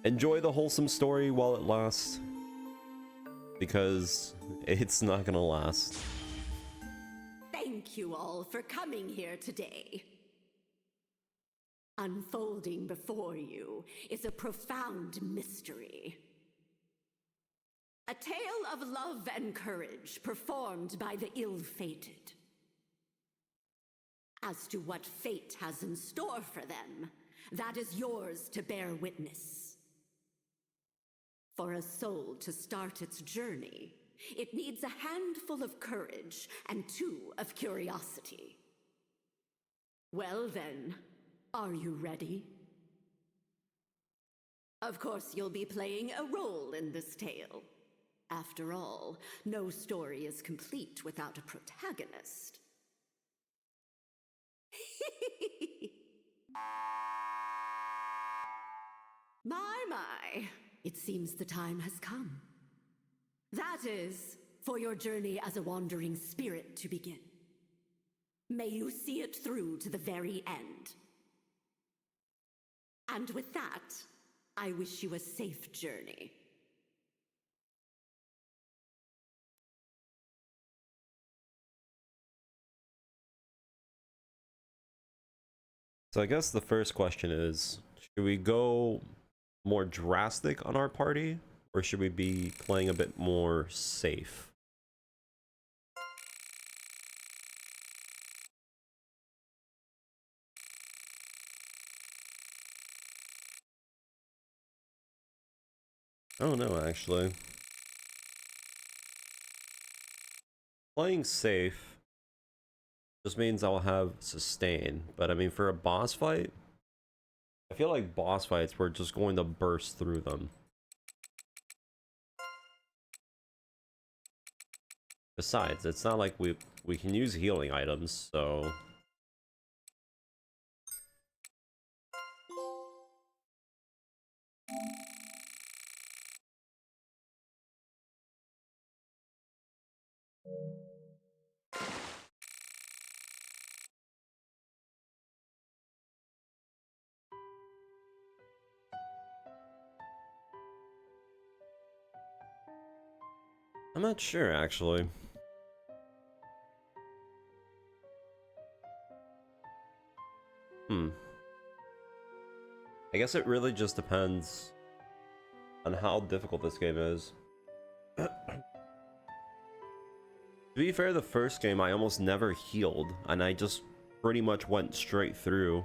enjoy the wholesome story while it lasts, because it's not gonna last. Thank you all for coming here today. Unfolding before you is a profound mystery. A tale of love and courage performed by the ill-fated. As to what fate has in store for them, that is yours to bear witness. For a soul to start its journey, it needs a handful of courage and 2 of curiosity. Well then, are you ready? Of course, you'll be playing a role in this tale. After all, no story is complete without a protagonist. My, it seems the time has come. That is, for your journey as a wandering spirit to begin. May you see it through to the very end. And with that, I wish you a safe journey. So I guess the first question is, should we go more drastic on our party, or should we be playing a bit more safe? I don't know, actually. Playing safe just means I'll have sustain, but I mean, for a boss fight, I feel like boss fights, we're just going to burst through them. Besides, it's not like we can use healing items, so... I'm not sure, actually. I guess it really just depends on how difficult this game is. To be fair, the first game I almost never healed, and I just pretty much went straight through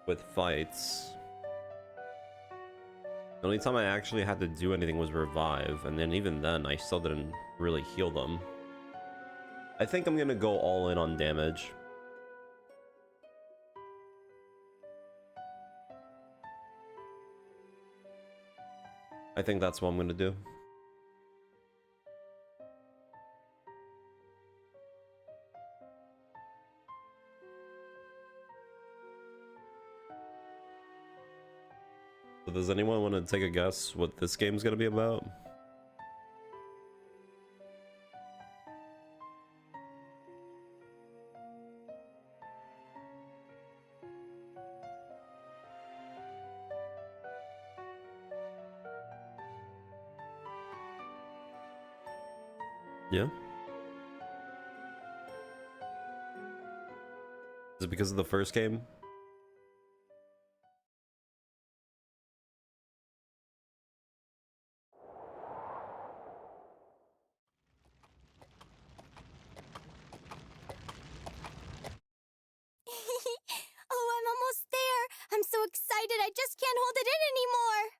with fights. The only time I actually had to do anything was revive, and then even then I still didn't really heal them. I think I'm gonna go all in on damage. I think that's what I'm gonna do. So does anyone want to take a guess what this game's gonna be about? Yeah? Is it because of the first game? Oh, I'm almost there. I'm so excited, I just can't hold it in anymore.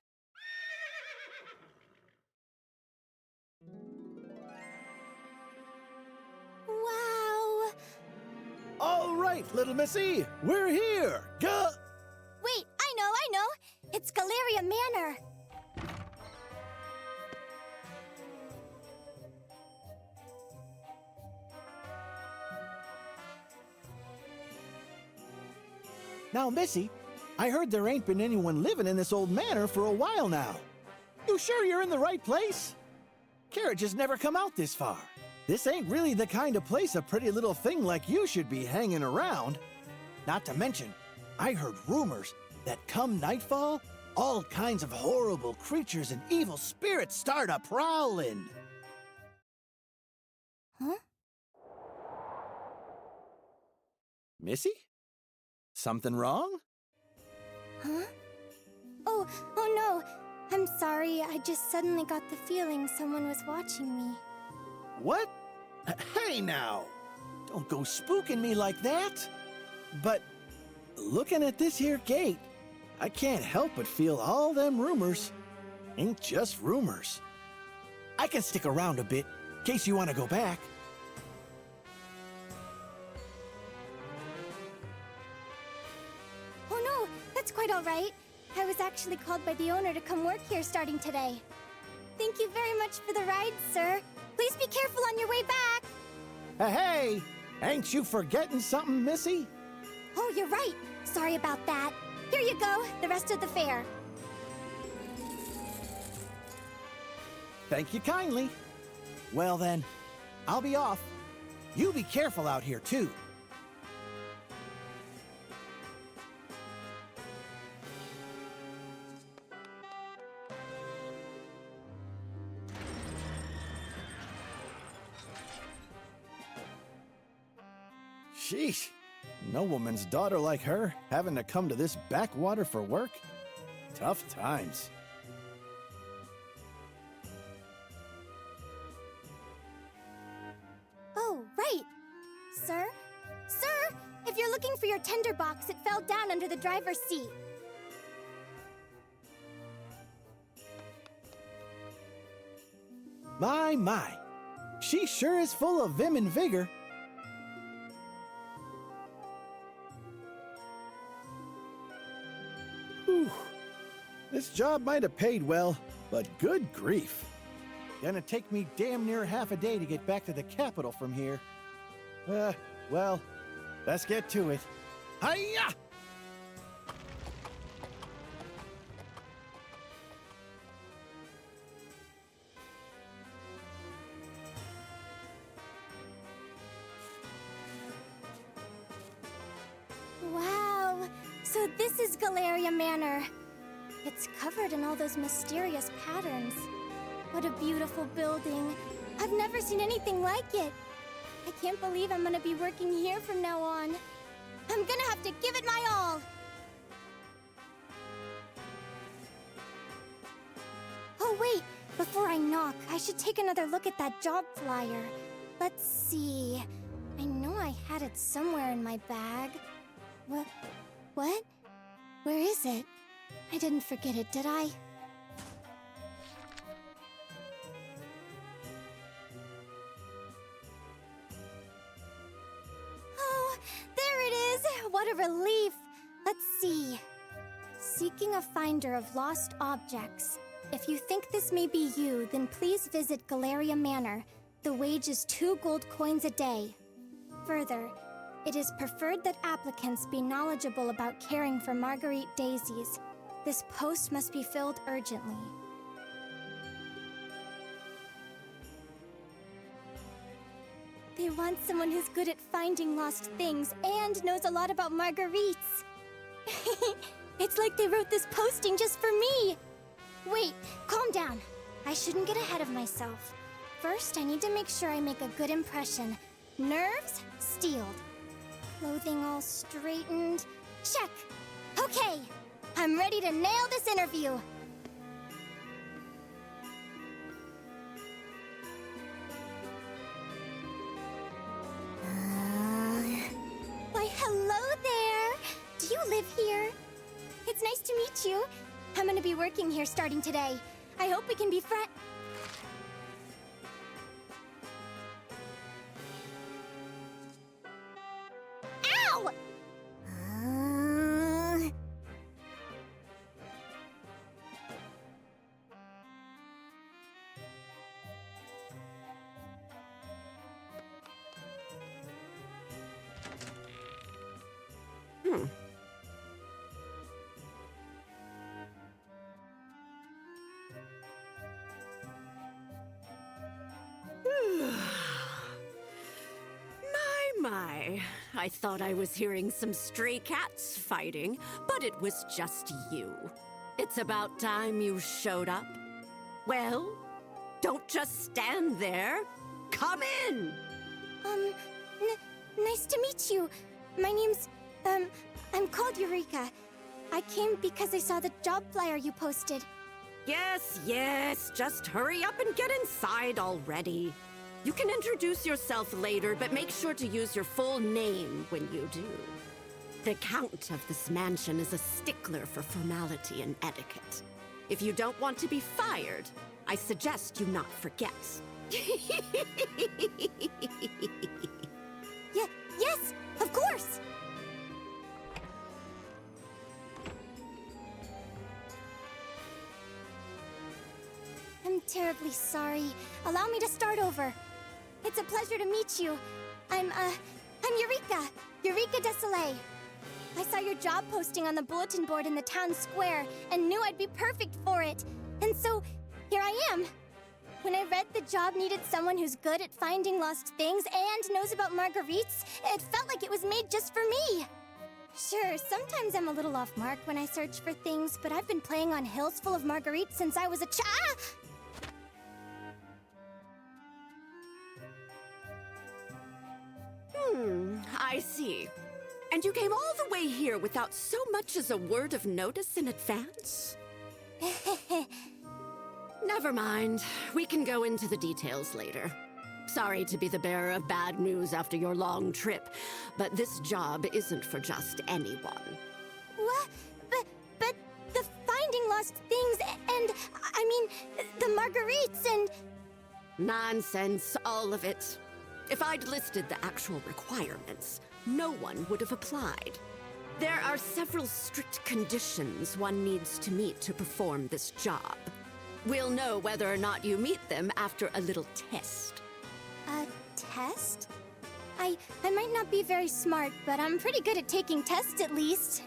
Wow. All right, little missy, we're here. Wait, I know. It's Galleria Manor. Now, Missy, I heard there ain't been anyone living in this old manor for a while now. You sure you're in the right place? Carriages never come out this far. This ain't really the kind of place a pretty little thing like you should be hanging around. Not to mention, I heard rumors that come nightfall, all kinds of horrible creatures and evil spirits start a prowling. Huh? Missy? Something wrong? Huh? Oh no. I'm sorry. I just suddenly got the feeling someone was watching me. What? Hey now! Don't go spooking me like that! But looking at this here gate, I can't help but feel all them rumors ain't just rumors. I can stick around a bit, in case you want to go back. Oh no, that's quite all right. I was actually called by the owner to come work here starting today. Thank you very much for the ride, sir. Please be careful on your way back. Hey! Ain't you forgetting something, Missy? Oh, you're right. Sorry about that. Here you go, the rest of the fare. Thank you kindly. Well then, I'll be off. You be careful out here, too. Sheesh. No woman's daughter like her having to come to this backwater for work? Tough times. Oh, right. Sir? Sir! If you're looking for your tender box, it fell down under the driver's seat. My. She sure is full of vim and vigor. Whew. This job might have paid well, but good grief. Gonna take me damn near half a day to get back to the capital from here. Well, let's get to it. Hiya! Wow, so this is Galleria Manor. It's covered in all those mysterious patterns. What a beautiful building. I've never seen anything like it. I can't believe I'm gonna be working here from now on. I'm gonna have to give it my all. Oh wait, before I knock, I should take another look at that job flyer. Let's see. I know I had it somewhere in my bag. What? Where is it? I didn't forget it, did I? Oh, there it is! What a relief! Let's see. Seeking a finder of lost objects. If you think this may be you, then please visit Galleria Manor. The wage is 2 gold coins a day. Further, it is preferred that applicants be knowledgeable about caring for Marguerite daisies. This post must be filled urgently. They want someone who's good at finding lost things and knows a lot about Marguerites. It's like they wrote this posting just for me. Wait, calm down. I shouldn't get ahead of myself. First, I need to make sure I make a good impression. Nerves steeled. Clothing all straightened. Check. Okay, I'm ready to nail this interview. Why, hello there. Do you live here? It's nice to meet you. I'm gonna be working here starting today. I hope we can be friends. Ow! my. I thought I was hearing some stray cats fighting, but it was just you. It's about time you showed up. Well, don't just stand there. Come in! Nice to meet you. My name's, I'm called Eureka. I came because I saw the job flyer you posted. Yes, just hurry up and get inside already. You can introduce yourself later, but make sure to use your full name when you do. The Count of this mansion is a stickler for formality and etiquette. If you don't want to be fired, I suggest you not forget. Yes, of course! I'm terribly sorry. Allow me to start over. It's a pleasure to meet you. I'm Eureka. Eureka Desolé. I saw your job posting on the bulletin board in the town square and knew I'd be perfect for it. And so, here I am. When I read the job needed someone who's good at finding lost things and knows about marguerites, it felt like it was made just for me. Sure, sometimes I'm a little off mark when I search for things, but I've been playing on hills full of marguerites since I was a I see. And you came all the way here without so much as a word of notice in advance? Never mind. We can go into the details later. Sorry to be the bearer of bad news after your long trip, but this job isn't for just anyone. What? But the finding lost things and, I mean, the marguerites and... Nonsense, all of it. If I'd listed the actual requirements, no one would have applied. There are several strict conditions one needs to meet to perform this job. We'll know whether or not you meet them after a little test. A test? I might not be very smart, but I'm pretty good at taking tests at least.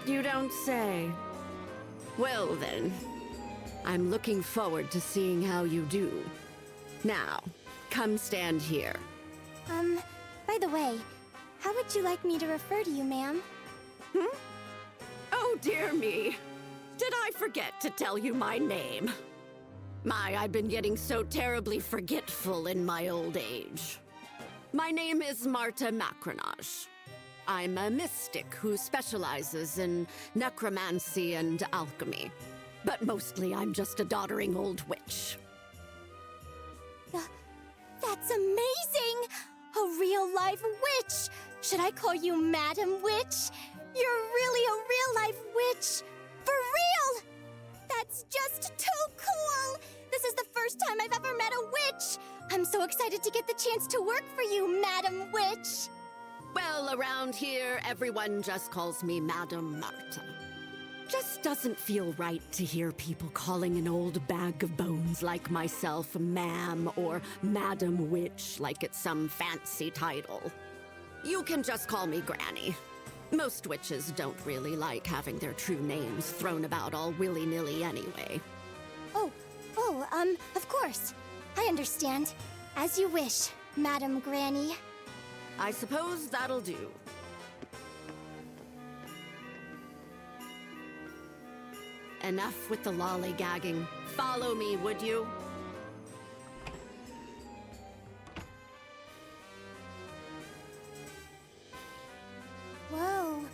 You don't say. Well then, I'm looking forward to seeing how you do. Now, come stand here. By the way, how would you like me to refer to you, ma'am? Oh dear me. Did I forget to tell you my name? I've been getting so terribly forgetful in my old age. My name is Marta Macronage. I'm a mystic who specializes in necromancy and alchemy. But mostly I'm just a doddering old witch. That's amazing! A real-life witch! Should I call you Madam Witch? You're really a real-life witch! For real! That's just too cool! This is the first time I've ever met a witch! I'm so excited to get the chance to work for you, Madam Witch! Well, around here, everyone just calls me Madam Marta. Just doesn't feel right to hear people calling an old bag of bones like myself ma'am or Madam Witch like it's some fancy title. You can just call me Granny. Most witches don't really like having their true names thrown about all willy-nilly anyway. Of course. I understand. As you wish, Madam Granny. I suppose that'll do. Enough with the lollygagging. Follow me, would you? Whoa.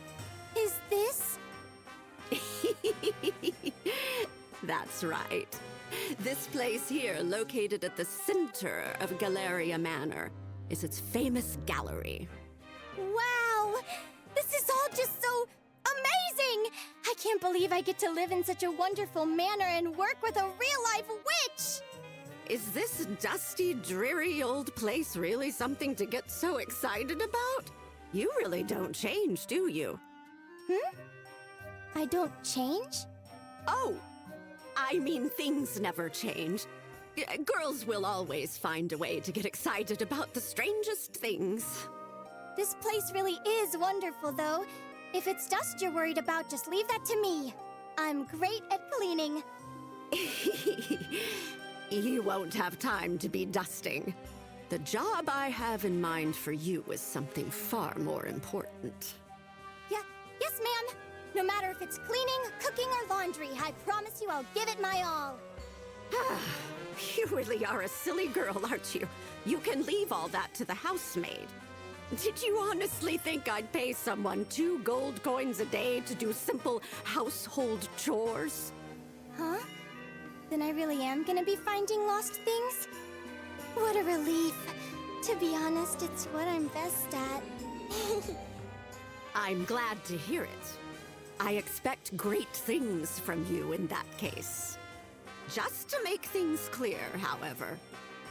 Is this? That's right. This place here, located at the center of Galleria Manor, is its famous gallery. Wow! This is all just so amazing! I can't believe I get to live in such a wonderful manor and work with a real-life witch! Is this dusty, dreary old place really something to get so excited about? You really don't change, do you? I don't change? Oh, I mean things never change. Girls will always find a way to get excited about the strangest things. This place really is wonderful, though. If it's dust you're worried about, just leave that to me. I'm great at cleaning. You won't have time to be dusting. The job I have in mind for you is something far more important. Yes, ma'am. No matter if it's cleaning, cooking, or laundry, I promise you I'll give it my all. You really are a silly girl, aren't you? You can leave all that to the housemaid. Did you honestly think I'd pay someone 2 gold coins a day to do simple household chores? Huh? Then I really am gonna be finding lost things? What a relief. To be honest, it's what I'm best at. I'm glad to hear it. I expect great things from you in that case. Just to make things clear, however,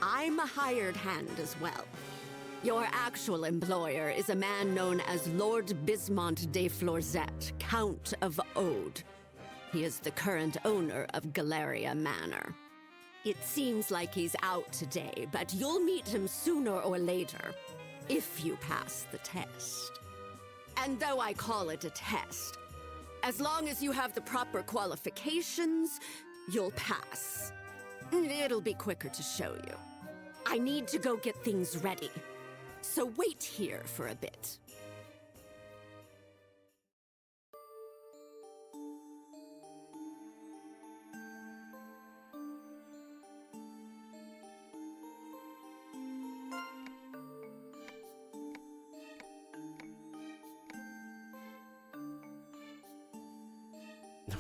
I'm a hired hand as well. Your actual employer is a man known as Lord Bismont de Florzette, Count of Ode. He is the current owner of Galleria Manor. It seems like he's out today, but you'll meet him sooner or later, if you pass the test. And though I call it a test, as long as you have the proper qualifications, you'll pass. It'll be quicker to show you. I need to go get things ready, so wait here for a bit.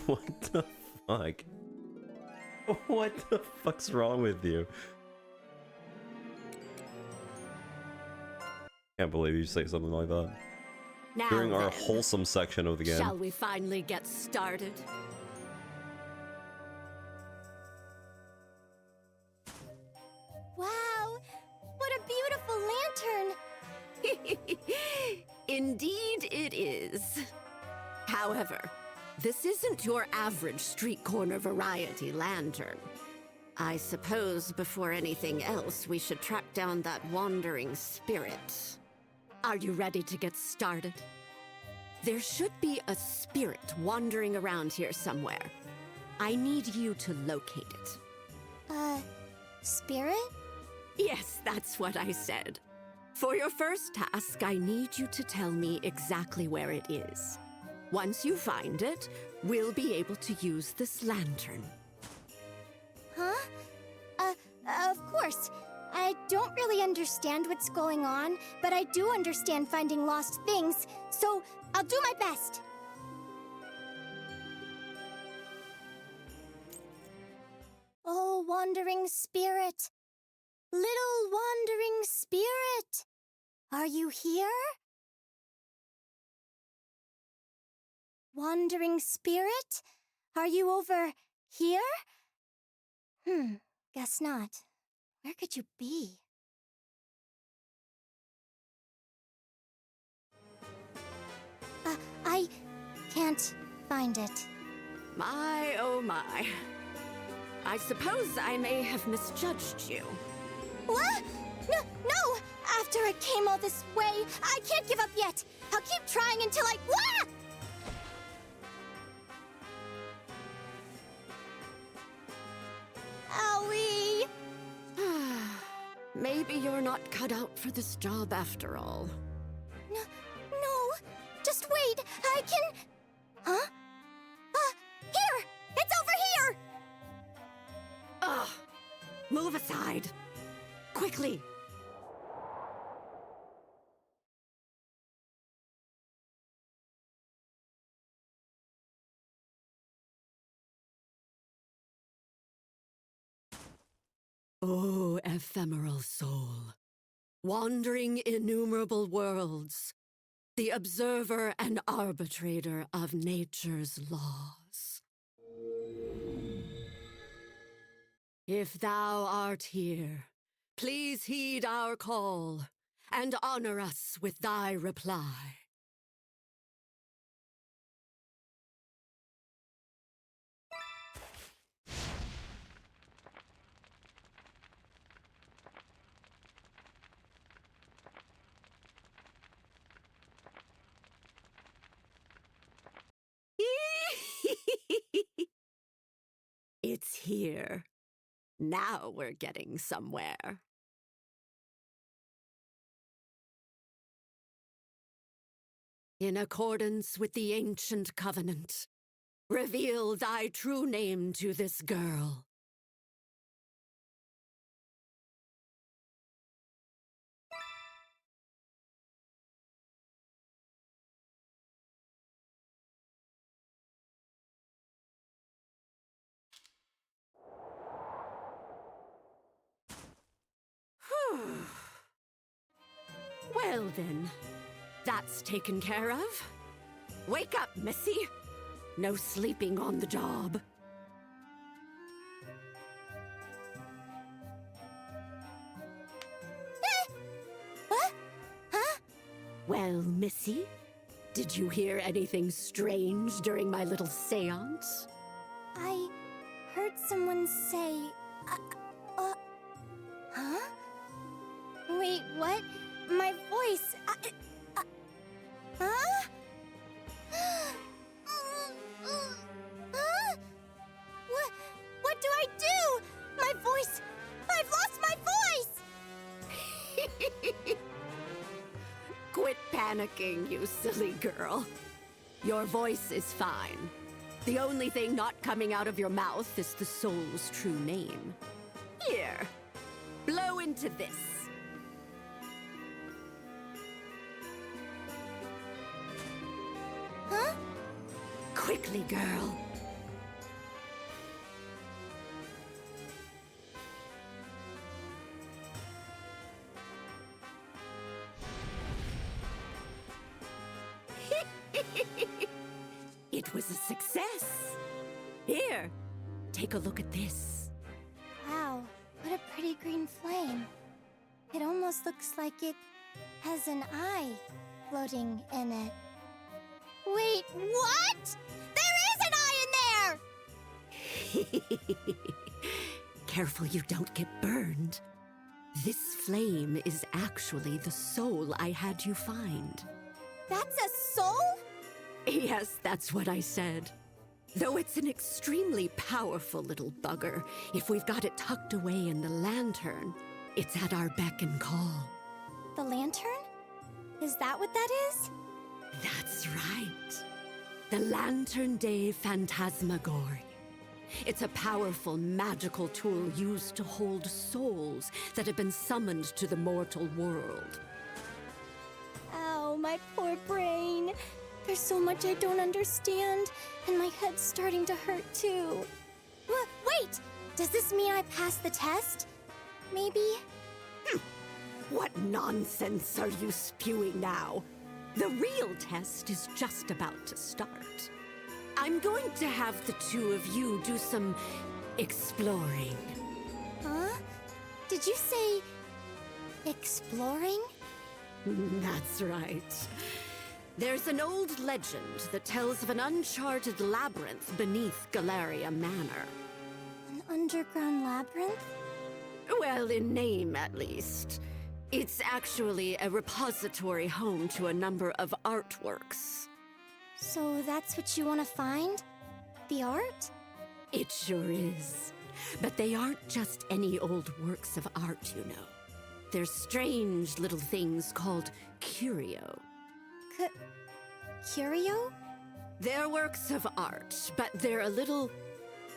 What the fuck? What the fuck's wrong with you? Can't believe you say something like that. Now During our then, wholesome section of the game. shall we finally get started? Wow! What a beautiful lantern! Indeed it is. However, this isn't your average street corner variety lantern. I suppose before anything else, we should track down that wandering spirit. Are you ready to get started? There should be a spirit wandering around here somewhere. I need you to locate it. Spirit? Yes, that's what I said. For your first task, I need you to tell me exactly where it is. Once you find it, we'll be able to use this lantern. Huh? Of course. I don't really understand what's going on, but I do understand finding lost things, so I'll do my best. Oh, wandering spirit. Little wandering spirit. Are you here? Wandering spirit? Are you over here? Guess not. Where could you be? I can't find it. My, oh my. I suppose I may have misjudged you. What? No! After I came all this way, I can't give up yet! I'll keep trying until I... Ah! Owie! Maybe you're not cut out for this job after all. No, just wait, I can... Huh? Here! It's over here! Ugh! Move aside. Quickly! Oh, ephemeral soul, wandering innumerable worlds, the observer and arbitrator of nature's laws. If thou art here, please heed our call and honor us with thy reply. It's here. Now we're getting somewhere. In accordance with the ancient covenant, reveal thy true name to this girl. Well then, that's taken care of. Wake up, Missy. No sleeping on the job. What? Huh? Well, Missy, did you hear anything strange during my little seance? I heard someone say, huh? Wait, what? My voice, huh? Huh? What do I do? My voice, I've lost my voice! Quit panicking, you silly girl. Your voice is fine. The only thing not coming out of your mouth is the soul's true name. Here, blow into this. Huh? Quickly, girl. It was a success. Here, take a look at this. Wow, what a pretty green flame. It almost looks like it has an eye floating in it. Wait, what? There is an eye in there! Careful you don't get burned. This flame is actually the soul I had you find. That's a soul? Yes, that's what I said. Though it's an extremely powerful little bugger, if we've got it tucked away in the lantern, it's at our beck and call. The lantern? Is that what that is? That's right. The Lantern Day Phantasmagory. It's a powerful magical tool used to hold souls that have been summoned to the mortal world. Ow, my poor brain. There's so much I don't understand, and my head's starting to hurt too. Wait! Does this mean I passed the test? Maybe? What nonsense are you spewing now? The real test is just about to start. I'm going to have the two of you do some exploring. Huh? Did you say exploring? That's right. There's an old legend that tells of an uncharted labyrinth beneath Galleria Manor. An underground labyrinth? Well, in name at least. It's actually a repository home to a number of artworks. So that's what you want to find? The art? It sure is. But they aren't just any old works of art, you know. They're strange little things called curio. Curio? They're works of art, but they're a little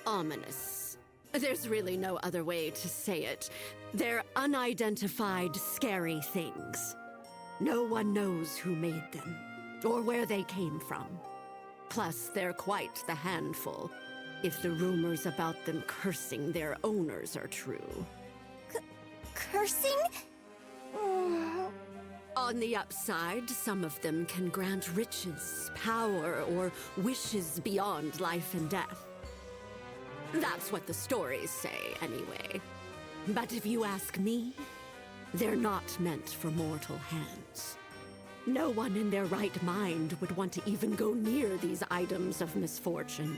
ominous. There's really no other way to say it. They're unidentified, scary things. No one knows who made them, or where they came from. Plus, they're quite the handful, if the rumors about them cursing their owners are true. Cursing? Oh. On the upside, some of them can grant riches, power, or wishes beyond life and death. That's what the stories say, anyway. But if you ask me, they're not meant for mortal hands. No one in their right mind would want to even go near these items of misfortune.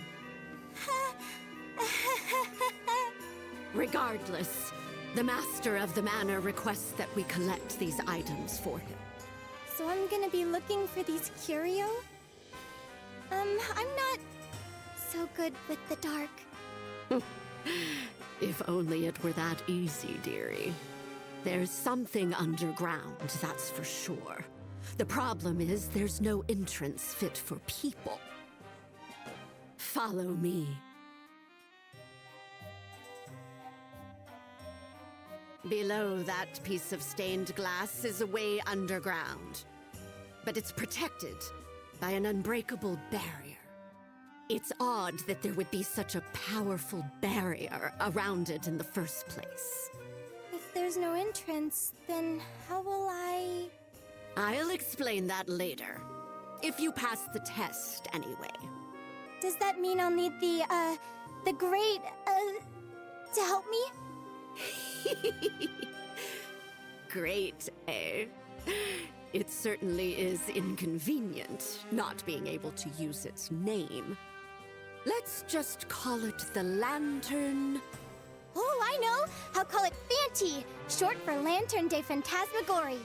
Regardless, the master of the manor requests that we collect these items for him. So I'm gonna be looking for these curio? I'm not so good with the dark. If only it were that easy, dearie. There's something underground, that's for sure. The problem is there's no entrance fit for people. Follow me. Below that piece of stained glass is a way underground. But it's protected by an unbreakable barrier. It's odd that there would be such a powerful barrier around it in the first place. If there's no entrance, then how will I... I'll explain that later. If you pass the test, anyway. Does that mean I'll need the great, to help me? Great, eh? It certainly is inconvenient, not being able to use its name. Let's just call it the Lantern... Oh, I know! I'll call it Fanti, short for Lantern de Phantasmagorie.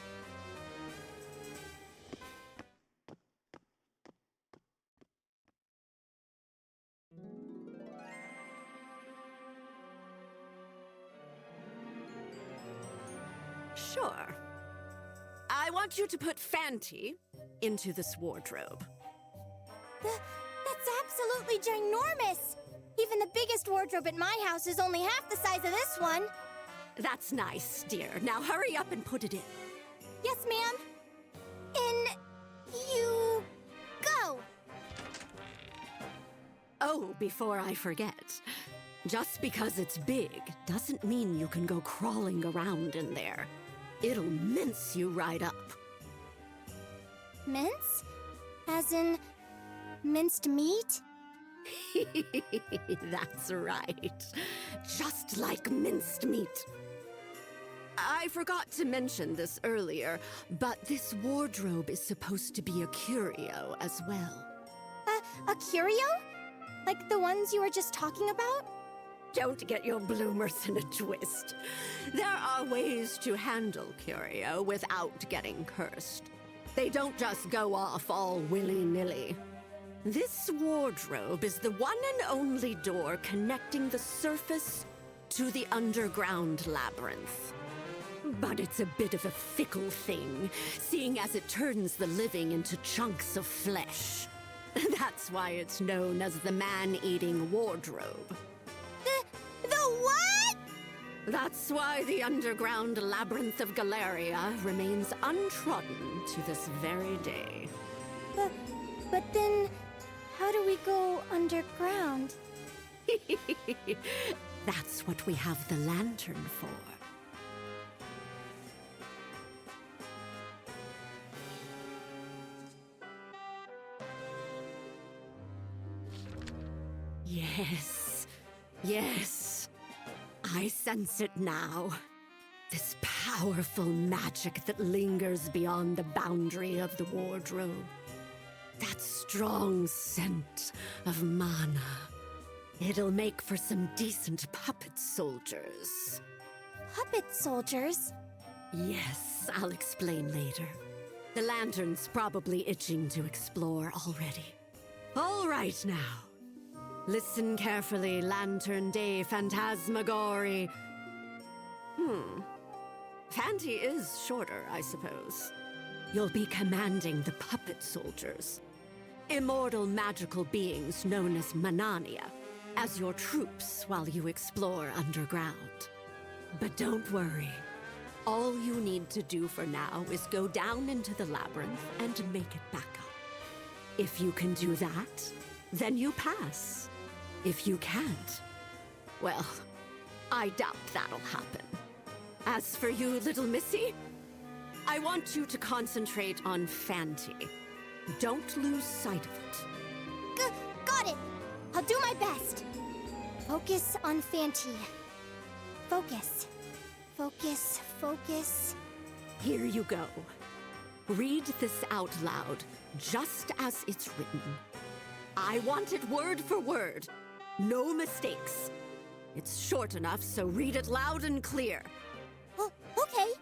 Sure. I want you to put Fanti into this wardrobe. That's absolutely ginormous! Even the biggest wardrobe at my house is only half the size of this one. That's nice, dear. Now hurry up and put it in. Yes, ma'am. In... you... go! Oh, before I forget. Just because it's big doesn't mean you can go crawling around in there. It'll mince you right up. Mince? As in... minced meat? That's right. Just like minced meat. I forgot to mention this earlier, but this wardrobe is supposed to be a curio as well. A curio? Like the ones you were just talking about? Don't get your bloomers in a twist. There are ways to handle curio without getting cursed. They don't just go off all willy-nilly. This wardrobe is the one and only door connecting the surface to the underground labyrinth. But it's a bit of a fickle thing, seeing as it turns the living into chunks of flesh. That's why it's known as the man-eating wardrobe. The what? That's why the underground labyrinth of Galleria remains untrodden to this very day. But then, how do we go underground? That's what we have the lantern for. Yes, yes. I sense it now. This powerful magic that lingers beyond the boundary of the wardrobe. That strong scent of mana. It'll make for some decent puppet soldiers. Puppet soldiers? Yes, I'll explain later. The lantern's probably itching to explore already. All right now. Listen carefully, Lantern de Phantasmagorie. Fanti is shorter, I suppose. You'll be commanding the puppet soldiers. Immortal magical beings known as Manania, as your troops while you explore underground. But don't worry. All you need to do for now is go down into the labyrinth and make it back up. If you can do that, then you pass. If you can't, well, I doubt that'll happen. As for you, little missy, I want you to concentrate on Fanti. Don't lose sight of it. Got it! I'll do my best. Focus on Fanti. Focus. Focus, focus. Here you go. Read this out loud, just as it's written. I want it word for word. No mistakes. It's short enough, so read it loud and clear. Oh, okay.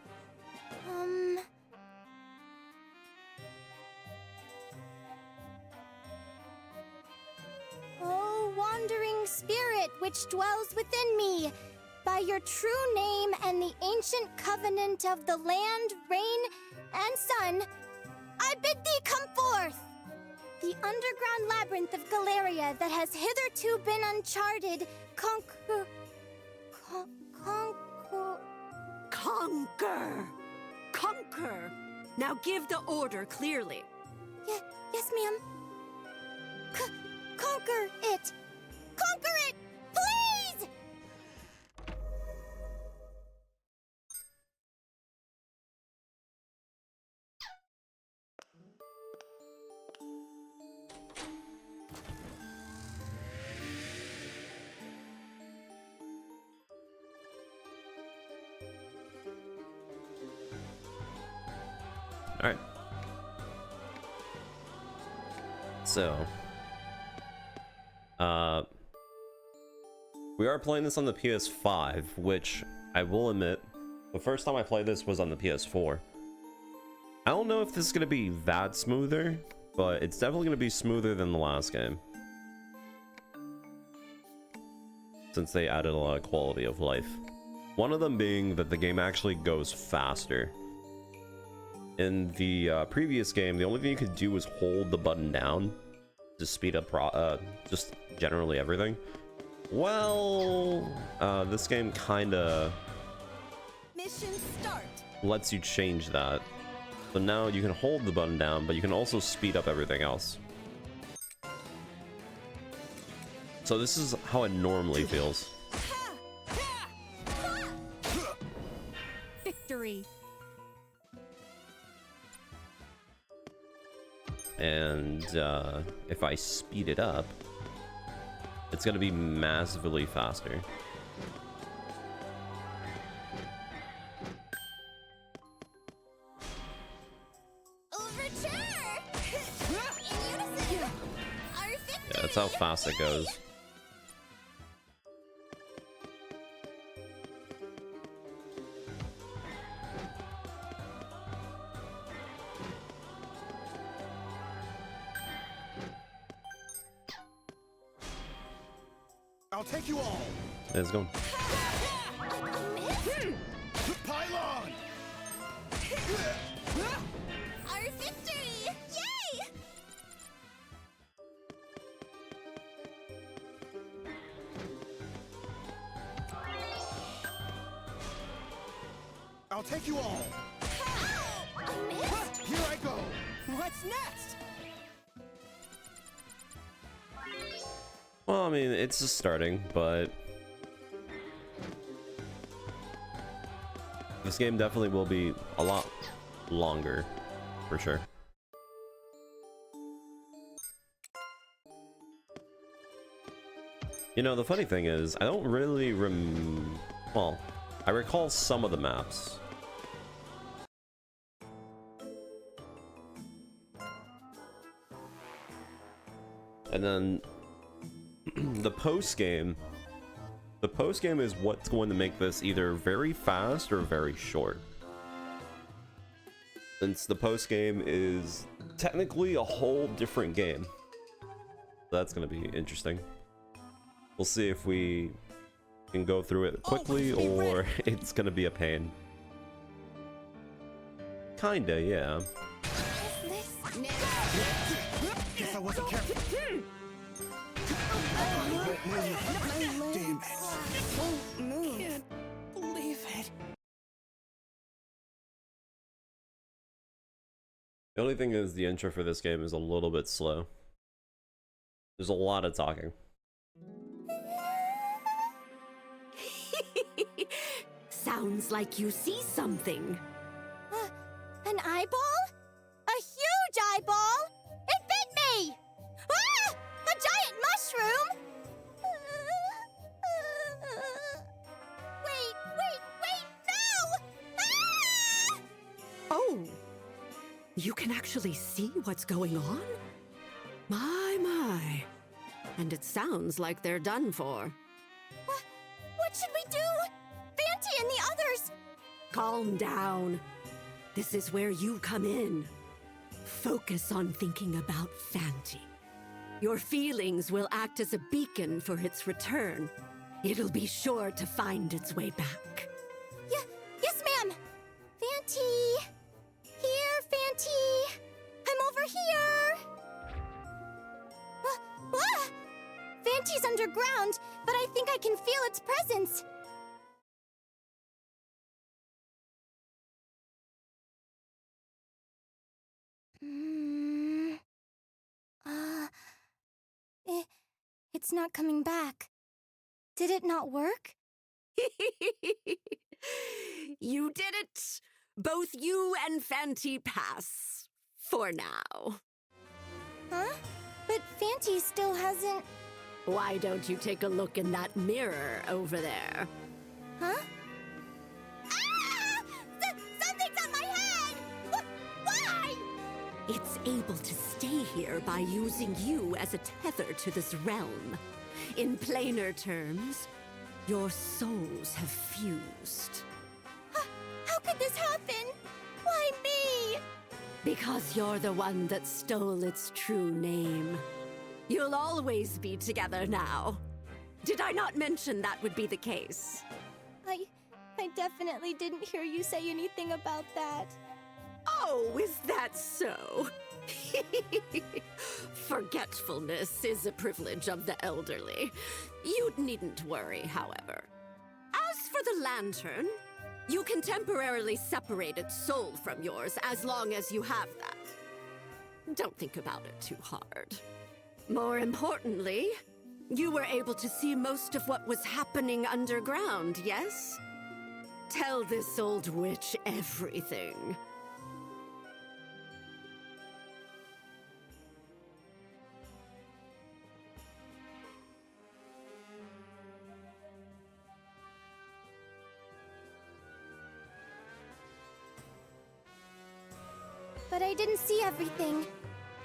Oh, wandering spirit which dwells within me, by your true name and the ancient covenant of the land, rain, and sun, The underground labyrinth of Galleria that has hitherto been uncharted, conquer... Conquer! Conquer! Now give the order clearly. Yes, ma'am. Conquer it! Conquer it! Please! Alright. So, we are playing this on the PS5, which I will admit, the first time I played this was on the PS4. I don't know if this is going to be that smoother, but it's definitely going to be smoother than the last game, since they added a lot of quality of life. One of them being that the game actually goes faster. In the previous game, the only thing you could do was hold the button down to speed up just generally everything. Well, this game kinda Mission start. lets you change that. So now you can hold the button down, but you can also speed up everything else. So this is how it normally feels. Victory. And if I speed it up, it's gonna be massively faster. Yeah, that's how fast it goes. I'll take you all. Let's go. Pylon! Our victory! Yay! I'll take you all. I missed! Here I go. What's next? Well, I mean, it's just starting, but this game definitely will be a lot longer, for sure. You know, the funny thing is, I don't really well, I recall some of the maps. And then the post game is what's going to make this either very fast or very short. Since the post game is technically a whole different game. That's going to be interesting. We'll see if we can go through it quickly or it's going to be a pain. Kinda, yeah. Guess I wasn't careful. Damn it. Can't believe it. The only thing is the intro for this game is a little bit slow. There's a lot of talking. Sounds like you see something. An eyeball? A huge eyeball? It bit me! Ah! A giant mushroom? Wait, no! Ah! Oh, you can actually see what's going on? My. And it sounds like they're done for. What should we do? Fanty and the others! Calm down. This is where you come in. Focus on thinking about Fanty. Your feelings will act as a beacon for its return. It'll be sure to find its way back. Yes, ma'am! Fanty! Here, Fanty! I'm over here! Fanty's underground, but I think I can feel its presence. Hmm. It's not coming back. Did it not work? You did it! Both you and Fanty pass. For now. Huh? But Fanty still hasn't... Why don't you take a look in that mirror over there? Huh? Ah! Something's on my head! Why? It's able to stay here by using you as a tether to this realm. In plainer terms, your souls have fused. How could this happen? Why me? Because you're the one that stole its true name. You'll always be together now. Did I not mention that would be the case? I definitely didn't hear you say anything about that. Oh, is that so? Forgetfulness is a privilege of the elderly. You needn't worry, however. As for the lantern, you can temporarily separate its soul from yours as long as you have that. Don't think about it too hard. More importantly, you were able to see most of what was happening underground, yes? Tell this old witch everything. But I didn't see everything.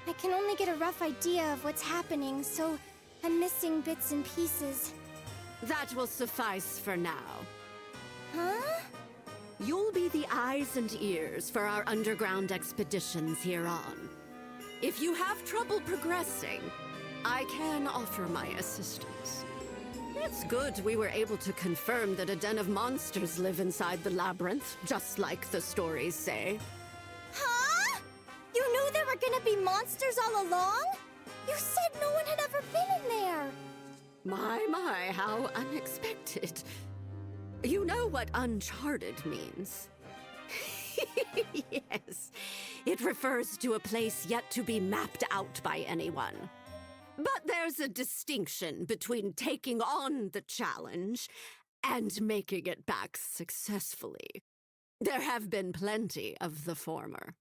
I can only get a rough idea of what's happening, so I'm missing bits and pieces. That will suffice for now. Huh? You'll be the eyes and ears for our underground expeditions here on. If you have trouble progressing, I can offer my assistance. It's good we were able to confirm that a den of monsters live inside the labyrinth, just like the stories say. Huh? You knew there were gonna be monsters all along? You said no one had ever been in there. My, how unexpected. You know what uncharted means? Yes, it refers to a place yet to be mapped out by anyone. But there's a distinction between taking on the challenge and making it back successfully. There have been plenty of the former.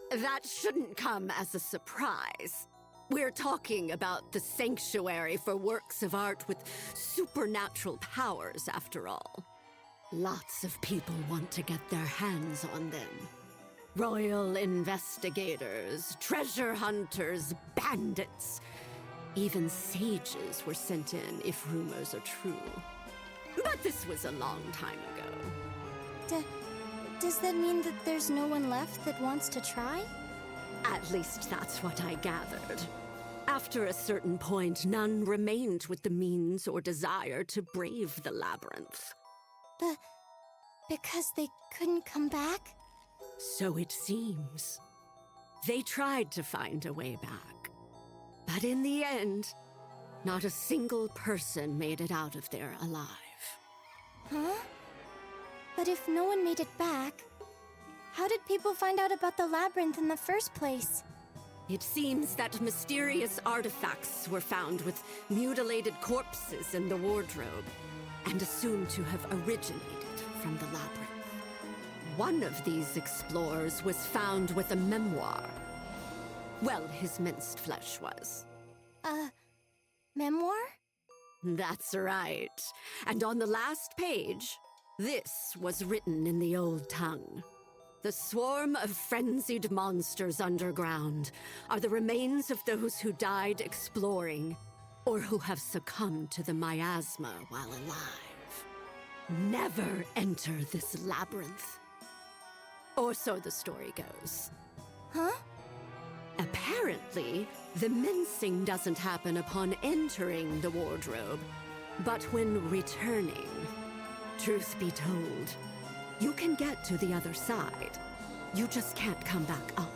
That shouldn't come as a surprise. We're talking about the sanctuary for works of art with supernatural powers, after all. Lots of people want to get their hands on them. Royal investigators, treasure hunters, bandits. Even sages were sent in, if rumors are true. But this was a long time ago. Does that mean that there's no one left that wants to try? At least that's what I gathered. After a certain point, none remained with the means or desire to brave the labyrinth. Because they couldn't come back? So it seems. They tried to find a way back. But in the end, not a single person made it out of there alive. Huh? But if no one made it back, how did people find out about the labyrinth in the first place? It seems that mysterious artifacts were found with mutilated corpses in the wardrobe, and assumed to have originated from the labyrinth. One of these explorers was found with a memoir. Well, his minced flesh was. Memoir? That's right. And on the last page, this was written in the old tongue. The swarm of frenzied monsters underground are the remains of those who died exploring or who have succumbed to the miasma while alive. Never enter this labyrinth. Or so the story goes. Huh? Apparently, the mincing doesn't happen upon entering the wardrobe, but when returning. Truth be told, you can get to the other side. You just can't come back up.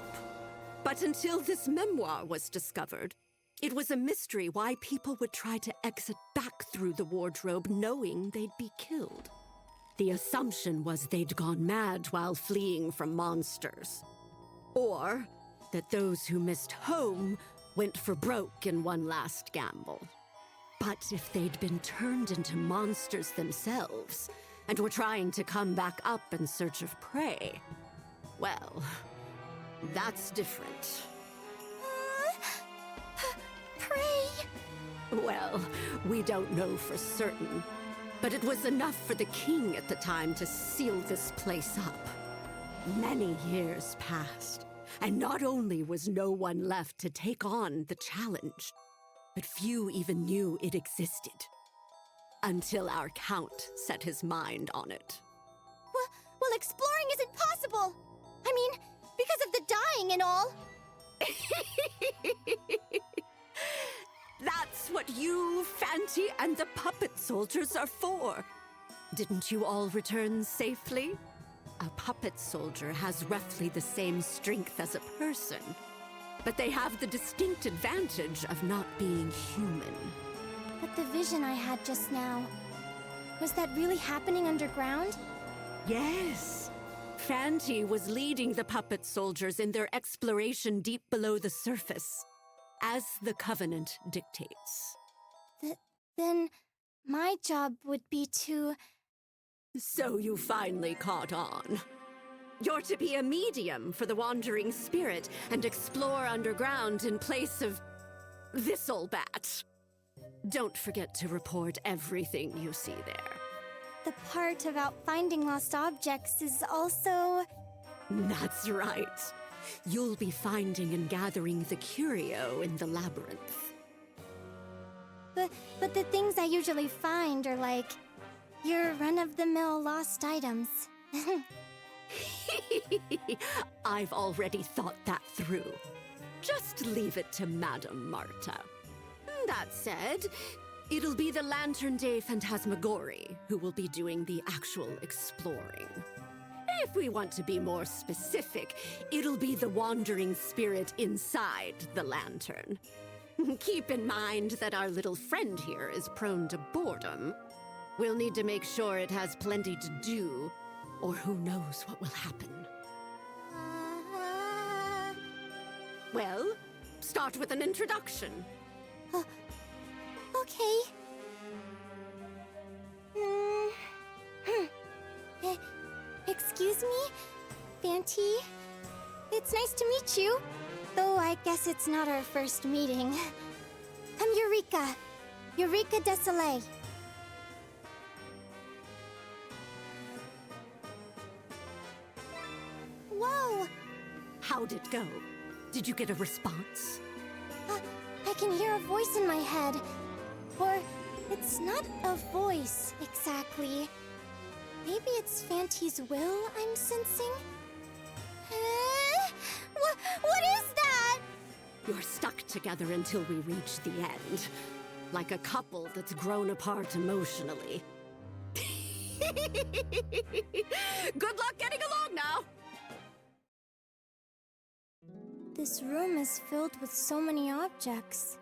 But until this memoir was discovered, it was a mystery why people would try to exit back through the wardrobe knowing they'd be killed. The assumption was they'd gone mad while fleeing from monsters. Or that those who missed home went for broke in one last gamble. But if they'd been turned into monsters themselves and were trying to come back up in search of prey, well, that's different. Pray. Well, we don't know for certain, but it was enough for the king at the time to seal this place up. Many years passed, and not only was no one left to take on the challenge, but few even knew it existed. Until our count set his mind on it. Well, exploring isn't possible. I mean, because of the dying and all. That's what you, Fanty, and the puppet soldiers are for. Didn't you all return safely? A puppet soldier has roughly the same strength as a person, but they have the distinct advantage of not being human. But the vision I had just now, was that really happening underground? Yes. Fanty was leading the puppet soldiers in their exploration deep below the surface, as the Covenant dictates. Then my job would be to... So you finally caught on. You're to be a medium for the wandering spirit and explore underground in place of this old bat. Don't forget to report everything you see there. The part about finding lost objects is also... That's right. You'll be finding and gathering the curio in the Labyrinth. But the things I usually find are like your run-of-the-mill lost items. I've already thought that through. Just leave it to Madame Marta. That said, it'll be the Lantern Day Phantasmagorie who will be doing the actual exploring. If we want to be more specific, it'll be the wandering spirit inside the lantern. Keep in mind that our little friend here is prone to boredom. We'll need to make sure it has plenty to do, or who knows what will happen. Well, start with an introduction. Okay. Excuse me? Fanty? It's nice to meet you. Though I guess it's not our first meeting. I'm Eureka. Eureka Desoleil. Whoa! How'd it go? Did you get a response? I can hear a voice in my head. Or, it's not a voice, exactly. Maybe it's Fanty's will I'm sensing? What is that? You're stuck together until we reach the end. Like a couple that's grown apart emotionally. Good luck getting along now! This room is filled with so many objects.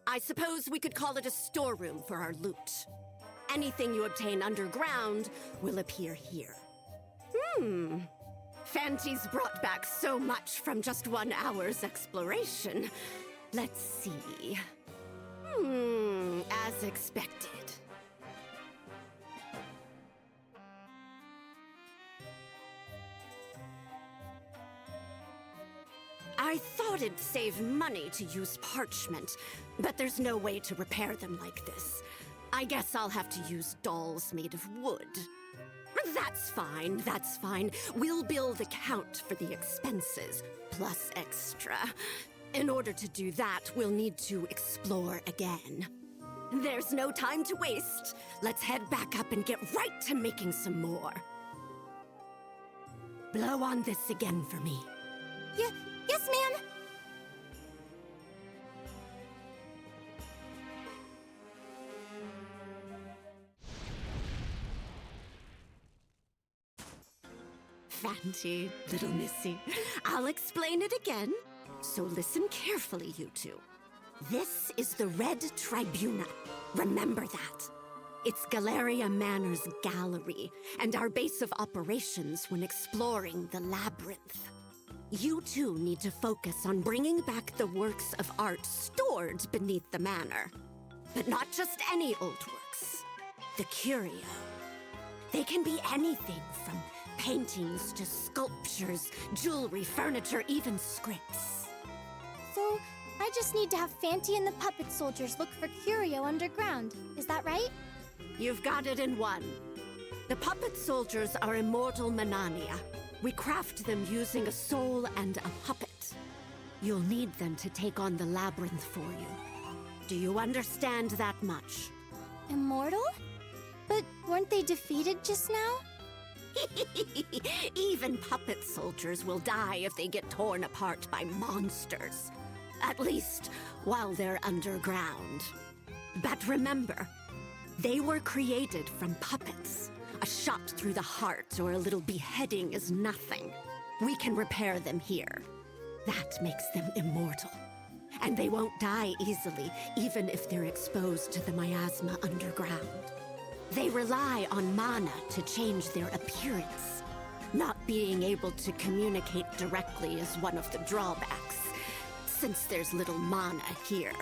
I suppose we could call it a storeroom for our loot. Anything you obtain underground will appear here. Fanty's brought back so much from just 1 hour's exploration. Let's see. As expected. I thought it'd save money to use parchment, but there's no way to repair them like this. I guess I'll have to use dolls made of wood. That's fine, that's fine. We'll bill the count for the expenses, plus extra. In order to do that, we'll need to explore again. There's no time to waste. Let's head back up and get right to making some more. Blow on this again for me. Yes, ma'am. Fanty, little missy. I'll explain it again, so listen carefully, you two. This is the Red Tribuna. Remember that. It's Galleria Manor's gallery, and our base of operations when exploring the Labyrinth. You two need to focus on bringing back the works of art stored beneath the manor. But not just any old works. The curio. They can be anything from paintings to sculptures, jewelry, furniture, even scripts. So, I just need to have Fanty and the puppet soldiers look for curio underground. Is that right? You've got it in one. The puppet soldiers are immortal Manania. We craft them using a soul and a puppet. You'll need them to take on the Labyrinth for you. Do you understand that much? Immortal? But weren't they defeated just now? Even puppet soldiers will die if they get torn apart by monsters. At least, while they're underground. But remember, they were created from puppets. A shot through the heart or a little beheading is nothing. We can repair them here. That makes them immortal. And they won't die easily, even if they're exposed to the miasma underground. They rely on mana to change their appearance. Not being able to communicate directly is one of the drawbacks, since there's little mana here.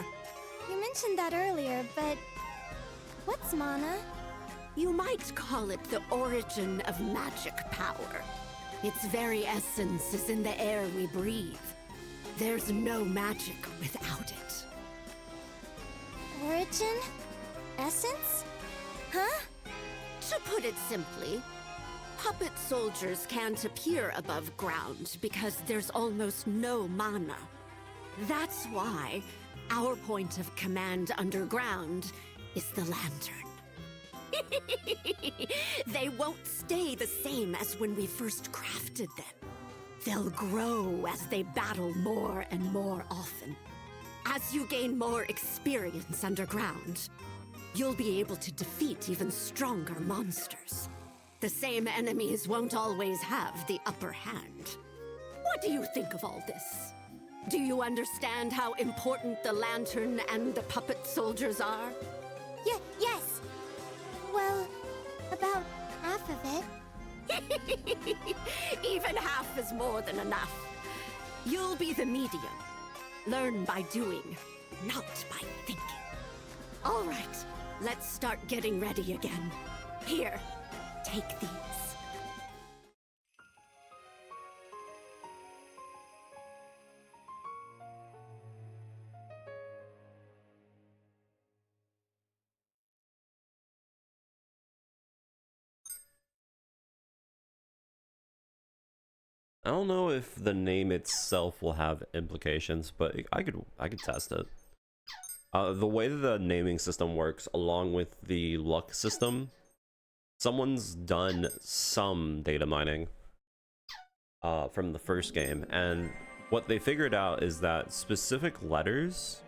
You mentioned that earlier, but what's mana? You might call it the origin of magic power. Its very essence is in the air we breathe. There's no magic without it. Origin? Essence? Huh? To put it simply, puppet soldiers can't appear above ground because there's almost no mana. That's why our point of command underground is the lantern. They won't stay the same as when we first crafted them. They'll grow as they battle more and more often. As you gain more experience underground, you'll be able to defeat even stronger monsters. The same enemies won't always have the upper hand. What do you think of all this? Do you understand how important the lantern and the puppet soldiers are? Yes. Well, about half of it. Even half is more than enough. You'll be the medium. Learn by doing, not by thinking. All right, let's start getting ready again. Here, take these. I don't know if the name itself will have implications, but I could test it. The way that the naming system works, along with the luck system, someone's done some data mining from the first game, and what they figured out is that specific letters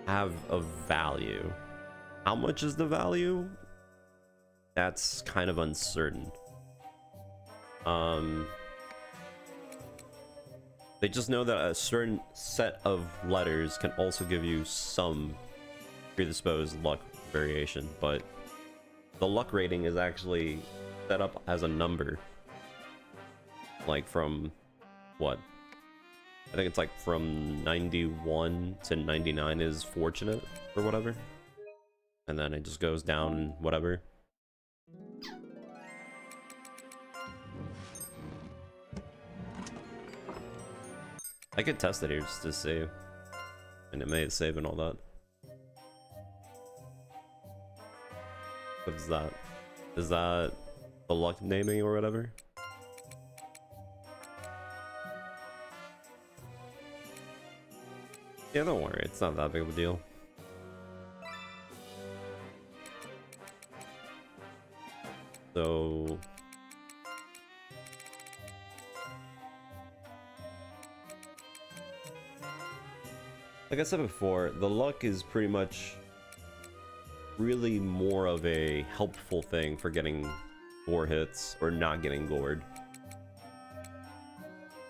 have a value. How much is the value? That's kind of uncertain. They just know that a certain set of letters can also give you some predisposed luck variation, but the luck rating is actually set up as a number. Like from, what? I think it's like from 91 to 99 is fortunate, or whatever. And then it just goes down and whatever. I could test it here just to see, and it may save and all that. What is that? Is that the luck naming or whatever? Yeah, don't worry, it's not that big of a deal. So... like I said before, the luck is pretty much really more of a helpful thing for getting gore hits or not getting gored.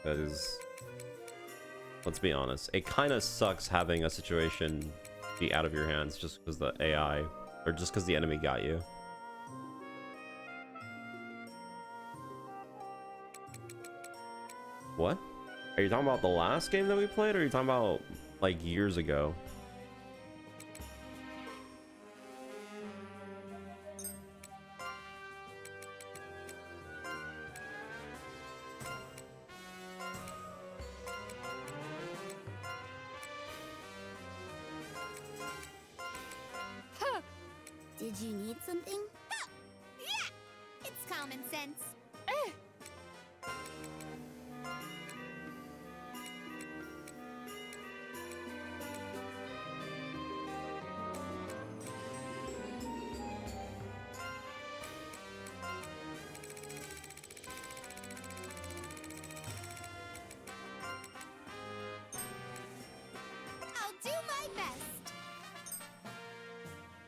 Because, let's be honest, it kind of sucks having a situation be out of your hands just because the AI, or just because the enemy got you. What? Are you talking about the last game that we played, or are you talking about, like, years ago? Did you need something? Yeah! It's common sense. I'll do my best.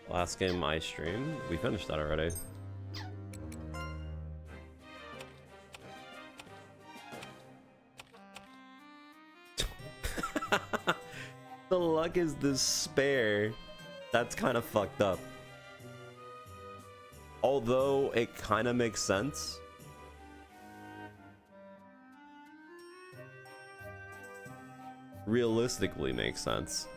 Last game I streamed? We finished that already. The luck is despair. That's kind of fucked up. Although it kind of makes sense. Realistically makes sense.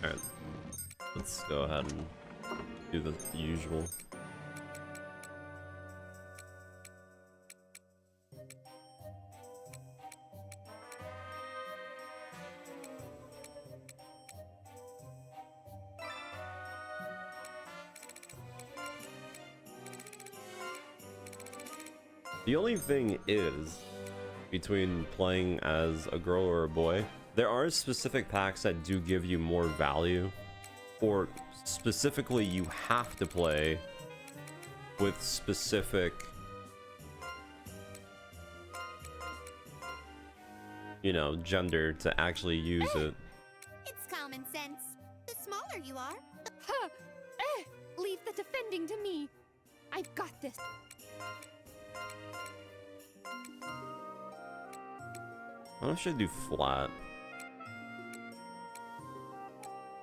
Alright, let's go ahead and do the usual. The only thing is, between playing as a girl or a boy, there are specific packs that do give you more value, or specifically you have to play with specific, you know, gender to actually use it. It's common sense. The smaller you are. Huh. Leave the defending to me. I've got this. I don't know if I should do flat.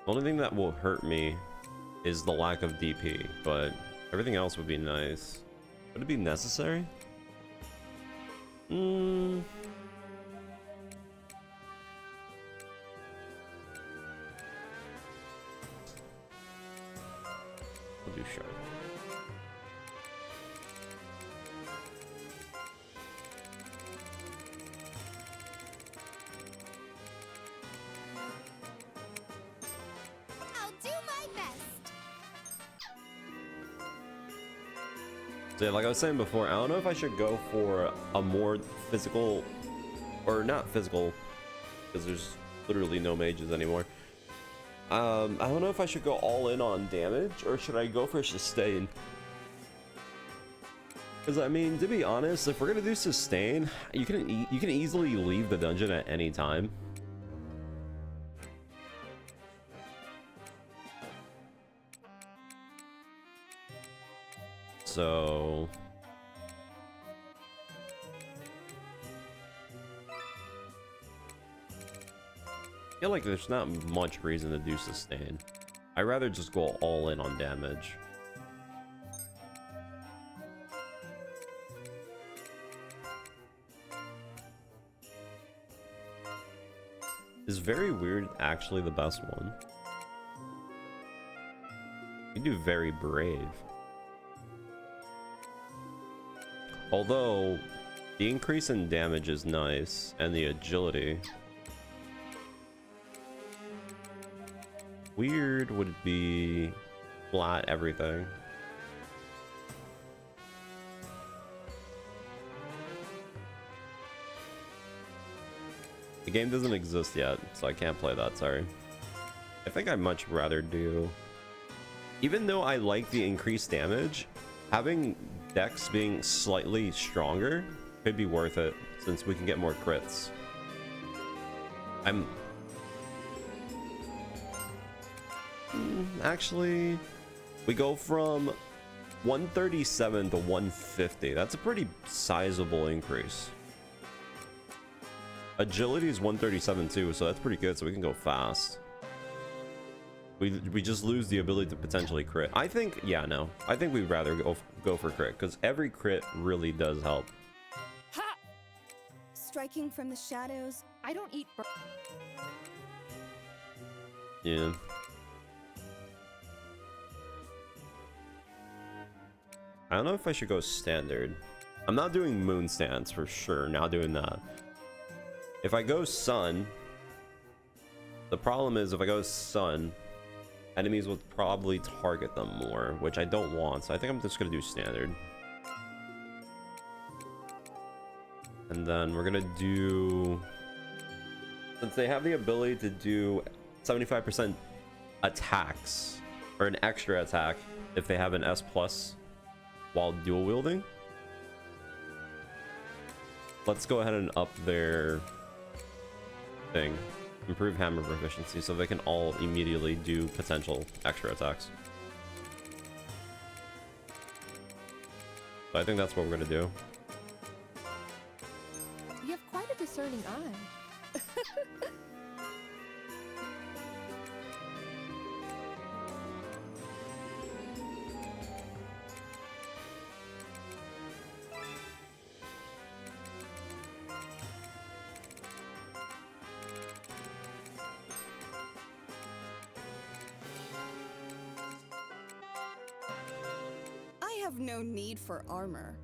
The only thing that will hurt me is the lack of DP, but everything else would be nice. Would it be necessary? I'll do sharp. I'll do my best. So yeah, like I was saying before, I don't know if I should go for a more physical, or not physical, because there's literally no mages anymore. I don't know if I should go all in on damage, or should I go for sustain? Because I mean, to be honest, if we're gonna do sustain, you can easily leave the dungeon at any time. So I feel like there's not much reason to do sustain. I'd rather just go all in on damage. Is very weird actually the best one? You do very brave. Although the increase in damage is nice, and the agility. Weird would be flat everything. The game doesn't exist yet, so I can't play that, sorry. I think I'd much rather do... Even though I like the increased damage, having Dex being slightly stronger could be worth it, since we can get more crits. I'm... Actually, we go from 137 to 150. That's a pretty sizable increase. Agility is 137 too, so that's pretty good, so we can go fast. We just lose the ability to potentially crit. I think, yeah, no. I think we'd rather go for crit, because every crit really does help. Ha! Striking from the shadows. I don't eat Yeah. I don't know if I should go standard. I'm not doing moon stance for sure, not doing that. If I go sun, the problem is if I go sun, enemies will probably target them more, which I don't want, so I think I'm just gonna do standard. And then we're gonna do, since they have the ability to do 75% attacks, or an extra attack if they have an S plus while dual wielding, let's go ahead and up their thing. Improve hammer proficiency so they can all immediately do potential extra attacks. So I think that's what we're gonna do. You have quite a discerning eye. I have no need for armor.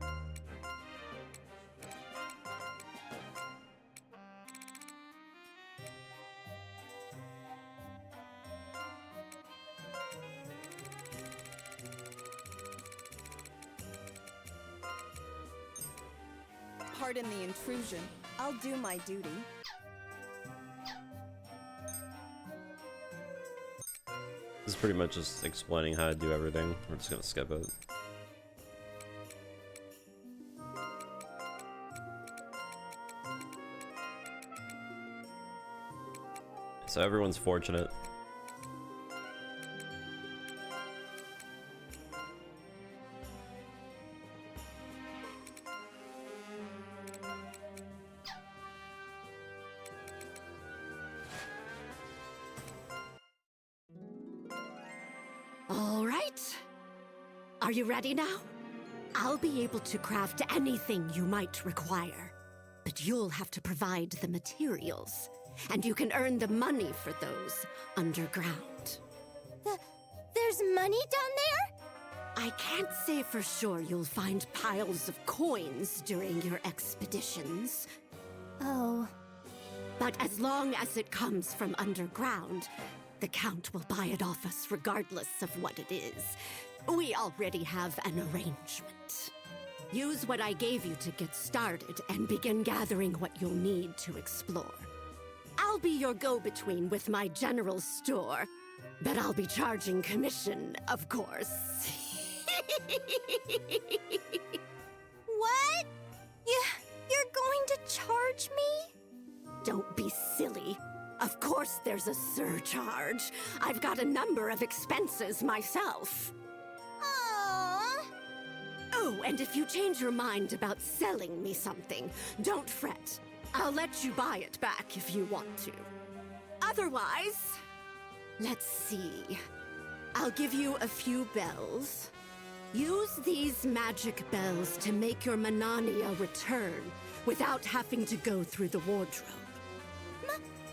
Pardon the intrusion. I'll do my duty. This is pretty much just explaining how to do everything. We're just gonna skip it. So everyone's fortunate. All right. Are you ready now? I'll be able to craft anything you might require, but you'll have to provide the materials, and you can earn the money for those underground. There's money down there? I can't say for sure you'll find piles of coins during your expeditions, Oh. but as long as it comes from underground, the Count will buy it off us regardless of what it is. We already have an arrangement. Use what I gave you to get started and begin gathering what you'll need to explore. I'll be your go-between with my general store, but I'll be charging commission, of course. What? You're going to charge me? Don't be silly. Of course there's a surcharge. I've got a number of expenses myself. Aww. Oh, and if you change your mind about selling me something, don't fret. I'll let you buy it back if you want to. Otherwise, let's see. I'll give you a few bells. Use these magic bells to make your Manania return without having to go through the wardrobe.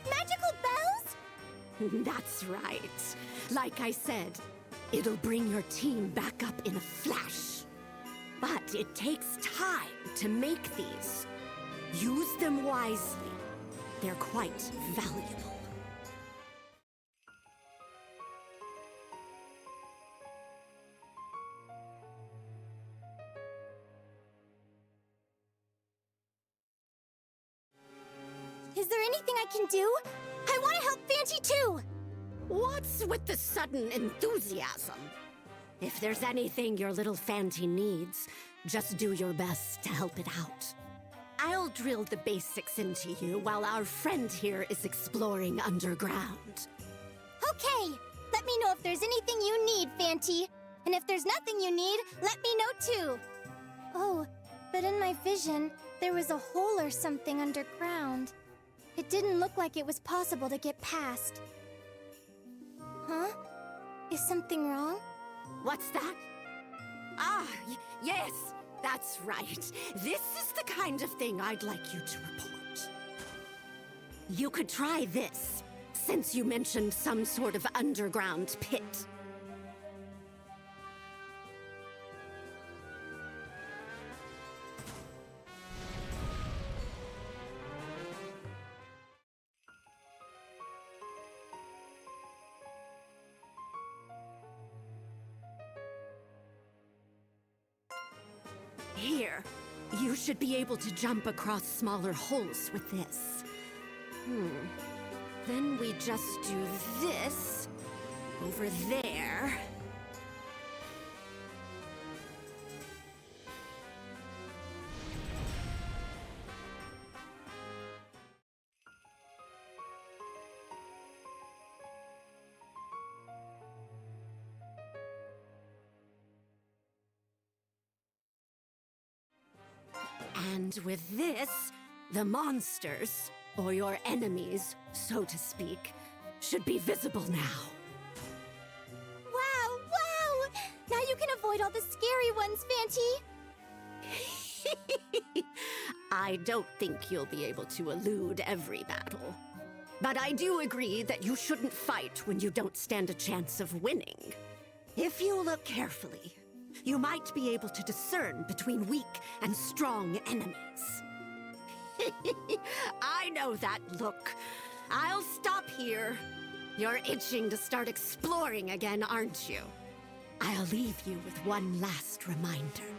Magical bells? That's right. Like I said, it'll bring your team back up in a flash. But it takes time to make these. Use them wisely. They're quite valuable. Is there anything I can do? I want to help Fanty too! What's with the sudden enthusiasm? If there's anything your little Fanty needs, just do your best to help it out. I'll drill the basics into you while our friend here is exploring underground. Okay, let me know if there's anything you need, Fanty. And if there's nothing you need, let me know too. Oh, but in my vision, there was a hole or something underground. It didn't look like it was possible to get past. Huh? Is something wrong? What's that? Ah, yes, that's right. This is the kind of thing I'd like you to report. You could try this, since you mentioned some sort of underground pit. Here, you should be able to jump across smaller holes with this. Then we just do this over there. And with this, the monsters, or your enemies, so to speak, should be visible now. Wow, wow! Now you can avoid all the scary ones, Fanty. I don't think you'll be able to elude every battle. But I do agree that you shouldn't fight when you don't stand a chance of winning. If you look carefully, you might be able to discern between weak and strong enemies. I know that look. I'll stop here. You're itching to start exploring again, aren't you? I'll leave you with one last reminder.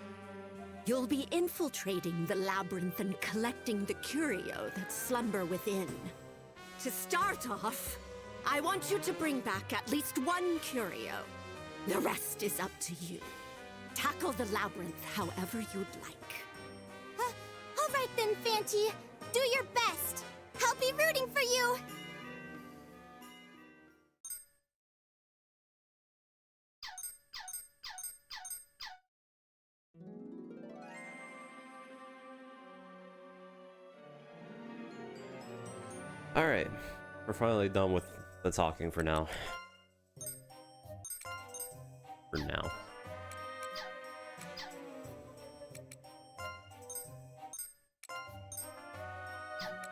You'll be infiltrating the labyrinth and collecting the curio that slumber within. To start off, I want you to bring back at least one curio. The rest is up to you. Tackle the labyrinth however you'd like. All right then, Fanty. Do your best. I'll be rooting for you. Alright, we're finally done with the talking for now. For now.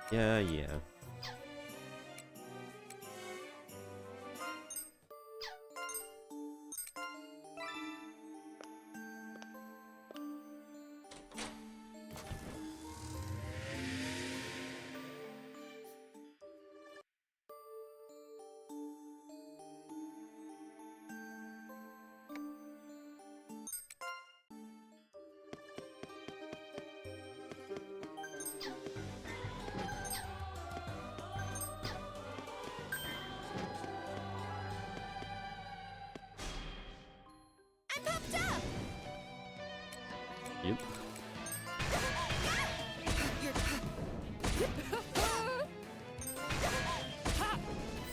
Yeah. I popped up! Yep.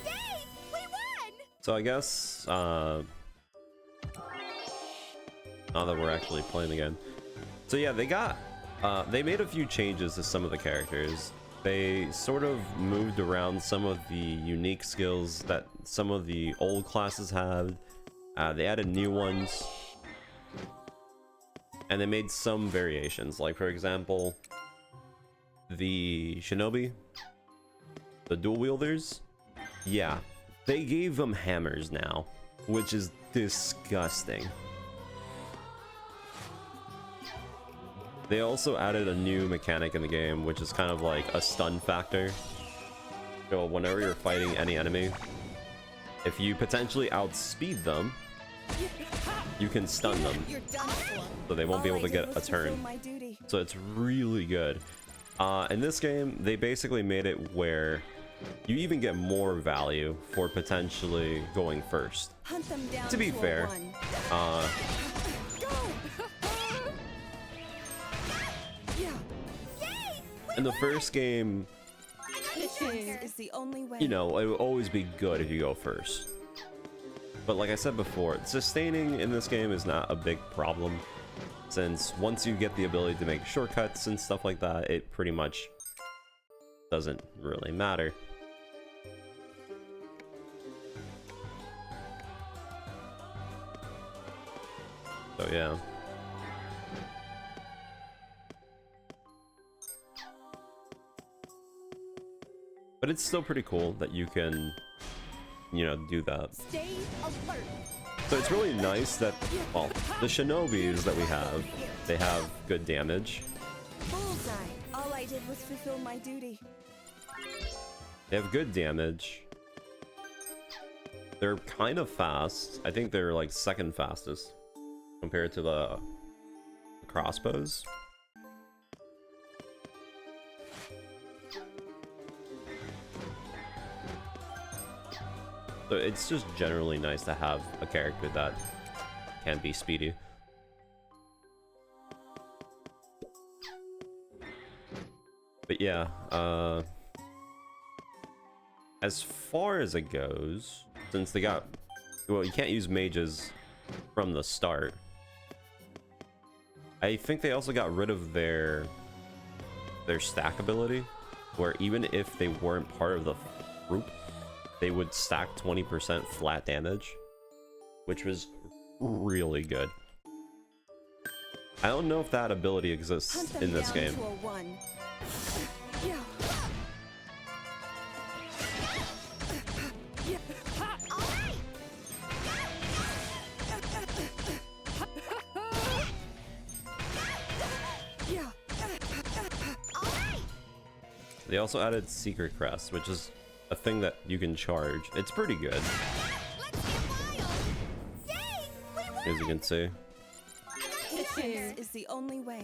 Yay! We won! So I guess, now that we're actually playing again. So yeah, they made a few changes to some of the characters. They sort of moved around some of the unique skills that some of the old classes had. They added new ones. And they made some variations. Like, for example, the shinobi, the dual wielders, yeah, they gave them hammers now, which is disgusting. They also added a new mechanic in the game, which is kind of like a stun factor. So whenever you're fighting any enemy, if you potentially outspeed them, you can stun them, so they won't be able to get a turn. So it's really good. In this game, they basically made it where you even get more value for potentially going first. To be fair, In the first game, Patience is the only way. you know, it would always be good if you go first. But like I said before, sustaining in this game is not a big problem, since once you get the ability to make shortcuts and stuff like that, it pretty much doesn't really matter. So yeah. But it's still pretty cool that you can, you know, do that. Stay alert. So it's really nice that, well, the shinobis that we have, they have good damage. Bullseye. All I did was fulfill my duty. They have good damage. They're kind of fast. I think they're like second fastest compared to the crossbows. So it's just generally nice to have a character that can be speedy. But yeah, as far as it goes, since they got, well, you can't use mages from the start. I think they also got rid of their stack ability, where even if they weren't part of the group, they would stack 20% flat damage, which was really good. I don't know if that ability exists in this game. They also added Secret Crest, which is a thing that you can charge. It's pretty good, as you can see. Patience is the only way.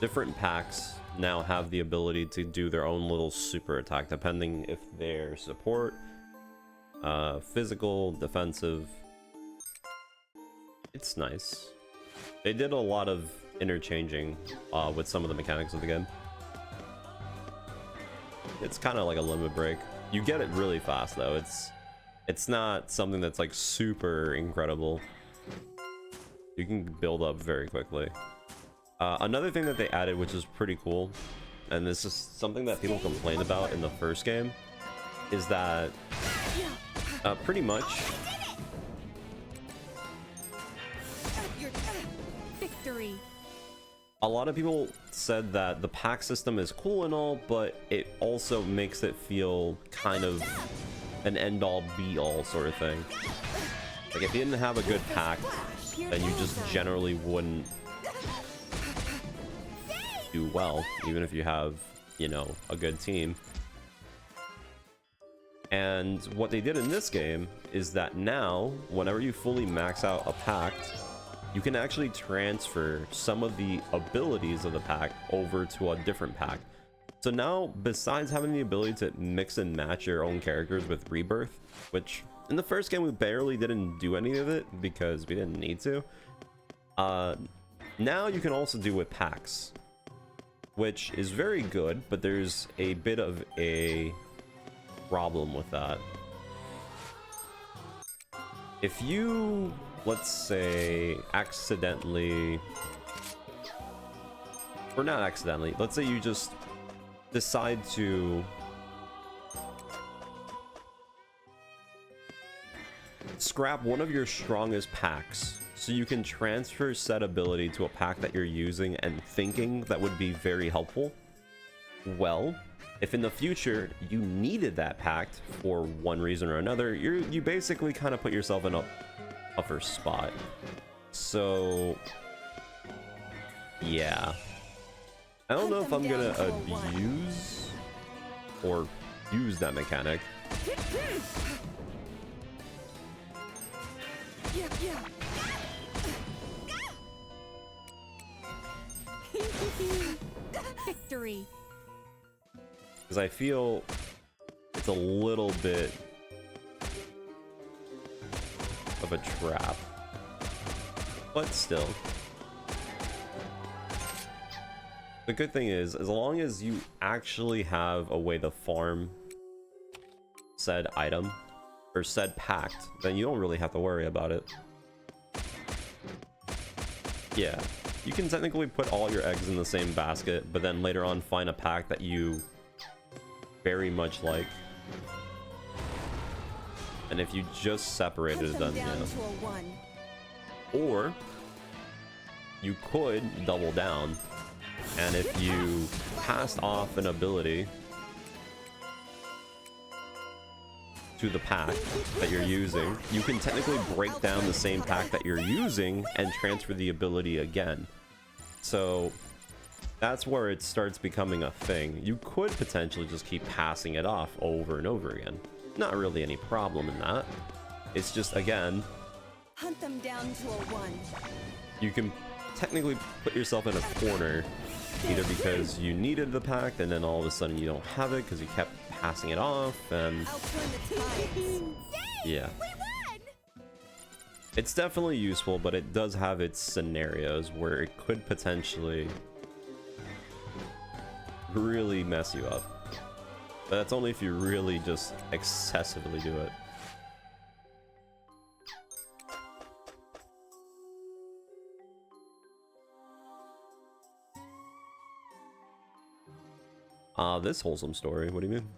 Different packs now have the ability to do their own little super attack, depending if they're support, physical, defensive. It's nice. They did a lot of interchanging with some of the mechanics of the game. It's kind of like a limit break. You get it really fast though. It's not something that's like super incredible. You can build up very quickly. Another thing that they added, which is pretty cool, and this is something that people complained about in the first game, is that pretty much Victory. a lot of people said that the pack system is cool and all, but it also makes it feel kind of an end-all be-all sort of thing. Like if you didn't have a good pack, then you just generally wouldn't do well, even if you have, you know, a good team. And what they did in this game is that now, whenever you fully max out a pack, you can actually transfer some of the abilities of the pack over to a different pack. So now, besides having the ability to mix and match your own characters with Rebirth, which in the first game we barely didn't do any of it because we didn't need to, now you can also do with packs, which is very good, but there's a bit of a problem with that. If you, let's say, accidentally, or not accidentally, let's say you just decide to scrap one of your strongest packs so you can transfer said ability to a pack that you're using and thinking that would be very helpful. Well, if in the future you needed that pack for one reason or another, you basically kind of put yourself in a tougher spot. So yeah, I don't know if I'm gonna abuse or use that mechanic. Victory. Because I feel it's a little bit of a trap, but still. The good thing is, as long as you actually have a way to farm said item or said pact, then you don't really have to worry about it. Yeah, you can technically put all your eggs in the same basket, but then later on find a pack that you very much like. And if you just separated it, then yeah. Or you could double down, and if you passed off an ability to the pack that you're using, you can technically break down the same pack that you're using and transfer the ability again. So that's where it starts becoming a thing. You could potentially just keep passing it off over and over again. Not really any problem in that. It's just, again, Hunt them down to a 1. you can technically put yourself in a corner, either because you needed the pack and then all of a sudden you don't have it because you kept passing it off, and I'll turn the tides. yeah. It's definitely useful, but it does have its scenarios where it could potentially really mess you up. But that's only if you really just excessively do it. This wholesome story, what do you mean?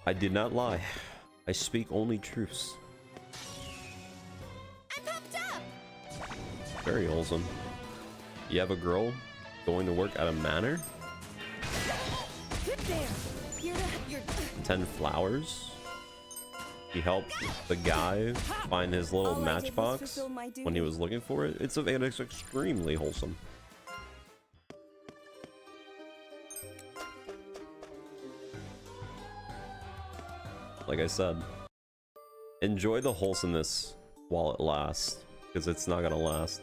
I did not lie. I speak only truths. I'm pumped up! Very wholesome. You have a girl going to work at a manor? There. You're 10 flowers? He helped the guy find his little All I did was matchbox fulfill my when he duty. was looking for it. It's extremely wholesome. Like I said, enjoy the wholesomeness while it lasts, because it's not gonna last.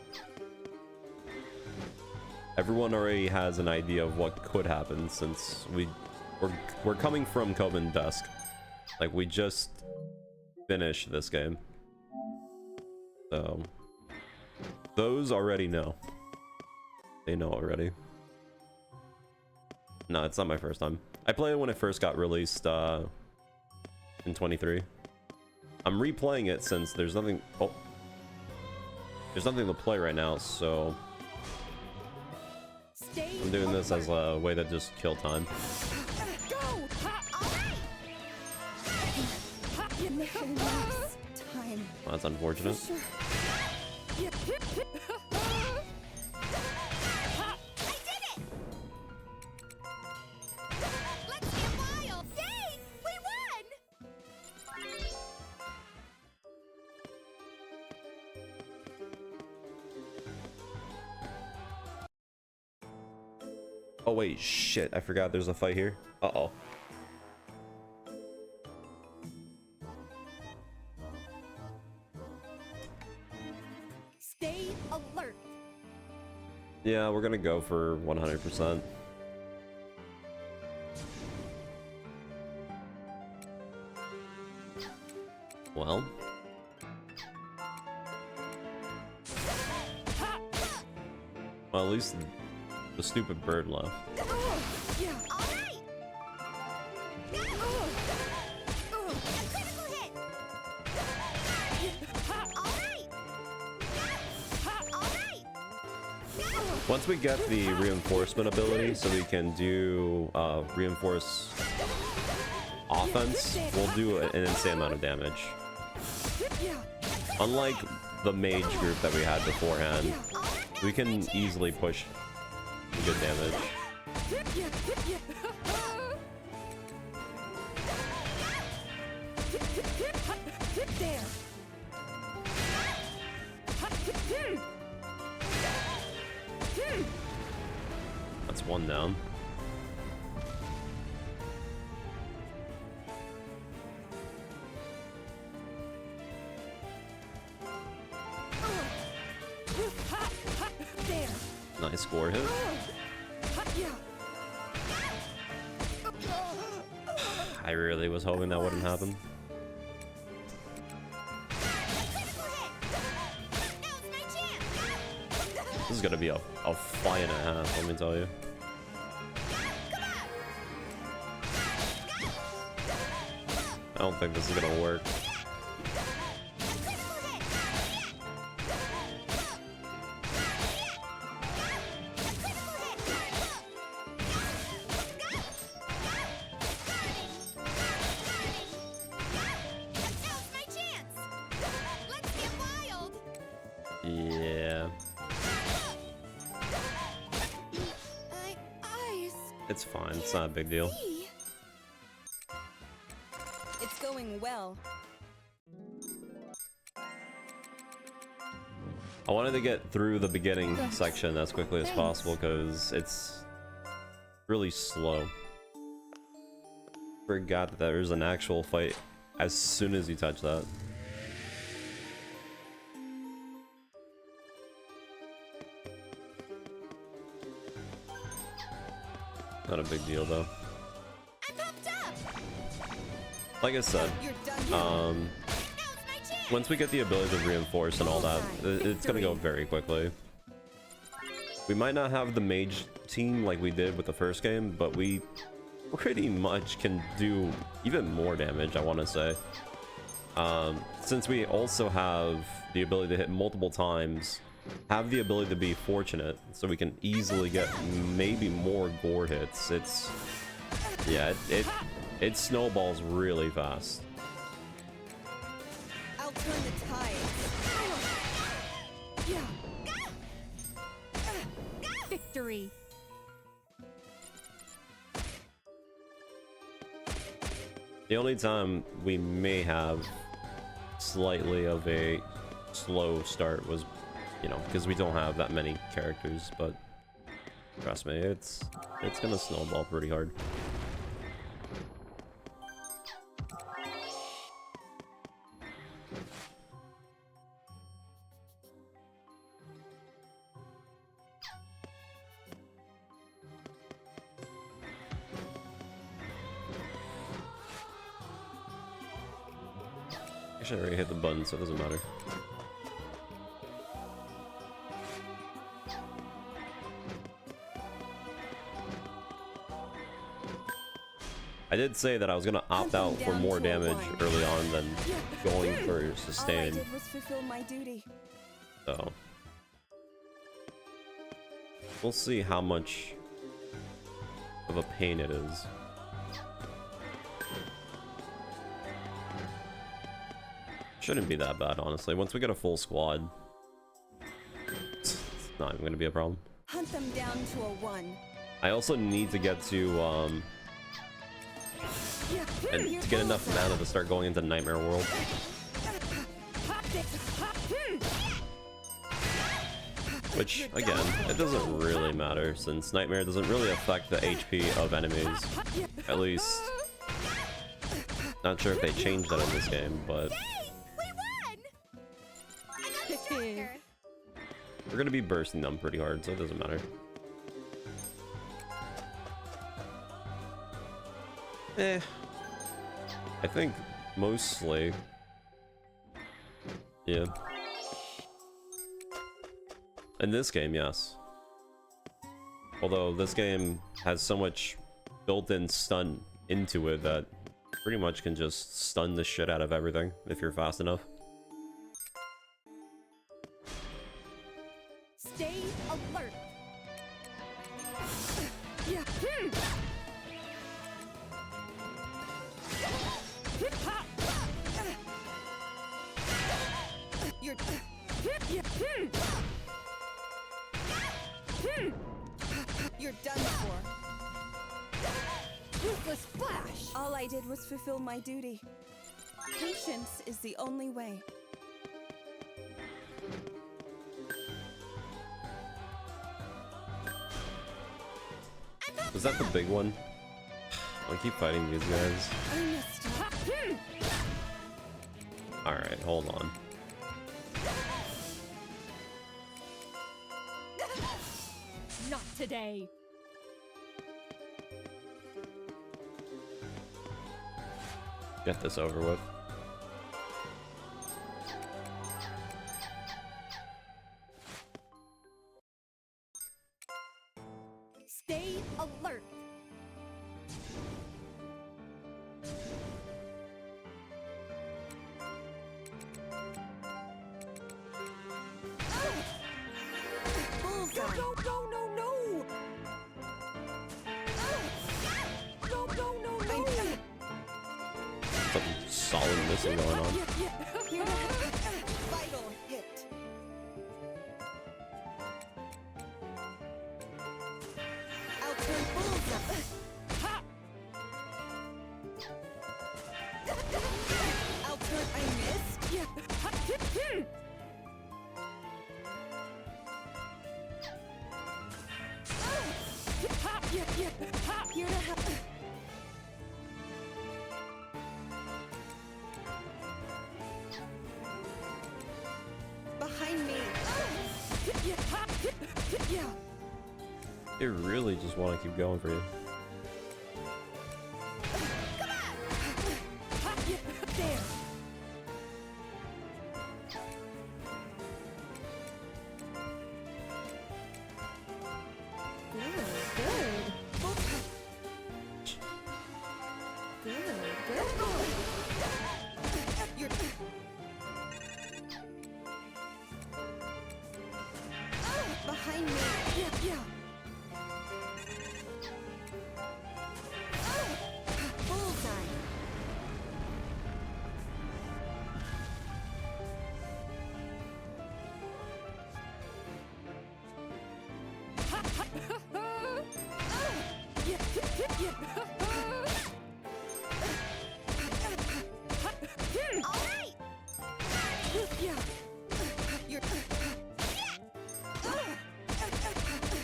Everyone already has an idea of what could happen since we're coming from Coven Dusk. Like, we just finished this game, so those already know. They know already. No, it's not my first time. I played it when it first got released in 23. I'm replaying it since there's nothing. Oh, there's nothing to play right now, so I'm doing this as a way to just kill time. Go! You make it last time. Well, that's unfortunate. Sure. Let's get wild! Yay! We won! Oh wait, shit! I forgot there's a fight here. Uh-oh. Stay alert. Yeah, we're gonna go for 100%. Well. Well, at least the stupid bird left. Yeah. All right! A critical hit! All right! All right! Once we get the reinforcement ability, so we can do reinforce offense, we'll do an insane amount of damage. Yeah. Unlike the mage group that we had beforehand, we can easily push good damage. There. That's one down. There. Nice score hit. Yeah. I really was hoping that wouldn't happen. Critical hit! Now's my chance! This is gonna be a fight and a half, let me tell you. I don't think this is gonna work. Yeah. It's fine, it's not a big deal. It's going well. I wanted to get through the beginning section as quickly as possible because it's really slow. Forgot that there's an actual fight as soon as you touch that. Not a big deal though. Like I said, once we get the ability to reinforce and all that, it's gonna go very quickly. We might not have the mage team like we did with the first game, but we pretty much can do even more damage, I want to say. Since we also have the ability to hit multiple times, have the ability to be fortunate, so we can easily get maybe more gore hits. It's, yeah, it snowballs really fast. I'll turn the tide. Victory. The only time we may have slightly of a slow start was, you know, because we don't have that many characters, but trust me, it's gonna snowball pretty hard. Actually, I already hit the button, so it doesn't matter. I did say that I was gonna opt out for more damage early on than going for sustain. All I did was fulfill my duty. So we'll see how much of a pain it is. Shouldn't be that bad, honestly. Once we get a full squad, it's not even gonna be a problem. Hunt them down to a 1. I also need to get to and to get enough mana to start going into Nightmare World. Which, again, it doesn't really matter since Nightmare doesn't really affect the HP of enemies. At least, not sure if they changed that in this game, but we're gonna be bursting them pretty hard, so it doesn't matter. I think mostly, yeah. In this game, yes. Although this game has so much built-in stun into it that pretty much can just stun the shit out of everything if you're fast enough. Stay alert. You're done for. Ruthless splash. All I did was fulfill my duty. Patience is the only way. Was that the big one? I keep fighting these guys. I missed it. Alright, hold on. Not today. Get this over with. Stay alert. Bullseye. No, no, no, no! No, no, no, no! Something solid missing going on. Here to help. Vital hit. I'll turn bullseye. I'll turn. I missed. Here to help. Behind me. They really just want to keep going for you. There. You're behind me. Bullseye.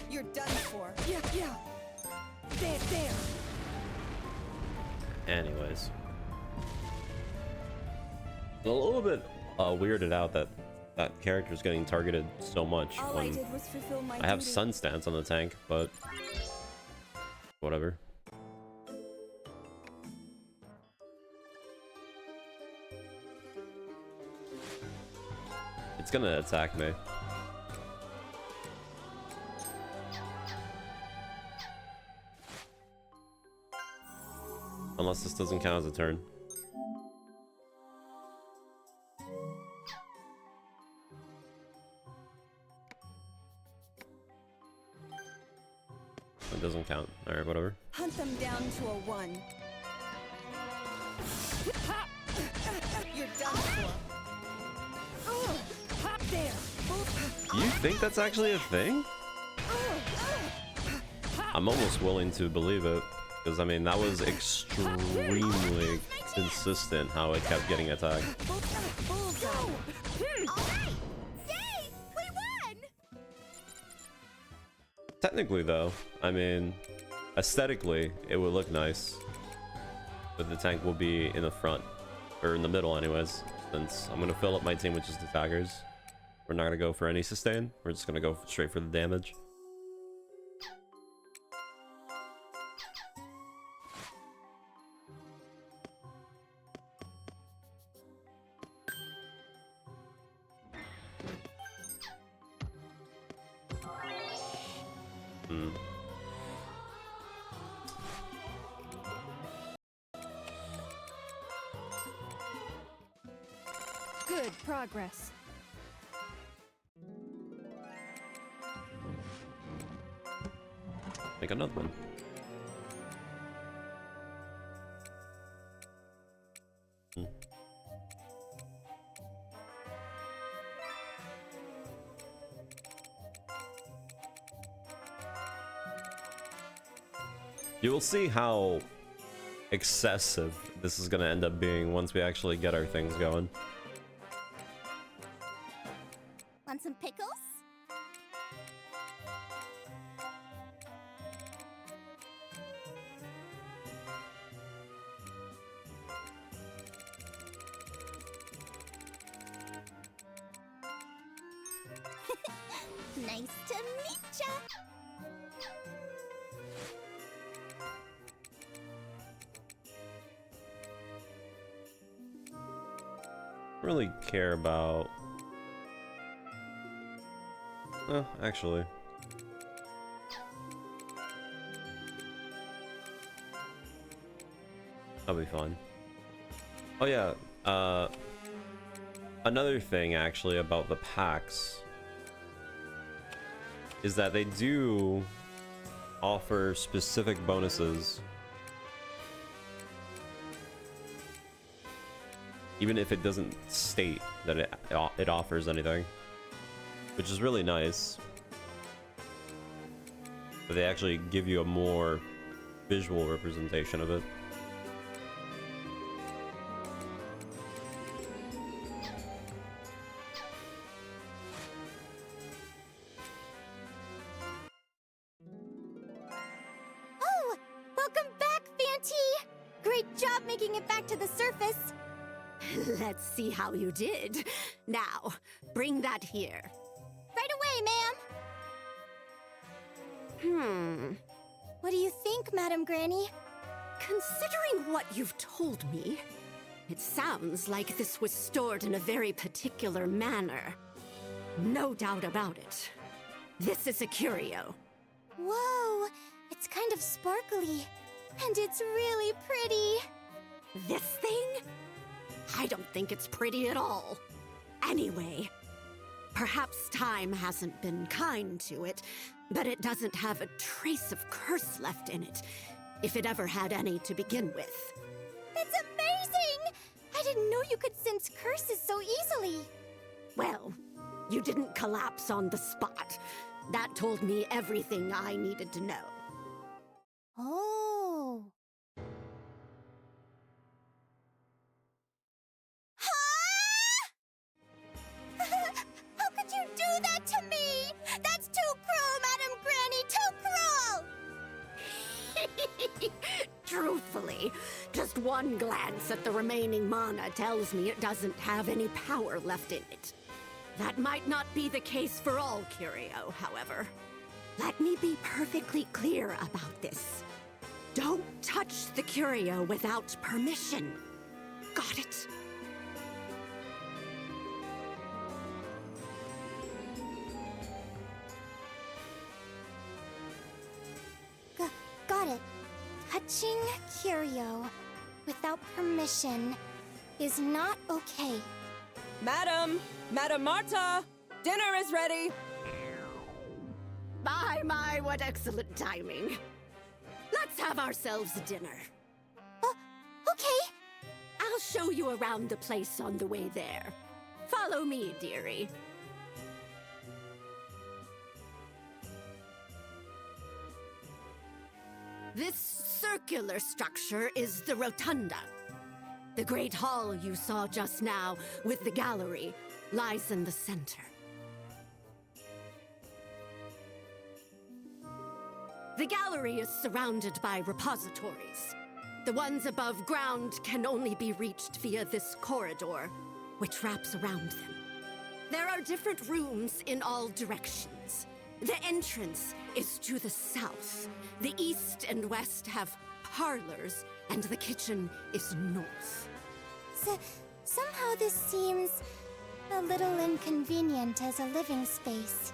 You're done for. There. Anyways. I'm a little bit weirded out that that character's getting targeted so much All I when did was fulfill my I have duty. Sun Stance on the tank, but whatever. It's gonna attack me. Unless this doesn't count as a turn. It doesn't count. Alright, whatever. Hunt them down to a 1. You're done for. You think that's actually a thing? I'm almost willing to believe it. Because, I mean, that was extremely consistent how it kept getting attacked. Technically, though, I mean, aesthetically, it would look nice. But the tank will be in the front. Or in the middle, anyways. Since I'm going to fill up my team with just attackers. We're not going to go for any sustain. We're just going to go straight for the damage. Good progress. Make another one. You will see how excessive this is going to end up being once we actually get our things going. Want some pickles? Nice to meet ya! Really care about... actually. That'll be fun. Oh yeah, another thing actually about the packs is that they do offer specific bonuses, even if it doesn't state that it offers anything, which is really nice. But they actually give you a more visual representation of it. Oh, welcome back, Fanty! Great job making it back to the surface. Let's see how you did. Now, bring that here. Right away, ma'am. What do you think, Madam Granny? Considering what you've told me, it sounds like this was stored in a very particular manner. No doubt about it. This is a curio. Whoa, it's kind of sparkly. And it's really pretty. This thing? I don't think it's pretty at all. Anyway, perhaps time hasn't been kind to it, but it doesn't have a trace of curse left in it, if it ever had any to begin with. That's amazing! I didn't know you could sense curses so easily. Well, you didn't collapse on the spot. That told me everything I needed to know. Oh. How could you do that to me? That's too cruel, Madam Granny, too cruel! Truthfully, just one glance at the remaining mana tells me it doesn't have any power left in it. That might not be the case for all curio, however. Let me be perfectly clear about this. Don't touch the curio without permission. Got it? Got it. Touching curio without permission is not okay. Madam! Madam Marta! Dinner is ready! My, what excellent timing. Let's have ourselves dinner. Okay. I'll show you around the place on the way there. Follow me, dearie. This circular structure is the rotunda. The great hall you saw just now with the gallery lies in the center. The gallery is surrounded by repositories. The ones above ground can only be reached via this corridor, which wraps around them. There are different rooms in all directions. The entrance is to the south. The east and west have parlors, and the kitchen is north. Somehow this seems a little inconvenient as a living space.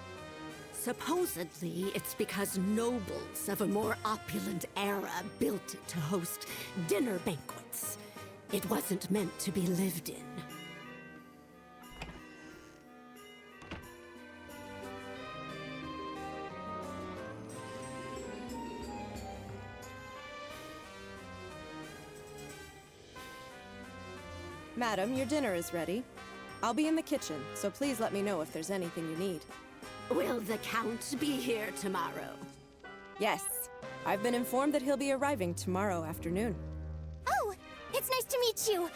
Supposedly, it's because nobles of a more opulent era built it to host dinner banquets. It wasn't meant to be lived in. Madam, your dinner is ready. I'll be in the kitchen, so please let me know if there's anything you need. Will the Count be here tomorrow? Yes. I've been informed that he'll be arriving tomorrow afternoon. Oh, it's nice to meet you.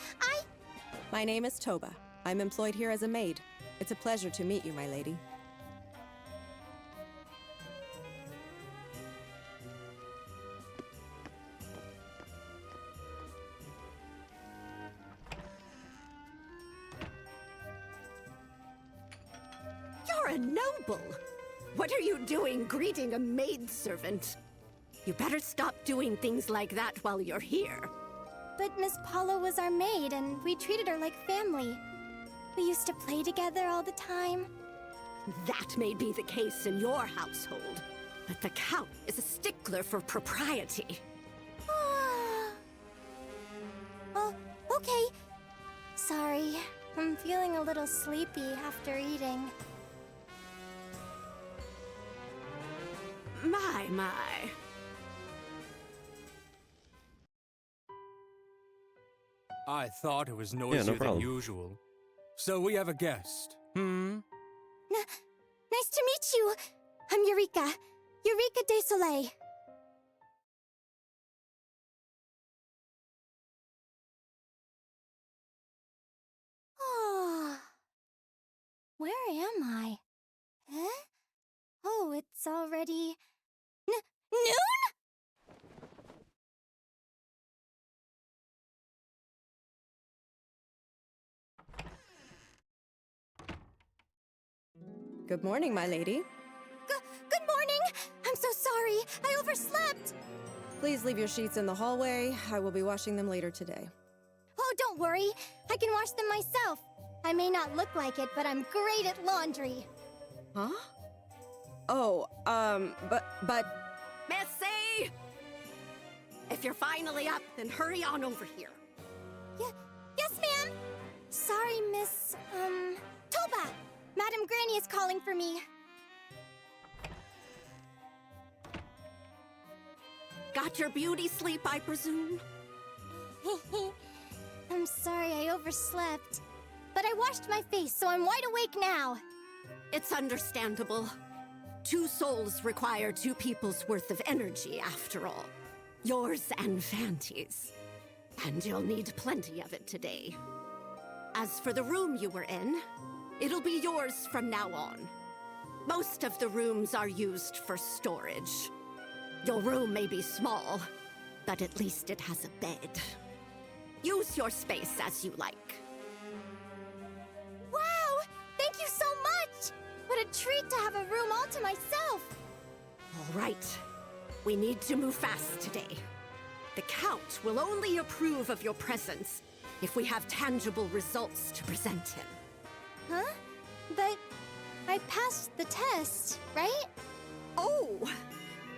My name is Toba. I'm employed here as a maid. It's a pleasure to meet you, my lady. You're a noble! What are you doing greeting a maidservant? You better stop doing things like that while you're here. But Miss Paula was our maid, and we treated her like family. We used to play together all the time. That may be the case in your household, but the Count is a stickler for propriety. sorry. I'm feeling a little sleepy after eating. My. I thought it was noisier than problem. usual. So we have a guest. Nice to meet you. I'm Eureka. Eureka de Soleil. Oh. Where am I? Huh? Oh, it's already... noon? Good morning, my lady. Good morning! I'm so sorry. I overslept. Please leave your sheets in the hallway. I will be washing them later today. Oh, don't worry. I can wash them myself. I may not look like it, but I'm great at laundry. Huh? Oh, but... Missy! If you're finally up, then hurry on over here. Yes, ma'am. Sorry, Miss, Toba. Madam Granny is calling for me. Got your beauty sleep, I presume? I'm sorry I overslept. But I washed my face, so I'm wide awake now. It's understandable. 2 souls require 2 people's worth of energy, after all. Yours and Fanty's. And you'll need plenty of it today. As for the room you were in, it'll be yours from now on. Most of the rooms are used for storage. Your room may be small, but at least it has a bed. Use your space as you like. Wow! Thank you so much! What a treat to have a room all to myself! All right. We need to move fast today. The Count will only approve of your presence if we have tangible results to present him. Huh? But I passed the test, right? Oh!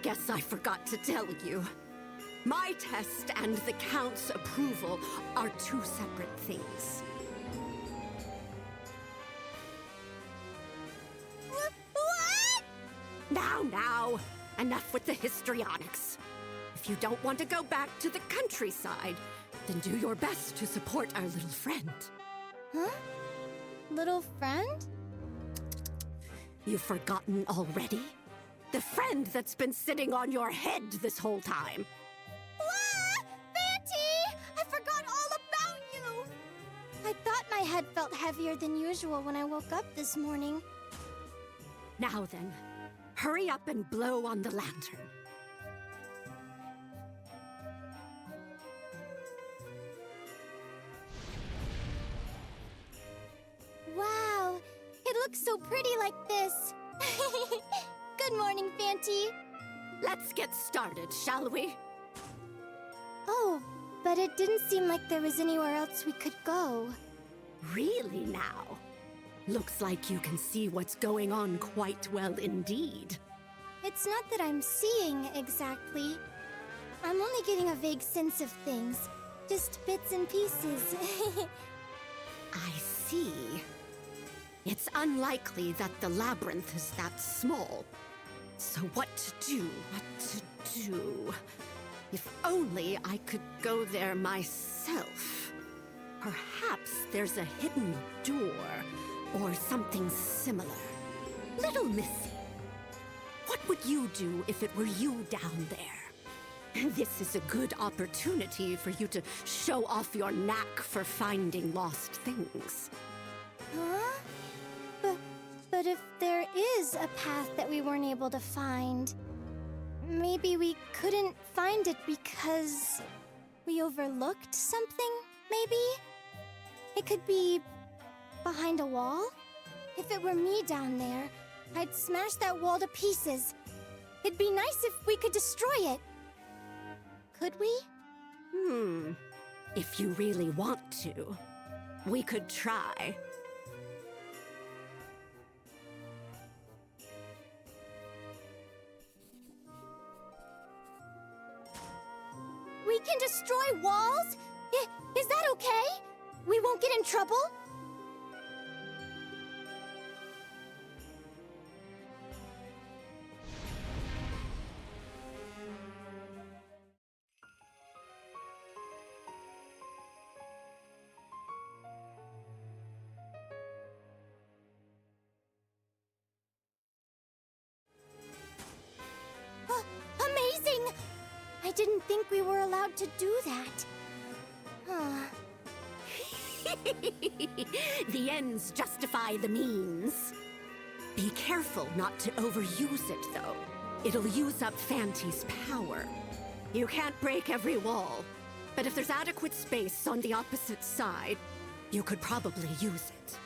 Guess I forgot to tell you. My test and the Count's approval are 2 separate things. What? Now, enough with the histrionics. If you don't want to go back to the countryside, then do your best to support our little friend. Huh? Little friend? You've forgotten already? The friend that's been sitting on your head this whole time. Ah! Fanty! I forgot all about you! I thought my head felt heavier than usual when I woke up this morning. Now then, hurry up and blow on the lantern. Wow! It looks so pretty like this. Good morning, Fanty. Let's get started, shall we? Oh, but it didn't seem like there was anywhere else we could go. Really now? Looks like you can see what's going on quite well indeed. It's not that I'm seeing exactly. I'm only getting a vague sense of things. Just bits and pieces. I see. It's unlikely that the labyrinth is that small. So what to do? If only I could go there myself. Perhaps there's a hidden door, or something similar. Little Missy, what would you do if it were you down there? This is a good opportunity for you to show off your knack for finding lost things. Huh? But if there is a path that we weren't able to find, maybe we couldn't find it because we overlooked something, maybe? It could be behind a wall? If it were me down there, I'd smash that wall to pieces. It'd be nice if we could destroy it. Could we? If you really want to, we could try. We can destroy walls? Is that okay? We won't get in trouble? Amazing! I didn't think we were allowed to do that. Huh. The ends justify the means. Be careful not to overuse it, though. It'll use up Fanty's power. You can't break every wall, but if there's adequate space on the opposite side, you could probably use it.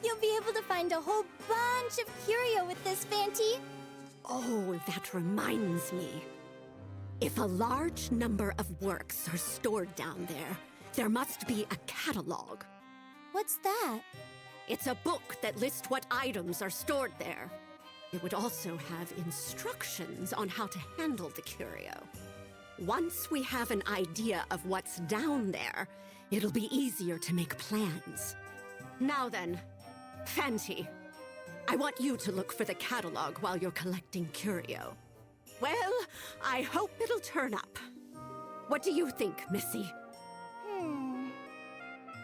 You'll be able to find a whole bunch of curio with this, Fanty. Oh, that reminds me. If a large number of works are stored down there, there must be a catalog. What's that? It's a book that lists what items are stored there. It would also have instructions on how to handle the curio. Once we have an idea of what's down there, it'll be easier to make plans. Now then, Fanty, I want you to look for the catalog while you're collecting curio. Well, I hope it'll turn up. What do you think, Missy?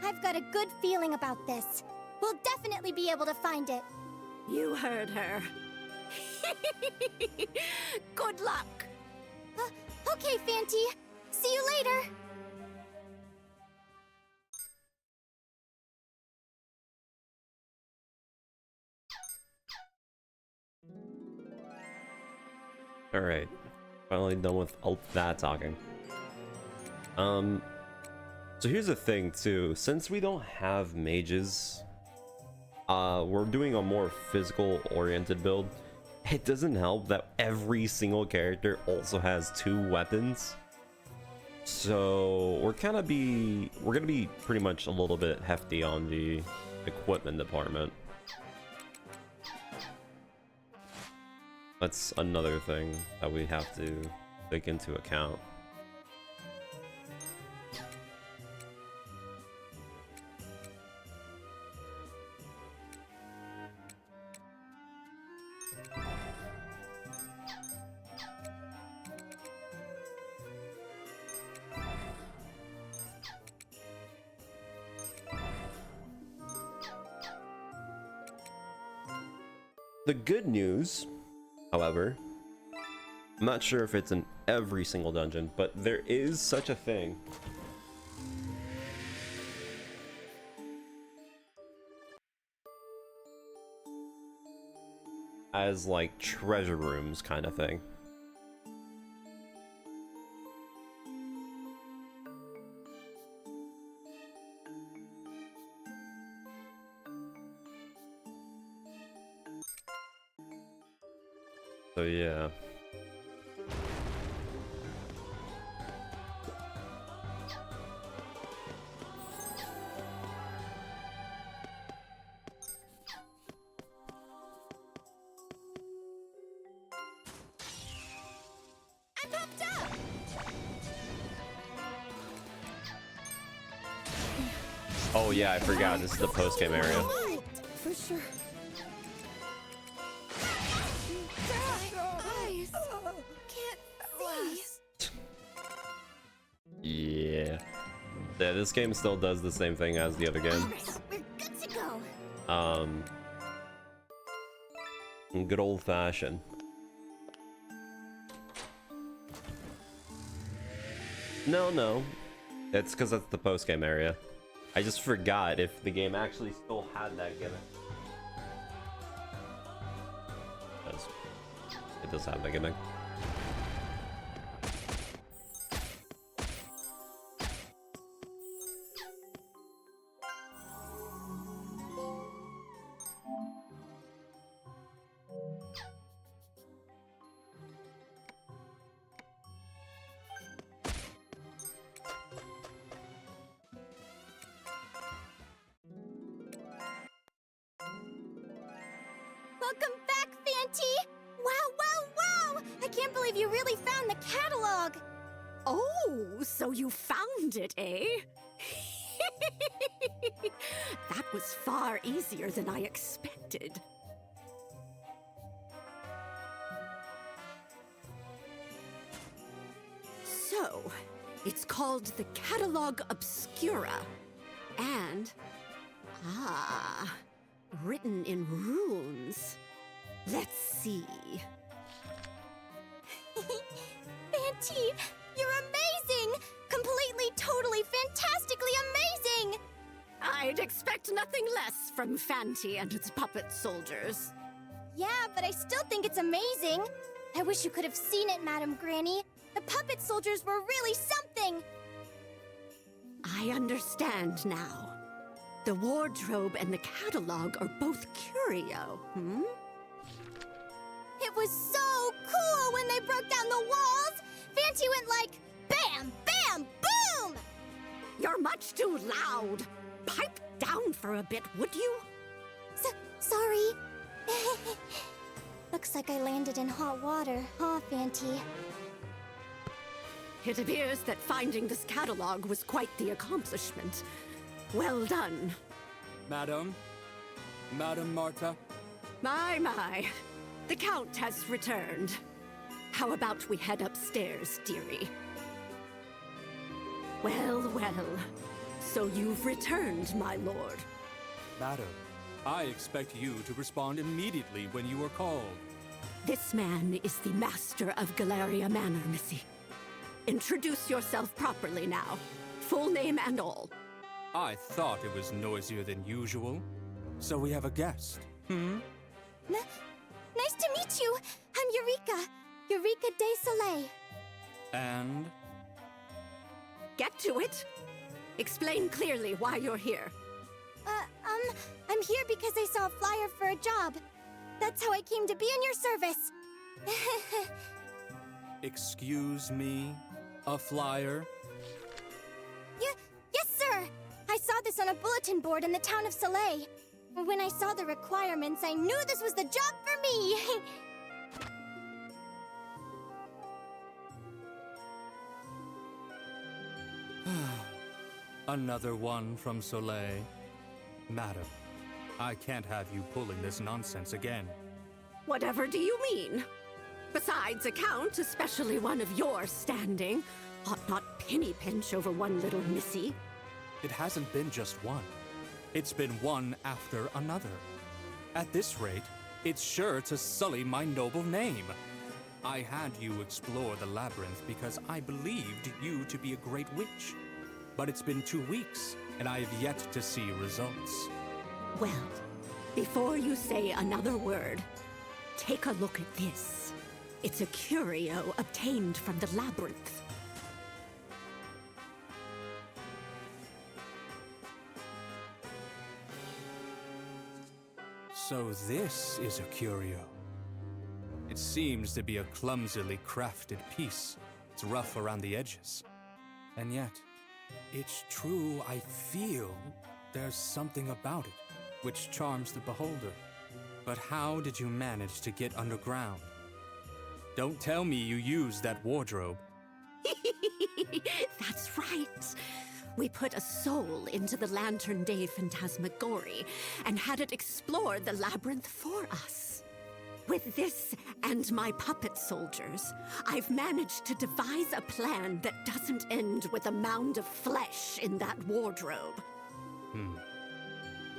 I've got a good feeling about this. We'll definitely be able to find it. You heard her. Good luck. Okay, Fanty. See you later. Alright. Finally done with all that talking. So here's the thing too. Since we don't have mages, we're doing a more physical oriented build. It doesn't help that every single character also has 2 weapons. So we're gonna be pretty much a little bit hefty on the equipment department. That's another thing that we have to take into account. The good news, however, I'm not sure if it's in every single dungeon, but there is such a thing as like treasure rooms kind of thing. So yeah. I popped up! Oh yeah, I forgot. This is the post-game area. For sure. Eyes can't see. Yeah. Yeah, this game still does the same thing as the other game. Alright, we're good to go. In good old fashion. No. It's because that's the post-game area. I just forgot if the game actually still had that gimmick. It does have that gimmick. Welcome back, Fanty! Wow! I can't believe you really found the catalog! Oh, so you found it, eh? That was far easier than I expected. So, it's called the Catalog Obscura. And, written in runes. Let's see. Fanty, you're amazing! Completely, totally, fantastically amazing! I'd expect nothing less from Fanty and its puppet soldiers. Yeah, but I still think it's amazing. I wish you could have seen it, Madam Granny. The puppet soldiers were really something! I understand now. The wardrobe and the catalog are both curio, hmm? It was so cool when they broke down the walls! Fanty went like, bam, bam, boom! You're much too loud. Pipe down for a bit, would you? Sorry. Looks like I landed in hot water, huh, Fanty? It appears that finding this catalog was quite the accomplishment. Well done. Madam? Madam Marta? My. The Count has returned. How about we head upstairs, dearie? Well. So you've returned, my lord. Madam, I expect you to respond immediately when you are called. This man is the master of Galleria Manor, Missy. Introduce yourself properly now. Full name and all. I thought it was noisier than usual. So we have a guest, hmm? Nice to meet you. I'm Eureka de Soleil. And? Get to it. Explain clearly why you're here. I'm here because I saw a flyer for a job. That's how I came to be in your service. Excuse me? A flyer? Yes, sir. I saw this on a bulletin board in the town of Soleil. When I saw the requirements, I knew this was the job for me. Another one from Soleil. Madam, I can't have you pulling this nonsense again. Whatever do you mean? Besides, a count, especially one of your standing, ought not penny pinch over one little missy. It hasn't been just one. It's been one after another. At this rate, it's sure to sully my noble name. I had you explore the Labyrinth because I believed you to be a great witch. But it's been 2 weeks, and I have yet to see results. Well, before you say another word, take a look at this. It's a curio obtained from the Labyrinth. So this is a curio. It seems to be a clumsily crafted piece. It's rough around the edges. And yet, it's true, I feel there's something about it which charms the beholder. But how did you manage to get underground? Don't tell me you used that wardrobe. That's right. We put a soul into the Lantern Day Phantasmagory and had it explore the labyrinth for us. With this and my puppet soldiers, I've managed to devise a plan that doesn't end with a mound of flesh in that wardrobe.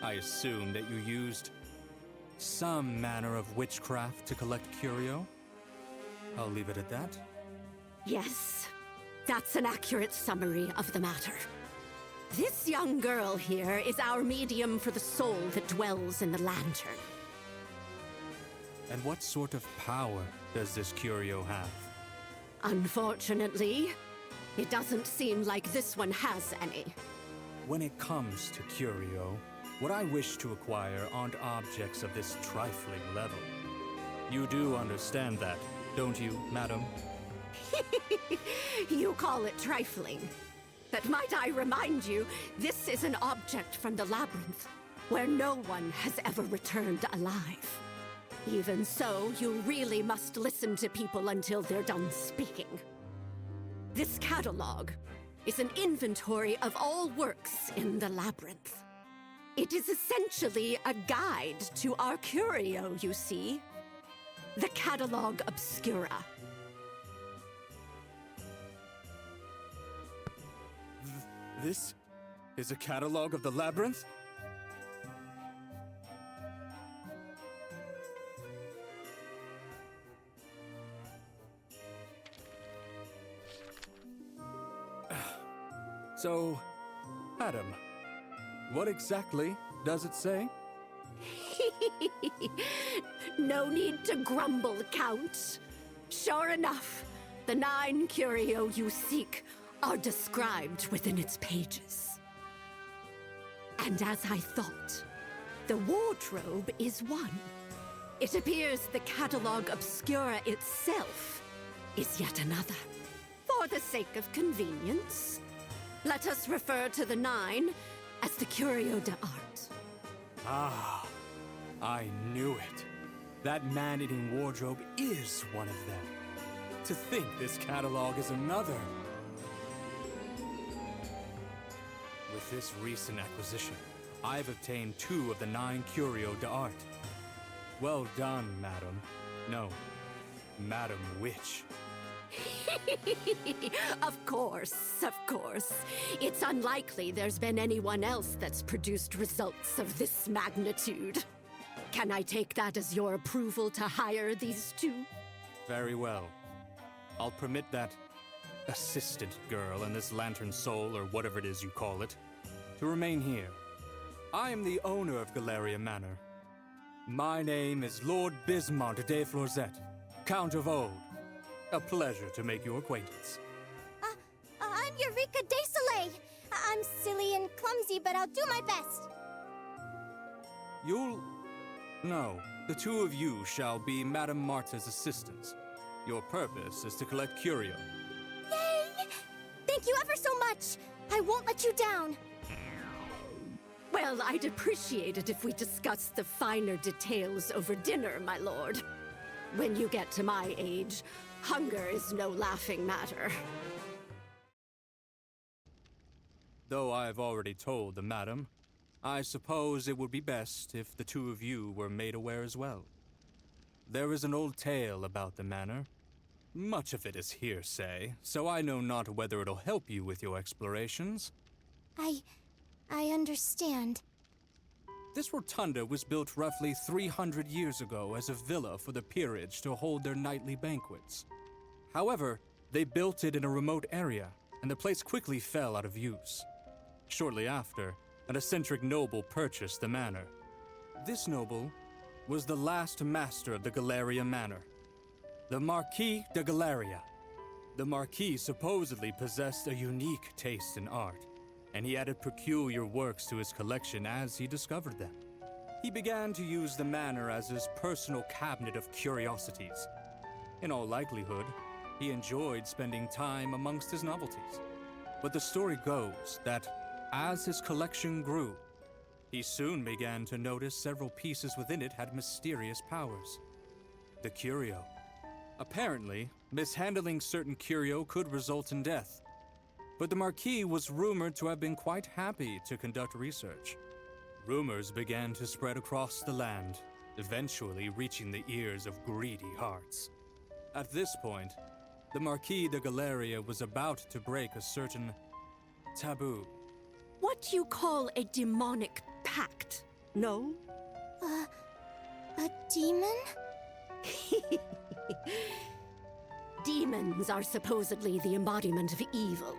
I assume that you used some manner of witchcraft to collect curio? I'll leave it at that. Yes, that's an accurate summary of the matter. This young girl here is our medium for the soul that dwells in the lantern. And what sort of power does this curio have? Unfortunately, it doesn't seem like this one has any. When it comes to curio, what I wish to acquire aren't objects of this trifling level. You do understand that, don't you, madam? You call it trifling. But might I remind you, this is an object from the Labyrinth, where no one has ever returned alive. Even so, you really must listen to people until they're done speaking. This catalog, is an inventory of all works in the Labyrinth. It is essentially a guide to our curio, you see. The Catalog Obscura. This is a catalog of the Labyrinth? So, Adam, what exactly does it say? No need to grumble, Count. Sure enough, the 9 curio you seek are described within its pages. And as I thought, the wardrobe is one. It appears the Catalog Obscura itself is yet another. For the sake of convenience, let us refer to the 9 as the Curio d'Art. Ah, I knew it. That man-eating wardrobe is one of them. To think this catalog is another. With this recent acquisition, I've obtained 2 of the 9 Curio d'Art. Well done, madam. No, Madam Witch. Of course, of course. It's unlikely there's been anyone else that's produced results of this magnitude. Can I take that as your approval to hire these 2? Very well. I'll permit that assistant girl and this lantern soul, or whatever it is you call it, to remain here. I am the owner of Galleria Manor. My name is Lord Bismont de Florzette, Count of Old. A pleasure to make your acquaintance. I'm Eureka de Soleil. I'm silly and clumsy, but I'll do my best. No, the 2 of you shall be Madame Marta's assistants. Your purpose is to collect curio. Yay! Thank you ever so much. I won't let you down. Well, I'd appreciate it if we discussed the finer details over dinner, my lord. When you get to my age, hunger is no laughing matter. Though I've already told the madam, I suppose it would be best if the 2 of you were made aware as well. There is an old tale about the manor. Much of it is hearsay, so I know not whether it'll help you with your explorations. I understand. This rotunda was built roughly 300 years ago as a villa for the peerage to hold their nightly banquets. However, they built it in a remote area, and the place quickly fell out of use. Shortly after, an eccentric noble purchased the manor. This noble was the last master of the Galleria Manor, the Marquis de Galleria. The Marquis supposedly possessed a unique taste in art, and he added peculiar works to his collection as he discovered them. He began to use the manor as his personal cabinet of curiosities. In all likelihood, he enjoyed spending time amongst his novelties. But the story goes that as his collection grew, he soon began to notice several pieces within it had mysterious powers. The curio. Apparently, mishandling certain curio could result in death. But the Marquis was rumored to have been quite happy to conduct research. Rumors began to spread across the land, eventually reaching the ears of greedy hearts. At this point, the Marquis de Galleria was about to break a certain taboo. What you call a demonic pact, no? A demon? Demons are supposedly the embodiment of evil.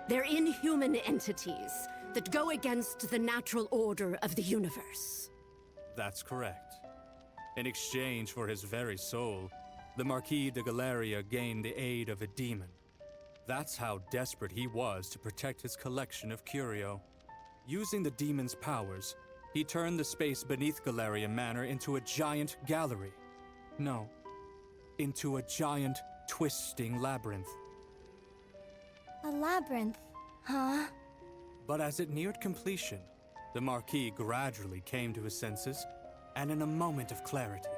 They're inhuman entities that go against the natural order of the universe. That's correct. In exchange for his very soul, the Marquis de Galleria gained the aid of a demon. That's how desperate he was to protect his collection of curio. Using the demon's powers, he turned the space beneath Galleria Manor into a giant gallery. No, into a giant, twisting labyrinth. A labyrinth, huh? But as it neared completion, the Marquis gradually came to his senses, and in a moment of clarity,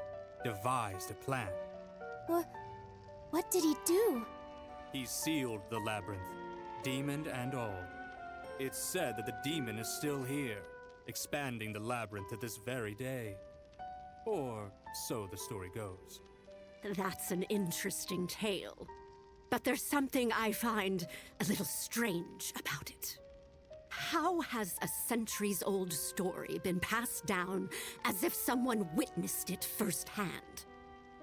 devised a plan. What did he do? He sealed the labyrinth, demon and all. It's said that the demon is still here, expanding the labyrinth to this very day. Or so the story goes. That's an interesting tale. But there's something I find a little strange about it. How has a centuries-old story been passed down as if someone witnessed it firsthand?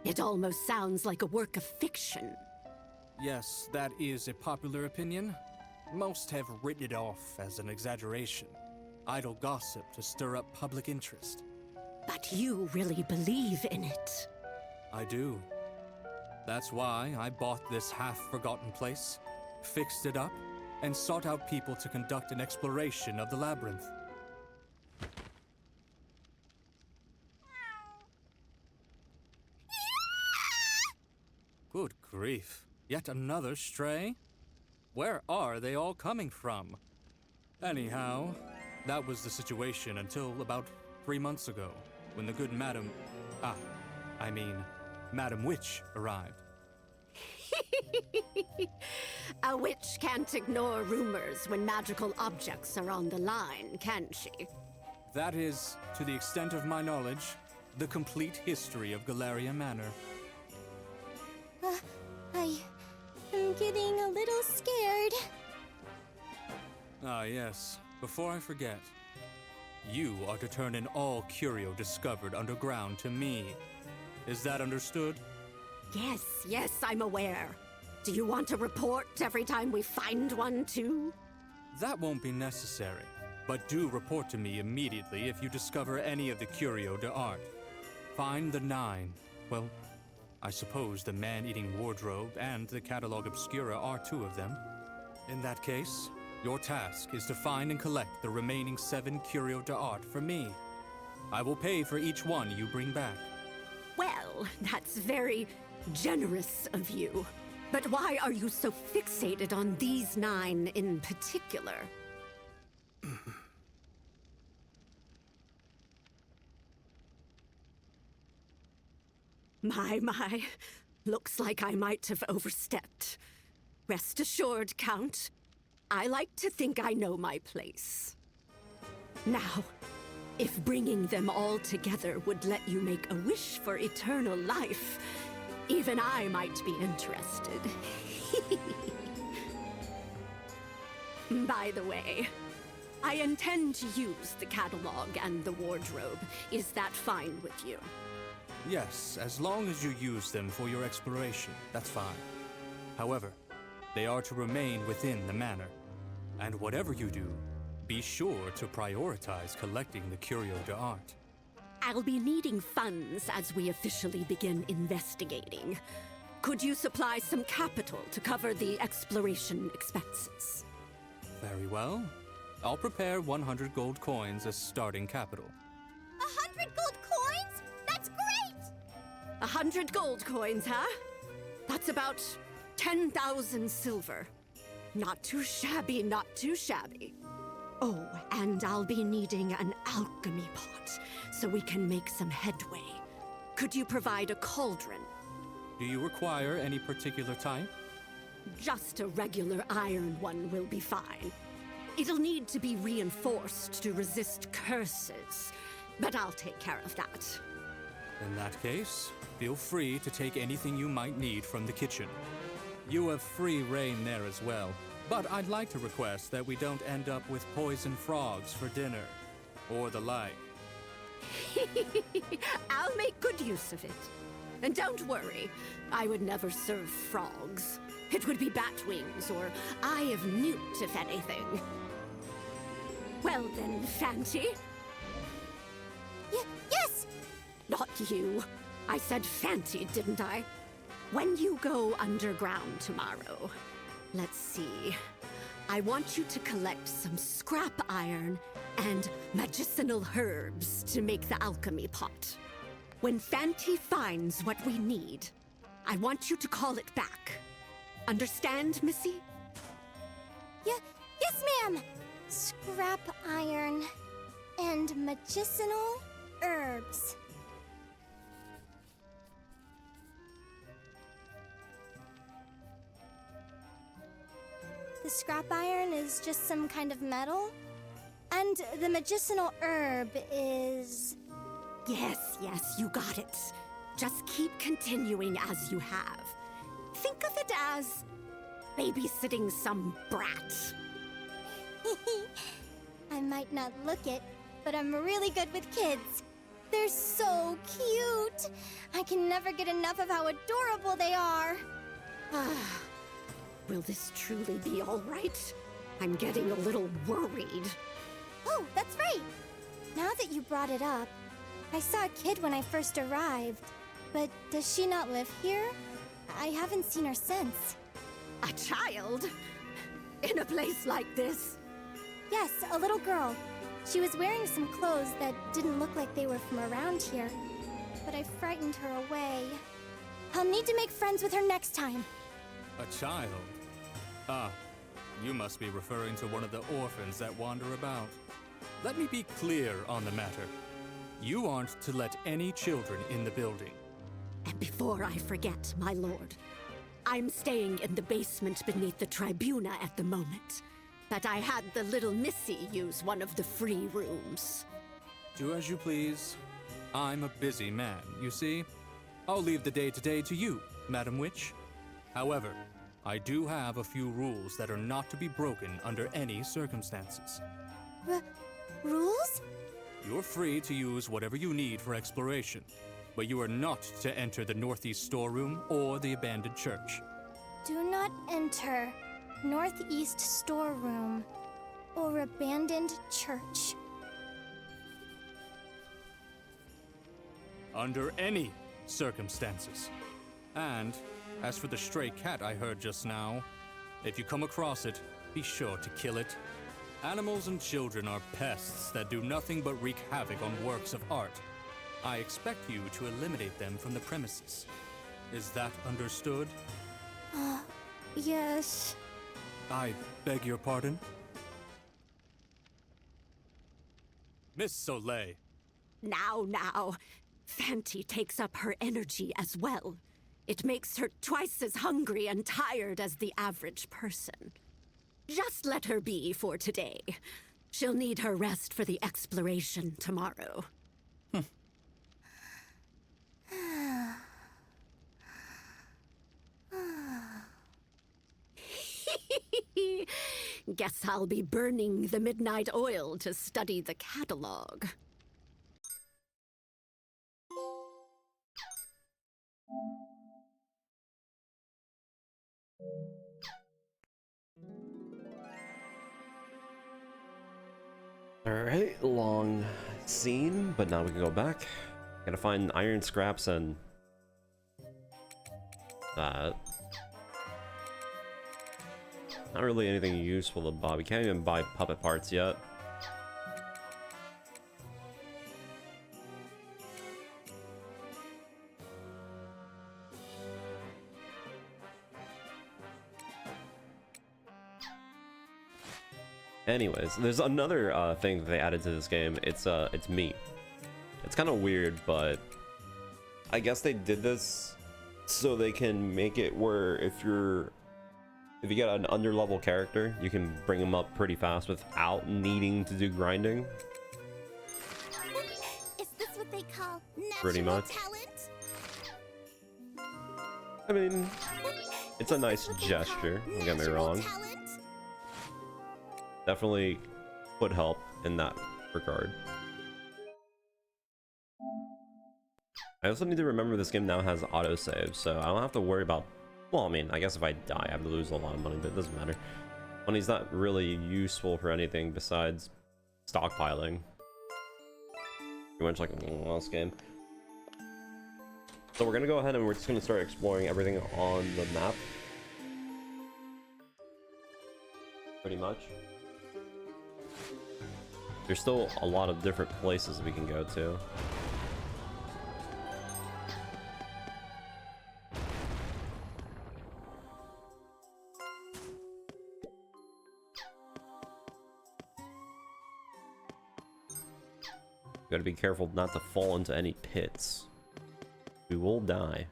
It almost sounds like a work of fiction. Yes, that is a popular opinion. Most have written it off as an exaggeration, idle gossip to stir up public interest. But you really believe in it. I do. That's why I bought this half-forgotten place, fixed it up, and sought out people to conduct an exploration of the labyrinth. Good grief. Yet another stray? Where are they all coming from? Anyhow, that was the situation until about 3 months ago, when the good Madam Witch arrived. A witch can't ignore rumors when magical objects are on the line, can she? That is, to the extent of my knowledge, the complete history of Galleria Manor. I'm getting a little scared. Ah, yes. Before I forget, you are to turn in all curio discovered underground to me. Is that understood? Yes, I'm aware. Do you want a report every time we find one, too? That won't be necessary, but do report to me immediately if you discover any of the curio d'art. Find the 9. Well, I suppose the man-eating wardrobe and the catalogue obscura are 2 of them. In that case, your task is to find and collect the remaining 7 curio d'art for me. I will pay for each one you bring back. Well, that's very generous of you. But why are you so fixated on these 9 in particular? My. Looks like I might have overstepped. Rest assured, Count. I like to think I know my place. Now, if bringing them all together would let you make a wish for eternal life, even I might be interested. By the way, I intend to use the catalog and the wardrobe. Is that fine with you? Yes, as long as you use them for your exploration, that's fine. However, they are to remain within the manor. And whatever you do, be sure to prioritize collecting the curio d'art. I'll be needing funds as we officially begin investigating. Could you supply some capital to cover the exploration expenses? Very well. I'll prepare 100 gold coins as starting capital. 100 gold coins? That's great! 100 gold coins, huh? That's about 10,000 silver. Not too shabby, not too shabby. Oh, and I'll be needing an alchemy pot, so we can make some headway. Could you provide a cauldron? Do you require any particular type? Just a regular iron one will be fine. It'll need to be reinforced to resist curses, but I'll take care of that. In that case, feel free to take anything you might need from the kitchen. You have free reign there as well, but I'd like to request that we don't end up with poisoned frogs for dinner, or the like. I'll make good use of it. And don't worry, I would never serve frogs. It would be bat wings or eye of newt, if anything. Well then, Fanty. Yes! Not you. I said Fanty, didn't I? When you go underground tomorrow, let's see. I want you to collect some scrap iron and medicinal herbs to make the alchemy pot. When Fanty finds what we need, I want you to call it back. Understand, Missy? Yes, ma'am! Scrap iron and medicinal herbs. The scrap iron is just some kind of metal? And the medicinal herb is... Yes, yes, you got it. Just keep continuing as you have. Think of it as babysitting some brat. I might not look it, but I'm really good with kids. They're so cute. I can never get enough of how adorable they are. Will this truly be all right? I'm getting a little worried. Oh, that's right. Now that you brought it up, I saw a kid when I first arrived. But does she not live here? I haven't seen her since. A child? In a place like this? Yes, a little girl. She was wearing some clothes that didn't look like they were from around here. But I frightened her away. I'll need to make friends with her next time. A child? Ah, you must be referring to one of the orphans that wander about. Let me be clear on the matter. You aren't to let any children in the building. And before I forget, my lord, I'm staying in the basement beneath the tribuna at the moment. But I had the little missy use one of the free rooms. Do as you please. I'm a busy man, you see. I'll leave the day-to-day to you, Madam Witch. However, I do have a few rules that are not to be broken under any circumstances. Rules? You're free to use whatever you need for exploration, but you are not to enter the Northeast storeroom or the abandoned church. Do not enter Northeast storeroom or abandoned church. Under any circumstances. And as for the stray cat I heard just now, if you come across it, be sure to kill it. Animals and children are pests that do nothing but wreak havoc on works of art. I expect you to eliminate them from the premises. Is that understood? Yes. I beg your pardon? Miss Soleil. Now. Fenty takes up her energy as well. It makes her twice as hungry and tired as the average person. Just let her be for today. She'll need her rest for the exploration tomorrow. Guess I'll be burning the midnight oil to study the catalog. Alright, long scene, but now we can go back. Gotta find iron scraps and that. Not really anything useful to buy. We can't even buy puppet parts yet. Anyways, there's another thing that they added to this game. It's meat. It's kind of weird, but I guess they did this so they can make it where if you get an underlevel character, you can bring him up pretty fast without needing to do grinding. Is this what they call natural Pretty much. talent? I mean, it's a nice gesture, don't get me wrong. Talent? Definitely would help in that regard. I also need to remember this game now has autosave, so I don't have to worry about... Well, I mean, I guess if I die, I have to lose a lot of money, but it doesn't matter. Money's not really useful for anything besides stockpiling. Pretty much like a last game. So we're gonna go ahead and we're just gonna start exploring everything on the map. Pretty much. There's still a lot of different places we can go to. Gotta be careful not to fall into any pits. We will die.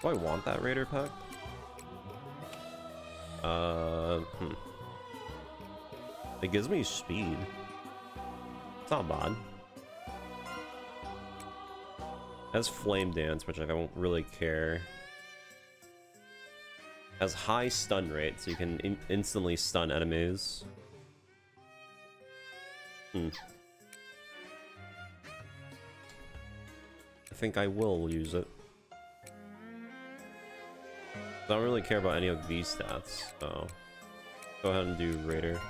Do I want that Raider pack? It gives me speed. It's not bad. It has Flame Dance, which I don't really care. It has high stun rate, so you can instantly stun enemies. I think I will use it. I don't really care about any of these stats, so go ahead and do Raider.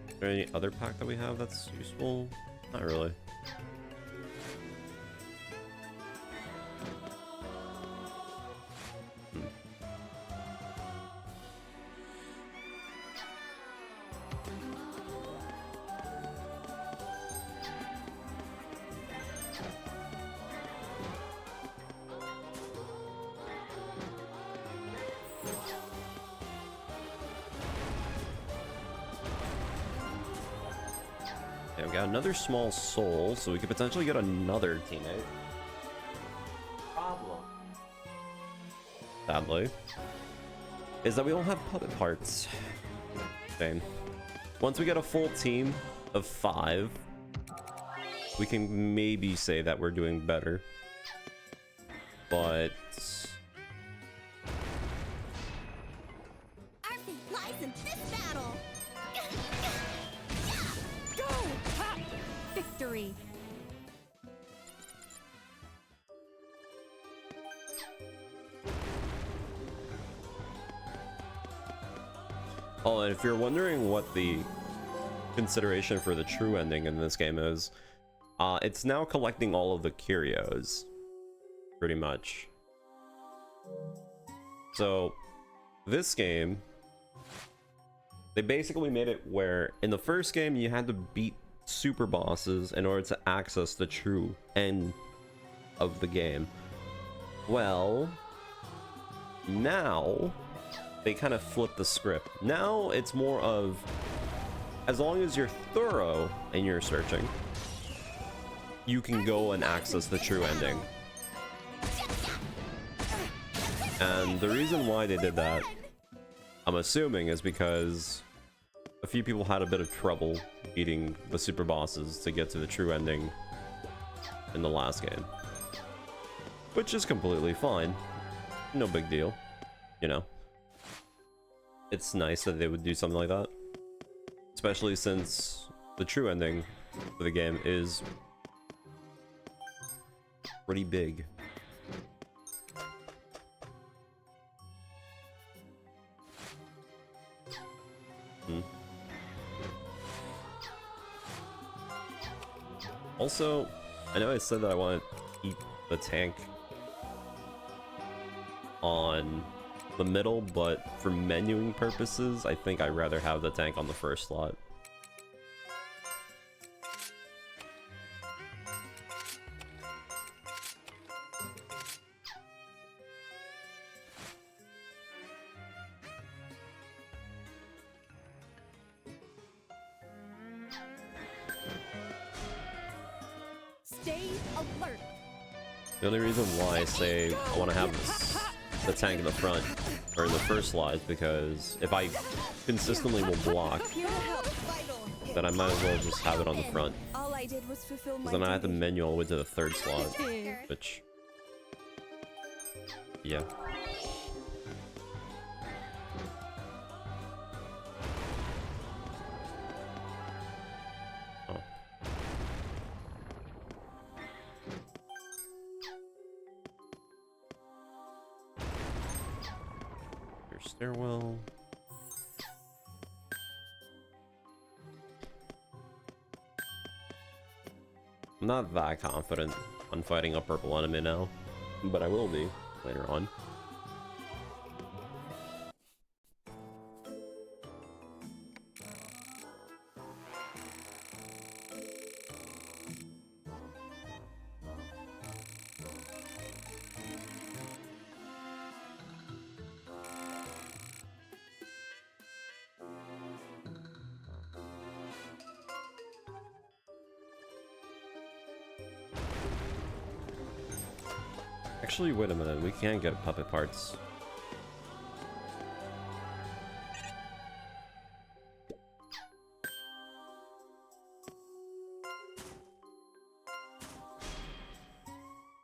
Is there any other pack that we have that's useful? Not really. Yeah, we got another small soul, so we could potentially get another teammate. Problem, sadly, is that we don't have puppet parts. Same. Once we get a full team of 5, we can maybe say that we're doing better. But Our fate lies in this battle. Go! Ha! Victory! oh, and if you're wondering what the consideration for the true ending in this game is, it's now collecting all of the curios, pretty much. So this game, they basically made it where in the first game you had to beat super bosses in order to access the true end of the game. Well, now they kind of flip the script. Now it's more of, as long as you're thorough in your searching, you can go and access the true ending. And the reason why they did that, I'm assuming, is because a few people had a bit of trouble beating the super bosses to get to the true ending in the last game. Which is completely fine. No big deal, you know. It's nice that they would do something like that. Especially since the true ending for the game is pretty big. Also, I know I said that I want to keep the tank on the middle, but for menuing purposes, I think I'd rather have the tank on the first slot. Stay alert! The only reason why I say I want to have the tank in the front, or in the first slot, is because if I consistently will block, then I might as well just have it on the front. All I did was fulfill my Because then I have to duty. menu all the way to the third slot, which, yeah. Oh. Your stairwell. I'm not that confident on fighting a purple enemy now, but I will be later on. Actually, wait a minute. We can get puppet parts.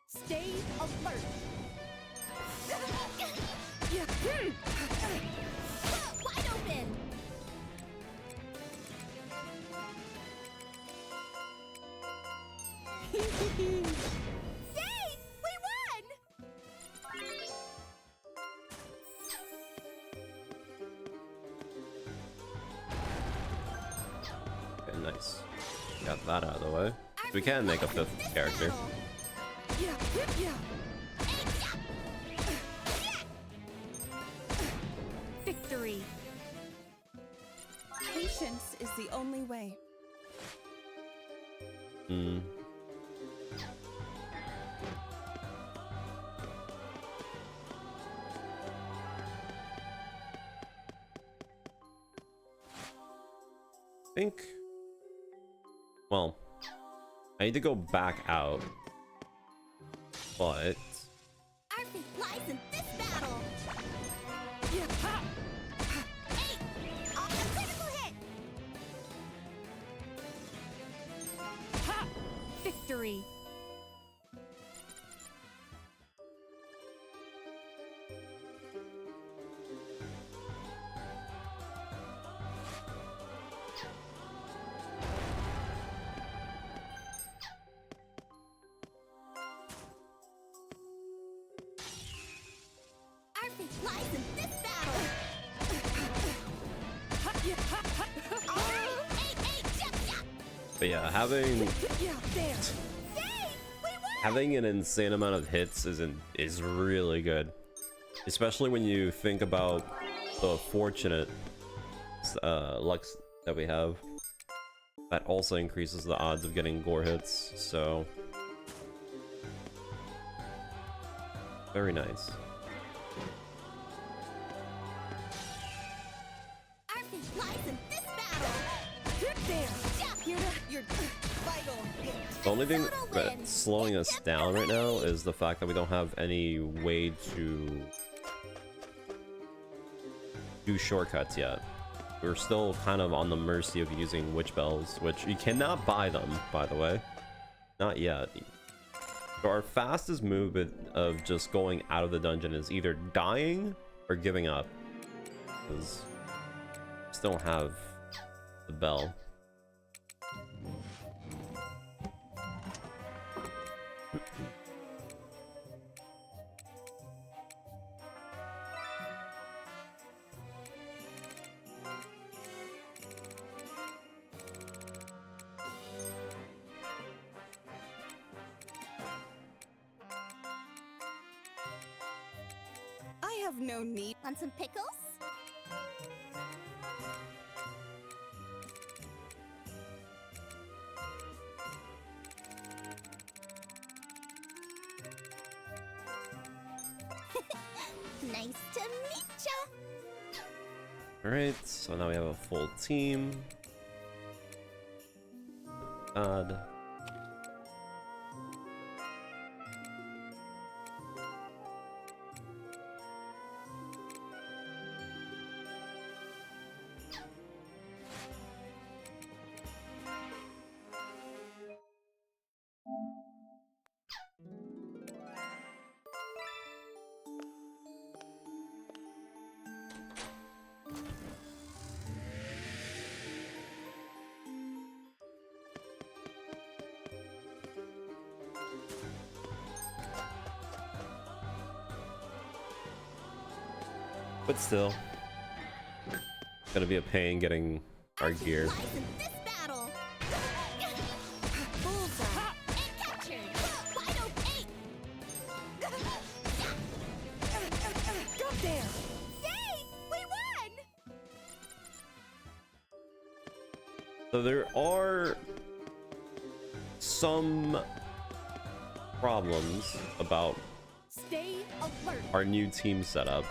Stay alert. Wide open! Yay! We won! Okay, nice. Got that out of the way. We can make a fifth character. Victory. Patience is the only way. Hmm. Think. Well, I need to go back out, but Our fate lies in this battle! Hey! Off the critical hit! Victory. Our fate lies in this battle! but yeah, having having an insane amount of hits is really good, especially when you think about the fortunate lucks that we have. That also increases the odds of getting gore hits, so very nice. Our fate lies in this battle! You're vital. The only thing that's slowing us down right now is the fact that we don't have any way to do shortcuts yet. We're still kind of on the mercy of using witch bells, which you cannot buy them, by the way. Not yet. So our fastest movement of just going out of the dungeon is either dying or giving up, because we still don't have the bell. I have no need. Want some pickles? Nice to meet ya! Alright, so now we have a full team. God. But still, it's gonna be a pain getting our gear. Lies in this battle! Bullseye! And captured! Wide open! Go there. Yay! We won! So there are some problems about Stay alert. our new team setup.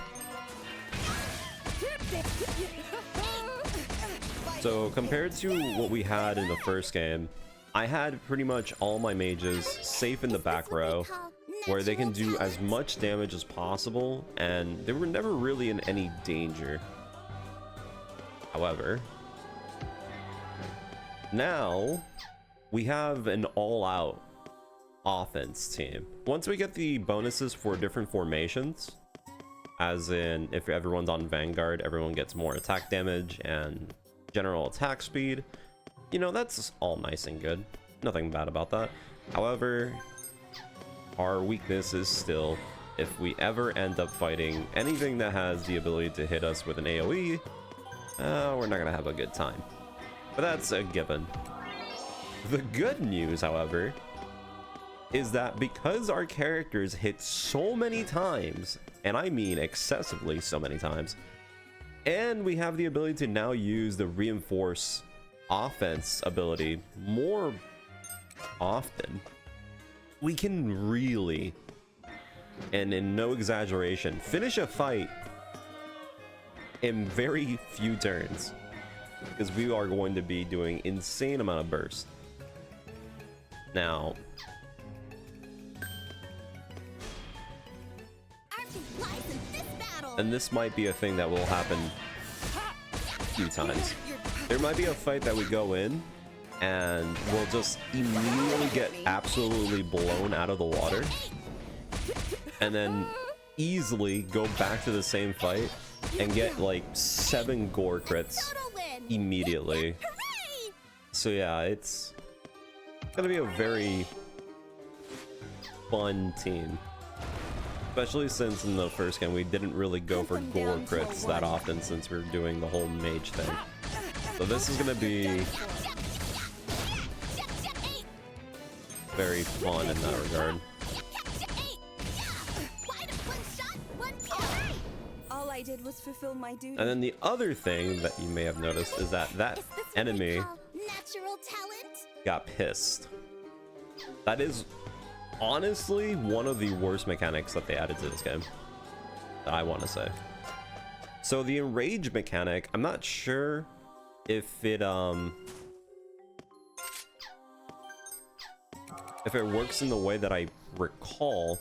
So compared to what we had in the first game, I had pretty much all my mages safe in the back row, where they can do as much damage as possible, and they were never really in any danger. However, now we have an all-out offense team. Once we get the bonuses for different formations, as in if everyone's on Vanguard, everyone gets more attack damage and general attack speed, you know, that's all nice and good. Nothing bad about that. However, our weakness is still, if we ever end up fighting anything that has the ability to hit us with an AoE, we're not gonna have a good time. But that's a given. The good news, however, is that because our characters hit so many times, and I mean excessively so many times, and we have the ability to now use the reinforce offense ability more often, we can really, and in no exaggeration, finish a fight in very few turns, because we are going to be doing insane amount of burst. Now, and this might be a thing that will happen a few times. There might be a fight that we go in and we'll just immediately get absolutely blown out of the water, and then easily go back to the same fight and get like 7 gore crits immediately. So yeah, it's gonna be a very fun team. Especially since in the first game we didn't really go for gore crits that often, since we were doing the whole mage thing. So this is gonna be very fun in that regard. All I did was fulfill my duty. And then the other thing that you may have noticed is that that enemy Natural talent? got pissed. That is honestly one of the worst mechanics that they added to this game, that I want to say. So the enrage mechanic, I'm not sure if it works in the way that I recall,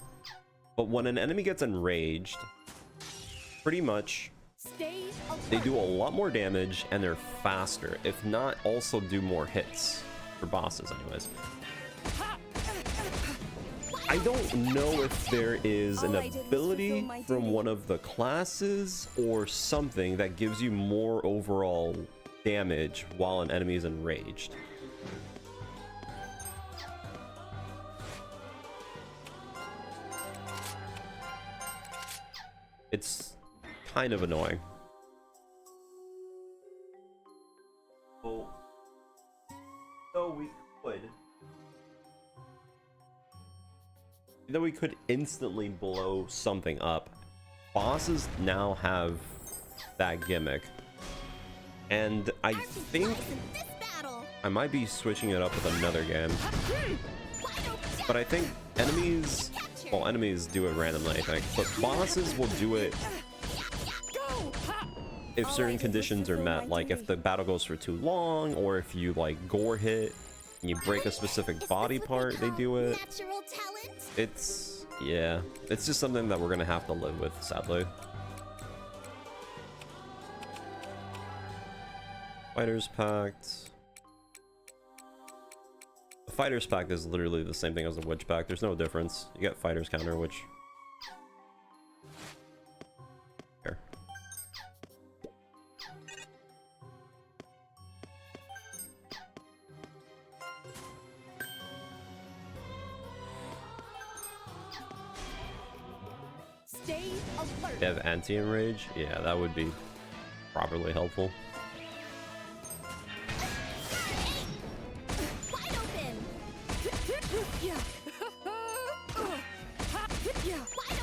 but when an enemy gets enraged, pretty much they do a lot more damage and they're faster, if not also do more hits for bosses anyways. I don't know if there is an ability from one of the classes or something that gives you more overall damage while an enemy is enraged. It's kind of annoying. So we could instantly blow something up. Bosses now have that gimmick, and I think I might be switching it up with another game, but I think enemies do it randomly, I think, but bosses will do it if certain conditions are met, like if the battle goes for too long, or if you like gore hit and you break a specific body part, they do it. It's, yeah, it's just something that we're gonna have to live with, sadly. Fighters Pact. The Fighters Pact is literally the same thing as the Witch Pact. There's no difference. You get Fighters counter, which... Here. They have anti-enrage? Yeah, that would be properly helpful. Wide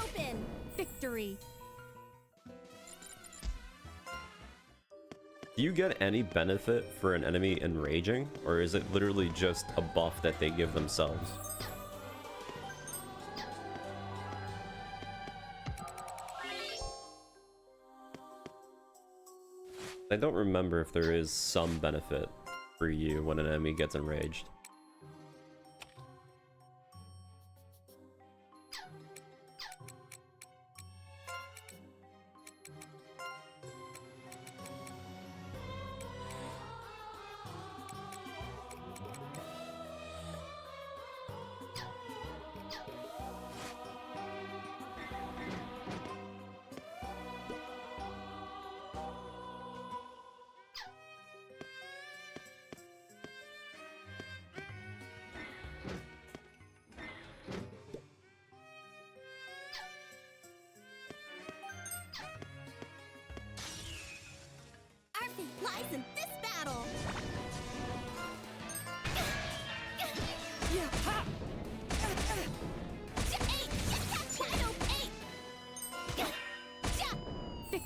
open! Victory! Do you get any benefit for an enemy enraging, or is it literally just a buff that they give themselves? I don't remember if there is some benefit for you when an enemy gets enraged.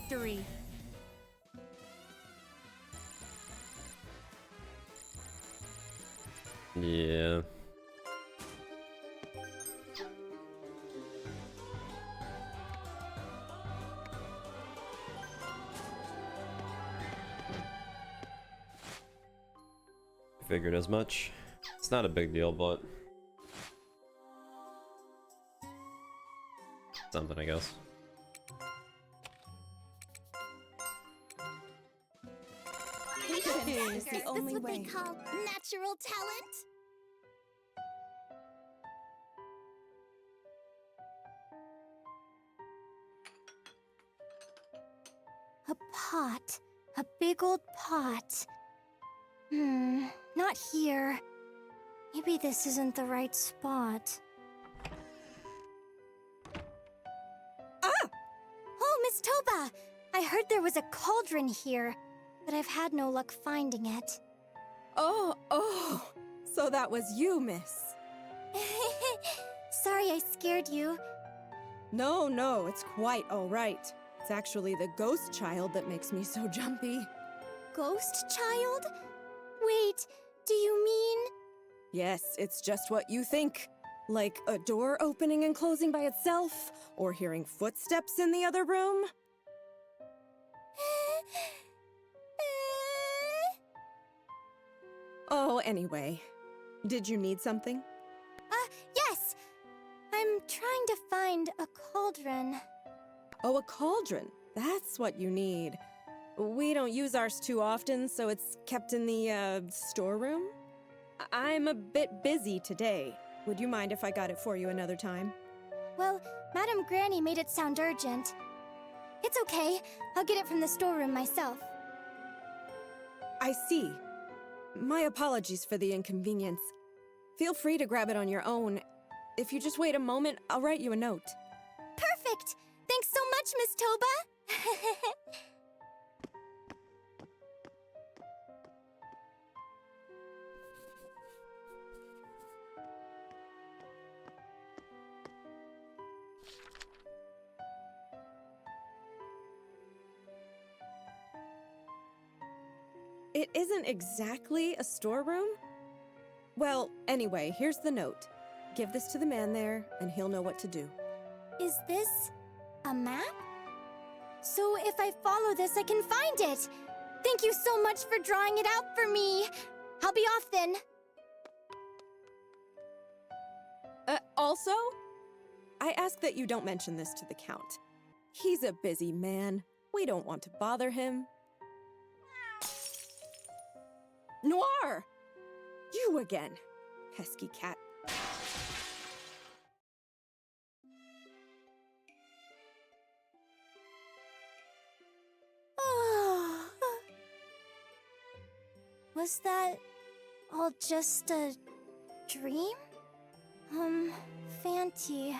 victory. Yeah. Figured as much. It's not a big deal, but something, I guess. Patience is the only That's what way. they call natural talent. A pot. A big old pot. Not here. Maybe this isn't the right spot. Ah! Oh, Miss Toba! I heard there was a cauldron here, but I've had no luck finding it. Oh, so that was you, miss. Sorry I scared you. No, it's quite all right. It's actually the ghost child that makes me so jumpy. Ghost child? Wait, do you mean... Yes, it's just what you think. Like a door opening and closing by itself, or hearing footsteps in the other room. Oh, anyway. Did you need something? Yes! I'm trying to find a cauldron. Oh, a cauldron. That's what you need. We don't use ours too often, so it's kept in the, storeroom? I'm a bit busy today. Would you mind if I got it for you another time? Well, Madam Granny made it sound urgent. It's okay. I'll get it from the storeroom myself. I see. My apologies for the inconvenience. Feel free to grab it on your own. If you just wait a moment, I'll write you a note. Perfect! Thanks so much, Miss Toba! It isn't exactly a storeroom. Well, anyway, here's the note. Give this to the man there, and he'll know what to do. Is this a map? So if I follow this, I can find it! Thank you so much for drawing it out for me! I'll be off then. Also, I ask that you don't mention this to the Count. He's a busy man. We don't want to bother him. Noir! You again, pesky cat. Was that all just a dream? Fanty.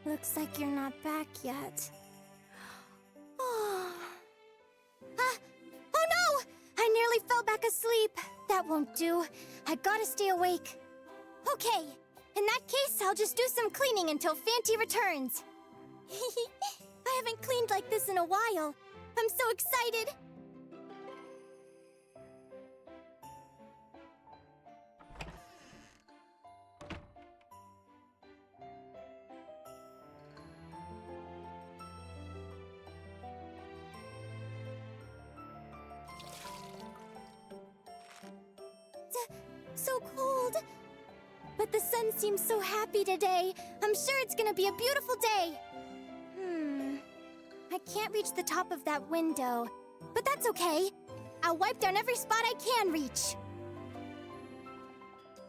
Looks like you're not back yet. Oh no! I nearly fell back asleep. That won't do. I gotta stay awake. Okay, in that case, I'll just do some cleaning until Fanty returns. I haven't cleaned like this in a while. I'm so excited. So cold. But the sun seems so happy today. I'm sure it's gonna be a beautiful day. I can't reach the top of that window. But that's okay. I'll wipe down every spot I can reach.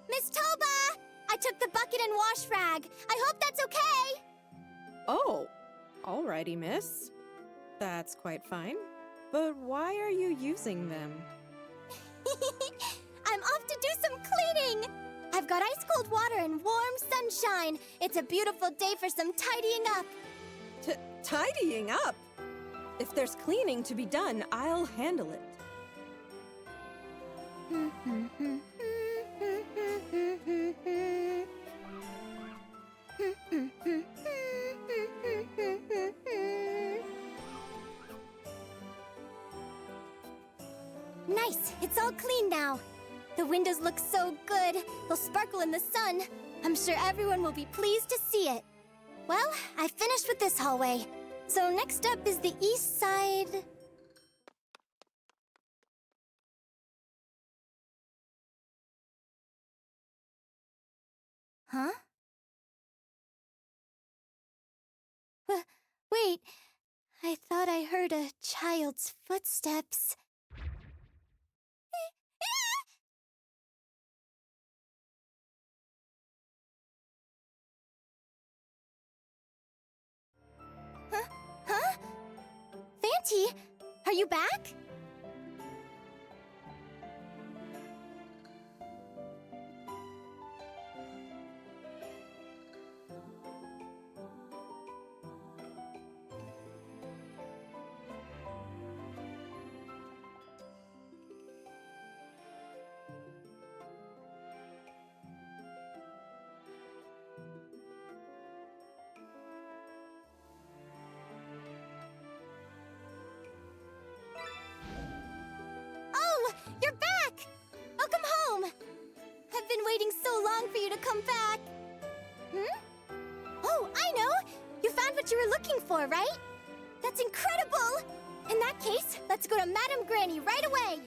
Miss Toba! I took the bucket and wash rag. I hope that's okay. Oh, alrighty, miss. That's quite fine. But why are you using them? I'm off to do some cleaning! I've got ice-cold water and warm sunshine. It's a beautiful day for some tidying up. Tidying up? If there's cleaning to be done, I'll handle it. Nice, it's all clean now. The windows look so good. They'll sparkle in the sun. I'm sure everyone will be pleased to see it. Well, I finished with this hallway. So next up is the east side. Huh? Wait, I thought I heard a child's footsteps. Huh? Fanty, are you back? Oh, you're back! Welcome home! I've been waiting so long for you to come back. Oh, I know! You found what you were looking for, right? That's incredible! In that case, let's go to Madame Granny right away!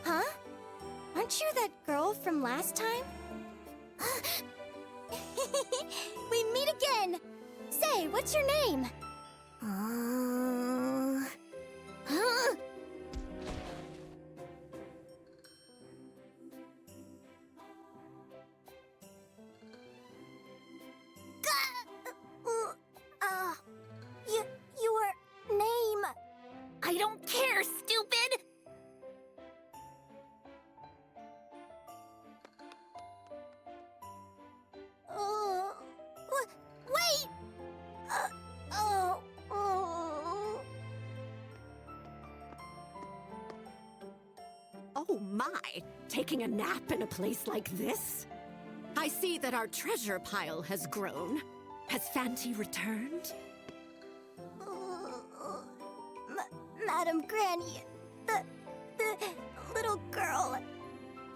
Huh? Aren't you that girl from last time? We meet again! Say, what's your name? Huh? Your name... I don't care, stupid! Wait! Oh my, taking a nap in a place like this? I see that our treasure pile has grown. Has Fanty returned? Madam Granny, the little girl.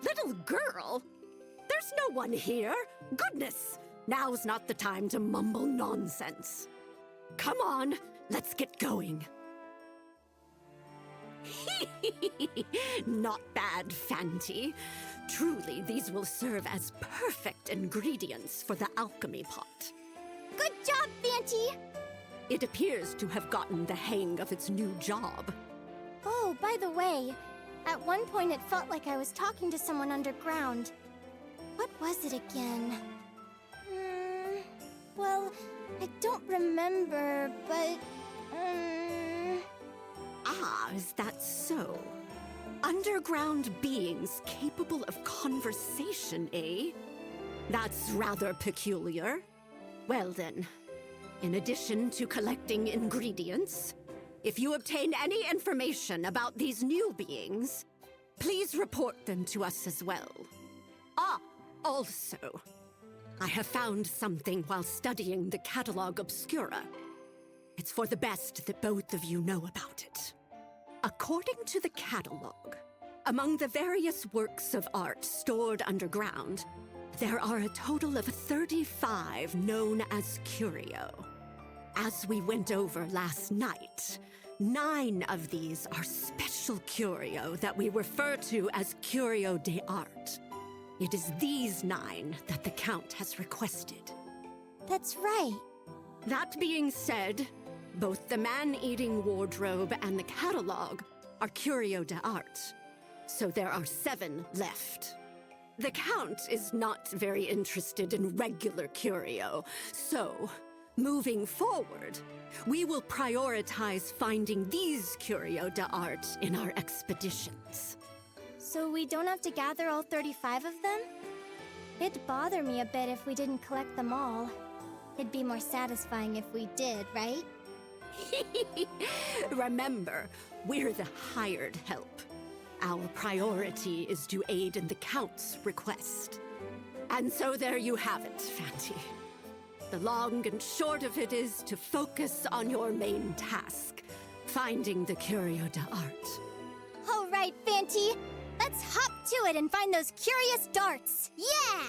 Little girl? There's no one here. Goodness, now's not the time to mumble nonsense. Come on, let's get going. Not bad, Fanty. Truly, these will serve as perfect ingredients for the alchemy pot. Good job, Fanty! It appears to have gotten the hang of its new job. Oh, by the way, at one point it felt like I was talking to someone underground. What was it again? Well, I don't remember, but... Ah, is that so? Underground beings capable of conversation, eh? That's rather peculiar. Well then, in addition to collecting ingredients, if you obtain any information about these new beings, please report them to us as well. Ah, also, I have found something while studying the Catalog Obscura. It's for the best that both of you know about it. According to the catalog, among the various works of art stored underground, there are a total of 35 known as curio. As we went over last night, 9 of these are special curio that we refer to as curio de art. It is these 9 that the Count has requested. That's right. That being said, both the man-eating wardrobe and the catalog are curio de art, so there are 7 left. The Count is not very interested in regular curio, so, moving forward, we will prioritize finding these curio de art in our expeditions. So we don't have to gather all 35 of them? It'd bother me a bit if we didn't collect them all. It'd be more satisfying if we did, right? Remember, we're the hired help. Our priority is to aid in the Count's request. And so there you have it, Fanty. The long and short of it is to focus on your main task, finding the Curio d'Art. All right, Fanty. Let's hop to it and find those curious darts. Yeah!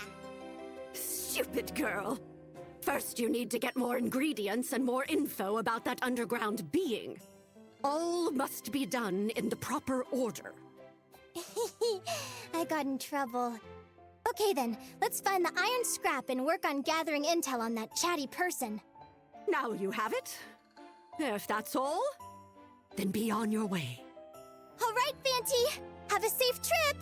Stupid girl. First, you need to get more ingredients and more info about that underground being. All must be done in the proper order. I got in trouble. Okay then, let's find the iron scrap and work on gathering intel on that chatty person. Now you have it. If that's all, then be on your way. All right, Fanty. Have a safe trip.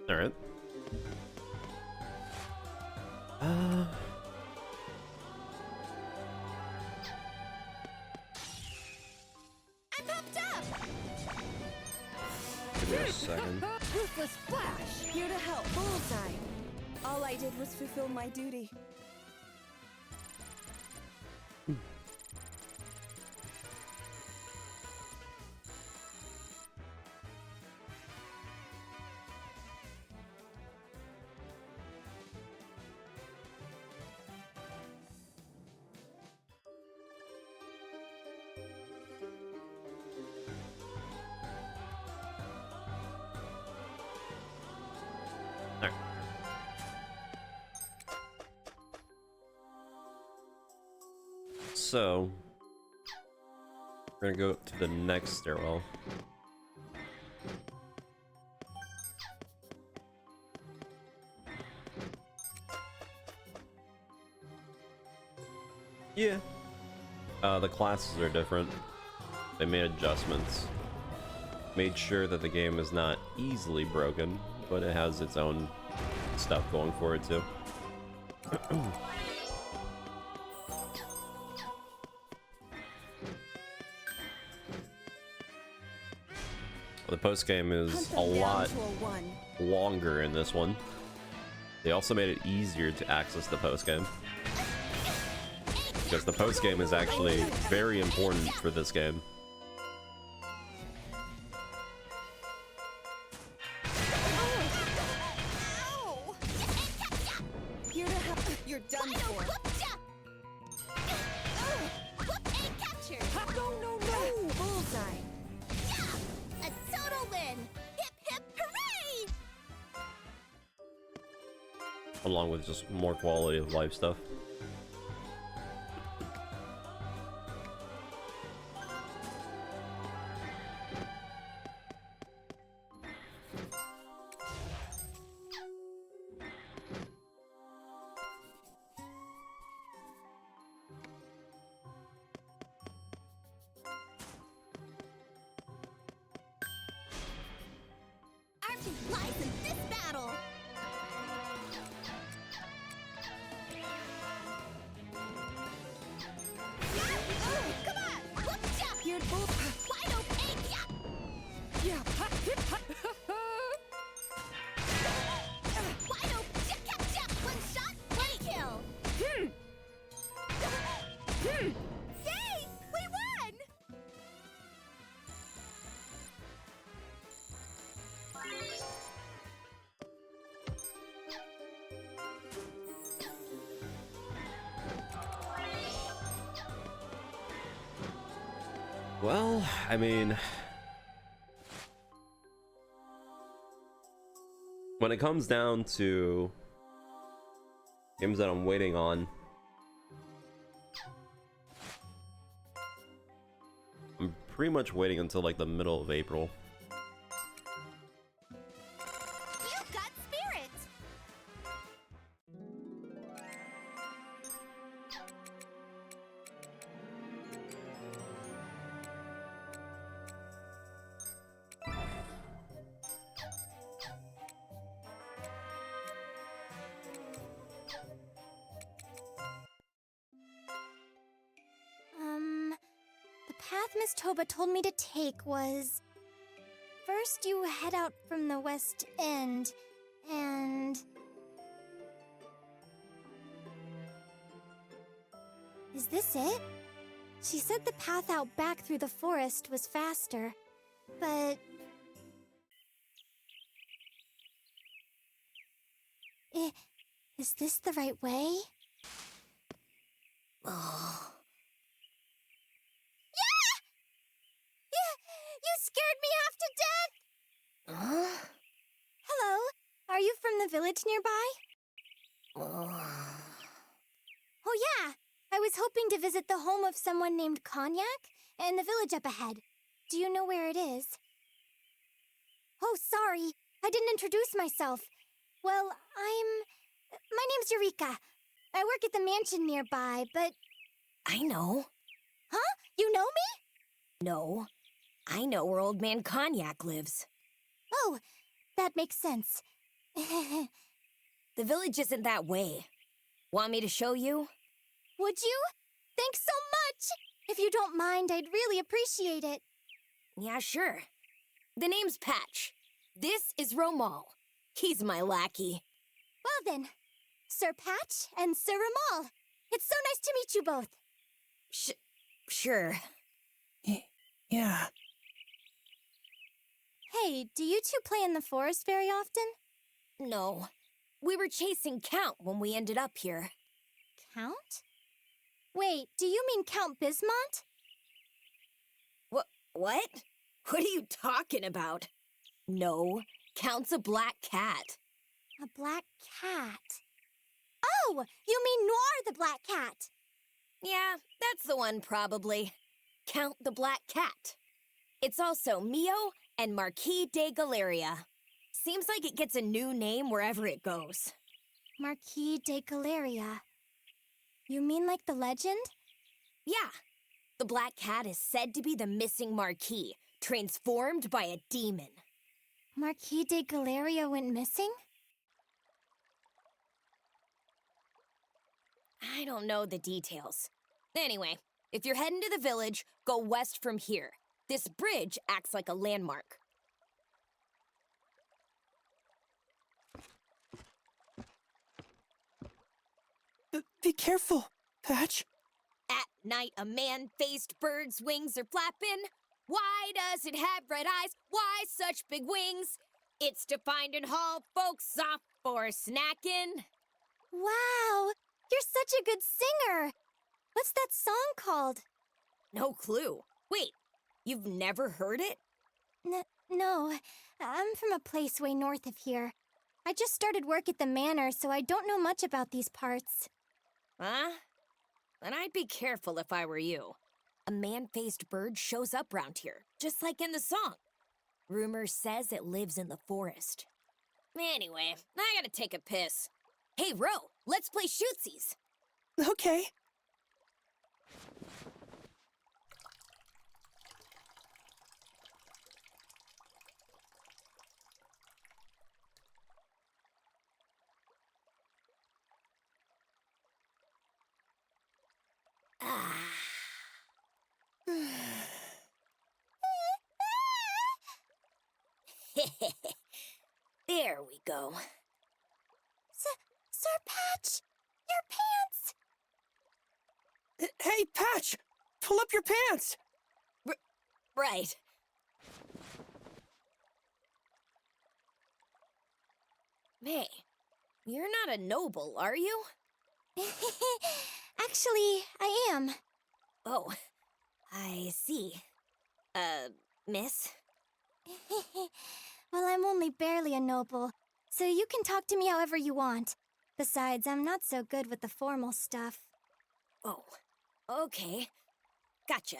All right. I'm hooked up. Give me a second. Ruthless Flash, here to help. Bullseye. All I did was fulfill my duty. All right. So, we're gonna go to the next stairwell. Yeah. The classes are different. They made adjustments. Made sure that the game is not easily broken, but it has its own stuff going for it too. The post game is a lot longer in this one. They also made it easier to access the post game, because the post game is actually very important for this game. Here to help. You're done for. No, no, no! Bullseye. A total win! Hip hip hooray! Along with just more quality of life stuff. Our team lies in this battle! Oh, come on! Whoop-cha! Here, bull. Wide open! Yeah. Wide open! Cha-cha-cha! One shot, one kill! Yay! We won! Well, I mean, when it comes down to games that I'm waiting on, I'm pretty much waiting until like the middle of April. You've got spirit! The path Miss Toba told me to take was... First, you head out from the west end, and... Is this it? She said the path out back through the forest was faster, but... Is this the right way? Oh. Yeah! You scared me half to death! Huh? Hello, are you from the village nearby? Oh yeah, I was hoping to visit the home of someone named Cognac in the village up ahead. Do you know where it is? Oh, sorry, I didn't introduce myself. Well, my name's Eureka. I work at the mansion nearby, but... I know. Huh? You know me? No. I know where Old Man Cognac lives. Oh, that makes sense. The village isn't that way. Want me to show you? Would you? Thanks so much! If you don't mind, I'd really appreciate it. Yeah, sure. The name's Patch. This is Romal. He's my lackey. Well then, Sir Patch and Sir Ramal. It's so nice to meet you both. Sure. Yeah. Hey, do you two play in the forest very often? No. We were chasing Count when we ended up here. Count? Wait, do you mean Count Bismont? What? What are you talking about? No, Count's a black cat. A black cat. Oh, you mean Noir the black cat. Yeah, that's the one probably. Count the Black Cat. It's also Mio and Marquis de Galleria. Seems like it gets a new name wherever it goes. Marquis de Galleria. You mean like the legend? Yeah. The Black Cat is said to be the missing Marquis, transformed by a demon. Marquis de Galleria went missing? I don't know the details. Anyway, if you're heading to the village, go west from here. This bridge acts like a landmark. Be careful, Patch. At night, a man-faced bird's wings are flapping. Why does it have red eyes? Why such big wings? It's to find and haul folks off for snacking. Wow, you're such a good singer. What's that song called? No clue. Wait, you've never heard it? No, I'm from a place way north of here. I just started work at the manor, so I don't know much about these parts. Huh? Then I'd be careful if I were you. A man-faced bird shows up round here, just like in the song. Rumor says it lives in the forest. Anyway, I gotta take a piss. Hey, Ro, let's play shootsies. Okay. There we go. Sir Patch, your pants! Hey, Patch! Pull up your pants! Right. May, you're not a noble, are you? Actually, I am. Oh, I see. Miss? Well, I'm only barely a noble, so you can talk to me however you want. Besides, I'm not so good with the formal stuff. Oh, okay. Gotcha.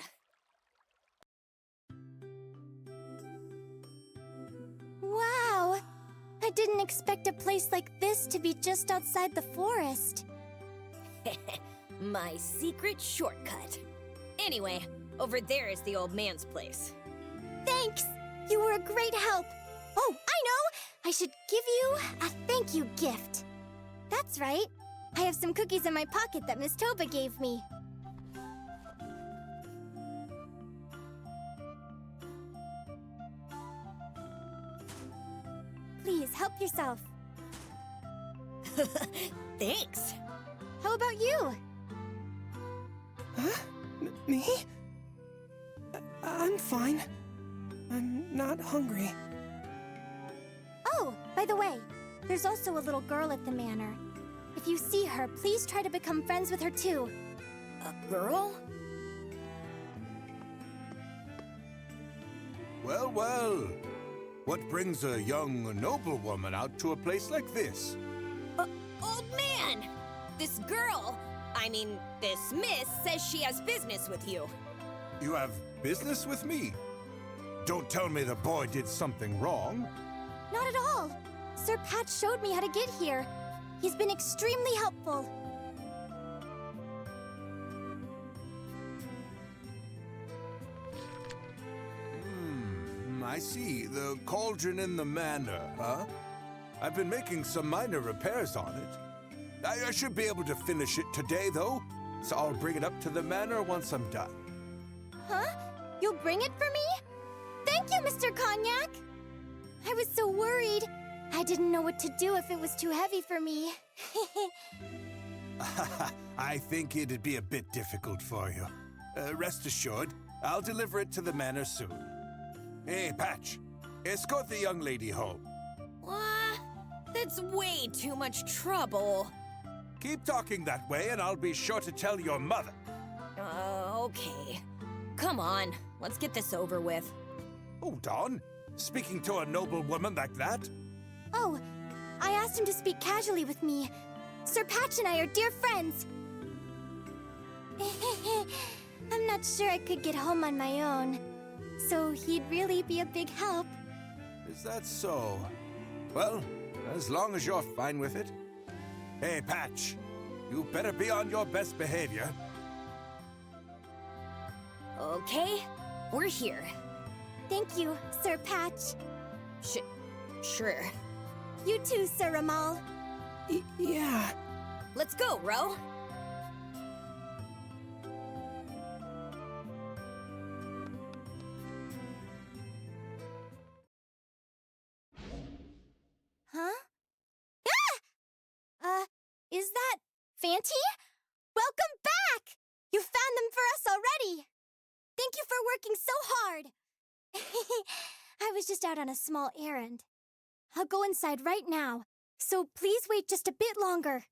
Wow! I didn't expect a place like this to be just outside the forest. My secret shortcut. Anyway, over there is the old man's place. Thanks! You were a great help. Oh, I know! I should give you a thank you gift. That's right. I have some cookies in my pocket that Miss Toba gave me. Please, help yourself. Thanks. How about you? Huh? Me? I'm fine. I'm not hungry. Oh, by the way, there's also a little girl at the manor. If you see her, please try to become friends with her too. A girl? Well, well. What brings a young noblewoman out to a place like this? Old man! This girl, this miss says she has business with you. You have business with me? Don't tell me the boy did something wrong. Not at all. Sir Pat showed me how to get here. He's been extremely helpful. I see. The cauldron in the manor, huh? I've been making some minor repairs on it. I should be able to finish it today, though, so I'll bring it up to the manor once I'm done. Huh? You'll bring it for me? Thank you, Mr. Cognac! I was so worried. I didn't know what to do if it was too heavy for me. I think it'd be a bit difficult for you. Rest assured, I'll deliver it to the manor soon. Hey, Patch, escort the young lady home. What? That's way too much trouble. Keep talking that way, and I'll be sure to tell your mother. Okay. Come on, let's get this over with. Hold on. Speaking to a noble woman like that? Oh, I asked him to speak casually with me. Sir Patch and I are dear friends. I'm not sure I could get home on my own, so he'd really be a big help. Is that so? Well, as long as you're fine with it. Hey, Patch, you better be on your best behavior. Okay, we're here. Thank you, Sir Patch. Sure. You too, Sir Ramal. Yeah. Let's go, Ro. Huh? Is that Fanty? Welcome back! You found them for us already! Thank you for working so hard! I was just out on a small errand. I'll go inside right now, so please wait just a bit longer.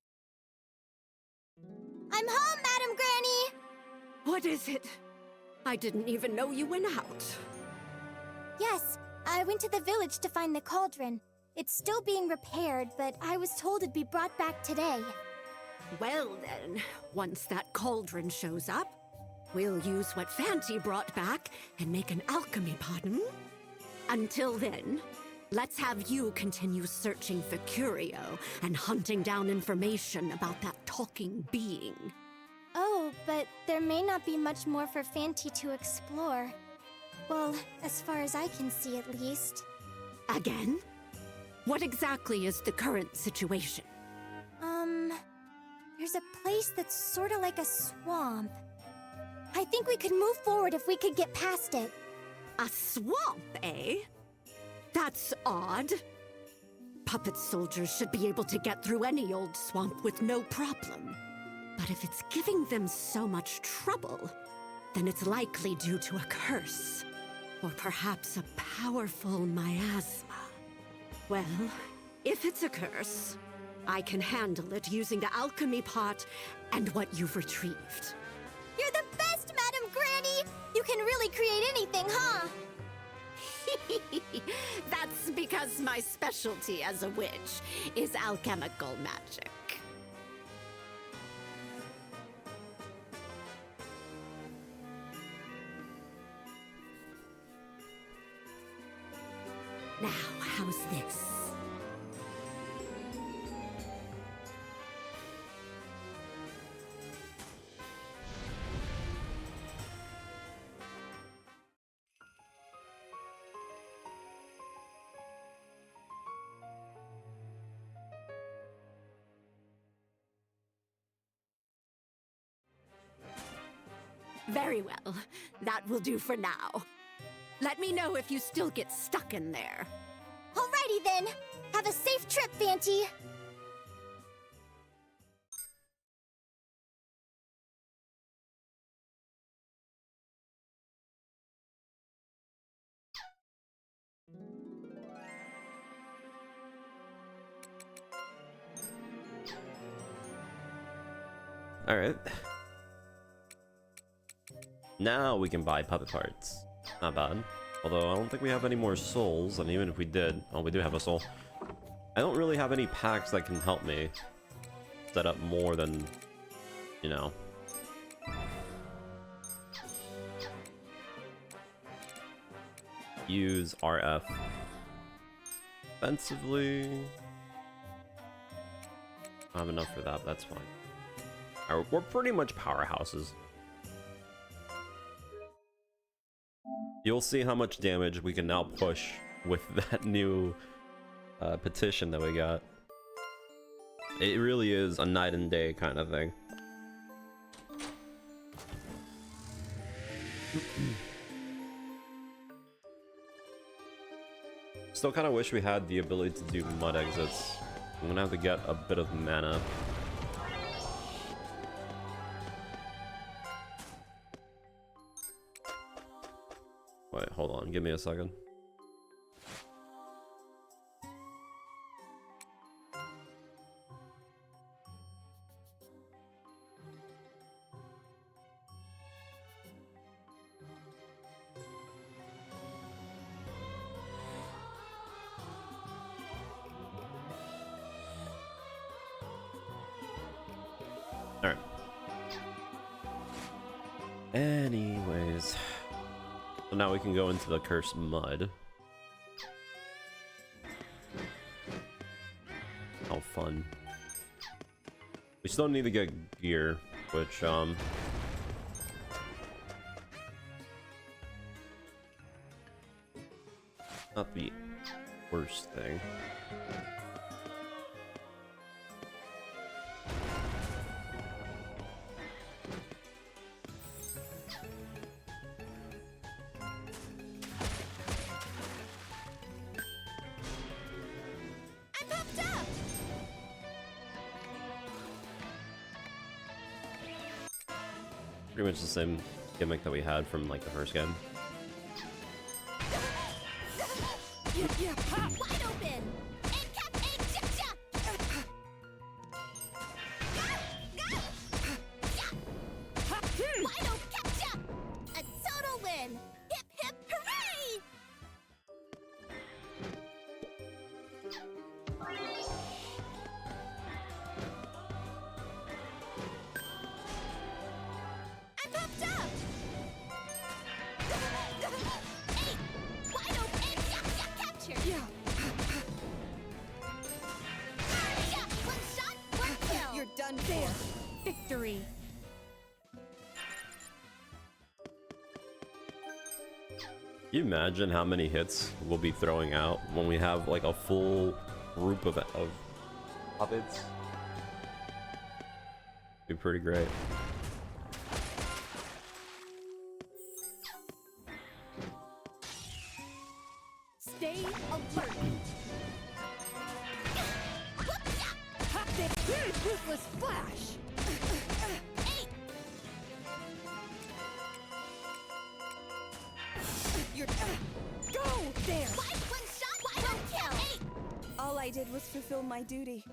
I'm home, Madam Granny! What is it? I didn't even know you went out. Yes, I went to the village to find the cauldron. It's still being repaired, but I was told it'd be brought back today. Well then, once that cauldron shows up, we'll use what Fanty brought back and make an alchemy pot. Until then, let's have you continue searching for Curio and hunting down information about that talking being. Oh, but there may not be much more for Fanty to explore. Well, as far as I can see at least. Again? What exactly is the current situation? There's a place that's sorta like a swamp. I think we could move forward if we could get past it. A swamp, eh? That's odd. Puppet soldiers should be able to get through any old swamp with no problem. But if it's giving them so much trouble, then it's likely due to a curse. Or perhaps a powerful miasma. Well, if it's a curse, I can handle it using the alchemy pot and what you've retrieved. You're the best, Madam Granny! You can really create anything, huh? That's because my specialty as a witch is alchemical magic. Now, how's this? Very well. That will do for now. Let me know if you still get stuck in there. Alrighty, Alrighty then. Have a safe trip, Fanty. All right. Now we can buy puppet parts. Not bad. Although I don't think we have any more souls, and even if we did, oh, we do have a soul. I don't really have any packs that can help me set up more than, you know. Use RF. Offensively. I don't have enough for that, but that's fine. We're pretty much powerhouses. You'll see how much damage we can now push with that new petition that we got. It really is a night and day kind of thing. Still kind of wish we had the ability to do mud exits. I'm gonna have to get a bit of mana. Wait, hold on, give me a second. Alright. Anyways. So now we can go into the cursed mud. How fun. We still need to get gear, which, not the worst thing. Pretty much the same gimmick that we had from like the first game. Wide open! Wide open! A total win! Hip hip hooray! I popped up! Hey! Wide open! Capture! Yeah! One shot, one kill! You're done for. Victory. Can you imagine how many hits we'll be throwing out when we have like a full group of puppets? Be pretty great. Stay alert. Ruthless flash. You're go there. One shot, one kill! All I did was fulfill my duty.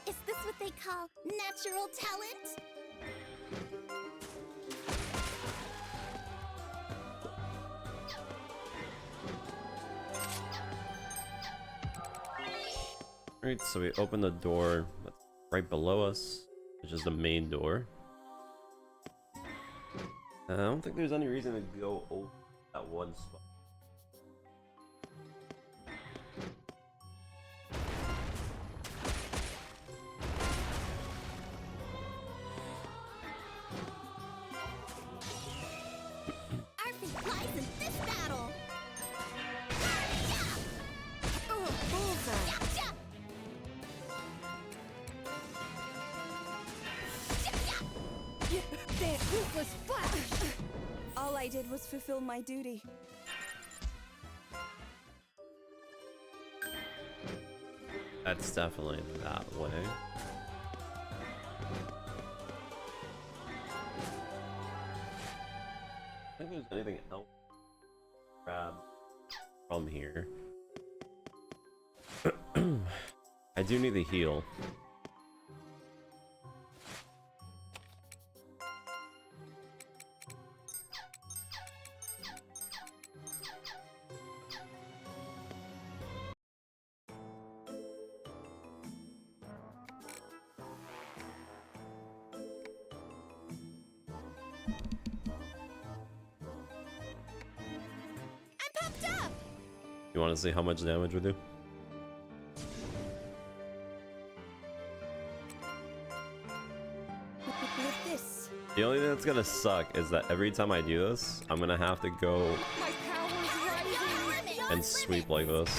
Is this what they call natural talent? Alright, so we open the door that's right below us, which is the main door. I don't think there's any reason to go over that one spot. Our fate lies in this battle! Bullseye. Gotcha! There, ruthless flash. All I did was fulfill my duty. That's definitely that way. I think there's anything else to grab from here. I do need the heal. You want to see how much damage we do? With this. The only thing that's gonna suck is that every time I do this, I'm gonna have to go My power's rising. and sweep like this.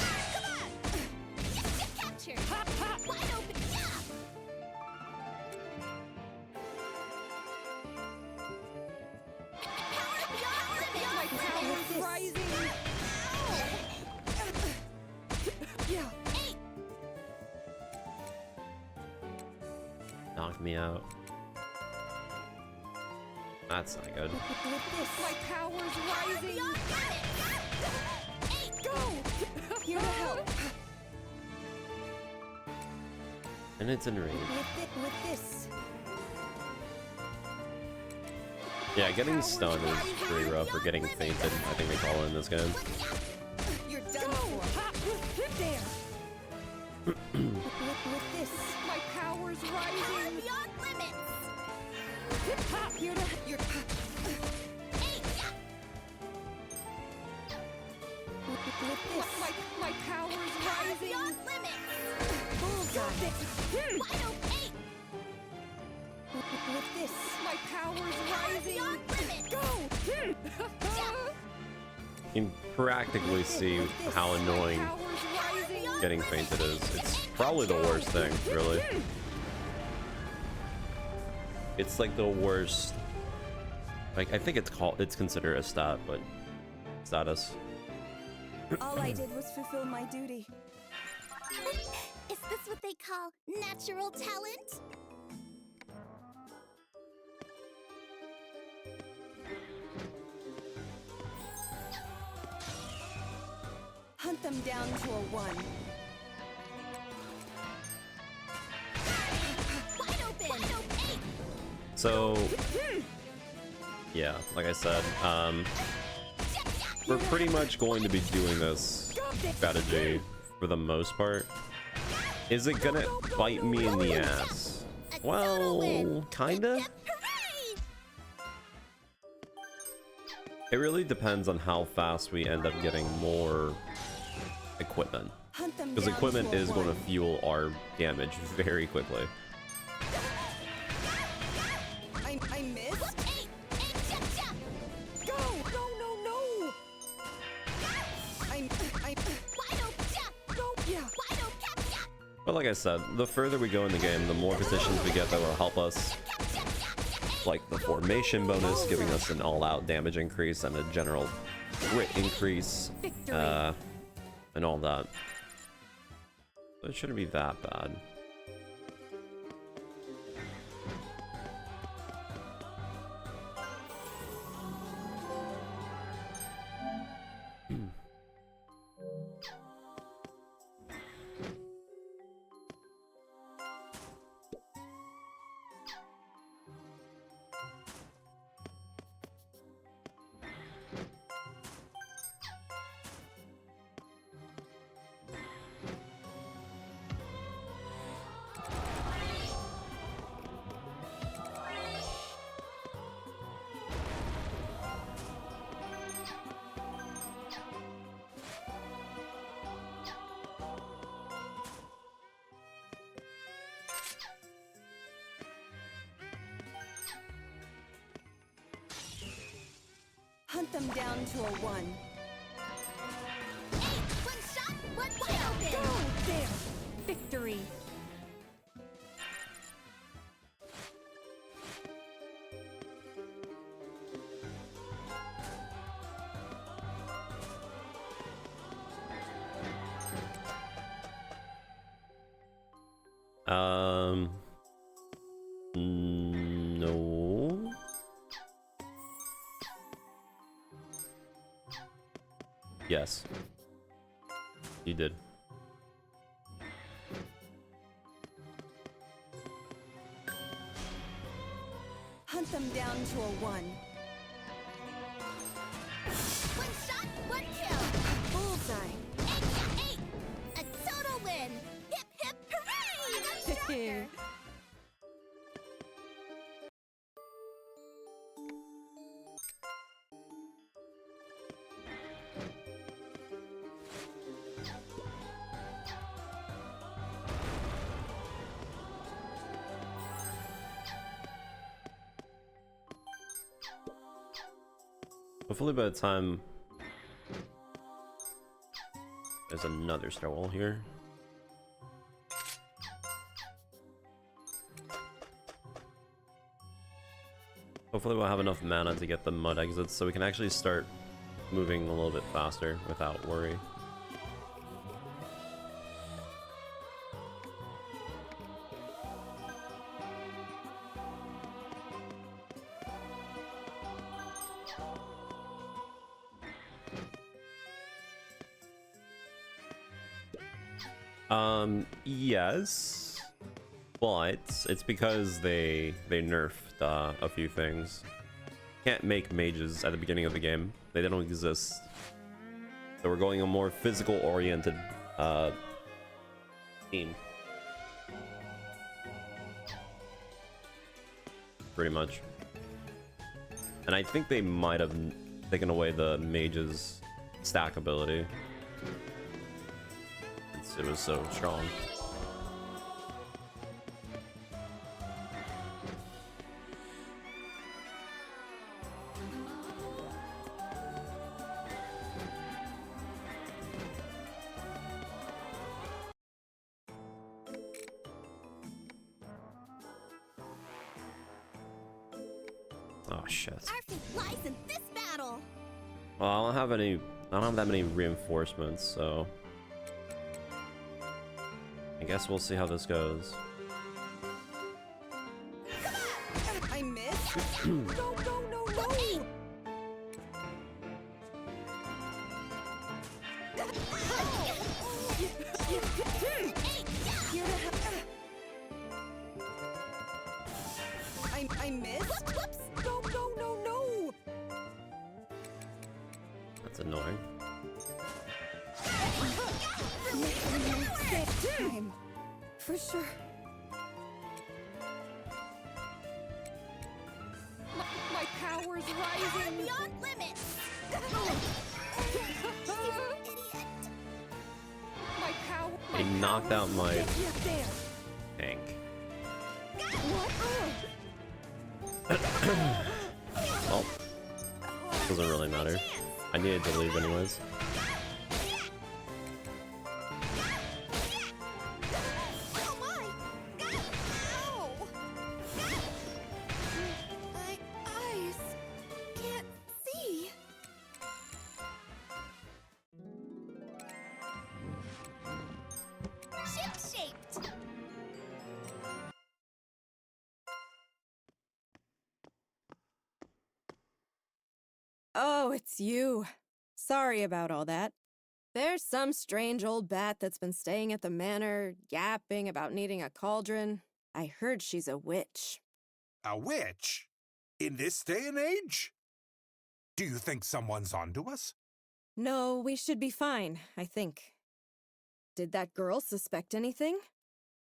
My power's rising. Yeah. Knock me out. That's not good. With this. My power's rising. Go! Here to help. And it's in range. With this. Yeah, getting stunned is pretty rough, or getting fainted, I think they call it in this game. You're done for. There. With this. My power's rising. Here to you're with this. My power's rising. Bullseye. With this. My power's rising. Go. You can practically see how annoying Power's rising. getting fainted is. It's probably the worst thing, really. It's like the worst. Like, I think it's considered a stat, but status. All I did was fulfill my duty. Is this what they call natural talent? Hunt them down to a 1. Wide open! So, yeah, like I said, we're pretty much going to be doing this strategy for the most part. Is it gonna bite me in the ass? Well, kinda. It really depends on how fast we end up getting more equipment. Because equipment is going to fuel our damage very quickly. I missed. Go! No! I go! Yeah. But like I said, the further we go in the game, the more positions we get that will help us. Like the formation bonus, giving us an all-out damage increase and a general crit increase, and all that. So it shouldn't be that bad. Hunt them down to a 1. One shot, one wide open! Go! There. Victory. No. Yes. You did. Hunt them down to a 1. One shot, one kill. Bullseye. 8 to 8. A total win. Hip hip hooray! I got stronger. Hopefully by the time there's another stairwell here. Hopefully we'll have enough mana to get the mud exits so we can actually start moving a little bit faster without worry. Yes, but it's because they nerfed a few things. Can't make mages at the beginning of the game. They don't exist. So we're going a more physical oriented team. Pretty much. And I think they might have taken away the mage's stack ability. It was so strong. Oh shit. Our fate lies in this battle. Well, I don't have that many reinforcements, so I guess we'll see how this goes. I missed. No, no, no, no. I missed. Whoops. No, no, no, no. That's annoying. Time. For sure. My power's rising. Beyond limits. My power. He knocked out my Yeah, there. tank. Well, doesn't really matter. I needed to leave anyways. Oh my! Ow! My eyes can't see. Ship-shaped. Oh, it's you. Sorry about all that. There's some strange old bat that's been staying at the manor, yapping about needing a cauldron. I heard she's a witch. A witch? In this day and age? Do you think someone's onto us? No, we should be fine, I think. Did that girl suspect anything?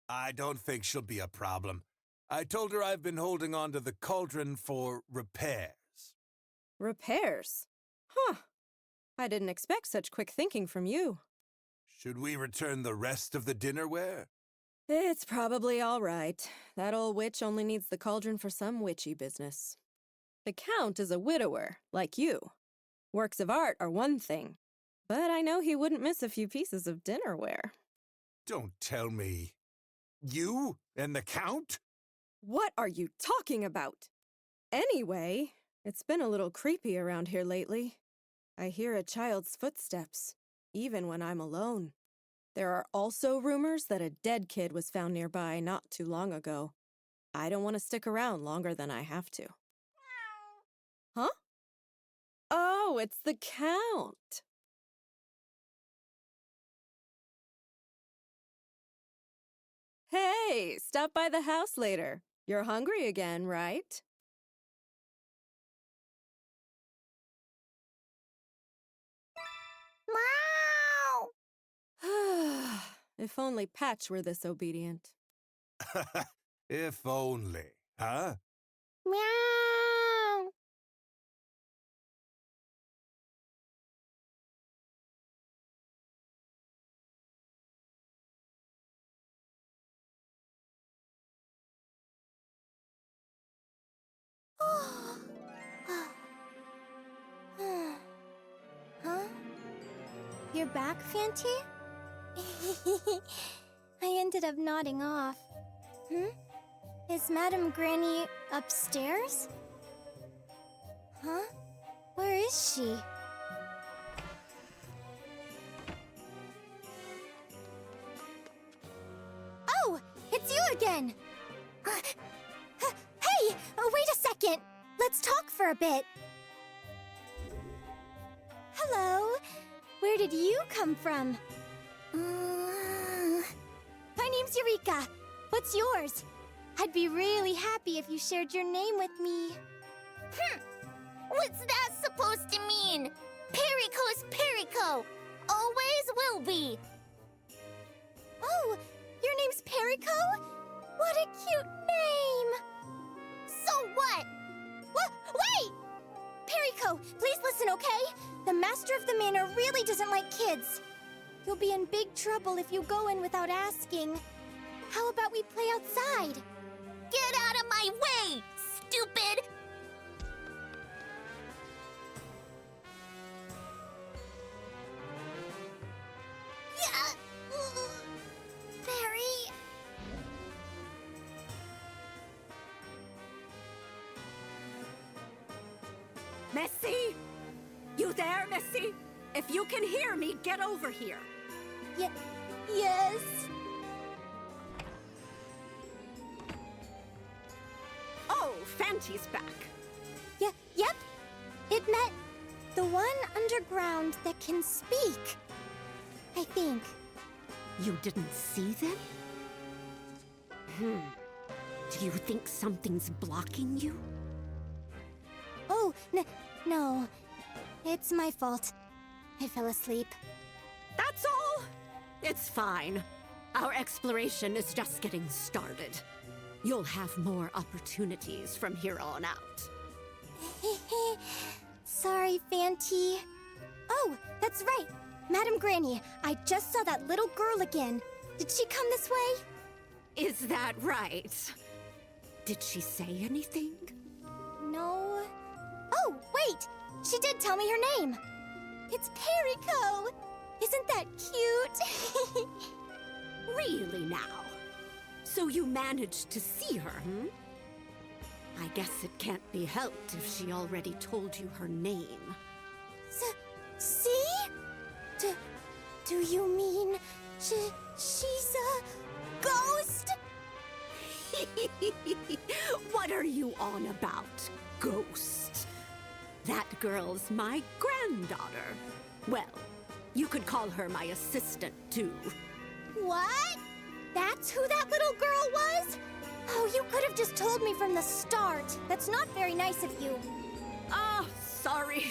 I don't think she'll be a problem. I told her I've been holding on to the cauldron for repairs. Repairs? Huh. I didn't expect such quick thinking from you. Should we return the rest of the dinnerware? It's probably all right. That old witch only needs the cauldron for some witchy business. The Count is a widower, like you. Works of art are one thing, but I know he wouldn't miss a few pieces of dinnerware. Don't tell me. You and the Count? What are you talking about? Anyway, it's been a little creepy around here lately. I hear a child's footsteps, even when I'm alone. There are also rumors that a dead kid was found nearby not too long ago. I don't want to stick around longer than I have to. Huh? Oh, it's the Count. Hey, stop by the house later. You're hungry again, right? If only Patch were this obedient. If only, huh? Meow. Huh? You're back, Fanty? I ended up nodding off. Is Madame Granny upstairs? Huh? Where is she? Oh, it's you again! Hey, wait a second! Let's talk for a bit. Hello. Where did you come from? My name's Eureka. What's yours? I'd be really happy if you shared your name with me. What's that supposed to mean? Perico's Perico. Always will be. Oh, your name's Perico? What a cute name! So what? Wait! Perico, please listen, okay? The master of the manor really doesn't like kids. You'll be in big trouble if you go in without asking. How about we play outside? Get out of my way, stupid! Barry. Missy? You there, Missy? If you can hear me, get over here. Yes. Oh, Fanty's back. Yep. It met the one underground that can speak. I think. You didn't see them? Do you think something's blocking you? Oh, no. It's my fault. I fell asleep. That's all? It's fine. Our exploration is just getting started. You'll have more opportunities from here on out. Sorry, Fanty. Oh, that's right. Madame Granny, I just saw that little girl again. Did she come this way? Is that right? Did she say anything? No. Oh, wait! She did tell me her name. It's Perico. Isn't that cute? Really now? So you managed to see her, I guess it can't be helped if she already told you her name. See? Do you mean she's a ghost? What are you on about, ghost? That girl's my granddaughter. Well, you could call her my assistant, too. What? That's who that little girl was? Oh, you could have just told me from the start. That's not very nice of you. Oh, sorry.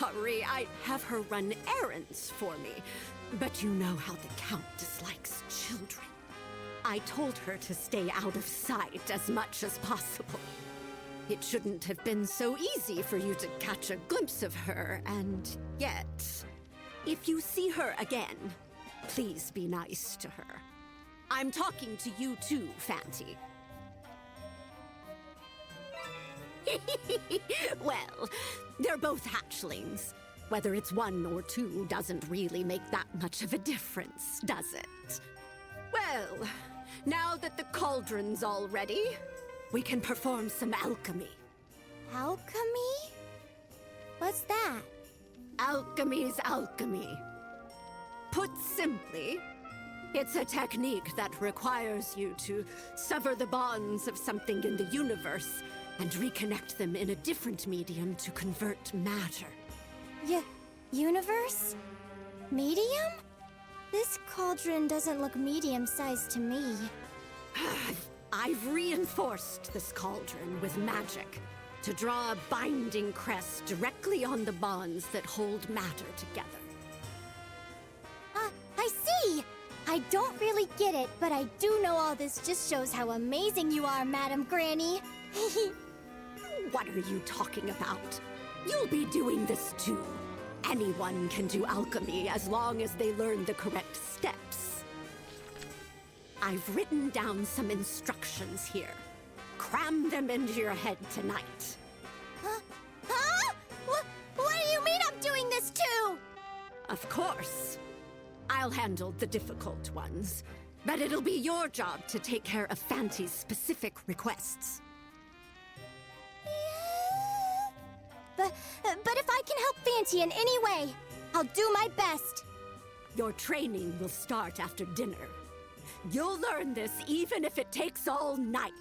I'd have her run errands for me. But you know how the Count dislikes children. I told her to stay out of sight as much as possible. It shouldn't have been so easy for you to catch a glimpse of her, and yet, if you see her again, please be nice to her. I'm talking to you too, Fanty. Well, they're both hatchlings. Whether it's one or two doesn't really make that much of a difference, does it? Well, now that the cauldron's all ready, we can perform some alchemy. Alchemy? What's that? Alchemy's alchemy. Put simply, It's a technique that requires you to sever the bonds of something in the universe and reconnect them in a different medium to convert matter. Universe? Medium? This cauldron doesn't look medium-sized to me. I've reinforced this cauldron with magic to draw a binding crest directly on the bonds that hold matter together. I see! I don't really get it, but I do know all this just shows how amazing you are, Madam Granny. What are you talking about? You'll be doing this too. Anyone can do alchemy as long as they learn the correct steps. I've written down some instructions here. Cram them into your head tonight. Huh? What do you mean I'm doing this too? Of course. I'll handle the difficult ones, but it'll be your job to take care of Fanty's specific requests. But if I can help Fanty in any way, I'll do my best. Your training will start after dinner. You'll learn this even if it takes all night.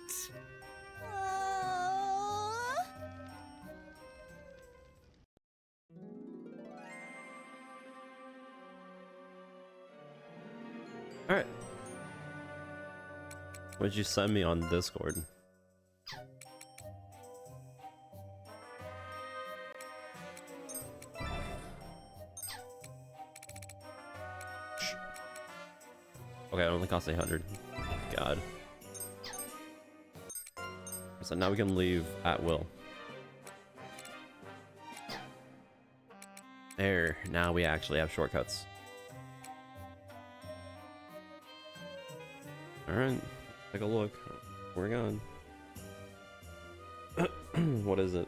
Alright. What'd you send me on Discord? Okay, it only costs 800. God. So now we can leave at will. There, now we actually have shortcuts. Alright, take a look. We're gone. What is it?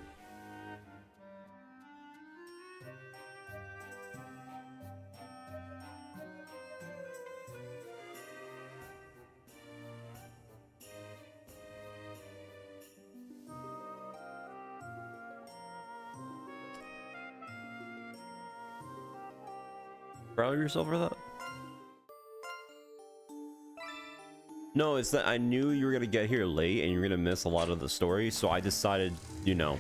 Proud of yourself for that? No, it's that I knew you were gonna get here late and you're gonna miss a lot of the story, so I decided, you know,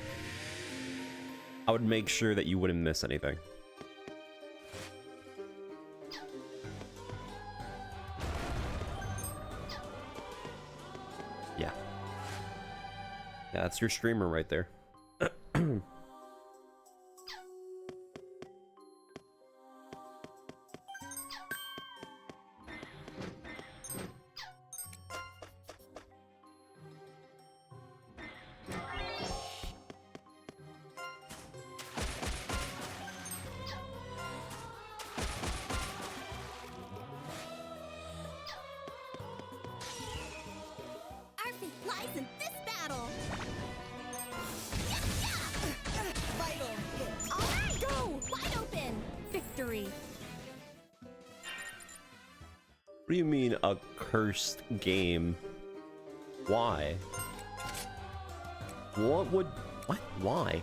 I would make sure that you wouldn't miss anything. Yeah. Yeah, that's your streamer right there. Our fate lies in this battle. Vital hit. All right, go! Wide open. Victory. What do you mean a cursed game? Why? What would... What? Why?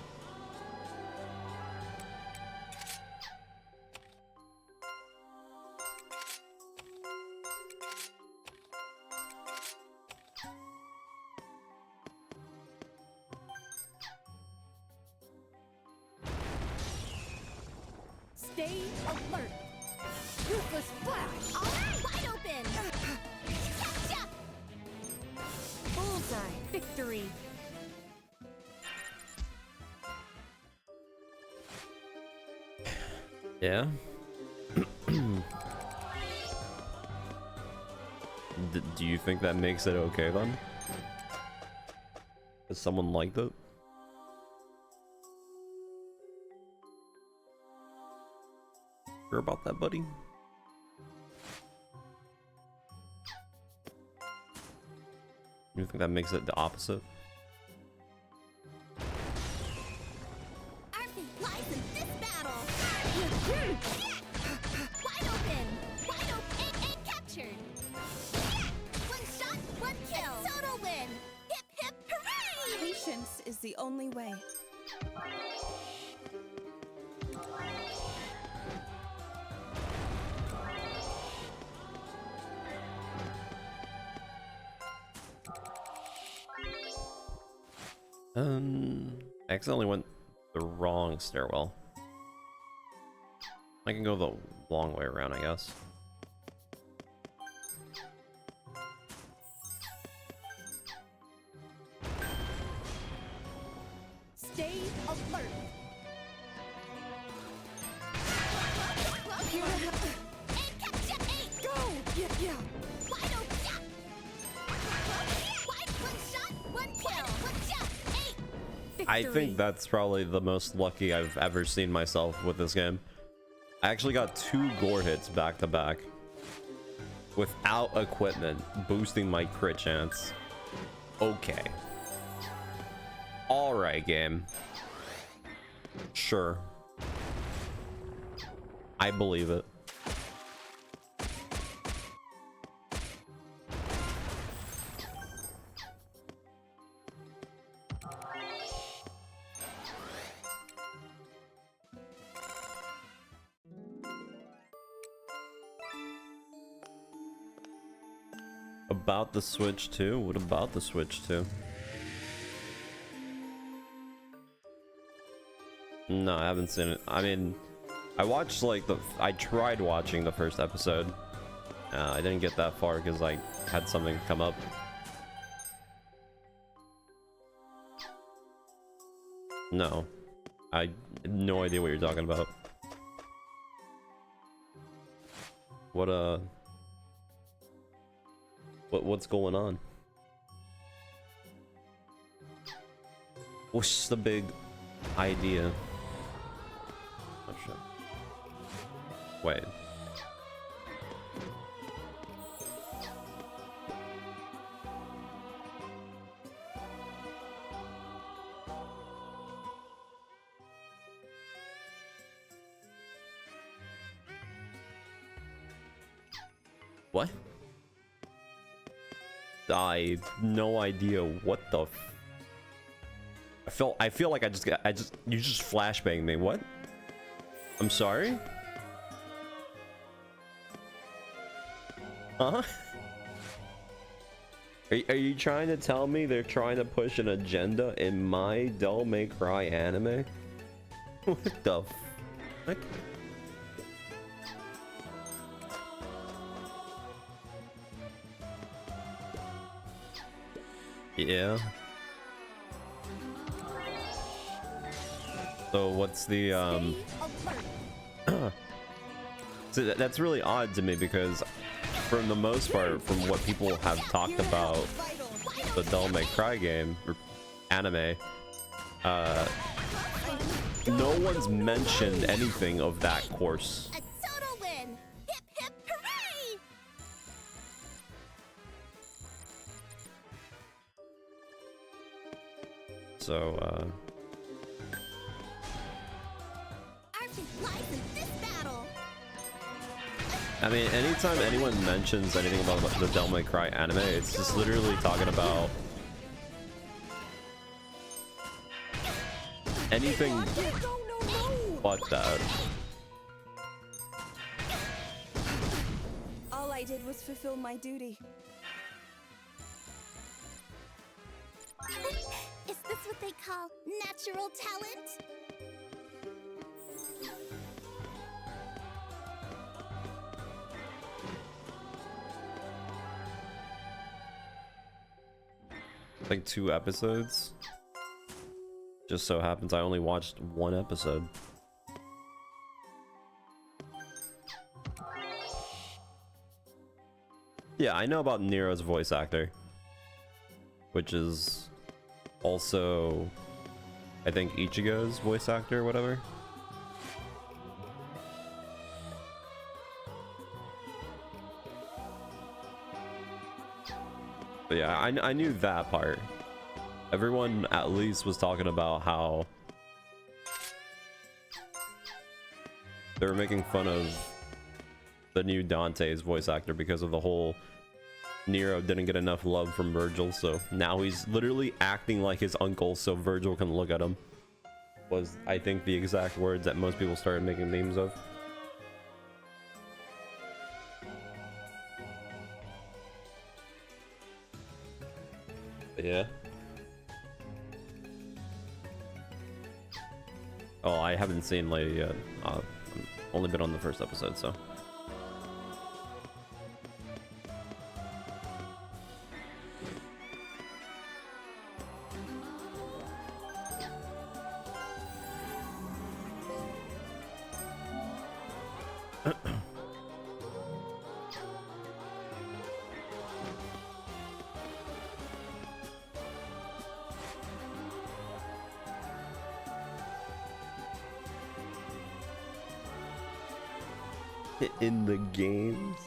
Stay alert. Ruthless flash. All right, wide open. Gotcha. Bullseye. Victory. Yeah? Do you think that makes it okay then? Does someone like that? Sure about that, buddy? You think that makes it the opposite? Our fate lies in this battle. Wide open. Wide open. And captured. One shot, one kill. Total win. Hip hip hooray! Patience is the only way. I accidentally went the wrong stairwell. I can go the long way around, I guess. Stay alert. Go! Yeah, yeah. Wide open, yeah. Wide, one shot, one kill. One shot, 8. I think that's probably the most lucky I've ever seen myself with this game. I actually got 2 gore hits back to back without equipment, boosting my crit chance. Okay. Alright, game. Sure. I believe it. About the Switch 2? What about the Switch 2? No, I haven't seen it. I mean, I watched like I tried watching the first episode. I didn't get that far because I had something come up. No. I have no idea what you're talking about. What's going on? What's the big idea? Oh shit. Wait. What? I have no idea what the I feel like you just flashbanged me. What? I'm sorry? Huh? Are you trying to tell me they're trying to push an agenda in my Devil May Cry anime? What the fuck? Yeah. So what's the so that's really odd to me because from the most part, from what people have talked about the Devil May Cry game or anime, no one's mentioned anything of that course. A total win. Hip hip hooray! So Our fate lies in this battle. I mean, anytime anyone mentions anything about the Devil May Cry anime, it's just literally talking about anything but that. All I did was fulfill my duty. Is this what they call natural talent? Like 2 episodes. Just so happens I only watched 1 episode. Yeah, I know about Nero's voice actor, which is also, I think, Ichigo's voice actor or whatever. But yeah, I knew that part. Everyone at least was talking about how they were making fun of the new Dante's voice actor because of the whole Nero didn't get enough love from Virgil, so now he's literally acting like his uncle so Virgil can look at him. Was, I think, the exact words that most people started making memes of. But yeah. Oh, I haven't seen Lady yet. I've only been on the first episode, so. In the games.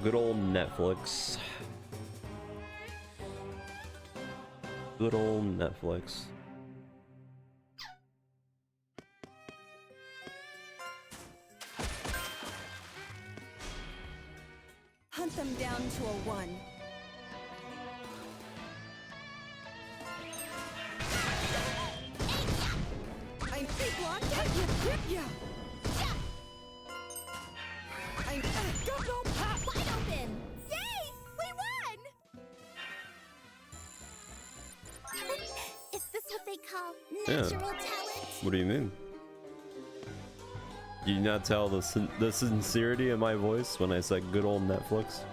Good old Netflix. Good old Netflix. Hunt them down to a 1. I'm big block. Yeah. I'm got no pop. Wide open! Yay! We won! Is this what they call natural talent? What do you mean? Do you not tell the sincerity in my voice when I said good old Netflix?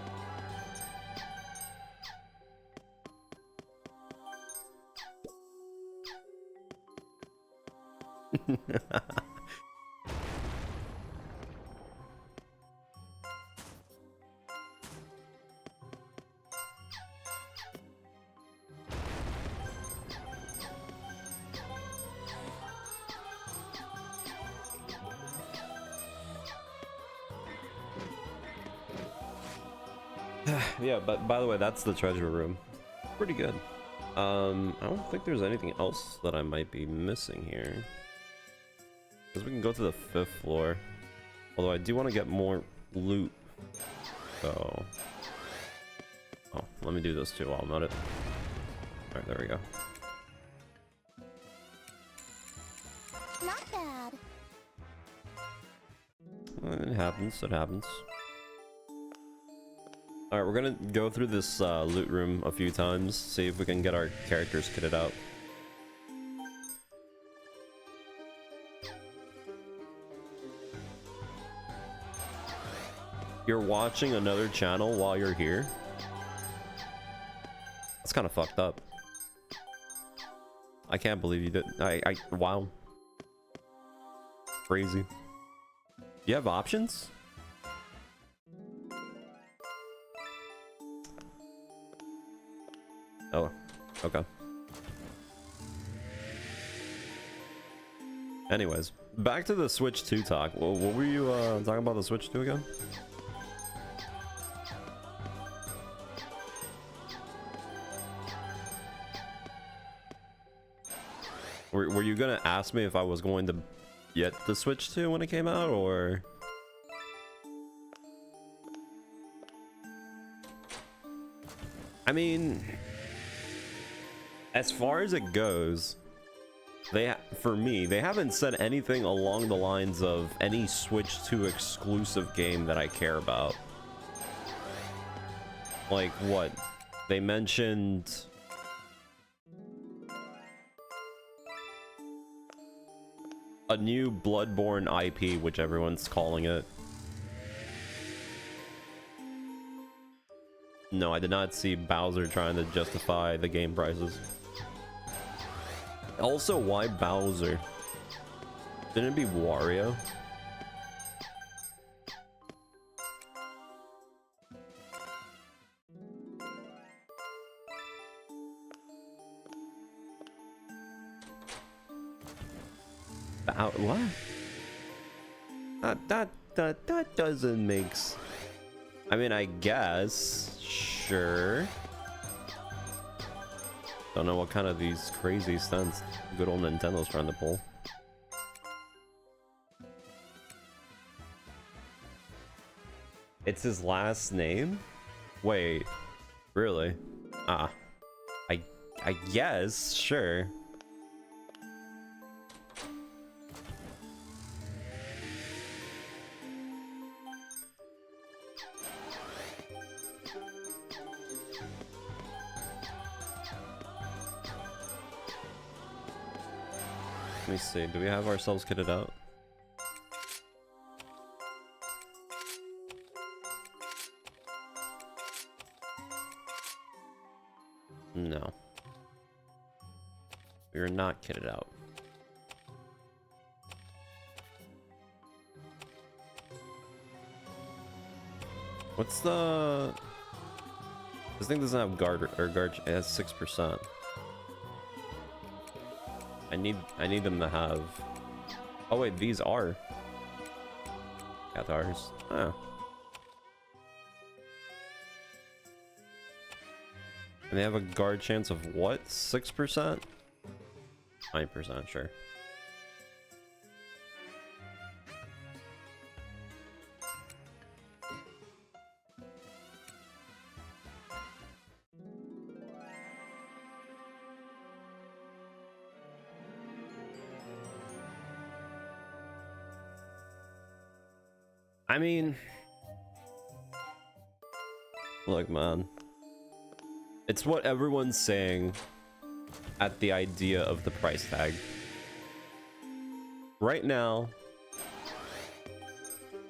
Yeah, but by the way, that's the treasure room. Pretty good. I don't think there's anything else that I might be missing here. Because we can go to the 5th floor. Although I do want to get more loot. So... Oh, let me do this too while I'm at it. Alright, there we go. Not bad. It happens, it happens. Alright, we're gonna go through this loot room a few times, see if we can get our characters kitted out. You're watching another channel while you're here? That's kind of fucked up. I can't believe you did. Wow. Crazy. You have options? Oh, okay. Anyways, back to the Switch 2 talk. Well, what were you talking about the Switch 2 again? Were you gonna ask me if I was going to get the Switch 2 when it came out, or? I mean, as far as it goes, for me, they haven't said anything along the lines of any Switch 2 exclusive game that I care about. Like what? They mentioned a new Bloodborne IP, which everyone's calling it. No, I did not see Bowser trying to justify the game prices. Also, why Bowser? Didn't it be Wario? What? That doesn't make I mean, I guess, sure. Don't know what kind of these crazy stunts good old Nintendo's trying to pull. It's his last name? Wait, really? I guess, sure. Let me see. Do we have ourselves kitted out? No. We are not kitted out. What's the... This thing doesn't have guard or guard. It has 6%. I need them to have... Oh wait, these are Cathars. Oh. And they have a guard chance of what? 6%? 9%, sure. I mean, look, man, it's what everyone's saying at the idea of the price tag. Right now,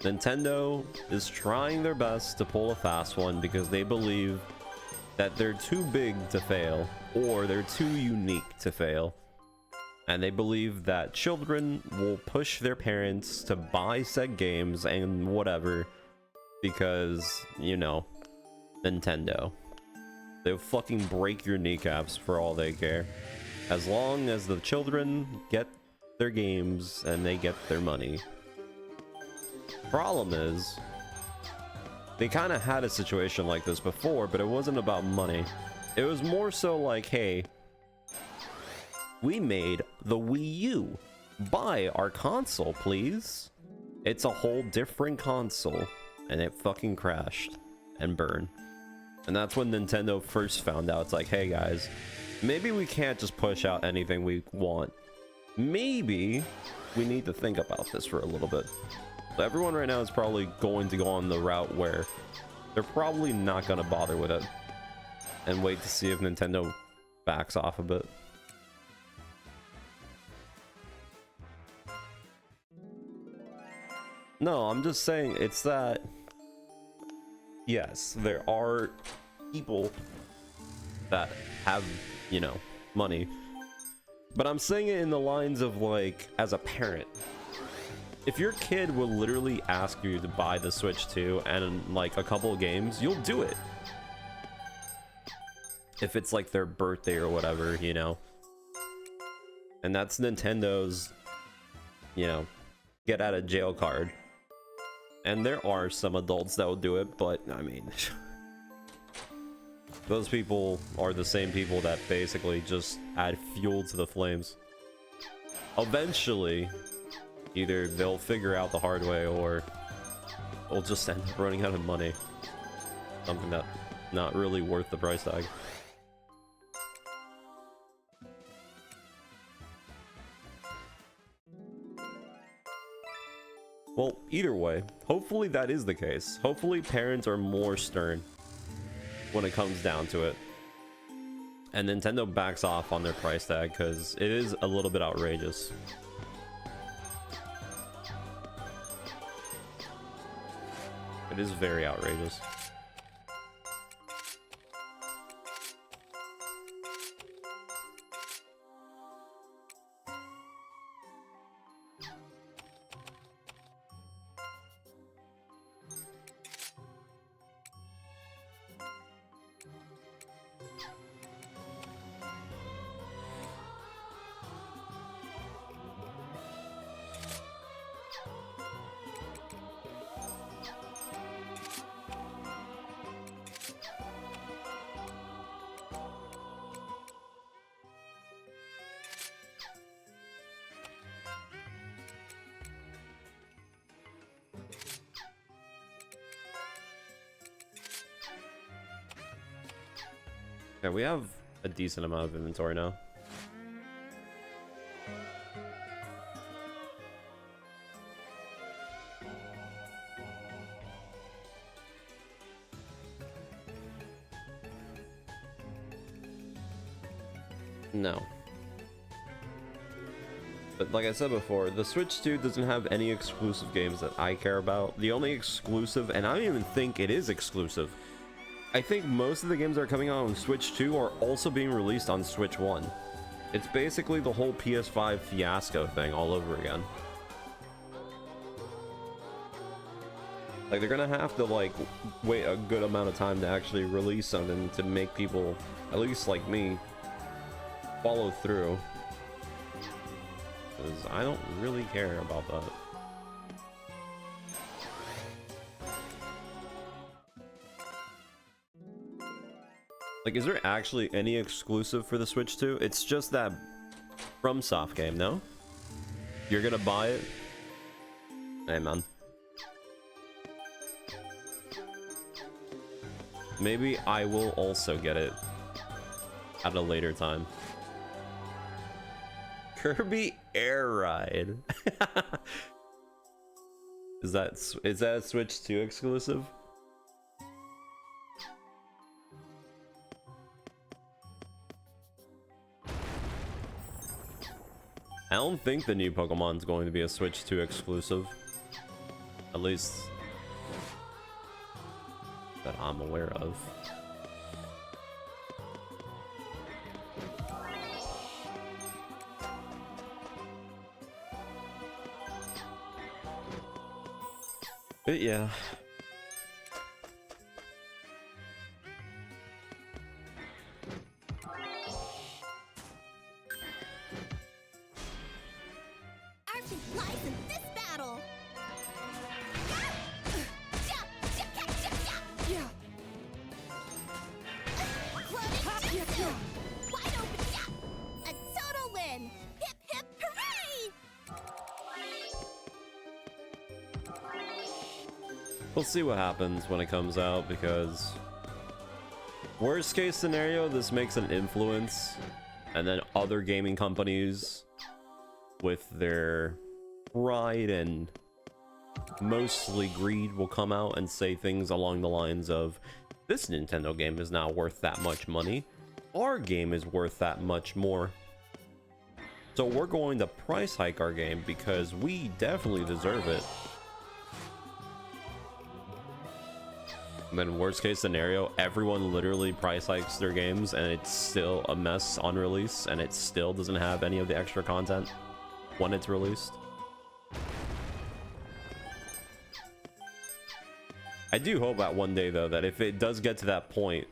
Nintendo is trying their best to pull a fast one because they believe that they're too big to fail or they're too unique to fail. And they believe that children will push their parents to buy said games and whatever because, you know, Nintendo. They'll fucking break your kneecaps for all they care. As long as the children get their games and they get their money. Problem is, they kind of had a situation like this before, but it wasn't about money. It was more so like, hey, we made the Wii U. Buy our console, please. It's a whole different console. And it fucking crashed and burned. And that's when Nintendo first found out. It's like, hey guys, maybe we can't just push out anything we want. Maybe we need to think about this for a little bit. So everyone right now is probably going to go on the route where they're probably not going to bother with it. And wait to see if Nintendo backs off a bit. No, I'm just saying it's that, yes, there are people that have, you know, money. But I'm saying it in the lines of, like, as a parent. If your kid will literally ask you to buy the Switch 2 and, like, a couple of games, you'll do it. If it's, like, their birthday or whatever, you know. And that's Nintendo's, you know, get out of jail card. And there are some adults that will do it, but I mean, those people are the same people that basically just add fuel to the flames. Eventually, either they'll figure out the hard way or they'll just end up running out of money. Something that's not really worth the price tag. Well, either way, hopefully that is the case. Hopefully parents are more stern when it comes down to it. And Nintendo backs off on their price tag because it is a little bit outrageous. It is very outrageous. Okay, we have a decent amount of inventory now. No. But like I said before, the Switch 2 doesn't have any exclusive games that I care about. The only exclusive, and I don't even think it is exclusive, I think most of the games that are coming out on Switch 2 are also being released on Switch 1. It's basically the whole PS5 fiasco thing all over again. Like, they're gonna have to, like, wait a good amount of time to actually release something to make people, at least like me, follow through. Because I don't really care about that. Like, is there actually any exclusive for the Switch 2? It's just that FromSoft game, no? You're gonna buy it? Hey, man. Maybe I will also get it at a later time. Kirby Air Ride. Is that a Switch 2 exclusive? I don't think the new Pokemon's going to be a Switch 2 exclusive. At least that I'm aware of. But yeah. Our fate lies in this battle. Yeah. Floating jutsu. Wide open jump. A total win. Hip hip hooray! We'll see what happens when it comes out, because worst case scenario, this makes an influence, and then other gaming companies with their pride and mostly greed will come out and say things along the lines of, this Nintendo game is now worth that much money, our game is worth that much more, so we're going to price hike our game because we definitely deserve it. And then worst case scenario, everyone literally price hikes their games and it's still a mess on release and it still doesn't have any of the extra content when it's released. I do hope that one day though, that if it does get to that point,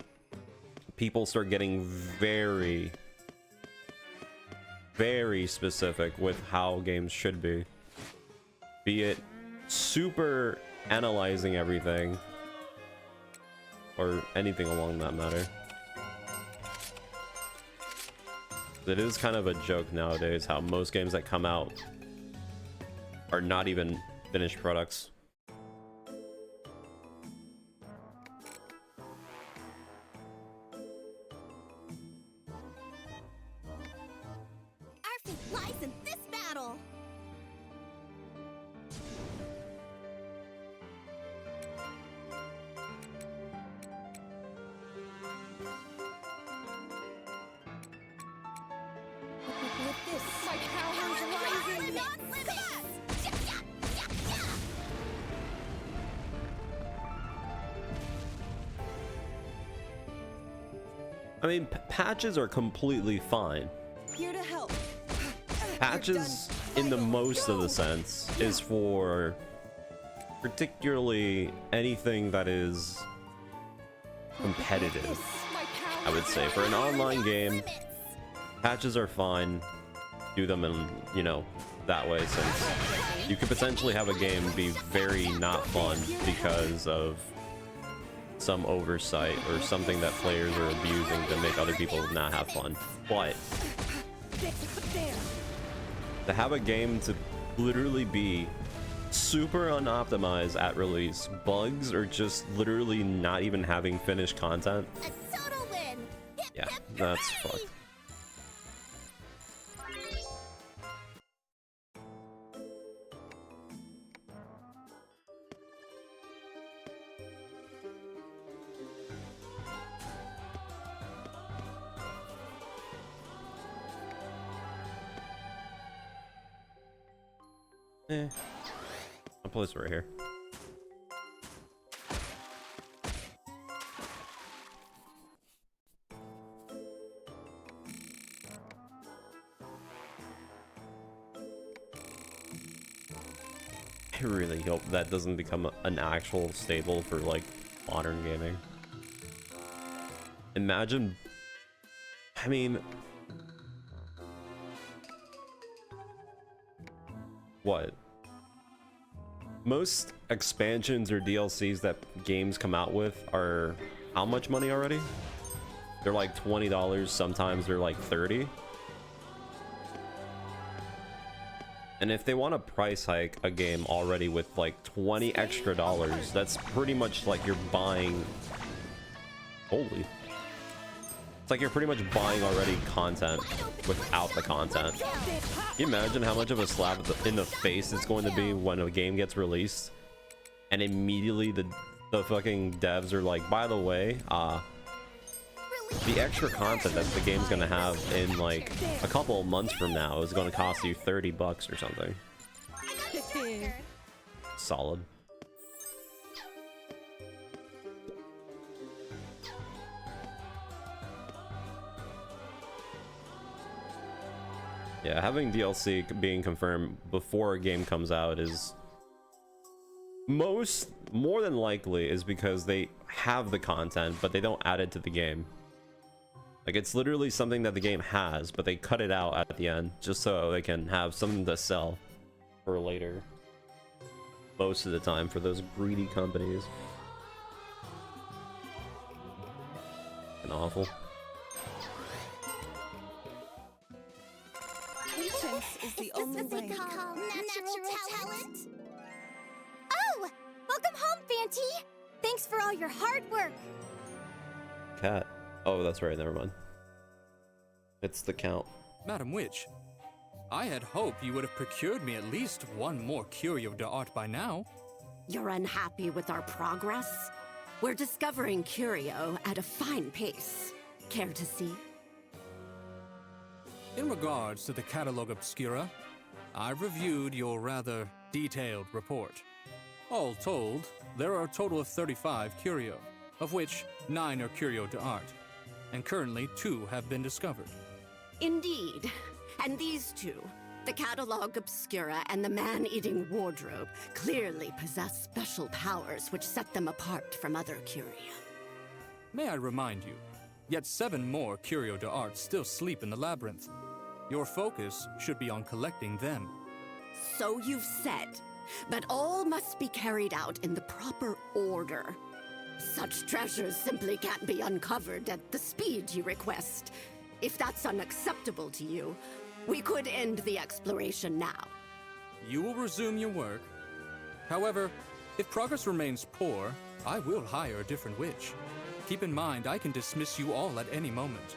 people start getting very, very specific with how games should be. Be it super analyzing everything, or anything along that matter. It is kind of a joke nowadays how most games that come out are not even finished products. Our fate lies in this battle. With this, My power's rising. Beyond limits. Yeah, yeah, yeah. I mean, patches are completely fine. here to help. Patches, in the most of the sense, is for particularly anything that is competitive. I would say for an online game, patches are fine. Do them in, you know, that way, since you could potentially have a game be very not fun because of some oversight or something that players are abusing to make other people not have fun. But to have a game to literally be super unoptimized at release, bugs, or just literally not even having finished content, A total win. Hip, yeah, hip, that's hooray! fucked. I'll place it right here. I really hope that doesn't become an actual staple for like modern gaming. Imagine, I mean, what? Most expansions or DLCs that games come out with are how much money already? They're like $20, sometimes they're like $30. And if they want to price hike a game already with like $20 extra, that's pretty much like you're buying. Holy. It's like you're pretty much buying already content without the content. Can you imagine how much of a slap in the face it's going to be when a game gets released and immediately the fucking devs are like, by the way, the extra content that the game's gonna have in like a couple of months from now is gonna cost you $30 or something. Solid. Yeah, having DLC being confirmed before a game comes out is more than likely is because they have the content, but they don't add it to the game. Like, it's literally something that the game has, but they cut it out at the end just so they can have something to sell for later. Most of the time for those greedy companies. And awful. Patience is the only way. Natural talent? Oh! Welcome home, Fanty! Thanks for all your hard work! Cat. Oh, that's right, never mind. It's the count. Madam Witch, I had hoped you would have procured me at least one more curio d'art by now. You're unhappy with our progress? We're discovering curio at a fine pace. Care to see? In regards to the Catalog Obscura, I've reviewed your rather detailed report. All told, there are a total of 35 curio, of which 9 are curio d'art, and currently 2 have been discovered. Indeed. And these two, the Catalog Obscura and the Man-Eating Wardrobe, clearly possess special powers which set them apart from other curio. May I remind you, yet 7 more curio d'art still sleep in the Labyrinth. Your focus should be on collecting them. So you've said, but all must be carried out in the proper order. Such treasures simply can't be uncovered at the speed you request. If that's unacceptable to you, we could end the exploration now. You will resume your work. However, if progress remains poor, I will hire a different witch. Keep in mind, I can dismiss you all at any moment.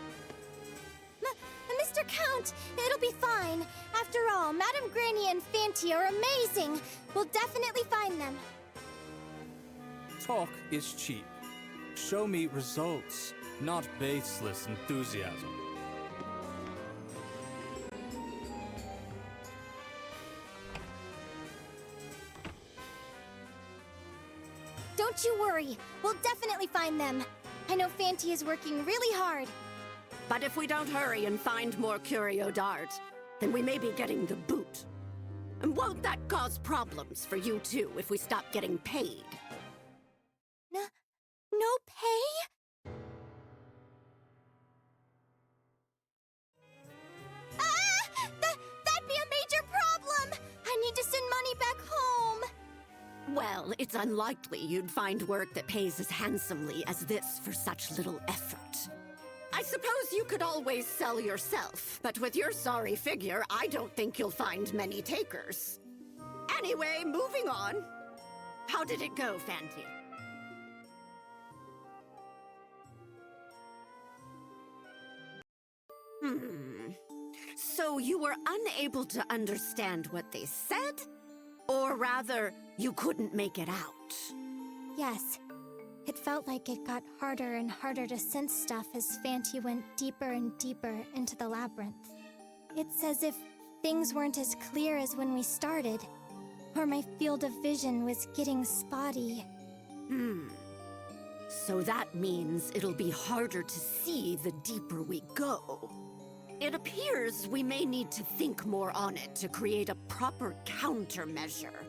Mr. Count, it'll be fine. After all, Madame Granny and Fanty are amazing. We'll definitely find them. Talk is cheap. Show me results, not baseless enthusiasm. Don't you worry. We'll definitely find them. I know Fanty is working really hard. But if we don't hurry and find more curio d'art, then we may be getting the boot. And won't that cause problems for you too if we stop getting paid? No pay? That'd be a major problem! I need to send money back home! Well, it's unlikely you'd find work that pays as handsomely as this for such little effort. I suppose you could always sell yourself, but with your sorry figure, I don't think you'll find many takers. Anyway, moving on. How did it go, Fanty? So you were unable to understand what they said? Or rather, you couldn't make it out? Yes. It felt like it got harder and harder to sense stuff as Fanty went deeper and deeper into the labyrinth. It's as if things weren't as clear as when we started. or my field of vision was getting spotty. So that means it'll be harder to see the deeper we go. It appears we may need to think more on it to create a proper countermeasure.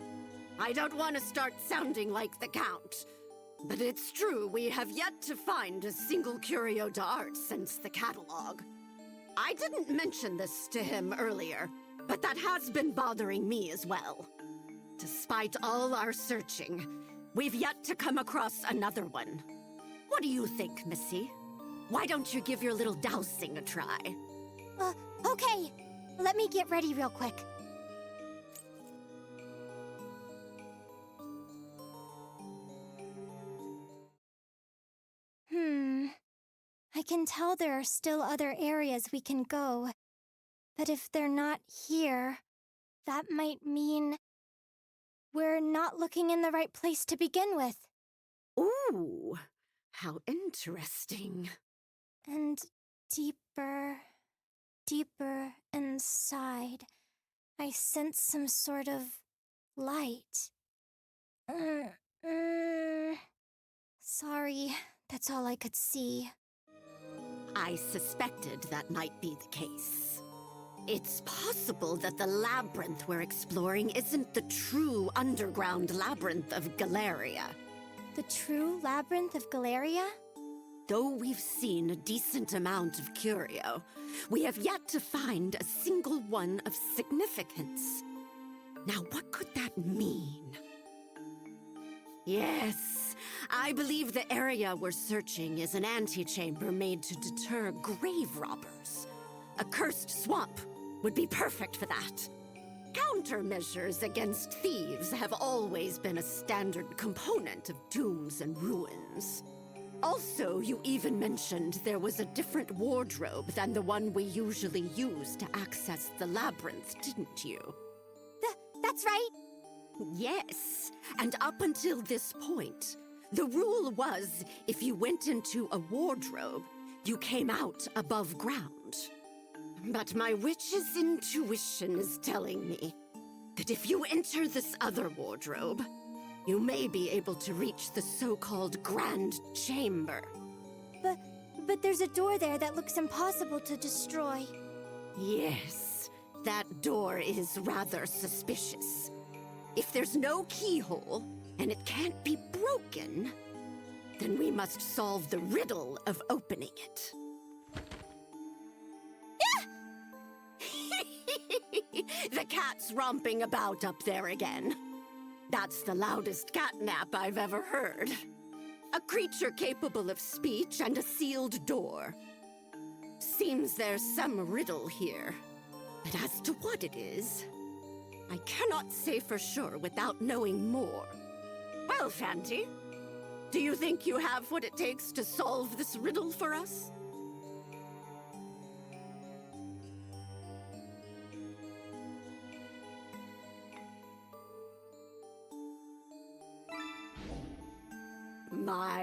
I don't want to start sounding like the Count, but it's true we have yet to find a single curio d'art since the catalog. I didn't mention this to him earlier, but that has been bothering me as well. Despite all our searching, we've yet to come across another one. What do you think, Missy? Why don't you give your little dousing a try? Okay. Let me get ready real quick. I can tell there are still other areas we can go. But if they're not here, that might mean we're not looking in the right place to begin with. Ooh, how interesting. And deeper inside, I sense some sort of light. Sorry, that's all I could see. I suspected that might be the case. It's possible that the labyrinth we're exploring isn't the true underground labyrinth of Galleria. The true labyrinth of Galleria? Though we've seen a decent amount of curio, we have yet to find a single one of significance. Now, what could that mean? Yes, I believe the area we're searching is an antechamber made to deter grave robbers. A cursed swamp would be perfect for that. Countermeasures against thieves have always been a standard component of tombs and ruins. Also, you even mentioned there was a different wardrobe than the one we usually use to access the labyrinth, didn't you? That's right. Yes, and up until this point, the rule was if you went into a wardrobe, you came out above ground. But my witch's intuition is telling me that if you enter this other wardrobe, you may be able to reach the so-called Grand Chamber. But there's a door there that looks impossible to destroy. Yes, that door is rather suspicious. If there's no keyhole, and it can't be broken, then we must solve the riddle of opening it. The cat's romping about up there again. That's the loudest catnap I've ever heard. A creature capable of speech and a sealed door. Seems there's some riddle here. But as to what it is, I cannot say for sure without knowing more. Well, Fanty, do you think you have what it takes to solve this riddle for us?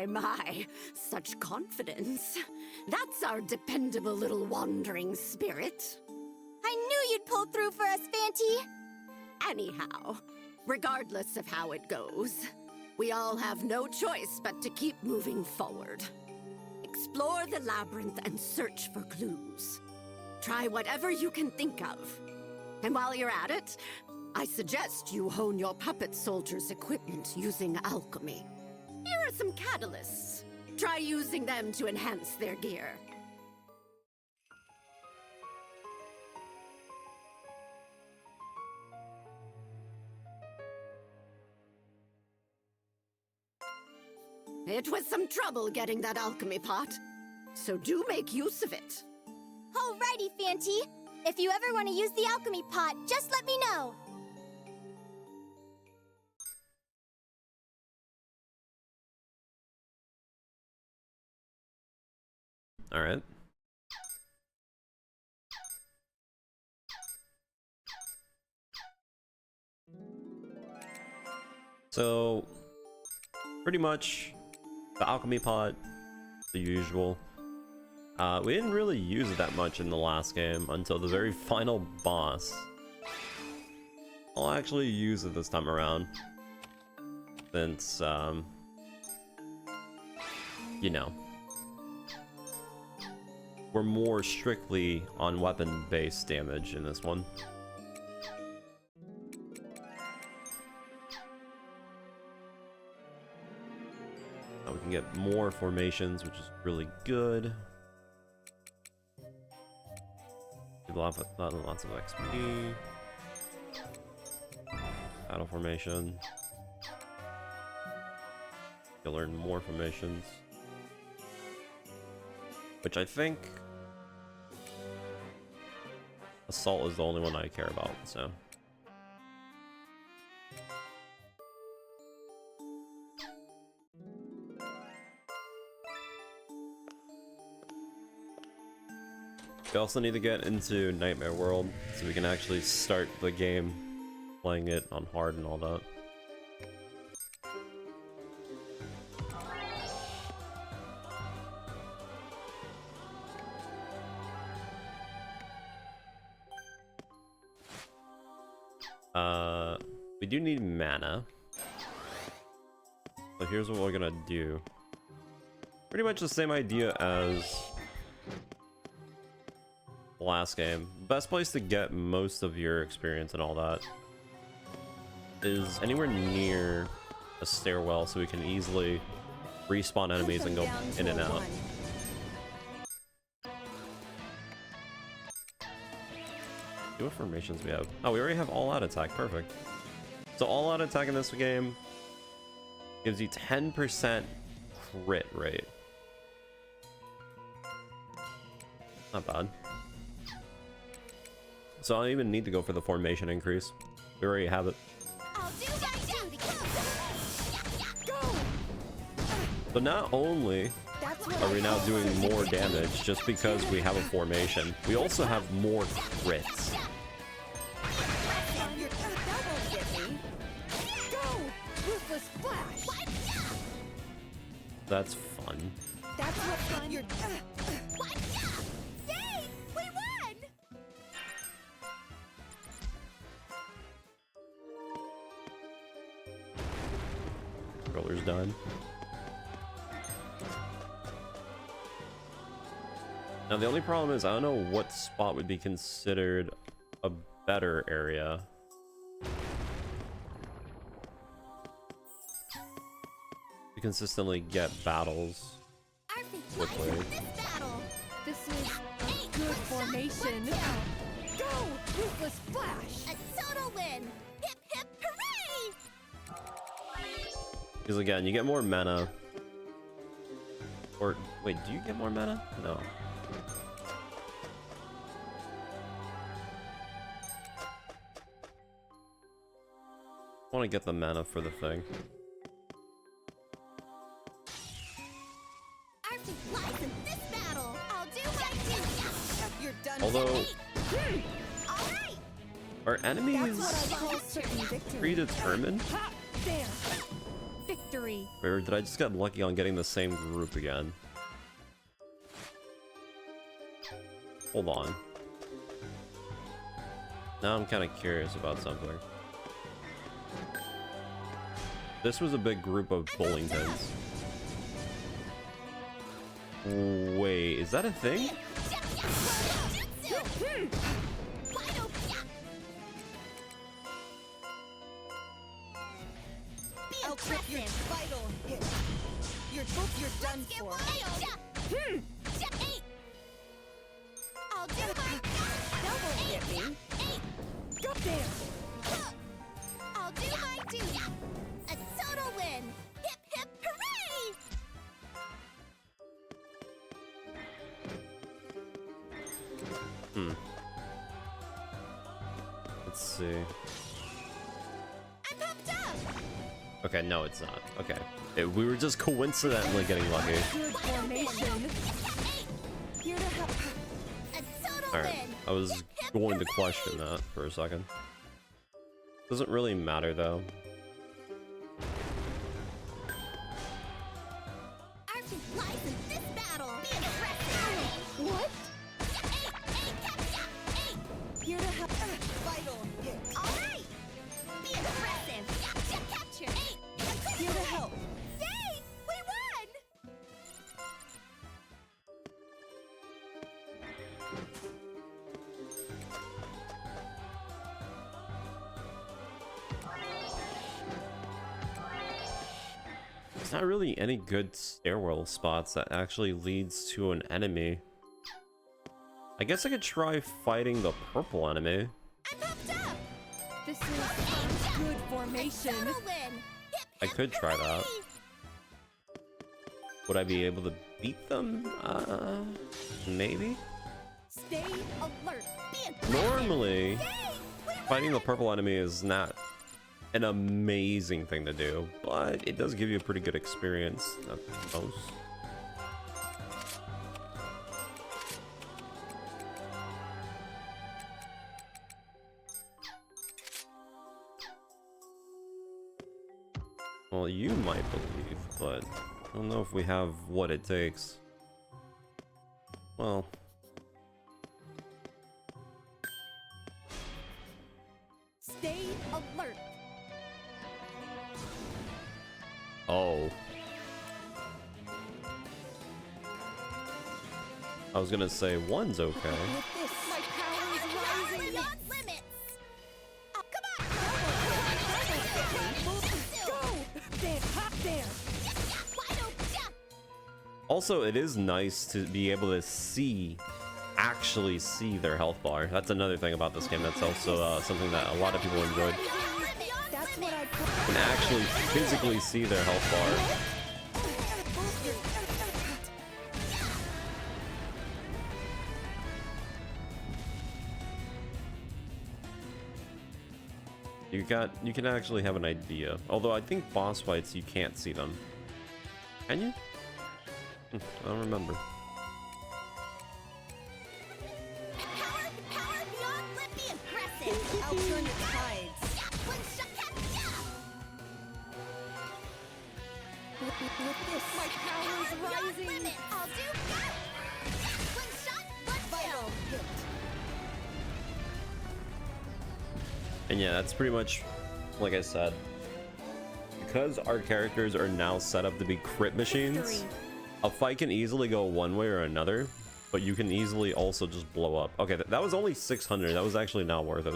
My, such confidence. That's our dependable little wandering spirit. I knew you'd pull through for us, Fanty! Anyhow, regardless of how it goes, we all have no choice but to keep moving forward. Explore the labyrinth and search for clues. Try whatever you can think of. And while you're at it, I suggest you hone your puppet soldier's equipment using alchemy. Here are some catalysts. Try using them to enhance their gear. It was some trouble getting that alchemy pot, so do make use of it. Alrighty, Fanty. If you ever want to use the alchemy pot, just let me know. All right. So, pretty much, the alchemy pot, the usual. We didn't really use it that much in the last game until the very final boss. I'll actually use it this time around. Since, you know, we're more strictly on weapon-based damage in this one. Now we can get more formations, which is really good. Lots of XP. Battle formation. You'll learn more formations. Which I think Assault is the only one I care about, so. We also need to get into Nightmare World so we can actually start the game playing it on hard and all that. We do need mana. So here's what we're gonna do. Pretty much the same idea as the last game. Best place to get most of your experience and all that is anywhere near a stairwell so we can easily respawn enemies and go in and out. What formations we have? Oh, we already have all out attack. Perfect. So all out attack in this game gives you 10% crit rate. Not bad. So I don't even need to go for the formation increase. We already have it. So not only are we now doing more damage just because we have a formation, we also have more crits. That's fun. That's what fun. You're. Yay! We won! Roller's done. Now the only problem is I don't know what spot would be considered a better area. To consistently get battles quickly. This is a good formation. Go! Ruthless Flash! A total win! Hip hip hooray! Because again, you get more mana. Or wait, do you get more mana? No. I want to get the mana for the thing. Although, are enemies predetermined? Victory. Or did I just get lucky on getting the same group again? Hold on. Now I'm kind of curious about something. This was a big group of bowling pins. Wait, is that a thing? You're done for. I'll do my double hit me. Go there. I'll do my duty. A total win. Hip hip hooray! Let's see. I'm pumped up. Okay, no, it's not. Okay. We were just coincidentally getting lucky. Good formation. Here to help. A total Alright, win. I was going to question that for a second. Doesn't really matter though. Our fate lies in this battle. Be aggressive. What? Here to help. Vital hit. All right. There's not really any good stairwell spots that actually leads to an enemy. I guess I could try fighting the purple enemy. I'm hooked up. This is good formation. Total win. I could try that. Would I be able to beat them? Maybe? Stay alert. Be aggressive. Normally, Yay! We fighting the purple enemy is not an amazing thing to do, but it does give you a pretty good experience at most. Well, you might believe, but I don't know if we have what it takes. Well, Stay alert. oh. I was gonna say one's okay. With this, my power is rising. Beyond limits. Oh, come on. Go! There, hop there! Wide open. Also, it is nice to be able to actually see their health bar. That's another thing about this game that's also something that a lot of people enjoyed. That's what I Can actually physically see their health bar. You can actually have an idea. Although I think boss fights you can't see them. Can you? I don't remember. Power beyond limit. Be aggressive. I'll turn the tides. One shot. with this. My power is rising. Limit. I'll do one shot. One vital hit. And yeah, that's pretty much, like I said, because our characters are now set up to be crit machines, a fight can easily go one way or another, but you can easily also just blow up. Okay, that was only 600. That was actually not worth it.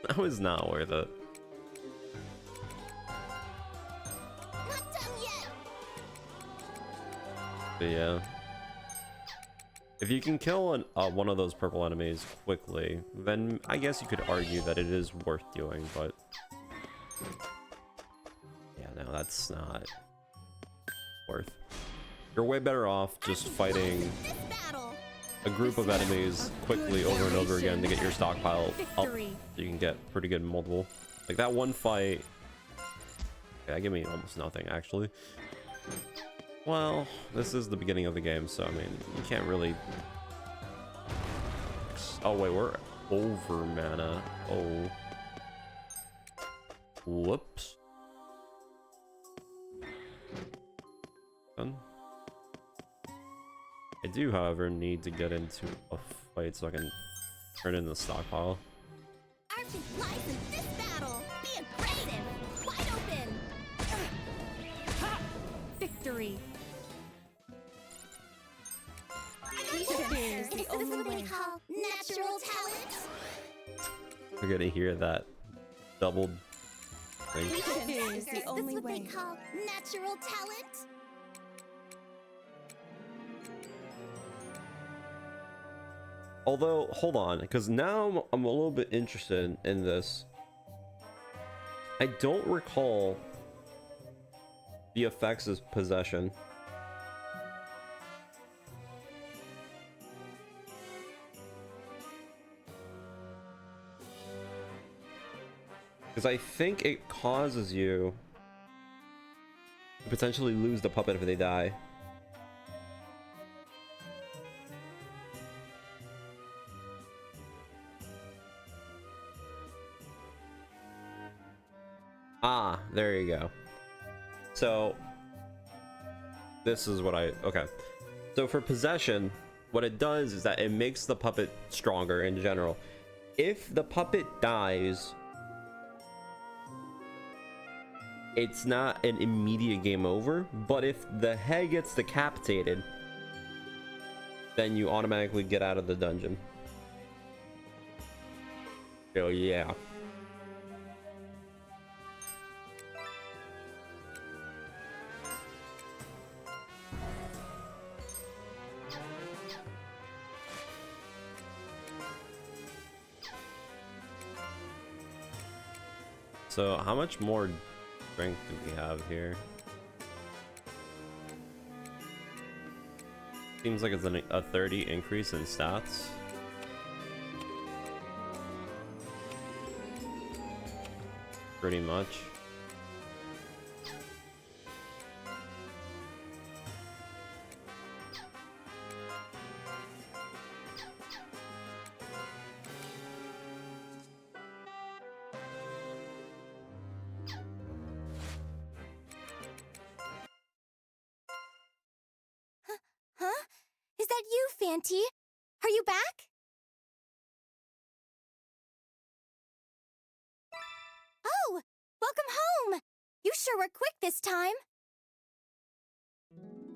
That was not worth it. Not done yet. But yeah. If you can kill one of those purple enemies quickly, then I guess you could argue that it is worth doing, but... yeah, no, that's not worth. You're way better off just fighting This battle. a group of enemies quickly over and over again to get your stockpile up. So Victory. you can get pretty good multiple. Like that one fight... yeah, that gave me almost nothing, actually. Well, this is the beginning of the game, so I mean, you can't really... oh wait, we're over mana. Oh. Whoops. Done. I do, however, need to get into a fight so I can turn in the stockpile. Our fate lies in this battle. Be aggressive. Wide open. Victory. This is the only what we way. call natural talent. We're gonna hear that doubled thing. Is the only This what way. we call natural talent. Although, hold on, because now I'm a little bit interested in this. I don't recall the effects of possession. Because I think it causes you to potentially lose the puppet if they die. Ah, there you go. So, this is what okay. So for possession, what it does is that it makes the puppet stronger in general. If the puppet dies, it's not an immediate game over, but if the head gets decapitated, then you automatically get out of the dungeon. So yeah. So how much more strength do we have here? Seems like it's a 30 increase in stats. Pretty much. Huh? Is that you, Fanty? Are you back? Oh, welcome home! You sure were quick this time.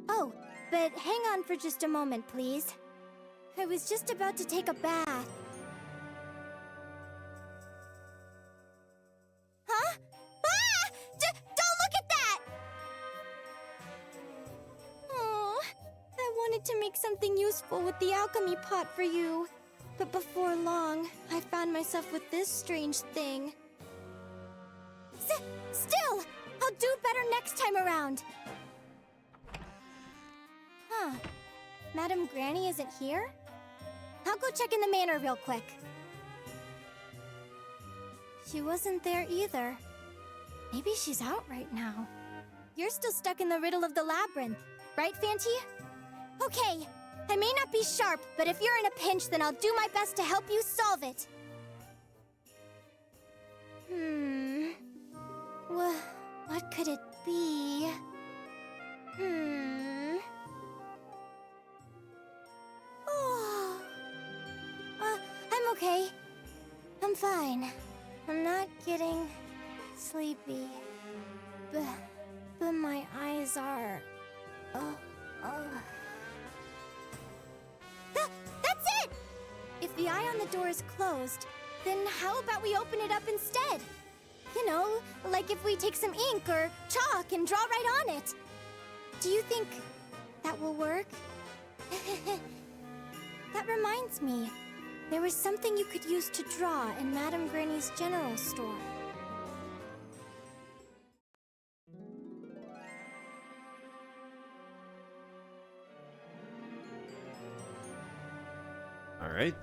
Oh, but hang on for just a moment, please. I was just about to take a bath. Huh? Ah! Don't look at that! Oh, I wanted to make something useful with the alchemy pot for you. But before long, I found myself with this strange thing. Still! I'll do better next time around! Huh. Madam Granny isn't here? I'll go check in the manor real quick. She wasn't there either. Maybe she's out right now. You're still stuck in the riddle of the labyrinth, right, Fanty? Okay, I may not be sharp, but if you're in a pinch, then I'll do my best to help you solve it. What could it be? Oh. I'm okay. I'm fine. I'm not getting sleepy. But my eyes are... That's it! If the eye on the door is closed, then how about we open it up instead? You know, like if we take some ink or chalk and draw right on it. Do you think that will work? That reminds me. There was something you could use to draw in Madame Granny's general store. All right.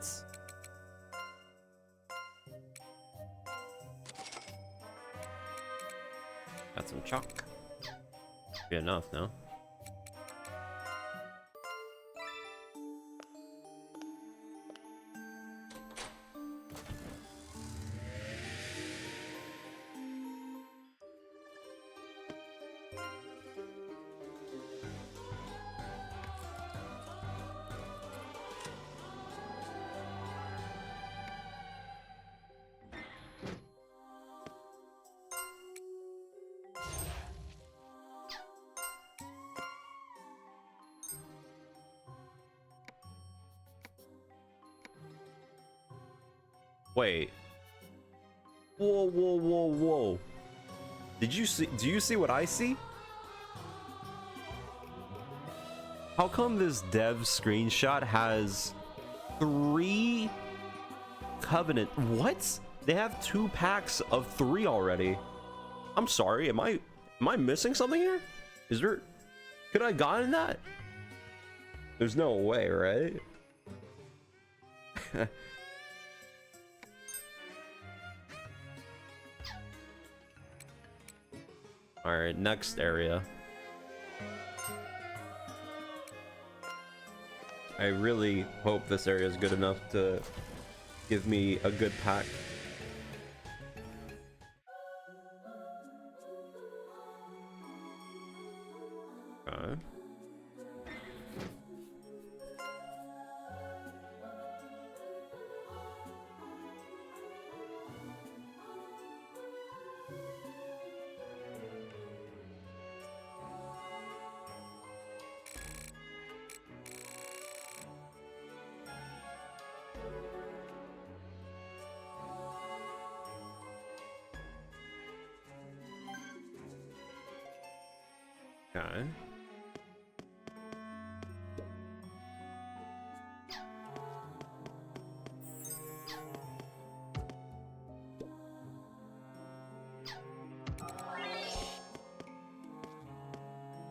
Got some chalk. Be enough, no? Wait. Whoa, whoa, whoa, whoa. Did you see? Do you see what I see? How come this dev screenshot has 3 Covenant? What? They have 2 packs of 3 already. I'm sorry. Am I missing something here? Is there? Could I have gotten that? There's no way, right? All right, next area. I really hope this area is good enough to give me a good pack. Okay. Okay.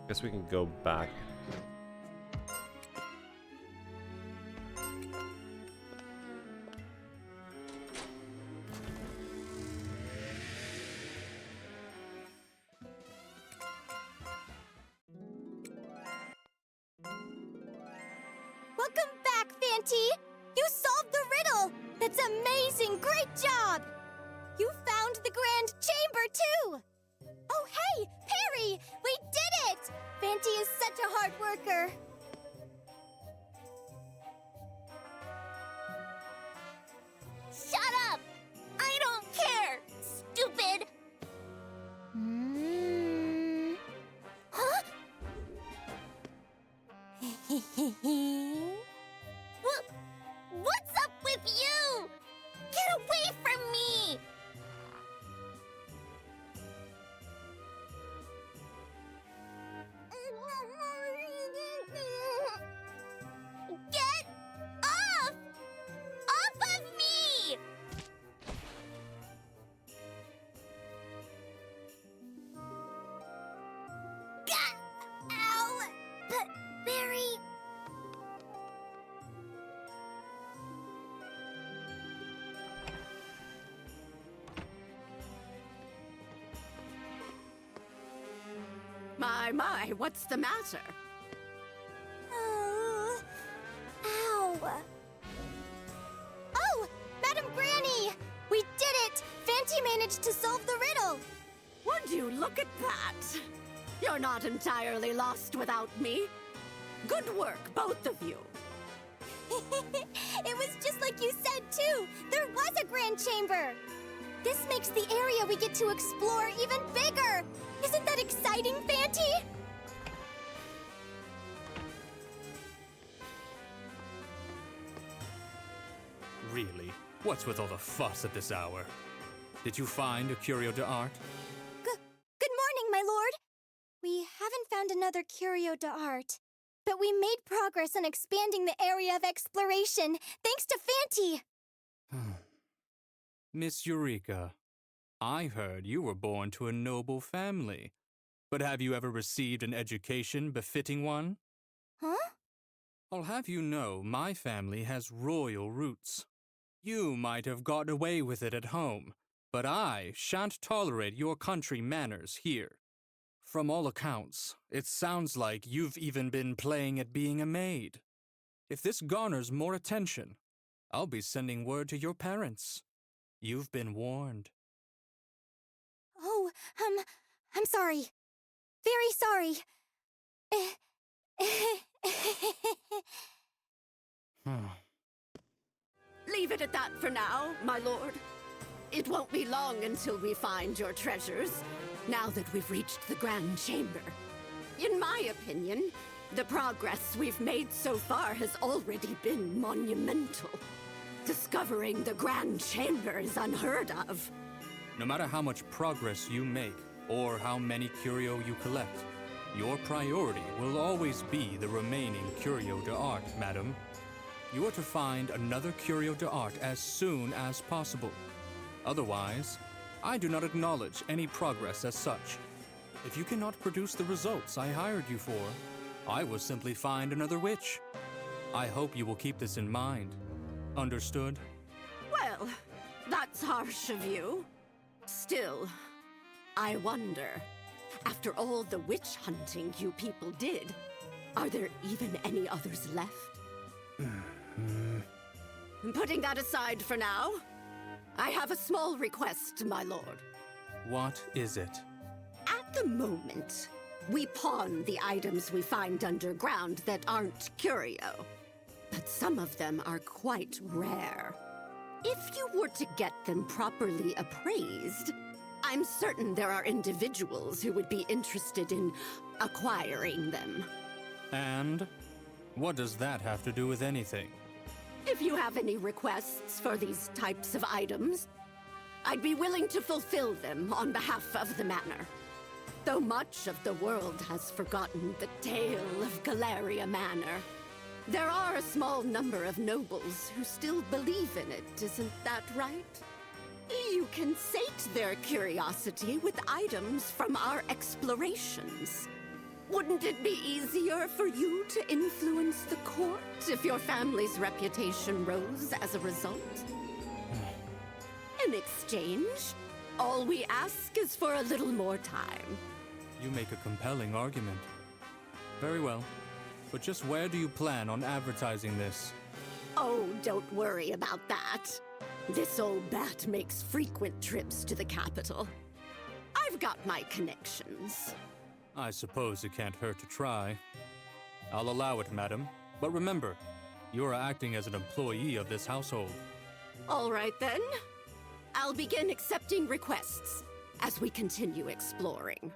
Guess we can go back. Welcome back, Fanty! You solved the riddle! That's amazing! Great job! You found the Grand Chamber, too! Oh, hey! Perry! We did it! Fanty is such a hard worker. Shut up! I don't care, stupid! Huh? What's up with you? Get away from me! Get off! Off of me! Ow! But, Barry... My, what's the matter? Oh. Ow. Oh, Madam Granny! We did it! Fanty managed to solve the riddle! Would you look at that? You're not entirely lost without me. Good work, both of you. It was just like you said, too! There was a Grand Chamber! This makes the area we get to explore even bigger! Isn't that exciting, Fanty? Really? What's with all the fuss at this hour? Did you find a curio d'art? Good morning, my lord! We haven't found another curio d'art, but we made progress on expanding the area of exploration, thanks to Fanty! Miss Eureka, I heard you were born to a noble family. But have you ever received an education befitting one? Huh? I'll have you know my family has royal roots. You might have got away with it at home, but I shan't tolerate your country manners here. From all accounts, it sounds like you've even been playing at being a maid. If this garners more attention, I'll be sending word to your parents. You've been warned. Oh, I'm sorry. Very sorry. Leave it at that for now, my lord. It won't be long until we find your treasures, now that we've reached the Grand Chamber. In my opinion, the progress we've made so far has already been monumental. Discovering the Grand Chamber is unheard of. No matter how much progress you make, or how many curio you collect, your priority will always be the remaining curio d'art, madam. You are to find another curio d'art as soon as possible. Otherwise, I do not acknowledge any progress as such. If you cannot produce the results I hired you for, I will simply find another witch. I hope you will keep this in mind. Understood? Well, that's harsh of you. Still, I wonder, after all the witch hunting you people did, are there even any others left? Putting that aside for now, I have a small request, my lord. What is it? At the moment, we pawn the items we find underground that aren't curio. But some of them are quite rare. If you were to get them properly appraised, I'm certain there are individuals who would be interested in acquiring them. And? What does that have to do with anything? If you have any requests for these types of items, I'd be willing to fulfill them on behalf of the manor. Though much of the world has forgotten the tale of Galleria Manor, there are a small number of nobles who still believe in it, isn't that right? You can sate their curiosity with items from our explorations. Wouldn't it be easier for you to influence the court if your family's reputation rose as a result? In exchange, all we ask is for a little more time. You make a compelling argument. Very well. But just where do you plan on advertising this? Oh, don't worry about that. This old bat makes frequent trips to the capital. I've got my connections. I suppose it can't hurt to try. I'll allow it, madam. But remember, you are acting as an employee of this household. All right, then. I'll begin accepting requests as we continue exploring.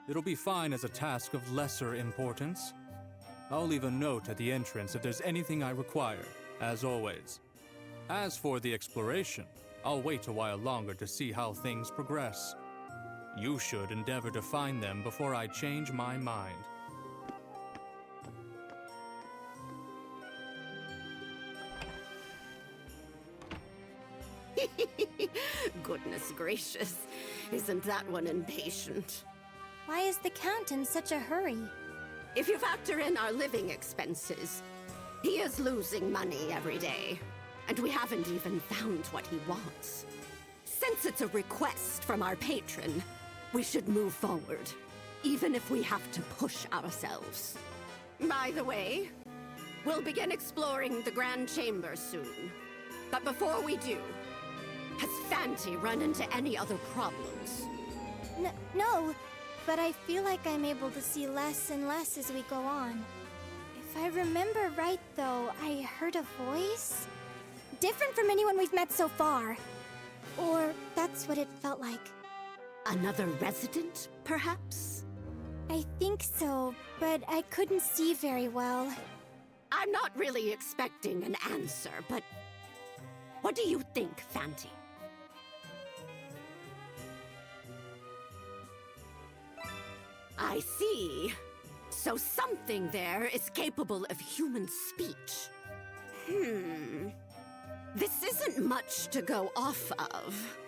It'll be fine as a task of lesser importance. I'll leave a note at the entrance if there's anything I require, as always. As for the exploration, I'll wait a while longer to see how things progress. You should endeavor to find them before I change my mind. Goodness gracious, isn't that one impatient? Why is the Count in such a hurry? If you factor in our living expenses, he is losing money every day, and we haven't even found what he wants. Since it's a request from our patron, we should move forward, even if we have to push ourselves. By the way, we'll begin exploring the Grand Chamber soon. But before we do, has Fanti run into any other problems? No, but I feel like I'm able to see less and less as we go on. If I remember right, though, I heard a voice? Different from anyone we've met so far. Or that's what it felt like. Another resident, perhaps? I think so, but I couldn't see very well. I'm not really expecting an answer, but what do you think, Fanti? I see. So something there is capable of human speech. This isn't much to go off of.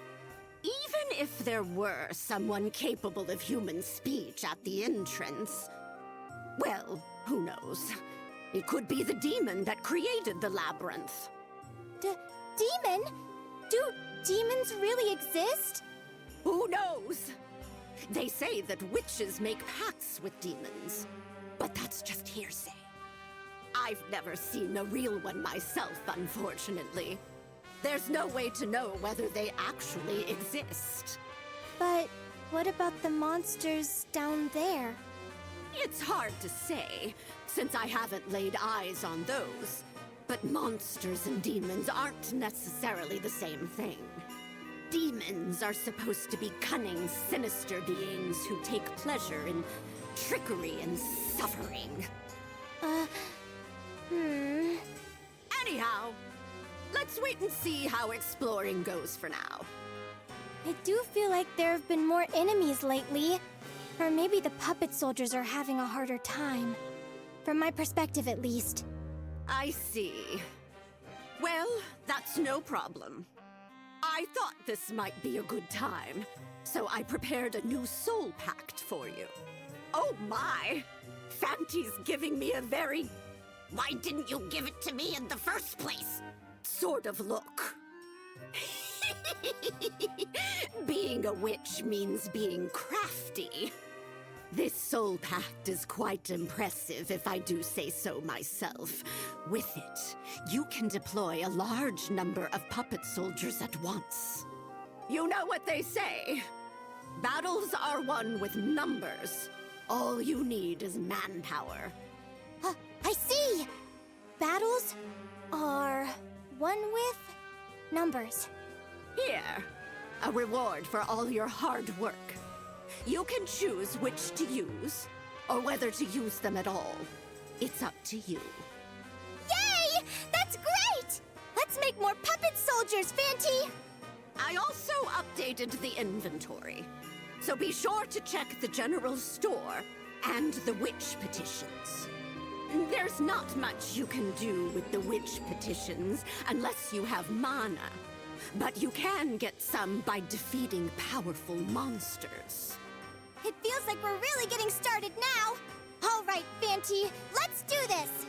Even if there were someone capable of human speech at the entrance, well, who knows? It could be the demon that created the labyrinth. Demon? Do demons really exist? Who knows? They say that witches make pacts with demons, but that's just hearsay. I've never seen a real one myself, unfortunately. There's no way to know whether they actually exist. But what about the monsters down there? It's hard to say, since I haven't laid eyes on those. But monsters and demons aren't necessarily the same thing. Demons are supposed to be cunning, sinister beings who take pleasure in trickery and suffering. Anyhow, let's wait and see how exploring goes for now. I do feel like there have been more enemies lately. Or maybe the puppet soldiers are having a harder time. From my perspective, at least. I see. Well, that's no problem. I thought this might be a good time, so I prepared a new soul pact for you. Oh my! Fanti's giving me a very... why didn't you give it to me in the first place? Sort of look. Being a witch means being crafty. This soul pact is quite impressive, if I do say so myself. With it, you can deploy a large number of puppet soldiers at once. You know what they say. Battles are won with numbers. All you need is manpower. I see! Battles are won with numbers. Here, a reward for all your hard work. You can choose which to use, or whether to use them at all. It's up to you. Yay! That's great! Let's make more puppet soldiers, Fanti! I also updated the inventory, so be sure to check the general store and the witch petitions. There's not much you can do with the witch petitions unless you have mana, but you can get some by defeating powerful monsters. It feels like we're really getting started now. All right, Fanty, let's do this.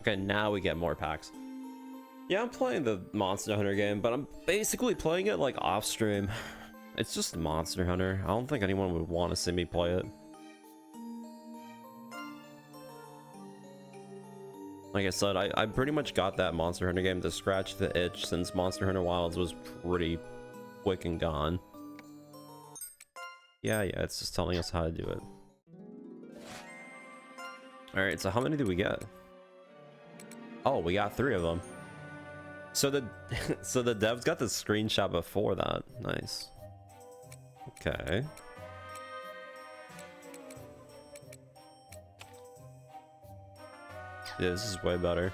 Okay, now we get more packs. Yeah, I'm playing the Monster Hunter game, but I'm basically playing it like off stream. It's just Monster Hunter. I don't think anyone would want to see me play it. Like I said, I pretty much got that Monster Hunter game to scratch the itch since Monster Hunter Wilds was pretty quick and gone. Yeah, it's just telling us how to do it. Alright, so how many did we get? Oh, we got 3 of them. So the so the devs got the screenshot before that. Nice. Okay. Yeah, this is way better.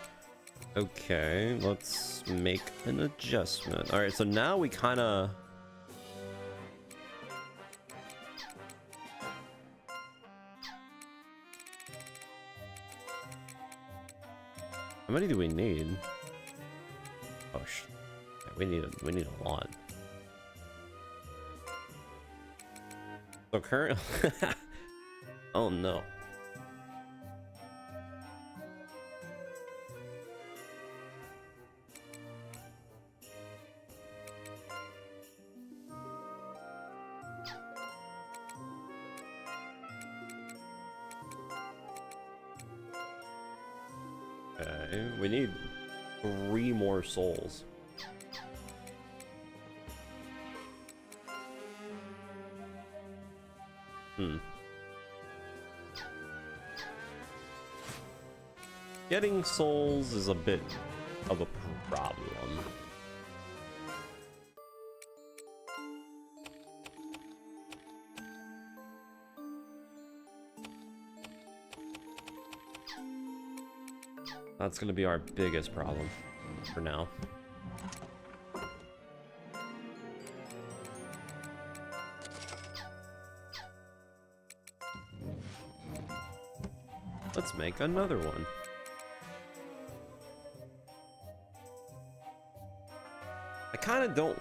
Okay, let's make an adjustment. All right, so now we kind of... How many do we need? Oh, yeah, we need a lot. So currently... Oh no. Okay, we need 3 more souls. Getting souls is a bit of a problem. That's gonna be our biggest problem for now. Let's make another one. I kind of don't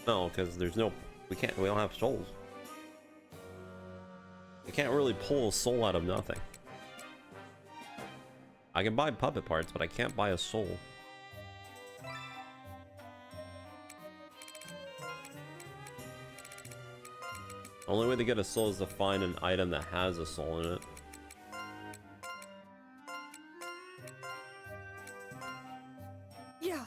know because there's no, we don't have souls. I can't really pull a soul out of nothing. I can buy puppet parts, but I can't buy a soul. The only way to get a soul is to find an item that has a soul in it. Yeah.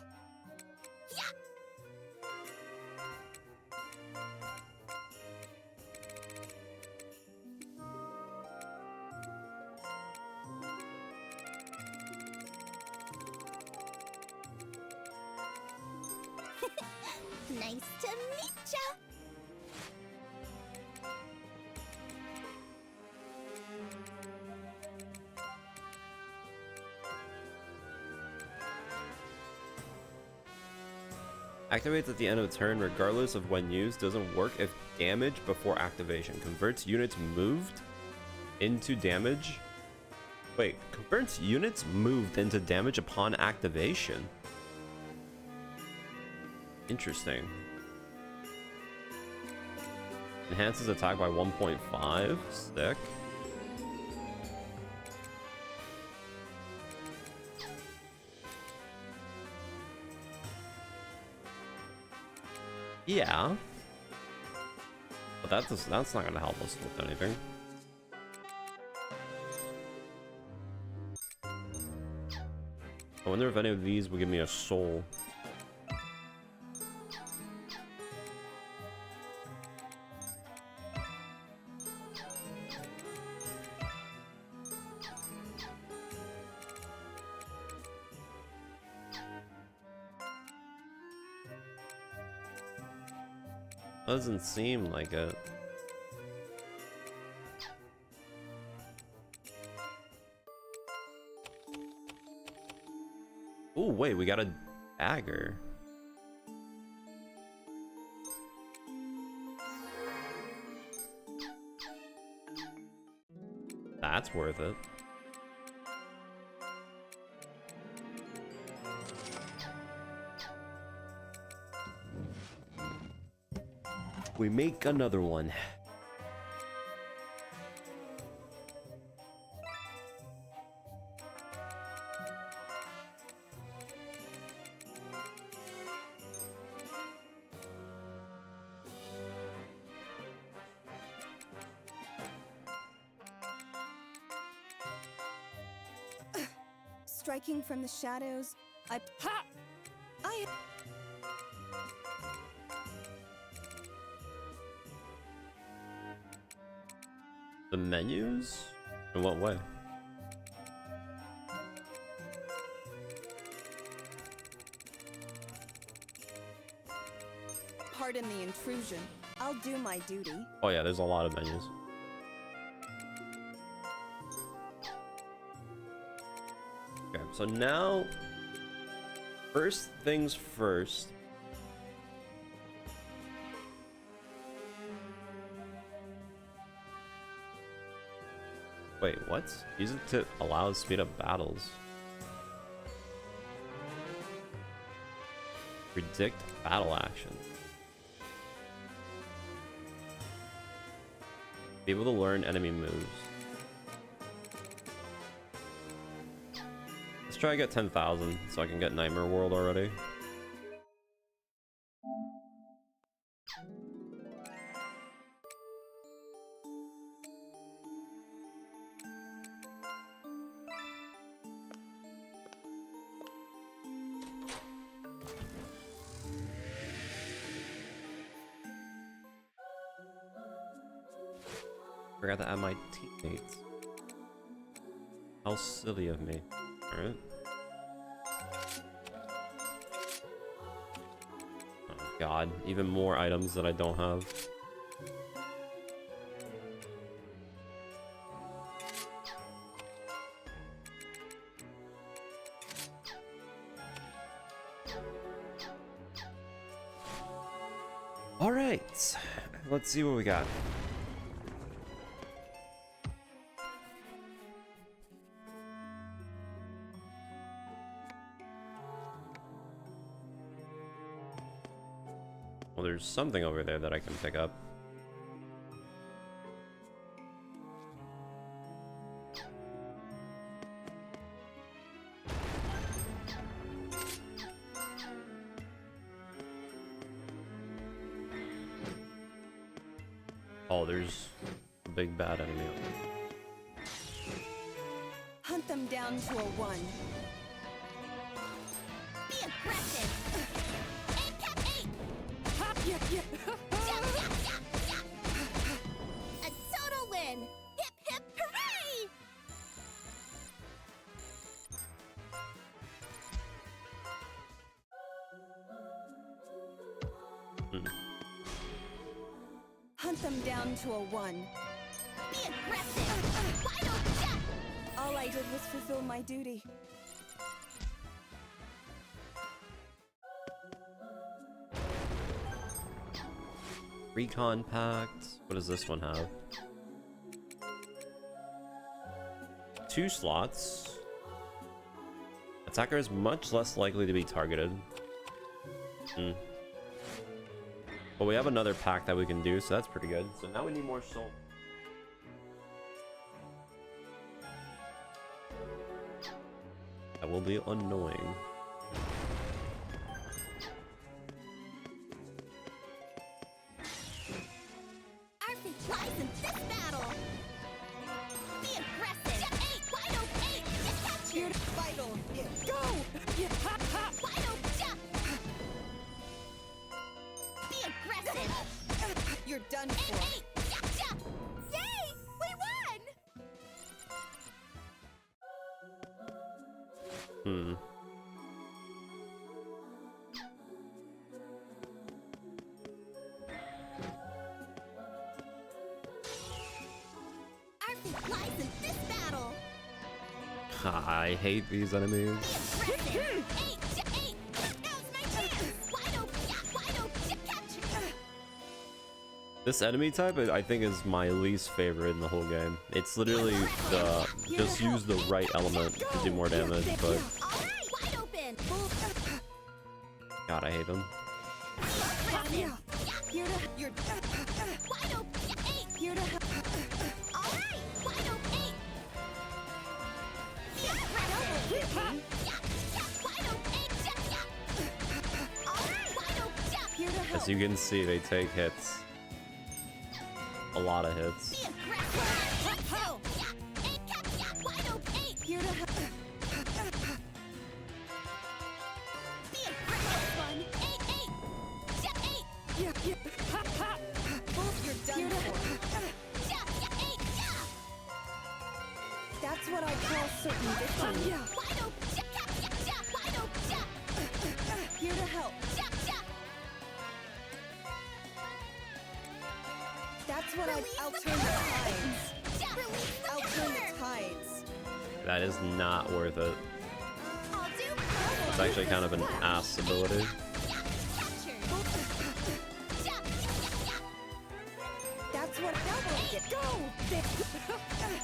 Nice to meet ya. Activates at the end of the turn regardless of when used. Doesn't work if damage before activation. Converts units moved into damage. Wait, converts units moved into damage upon activation. Interesting. Enhances attack by 1.5. Sick. Yeah. But that's not gonna help us with anything. I wonder if any of these will give me a soul. Doesn't seem like it. Oh wait, we got a dagger. That's worth it. We make another one. Striking from the shadows, I The menus? In what way? pardon the intrusion. I'll do my duty. Oh yeah, there's a lot of menus. Okay, so now, first things first. Wait, what? Use it to allow speed up battles. Predict battle action. Be able to learn enemy moves. Let's try to get 10,000 so I can get Nightmare World already. Forgot to add my teammates. How silly of me. Alright. Oh god, even more items that I don't have. Alright, let's see what we got. Well, there's something over there that I can pick up. Oh, there's a big bad enemy over there. Hunt them down to a 1. Be aggressive! Aim cap 8! Yeah. A total win! Hip hip hooray! Hunt them down to a 1. Be aggressive! Wide open jump! All I did was fulfill my duty. Recon Pact. What does this one have? 2 slots. Attacker is much less likely to be targeted. But we have another pack that we can do, so that's pretty good. So now we need more soul. That will be annoying. Our fate lies in this battle! Be aggressive! Jump 8! Wide open 8! Just catch you! Vital. Go! Wide open jump! Be aggressive! You're done Aim for. 8! Jump, jump! Yay! We won! Our fate lies in this battle! I hate these enemies. Be aggressive! 8! Jump 8! Now's my chance! Wide open! Yeah, wide open! Jump, catch! This enemy type, I think, is my least favorite in the whole game. It's literally the just use the right element to do more damage, but Alright! Wide open! win. God, I hate him. Yeah. Here to you're wide open. Eight. Here to all right. Wide open. Eight. Wide open. All right. Wide open. Here to As you can see, they take hits. A lot of hits. That's what I call certain victory. Here to help. That's what I'll turn the tides. I'll turn the tides. That is not worth it. It's actually kind of an ass ability. That's what double get. Go!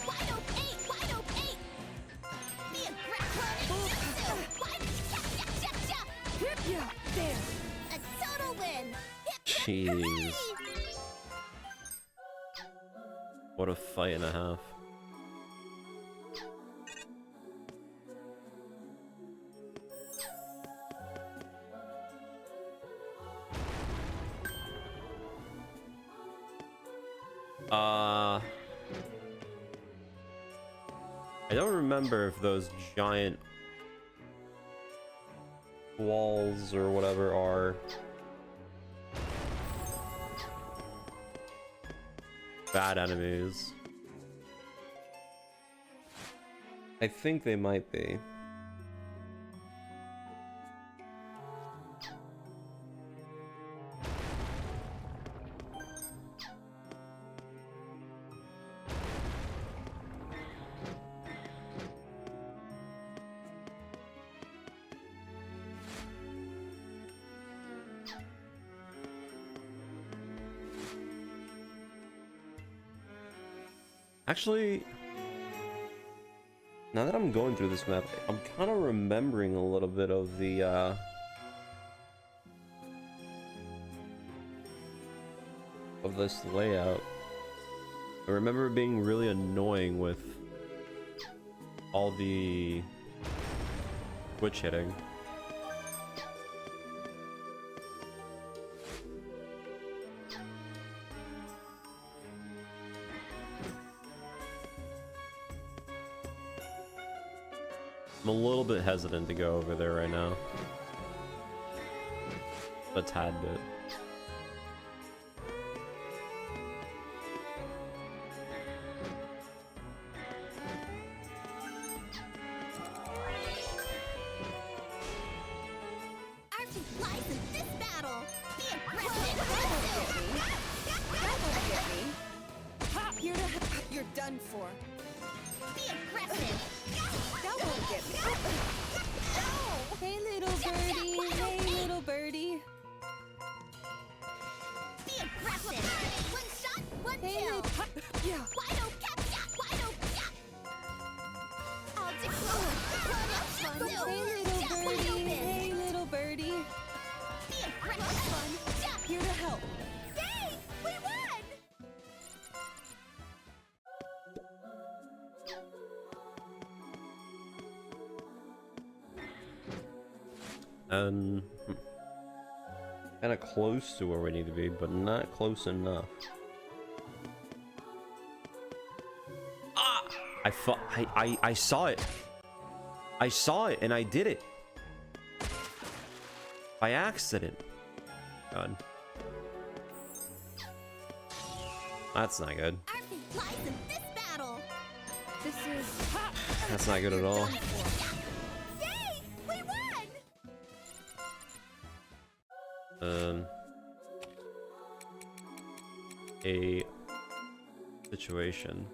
Wide open. Eight. Wide open. Eight. Be aggressive. Yeah, there. A total win. Jeez. What a fight and a half. I don't remember if those giant walls or whatever are bad enemies. I think they might be. Actually, now that I'm going through this map, I'm kind of remembering a little bit of the of this layout. I remember it being really annoying with all the switch hitting. I'm a little bit hesitant to go over there right now. A tad bit. Our team lies in this battle. Be aggressive. Here to you're done for. Be aggressive. That won't get me. Hey, little birdie. Hey, little birdie. Be aggressive. One shot, one Hey, kill. yeah. Wide open. Wide open. I'll take one. Hey, little birdie. Hey, little birdie. Be aggressive. Here to help. Yay! We won! Kind of close to where we need to be, but not close enough. Ah! I saw it. I saw it and I did it. By accident. God. That's not good. Our fate lies in this battle. This is. That's not good at all. Yay! We won! A situation.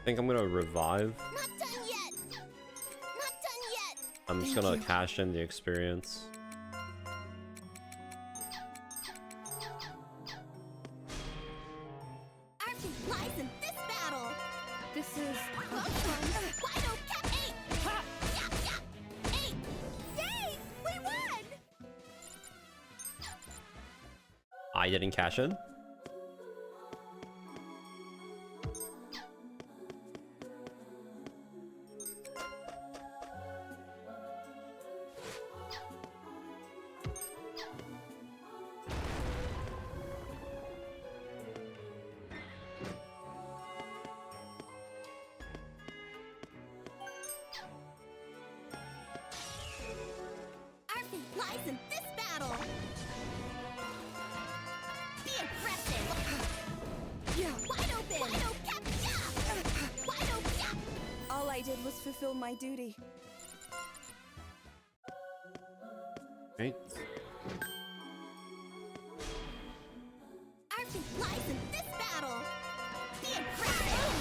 think I'm gonna revive. Not done yet. Not done yet. I'm just gonna cash in the experience. Our fate lies in this battle. This is Close one. Wide open. Eight. Ha! Yeah, yeah. Eight. Yay! We won! I didn't cash in. Our fate lies in this battle. Be aggressive. Yeah. Wide open. Wide open. Yeah. Wide open. Yeah. All I did was fulfill my duty. Right. Our fate lies in this battle. Be aggressive.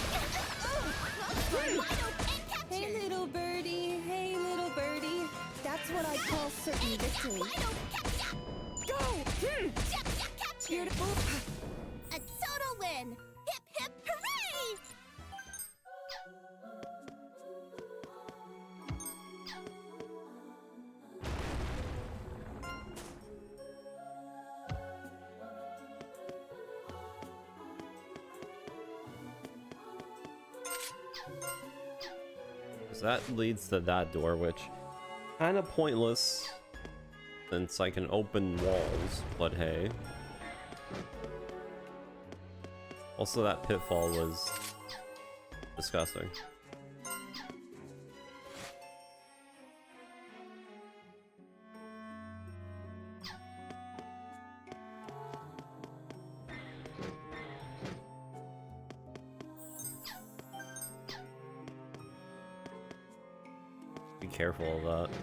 Close one. Wide open. Capture. Hey, little birdie. Hey, little birdie. That's what I call certain victory. Wide open. Capture. Go! Capture. Beautiful. A total win. Hip hip hooray! So that leads to that door, which kind of pointless since I can open walls, but hey. Also, that pitfall was disgusting. Be careful of that.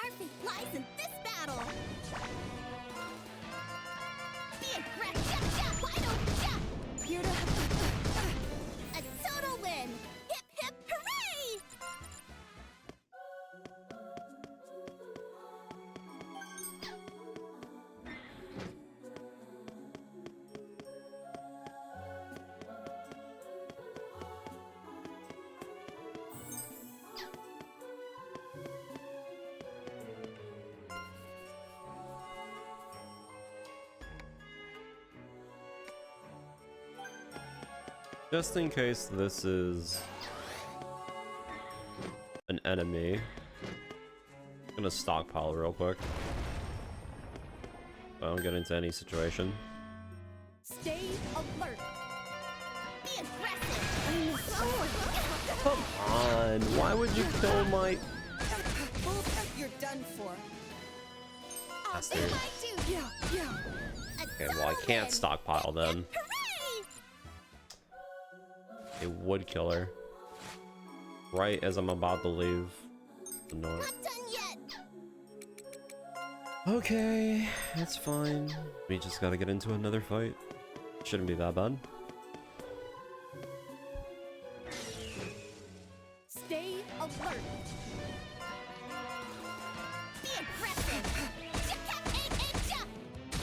Our fate lies in this battle. Be aggressive. Wide open. Beautiful. A total win. Hip hip hooray! Just in case this is an enemy, I'm gonna stockpile real quick. So I don't get into any situation. Stay alert. Be aggressive. Come on, why would you kill my... You're done for. I'll do Bastard. my duty. Yeah, yeah. A Okay, well I total can't win. stockpile then. Hooray! A wood killer. Right as I'm about to leave the north. Not done yet. Okay, it's fine. We just gotta get into another fight. Shouldn't be that bad. Stay alert. Be aggressive.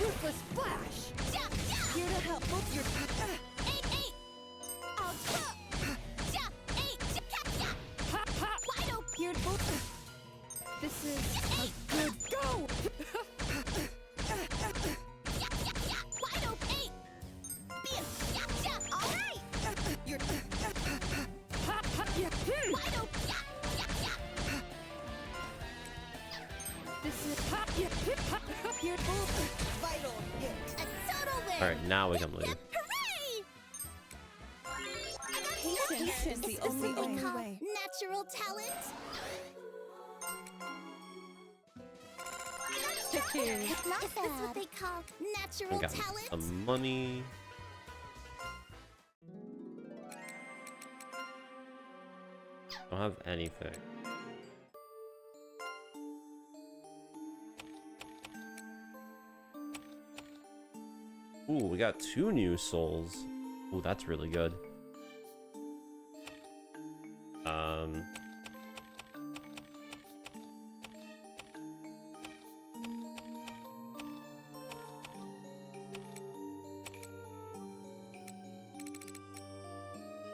Ruthless flash. Here to help. Your eight. I'll wide open. beautiful. This is a good Go! Wide open. Eight. Be a all right. You're... Wide open. this is beautiful. Vital hit. A total win. Alright, now we can leave. Hooray! Patience is the only way. Natural talent. Not Is this what they call I natural got talent? some money. Don't have anything. Ooh, we got 2 new souls. Ooh, that's really good.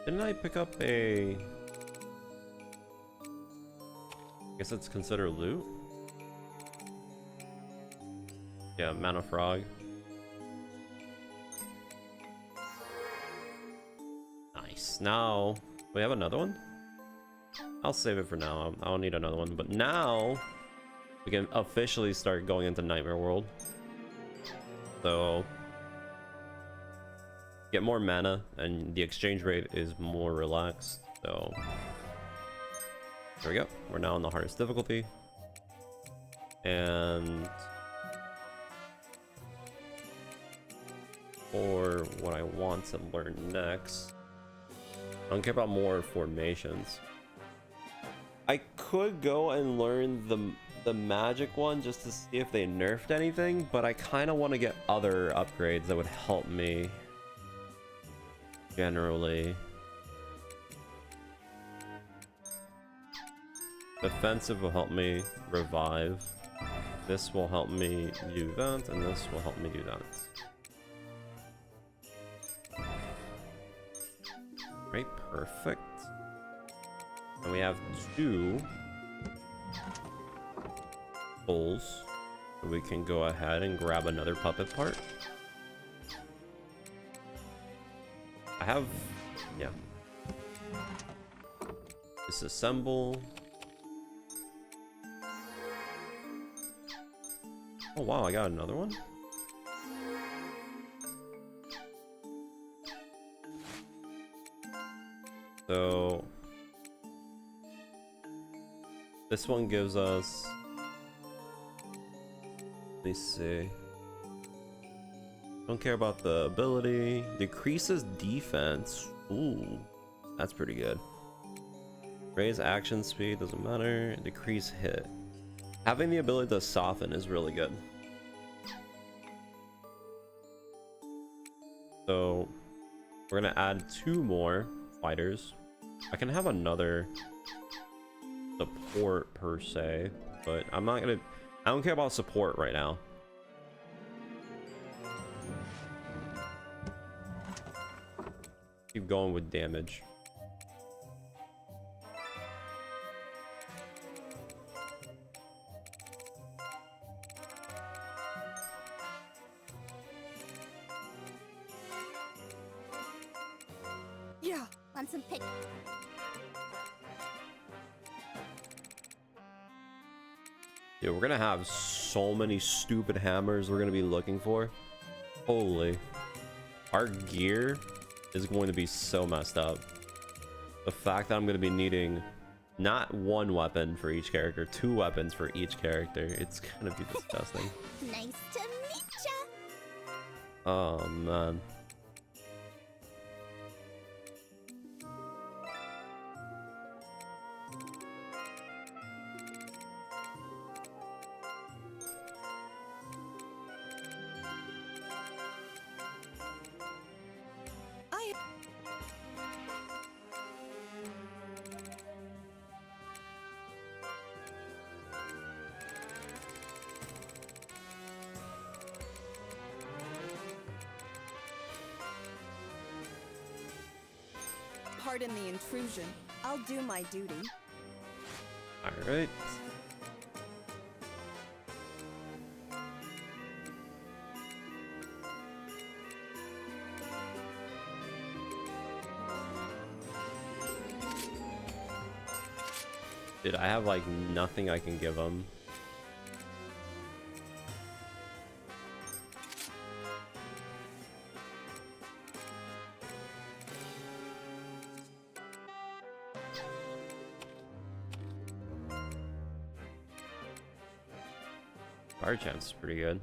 Didn't I pick up a... I guess it's considered loot? Yeah, Mana Frog. Nice. Now, we have another one? I'll save it for now. I don't need another one. But now, we can officially start going into Nightmare World. So... get more mana, and the exchange rate is more relaxed, so... there we go. We're now on the hardest difficulty. And... for what I want to learn next... I don't care about more formations. I could go and learn the magic one just to see if they nerfed anything, but I kind of want to get other upgrades that would help me. Generally. Defensive will help me revive. This will help me do that, and this will help me do that. Right, perfect. And we have 2 bowls. So we can go ahead and grab another puppet part. I have, yeah. Disassemble. Oh wow, I got another one? So... this one gives us... let me see. Don't care about the ability. Decreases defense. Ooh, that's pretty good. Raise action speed, doesn't matter. Decrease hit. Having the ability to soften is really good. So we're gonna add 2 more fighters. I can have another support per se, but I'm not gonna... I don't care about support right now. Keep going with damage. Yeah. Want some pick? Yeah, we're gonna have so many stupid hammers we're gonna be looking for. Holy. Our gear is going to be so messed up. The fact that I'm going to be needing not 1 weapon for each character, 2 weapons for each character, it's going to be disgusting. Nice to meet ya. Oh man. Pardon the intrusion. I'll do my duty. All right. Dude, I have like nothing I can give them. Fire chance is pretty good.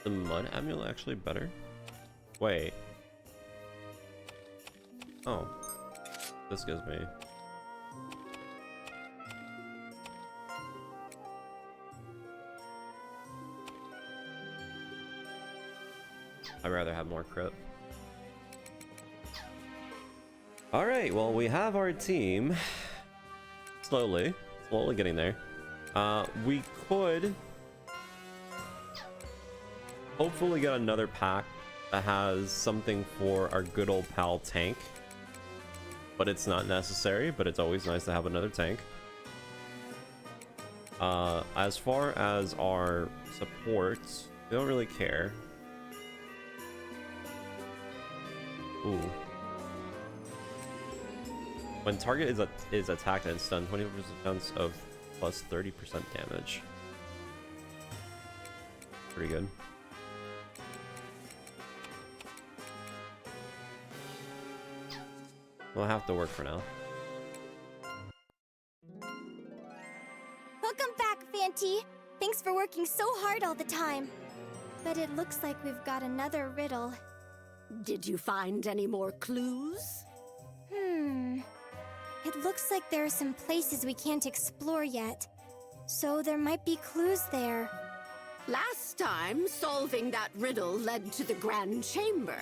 The mud amulet actually better? Wait. Oh. This gives me... I'd rather have more crit. Alright, well, we have our team. Slowly getting there. We could hopefully get another pack that has something for our good old pal tank. But it's not necessary, but it's always nice to have another tank. As far as our supports, we don't really care. Ooh. When target is attacked and stunned, 20% chance of plus 30% damage. Pretty good. We'll have to work for now. Welcome back, Fanty. Thanks for working so hard all the time. But it looks like we've got another riddle. Did you find any more clues? It looks like there are some places we can't explore yet. So there might be clues there. Last time, solving that riddle led to the Grand Chamber.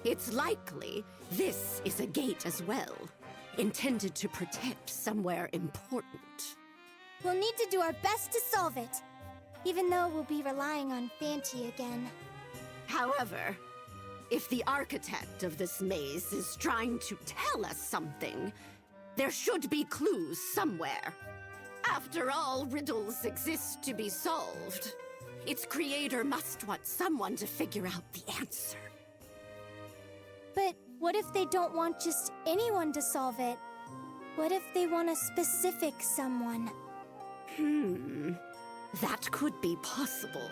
It's likely this is a gate as well, intended to protect somewhere important. We'll need to do our best to solve it, even though we'll be relying on Fanty again. However, if the architect of this maze is trying to tell us something, there should be clues somewhere. After all, riddles exist to be solved. Its creator must want someone to figure out the answer. But what if they don't want just anyone to solve it? What if they want a specific someone? That could be possible.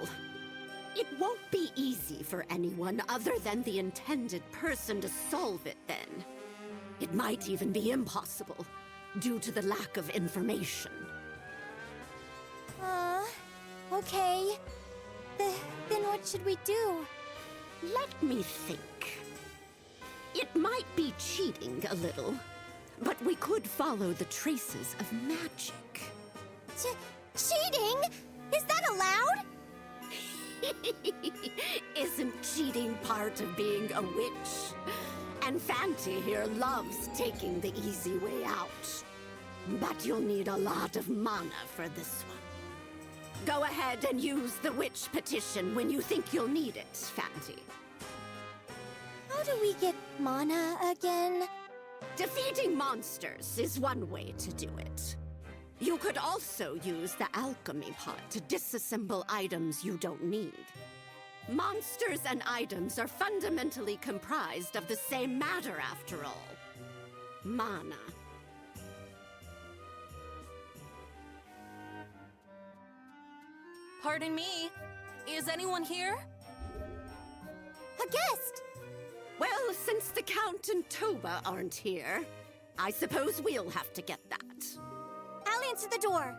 It won't be easy for anyone other than the intended person to solve it then. It might even be impossible, due to the lack of information. Okay. Then what should we do? Let me think. It might be cheating a little, but we could follow the traces of magic. Cheating? Is that allowed? Isn't cheating part of being a witch? And Fanty here loves taking the easy way out. But you'll need a lot of mana for this one. Go ahead and use the witch petition when you think you'll need it, Fanty. How do we get mana again? Defeating monsters is one way to do it. You could also use the alchemy pot to disassemble items you don't need. Monsters and items are fundamentally comprised of the same matter after all. Mana. Pardon me, is anyone here? A guest! Well, since the Count and Toba aren't here, I suppose we'll have to get that. I'll answer the door.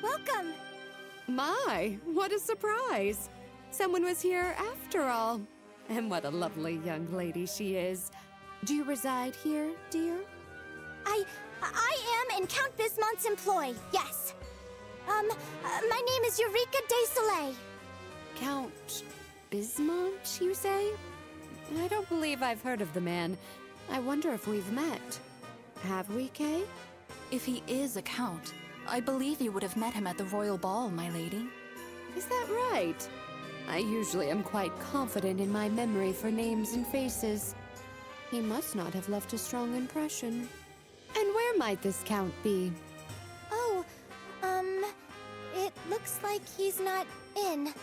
Welcome! My, what a surprise! Someone was here after all. And what a lovely young lady she is. Do you reside here, dear? I am in Count Bismont's employ, yes. My name is Eureka de Soleil. Count Bismont, you say? I don't believe I've heard of the man. I wonder if we've met. Have we, Kay? If he is a count, I believe you would have met him at the royal ball, my lady. Is that right? I usually am quite confident in my memory for names and faces. He must not have left a strong impression. And where might this count be? Oh, it looks like he's not in.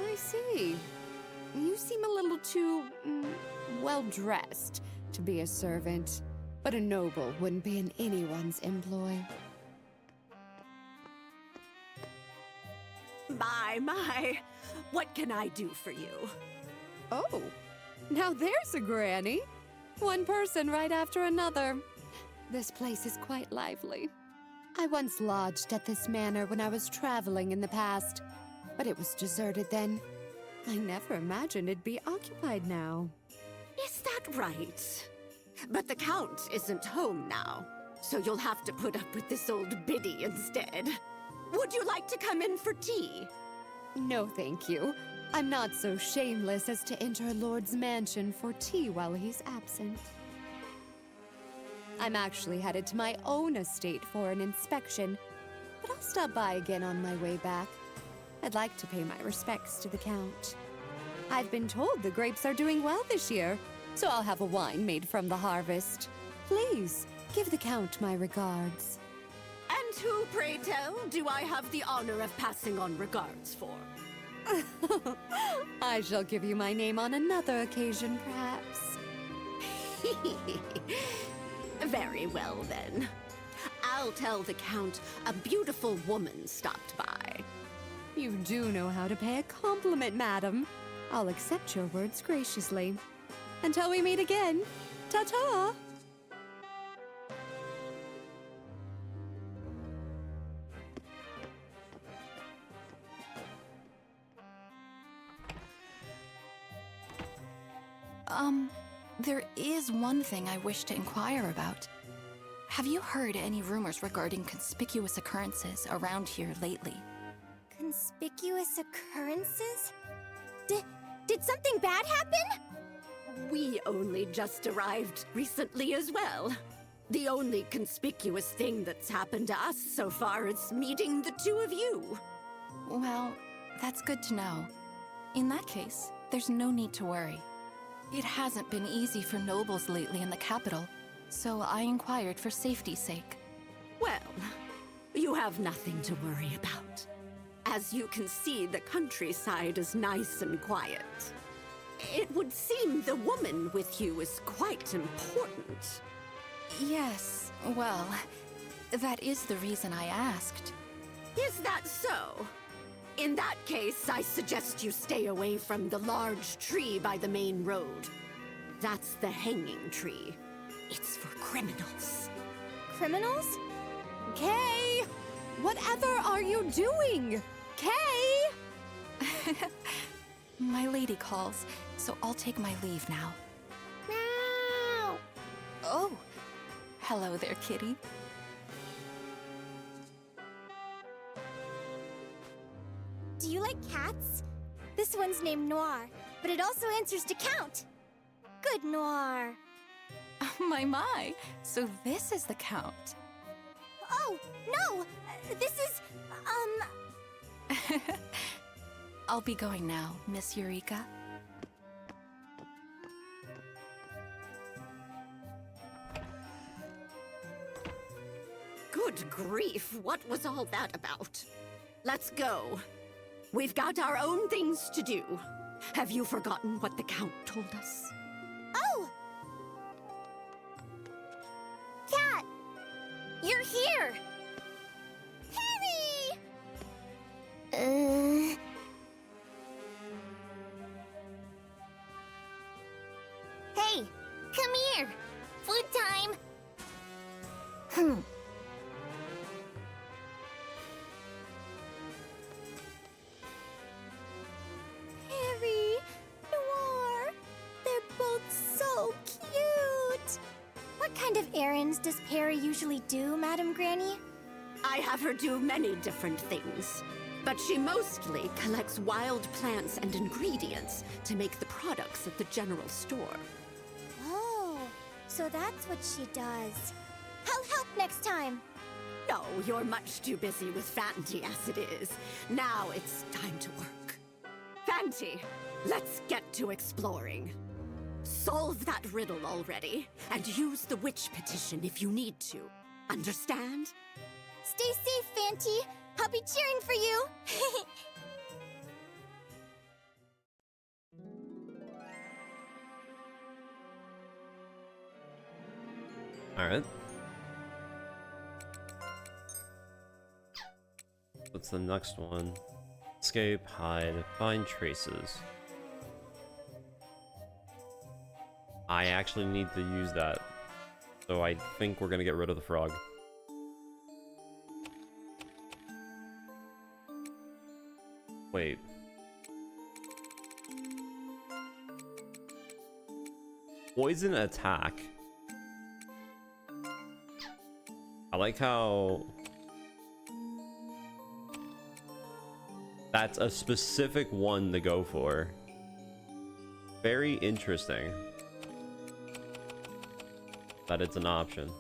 I see. You seem a little too, well-dressed to be a servant. But a noble wouldn't be in anyone's employ. My, what can I do for you? Oh, now there's a granny. One person right after another. This place is quite lively. I once lodged at this manor when I was traveling in the past, but it was deserted then. I never imagined it'd be occupied now. Is that right? But the Count isn't home now, so you'll have to put up with this old biddy instead. Would you like to come in for tea? No, thank you. I'm not so shameless as to enter a lord's mansion for tea while he's absent. I'm actually headed to my own estate for an inspection, but I'll stop by again on my way back. I'd like to pay my respects to the Count. I've been told the grapes are doing well this year, so I'll have a wine made from the harvest. Please, give the Count my regards. And who, pray tell, do I have the honor of passing on regards for? I shall give you my name on another occasion, perhaps. Very well, then. I'll tell the Count a beautiful woman stopped by. You do know how to pay a compliment, madam. I'll accept your words graciously. Until we meet again, ta-ta! There is one thing I wish to inquire about. Have you heard any rumors regarding conspicuous occurrences around here lately? Conspicuous occurrences? Did something bad happen? We only just arrived recently as well. The only conspicuous thing that's happened to us so far is meeting the two of you. Well, that's good to know. In that case, there's no need to worry. It hasn't been easy for nobles lately in the capital, so I inquired for safety's sake. Well, you have nothing to worry about. As you can see, the countryside is nice and quiet. It would seem the woman with you is quite important. Yes, well, that is the reason I asked. Is that so? In that case, I suggest you stay away from the large tree by the main road. That's the hanging tree. It's for criminals. Criminals? Kay! Whatever are you doing? Kay! My lady calls, so I'll take my leave now. Meow! Oh, hello there, kitty. Do you like cats? This one's named Noir, but it also answers to Count. Good Noir. My, so this is the Count. Oh, no! This is, I'll be going now, Miss Eureka. Good grief, what was all that about? Let's go. We've got our own things to do. Have you forgotten what the Count told us? Oh! Cat! You're here! Harry! Hey, come here! Food time! Harry, Noir, they're both so cute! What kind of errands does Perry usually do, Madam Granny? I have her do many different things, but she mostly collects wild plants and ingredients to make the products at the general store. Oh, so that's what she does. I'll help next time. No, you're much too busy with Fanty as it is. Now it's time to work. Fanty, let's get to exploring. Solve that riddle already, and use the witch petition if you need to. Understand? Stay safe, Fanty. I'll be cheering for you. Alright. What's the next one? Escape, hide, find traces. I actually need to use that. So I think we're gonna get rid of the frog. Wait. Poison attack. I like how that's a specific one to go for. Very interesting that it's an option.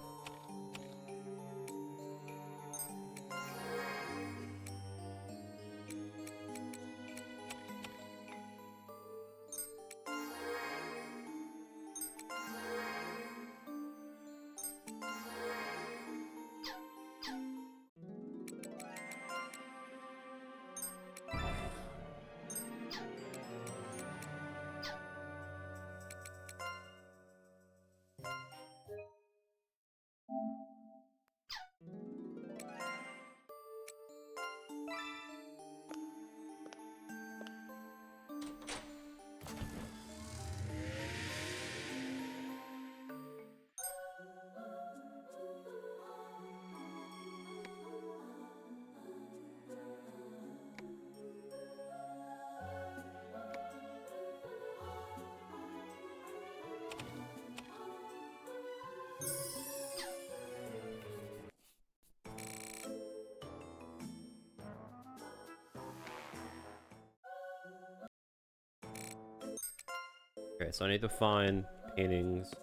Okay, so I need to find paintings.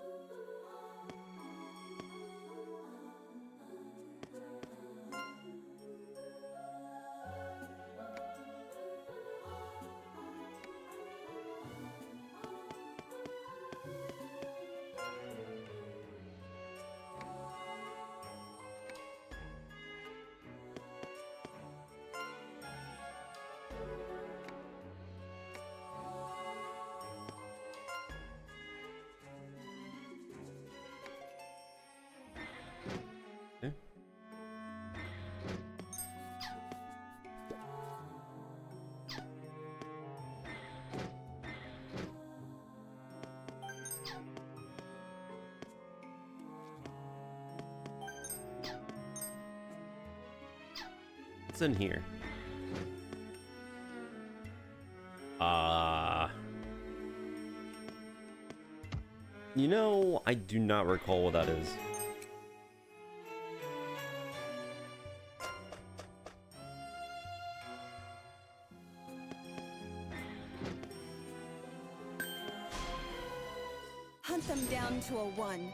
Okay. What's in here? You know, I do not recall what that is. Hunt them down to a 1.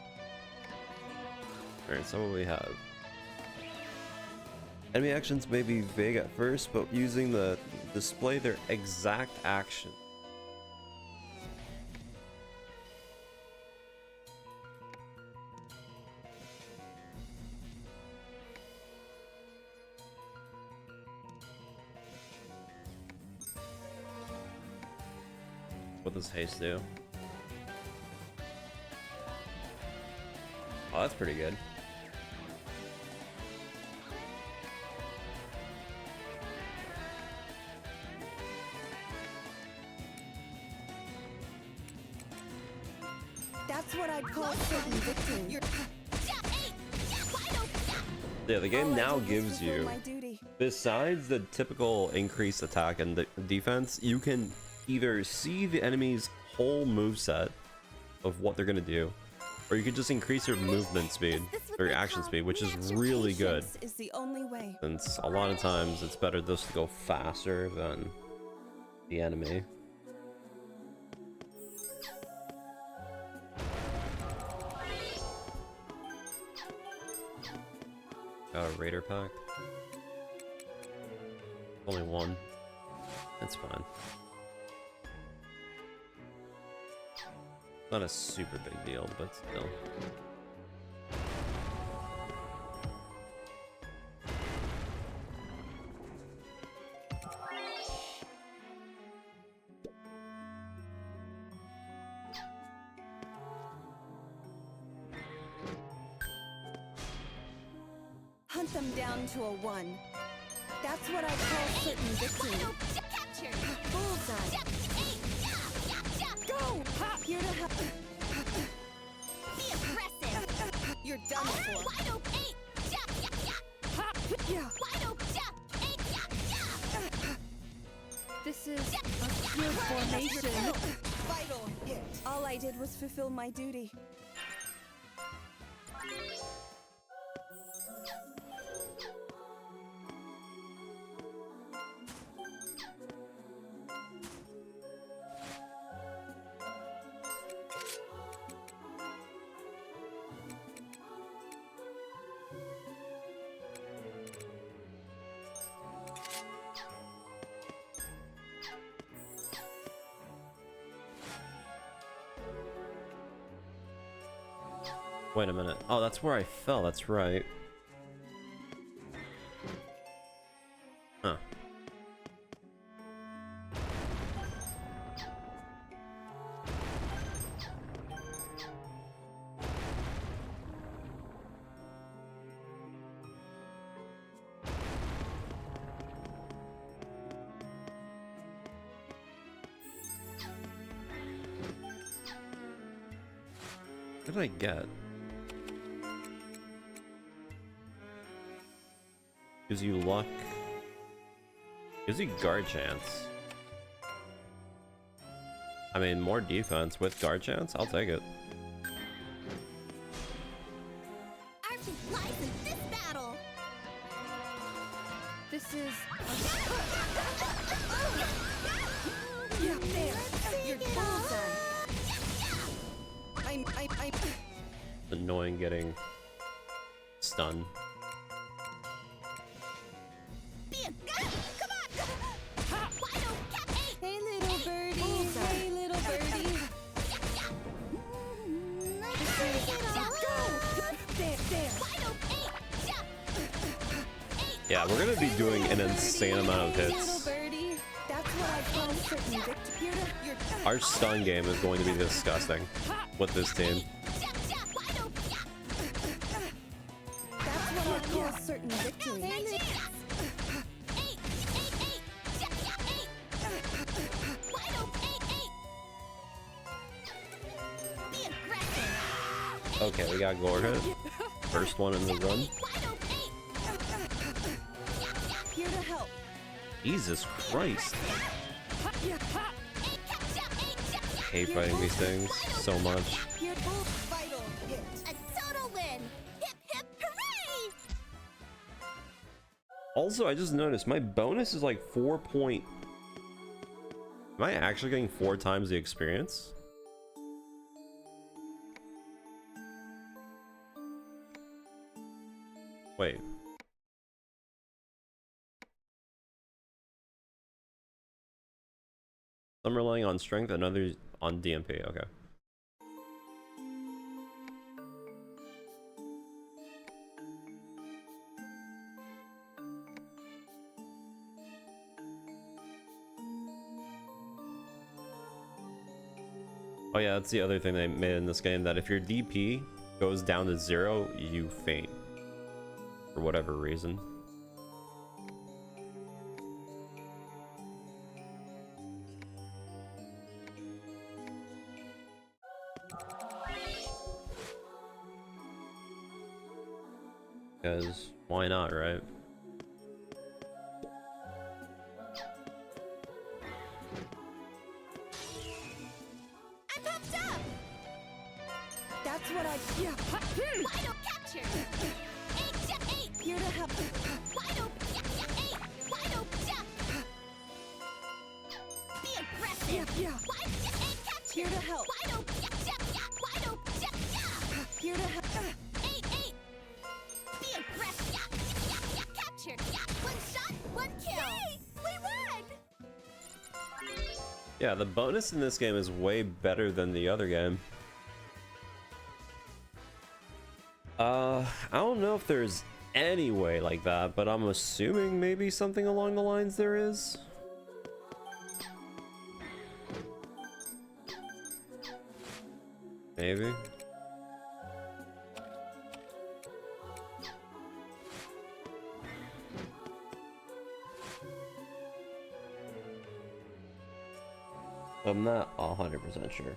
Alright, so what we have. Enemy actions may be vague at first, but using the display their exact action. What does haste do? Oh, that's pretty good. That's what I'd call certain victory. Yeah, the game All I now did was gives fulfill you, my duty. besides the typical increased attack and defense, you can either see the enemy's whole moveset of what they're gonna do, or you can just increase your movement speed or your action speed, which is really good. Patience is the only way. Since a lot of times it's better just to go faster than the enemy. Got a raider pack. Only one. That's fine. Not a super big deal, but still. Hunt them down to a 1. That's what I call certain victory. Bullseye. Go! Ha! Here to help. Be aggressive. I did was fulfill my duty. Wait a minute. Oh, that's where I fell. That's right. Huh. What did I get? Gives you luck. Gives you guard chance. I mean, more defense with guard chance? I'll take it. Our fate lies in this battle. This is... Yeah, there. You're bullseye. I'm... It's annoying getting stunned. Hey, little birdie. Hey, little birdie. Yeah, we're gonna be doing an insane amount of hits. That's what I call certain victory. Our stun game is going to be disgusting with this team. That's what I call certain victory. Okay, we got Gorga. First one in the run. Here to help. Jesus Christ. Hate fighting these things so much. Here to vital hit. A total win. Hip hip hooray! Also, I just noticed my bonus is like 4 point. Am I actually getting 4 times the experience? Wait. Some relying on strength and others on DMP. Okay. Oh yeah, that's the other thing they made in this game, that if your DP goes down to 0, you faint. For whatever reason. Because why not, right? I'm pumped up. That's what I... Yeah. Vital capture. 8 Here to help. Vital 8. Vital jump. Be aggressive. Yeah. Vital 8 capture. Here to help. Vital jump. Vital jump. Here to help. 8. Be aggressive. Capture. 1 shot, 1 kill. Yay! We won. Yeah, the bonus in this game is way better than the other game. I don't know if there's any way like that, but I'm assuming maybe something along the lines there is. Maybe. I'm not 100% sure.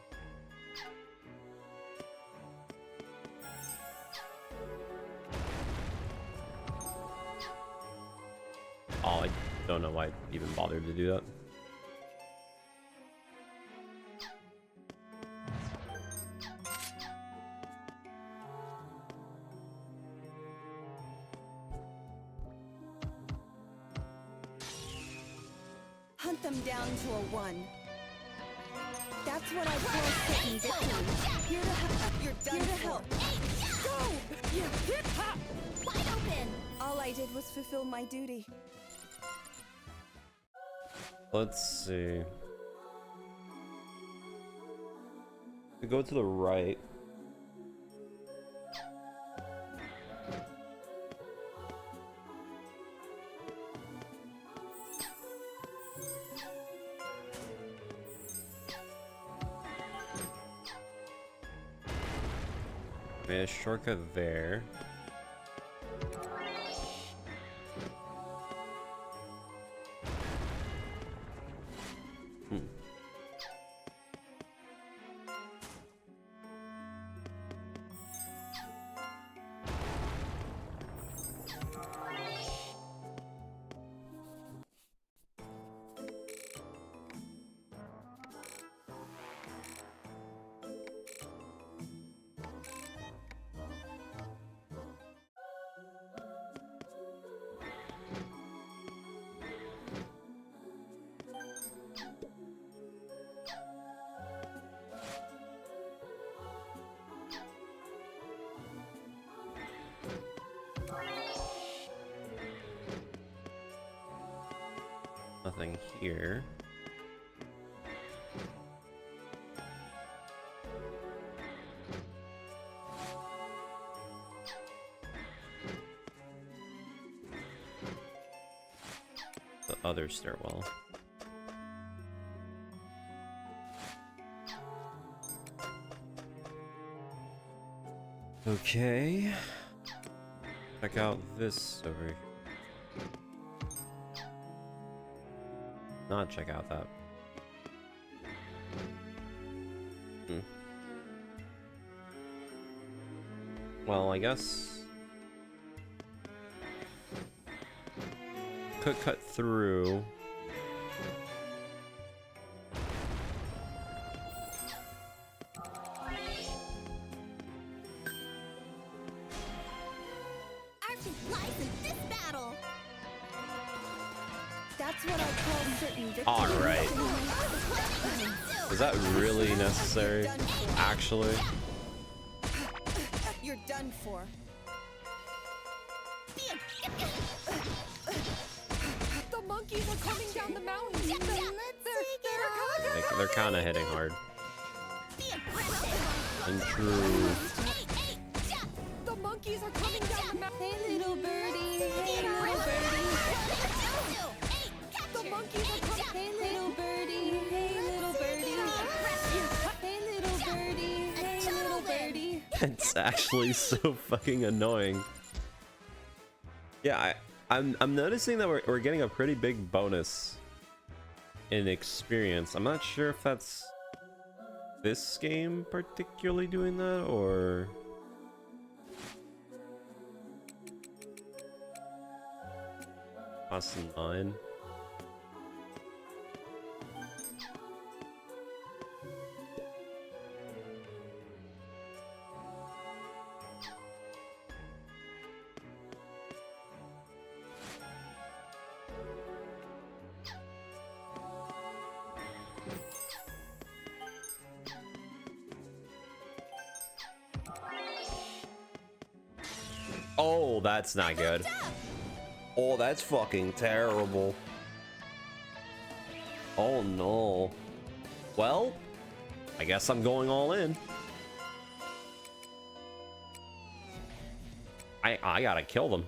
Oh, I don't know why I even bothered to do that. them down to a 1. That's what I call certain victory. Here to help. You're done. Here to help. Go! Yeah, hip hop! Wide open! All I did was fulfill my duty. Let's see. We go to the right. A shortcut there. Nothing here. The other stairwell. Okay. Check out this over here. Not check out that. Well, I guess could cut through. Archie lies in this battle. That's what I call certain victory. All right. Is that really necessary? Actually. You're done for. The monkeys are coming down the mountain. They're kind of hitting hard. And true. The monkeys are coming down the mountain. Hey, little birdie. Hey, little birdie. The monkeys are coming. Hey, little birdie. Hey, little birdie. Hey, little birdie. Hey, little birdie. It's actually so fucking annoying. Yeah, I'm noticing that we're getting a pretty big bonus in experience. I'm not sure if that's this game particularly doing that or Austin 9. Oh, that's not good. Oh, that's fucking terrible. Oh no. Well, I guess I'm going all in. I gotta kill them.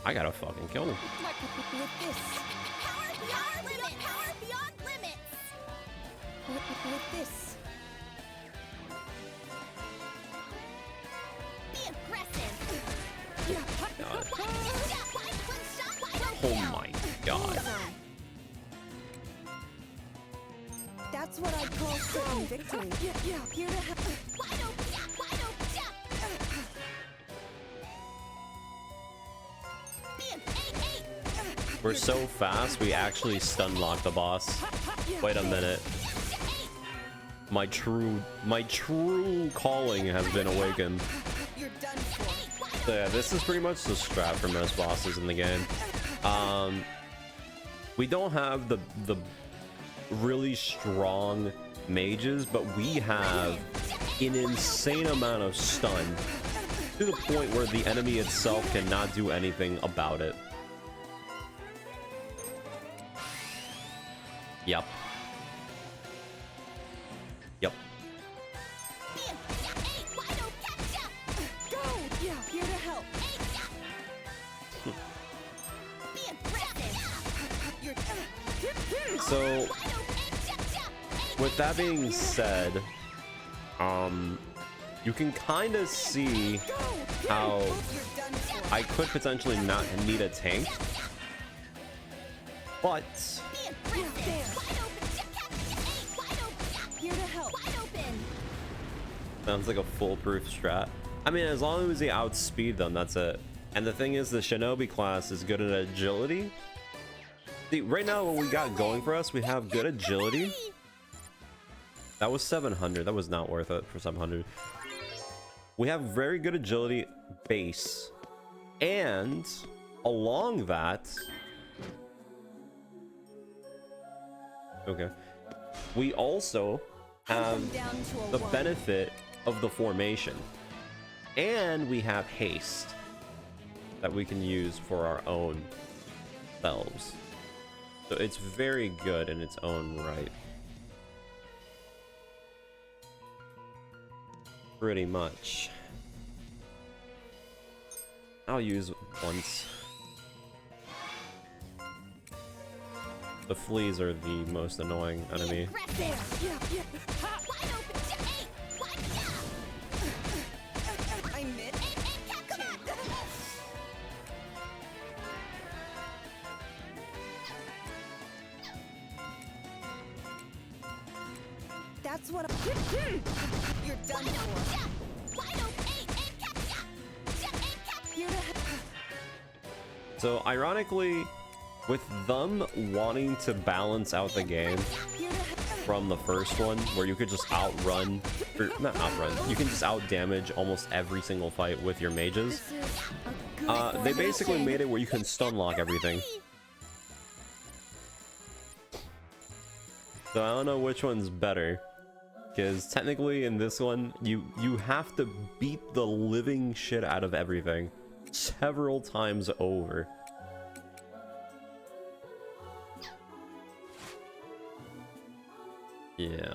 I gotta fucking kill them. With this. Power beyond limits. Power beyond limits. With this. Be aggressive. God. One shot, wide open. Oh my god. That's what I call certain victory. Yeah. Here to help. Wide open. Wide open. We're so fast, we actually stun lock the boss. Wait a minute. my true calling has been awakened. You're done for. So yeah, this is pretty much the strat for most bosses in the game. We don't have the really strong mages, but we have an insane amount of stun to the point where the enemy itself cannot do anything about it. Yep. Yep. Go! Yeah, here to help. So, with that being said, you can kind of see how I could potentially not need a tank, but Here to help. sounds like a foolproof strat. I mean, as long as you outspeed them, that's it. And the thing is, the Shinobi class is good at agility. See, right now what we got going for us, we have good agility. That was 700. That was not worth it for 700. We have very good agility base. And along that... Okay. We also have the benefit of the formation. And we have haste that we can use for our own selves. So it's very good in its own right. Pretty much. I'll use once. The fleas are the most annoying enemy. That's what you're done for. So ironically, with them wanting to balance out the game from the first one, where you could just outrun, or not outrun, you can just out damage almost every single fight with your mages. They basically made it where you can stun lock everything. So I don't know which one's better, because technically in this one, you have to beat the living shit out of everything several times over. Yeah.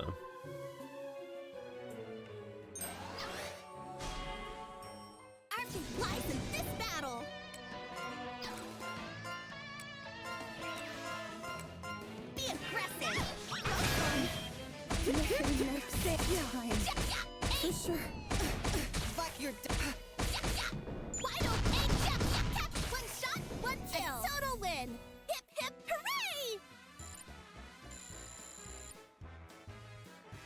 Our fate lies in this battle. Be aggressive. For sure. Fuck your Wide open. One shot, one kill. A total win. Hip hip hooray!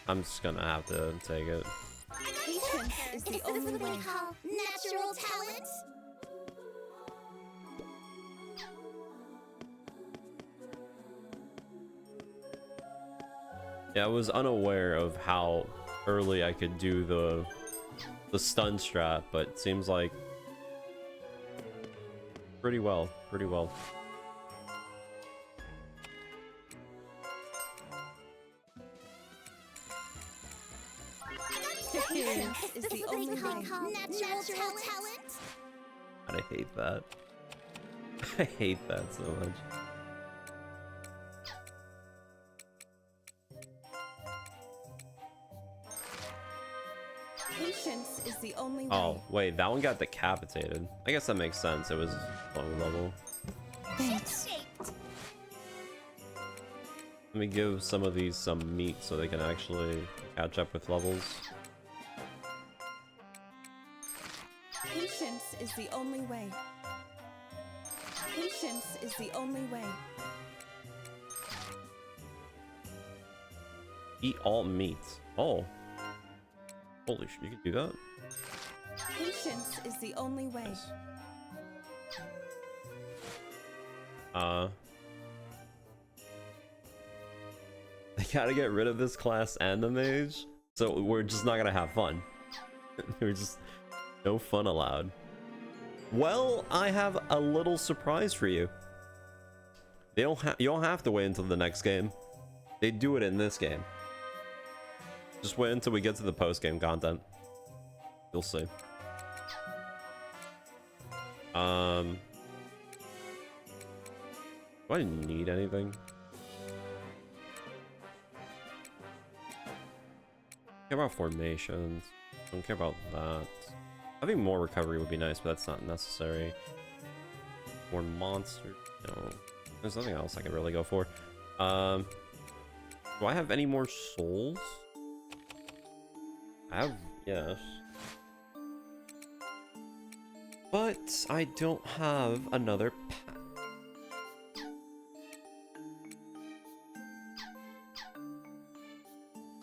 I'm just gonna have to take it. Patience is the only way. Call natural talent. Yeah, I was unaware of how early I could do the stun strat, but it seems like pretty well. Patience is the only way. Natural talent. God, I hate that. I hate that so much. Patience is the only way. Oh, wait, that one got decapitated. I guess that makes sense. It was low level. Thanks. Let me give some of these some meat so they can actually catch up with levels. Patience is the only way. Patience is the only way. Eat all meat. Oh. Holy shit, you can do that? Patience is the only way. Nice. gotta get rid of this class and the mage, so we're just not gonna have fun. We're just no fun allowed. Well, I have a little surprise for you. You don't have to wait until the next game. They do it in this game. Just wait until we get to the post-game content. You'll see. Do I need anything? Care about formations. Don't care about that. Having more recovery would be nice, but that's not necessary. More monsters. No. There's nothing else I can really go for. Do I have any more souls? I have, yes. But I don't have another pack.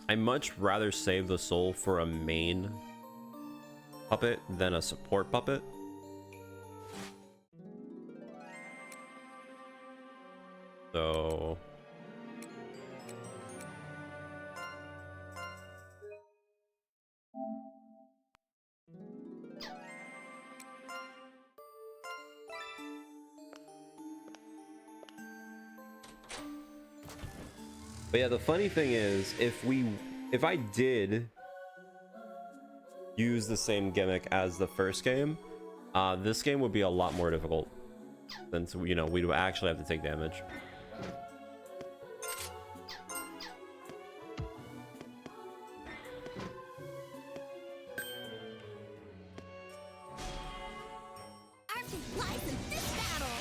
I'd much rather save the soul for a main puppet than a support puppet. So but yeah, the funny thing is, if I did use the same gimmick as the first game, this game would be a lot more difficult, since, you know, we'd actually have to take damage. Our fate lies in this battle.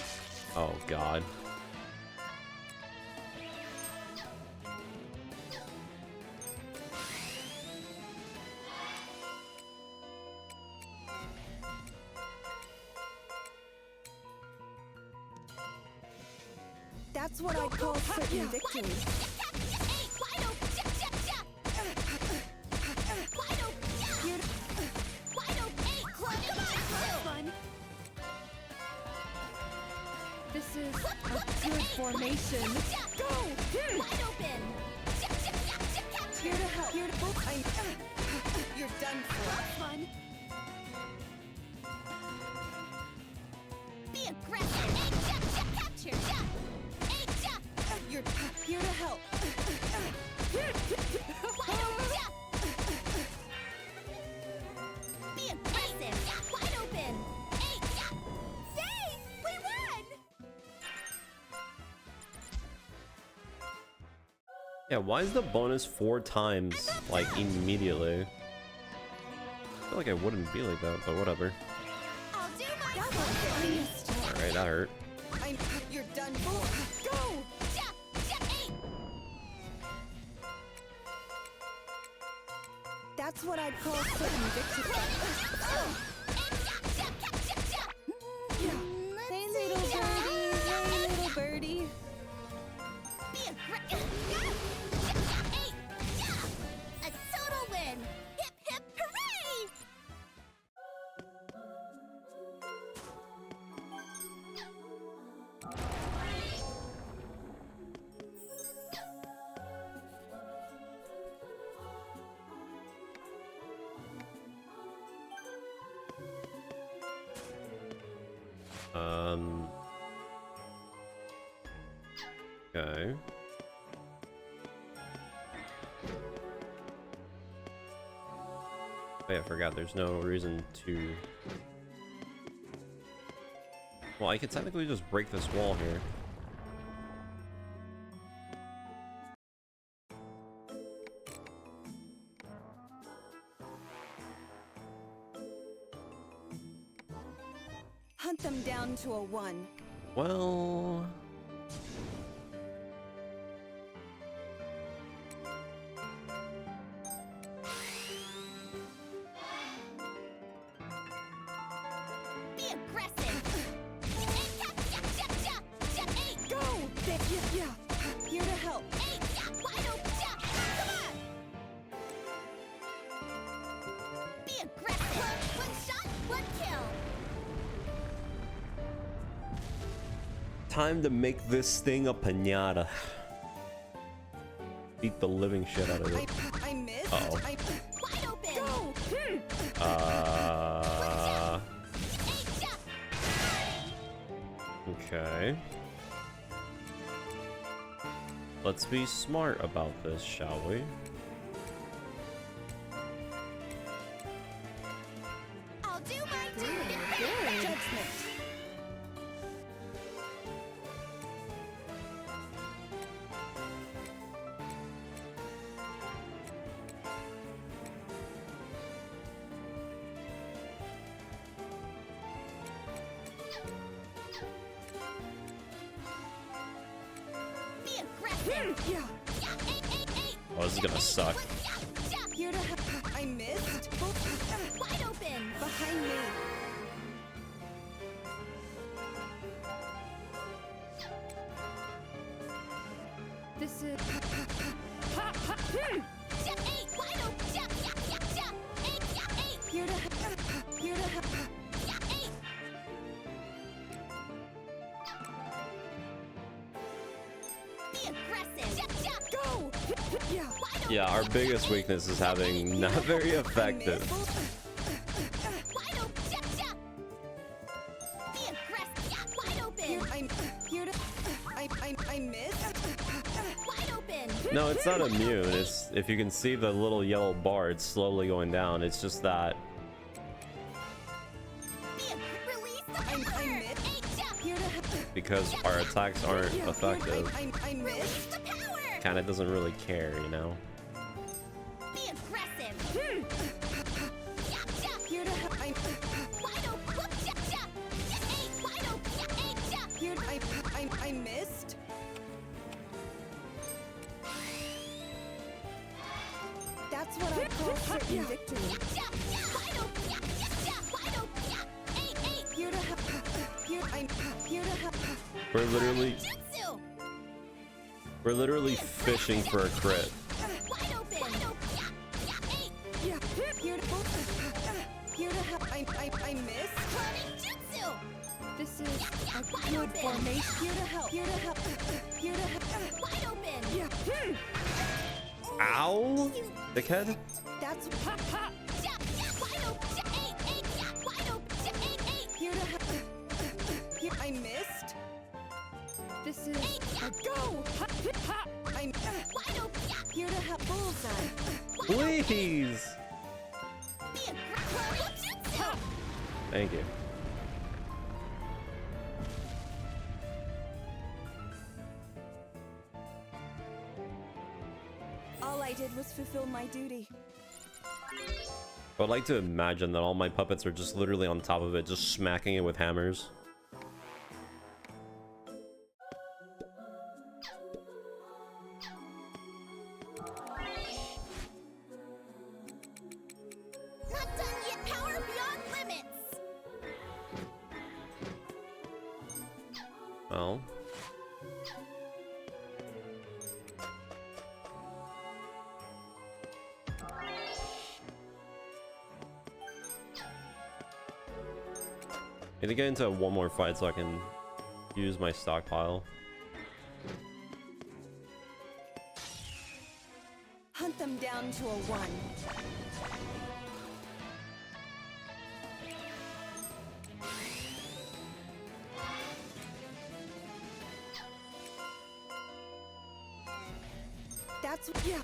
Oh god. That's what I call certain victory. This is a good formation. Go! Wide open. Here to help. Here to You're done for. Fun. Be aggressive. Capture. You're here to help. Wide open. Be aggressive. Wide open. Yay! We won! Yeah, why is the bonus 4 times, like, immediately? I feel like I wouldn't be like that, but whatever. I'll do my best. Alright, that hurt. You're done for. Go! That's what I'd call certain victory. Hey, little birdie. Hey, little birdie. Be aggressive. A total win. Hip hip hooray! Okay. Oh yeah, I forgot there's no reason to... Well, I could technically just break this wall here. Hunt them down to a 1. Well... Be aggressive. Go! Yeah. Here to help. Wide open. Come on. Be aggressive. One shot, one kill. Time to make this thing a piñata. beat the living shit out of it. I missed. Uh-oh. Wide open. Go. Okay. Let's be smart about this, shall we? I'll do my duty. Judgment. Be aggressive. Yeah. Oh, this is gonna suck. Here to help. I missed. Wide open. Behind me. This is. Wide open. Here to help. Here to help. Be aggressive. Go. Yeah. Yeah, our biggest weakness is having not very effective. Wide open. Be aggressive. Wide open. Here to. I missed. Wide open. No, it's not immune. It's if you can see the little yellow bar, it's slowly going down. It's just that Release the I power. missed. Here to help. because our attacks aren't Yeah, effective, I Release missed. the power. kind of doesn't really care, you know? Be aggressive. Here to help. Wide open. Wide open. Here. I missed. That's what I call certain victory. Wide open. Wide open. Here to help. Here to help. Jutsu. We're literally fishing for a crit. Wide open. Yeah. Here to help. I missed. Cloning jutsu. This is a Wide good open. formation. Here to help. Here to help. Here to help. Wide open. Yeah. Ow! Dickhead? That's Wide open. Wide open. here to help. Here. I missed. This is a Go. I'm Wide open. here to help. Bullseye. Please! Be aggressive. Jutsu. Thank you. All I did was fulfill my duty. I would like to imagine that all my puppets are just literally on top of it, just smacking it with hammers. Not done yet. Power beyond limits. Well. Need to get into one more fight so I can use my stockpile. Hunt them down to a 1. That's yeah.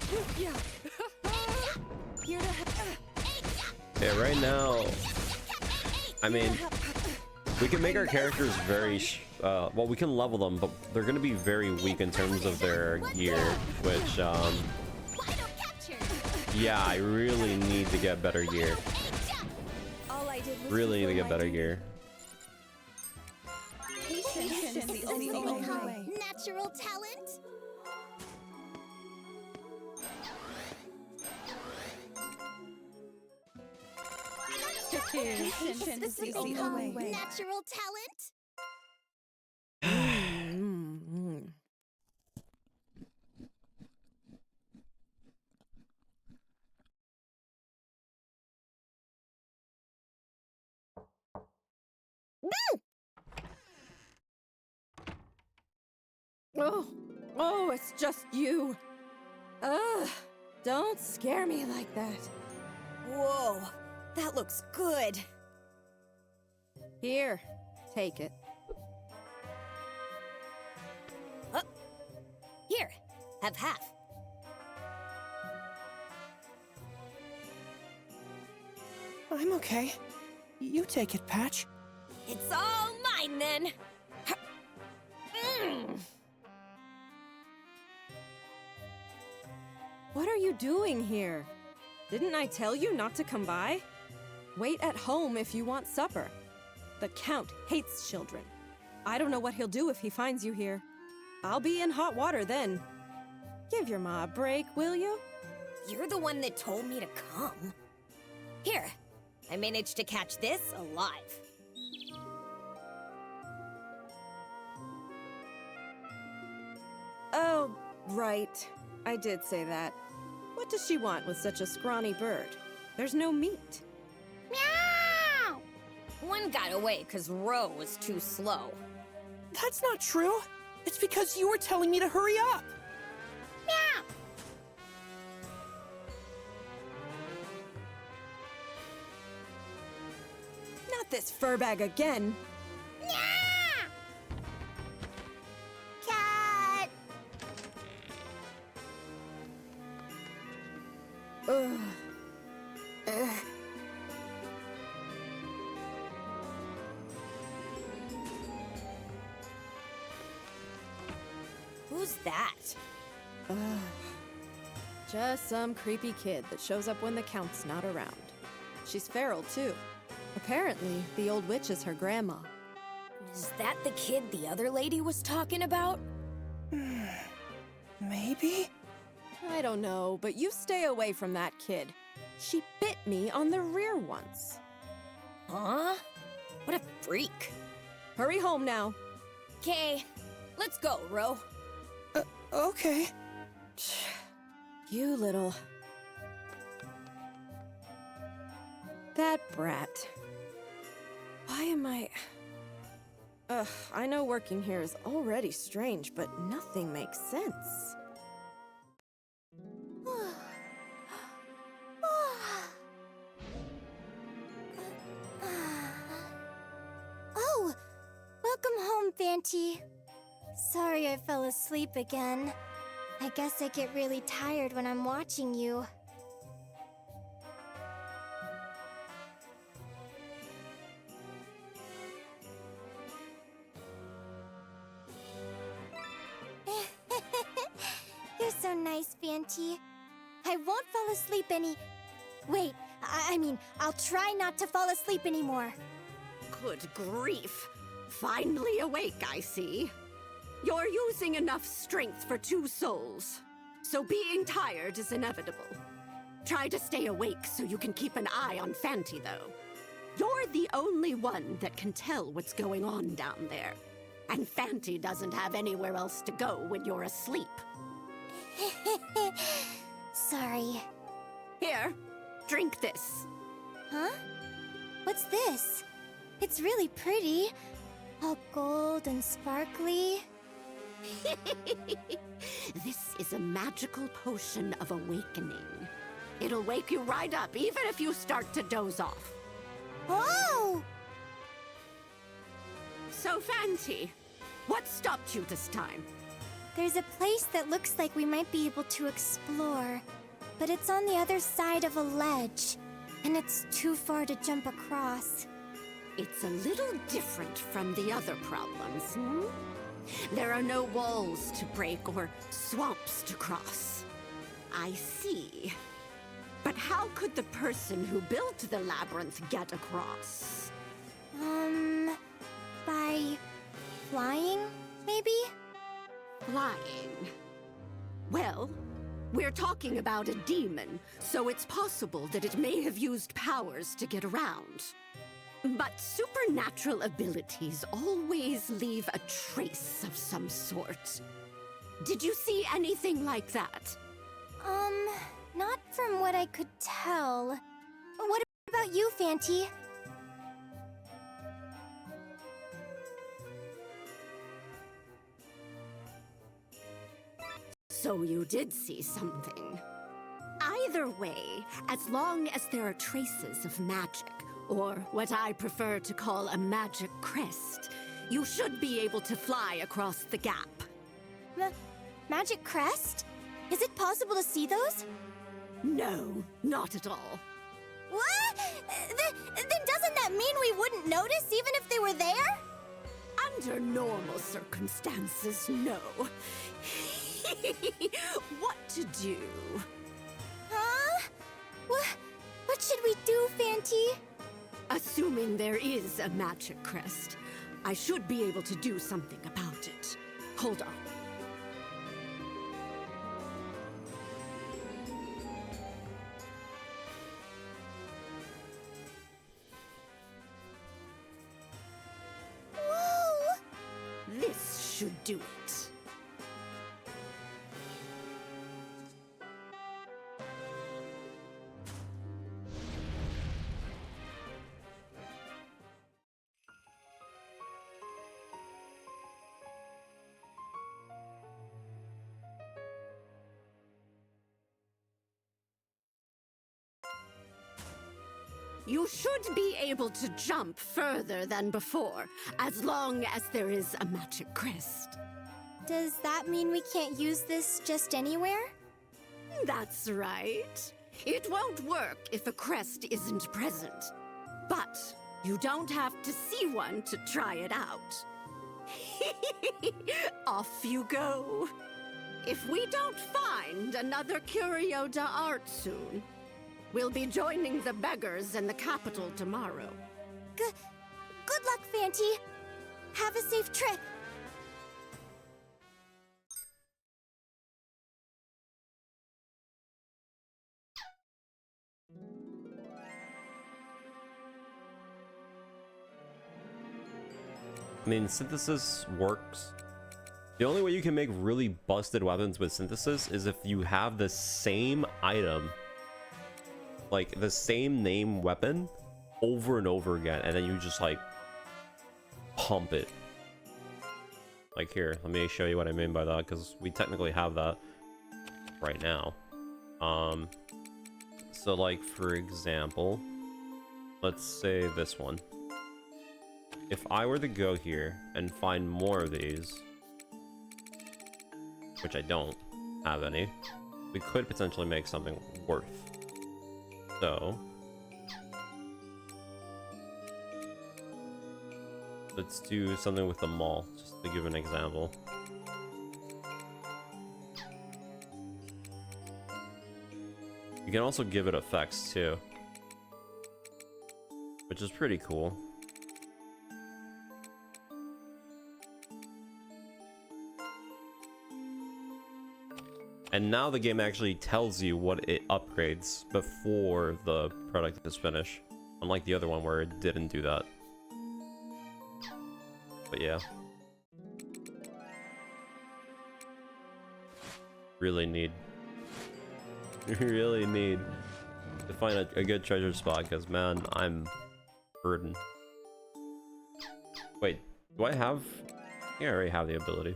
Here to help. Yeah, right now, I mean, we can make our characters very, well, we can level them, but they're going to be very weak in terms of their gear, which, yeah, I really need to get better gear. All I did was Really need to fulfill get my better duty. gear. Patience is the only way. Natural talent. Patience is the only way. Natural talent. Oh, it's just you. Ugh, don't scare me like that. Whoa, that looks good. Here, take it. Here, have half. I'm okay. You take it, Patch. It's all mine then. What are you doing here? Didn't I tell you not to come by? Wait at home if you want supper. The Count hates children. I don't know what he'll do if he finds you here. I'll be in hot water then. Give your ma a break, will you? You're the one that told me to come. Here, I managed to catch this alive. Oh, right. I did say that. What does she want with such a scrawny bird? There's no meat. Meow! One got away because Ro was too slow. That's not true. It's because you were telling me to hurry up. Meow! Not this fur bag again. Cat! Ugh. Who's that? Just some creepy kid that shows up when the Count's not around. She's feral, too. Apparently, the old witch is her grandma. Is that the kid the other lady was talking about? Maybe? I don't know, but you stay away from that kid. She bit me on the rear once. Huh? What a freak. Hurry home now. Okay, let's go, Ro. Okay. You little... That brat. Why am I... Ugh, I know working here is already strange, but nothing makes sense. Oh, welcome home, Fanty. Sorry I fell asleep again. I guess I get really tired when I'm watching you. You're so nice, Fanty. I won't fall asleep any... Wait, I mean, I'll try not to fall asleep anymore. Good grief. Finally awake, I see. You're using enough strength for 2 souls, so being tired is inevitable. Try to stay awake so you can keep an eye on Fanty, though. You're the only one that can tell what's going on down there, and Fanty doesn't have anywhere else to go when you're asleep. Sorry. Here, drink this. Huh? What's this? It's really pretty. All gold and sparkly. This is a magical potion of awakening. It'll wake you right up, even if you start to doze off. Oh! So, Fanty, what stopped you this time? There's a place that looks like we might be able to explore, but it's on the other side of a ledge, and it's too far to jump across. It's a little different from the other problems, hmm? There are no walls to break or swamps to cross. I see. But how could the person who built the labyrinth get across? By flying, maybe? Flying. Well, we're talking about a demon, so it's possible that it may have used powers to get around. But supernatural abilities always leave a trace of some sort. Did you see anything like that? Not from what I could tell. What about you, Fanty? So you did see something. Either way, as long as there are traces of magic, or what I prefer to call a magic crest, you should be able to fly across the gap. Magic crest? Is it possible to see those? No, not at all. What? Then doesn't that mean we wouldn't notice even if they were there? Under normal circumstances, no. What to do? Huh? What should we do, Fanty? Assuming there is a magic crest, I should be able to do something about it. Hold on. Whoa! This should do it. You should be able to jump further than before, as long as there is a magic crest. Does that mean we can't use this just anywhere? That's right. It won't work if a crest isn't present. But you don't have to see one to try it out. Off you go. If we don't find another Curio d'Art soon, we'll be joining the beggars in the capital tomorrow. Good luck, Fanty. Have a safe trip. I mean, synthesis works. The only way you can make really busted weapons with synthesis is if you have the same item, like the same name weapon, over and over again, and then you just like pump it. Like here, let me show you what I mean by that, because we technically have that right now. So like for example, let's say this one. If I were to go here and find more of these, which I don't have any, we could potentially make something worth. So let's do something with the mall, just to give an example. You can also give it effects too, which is pretty cool. And now the game actually tells you what it upgrades before the product is finished, unlike the other one where it didn't do that. But yeah. Really need to find a good treasure spot, because man, I'm burdened. Wait, do I have... Yeah, I already have the ability.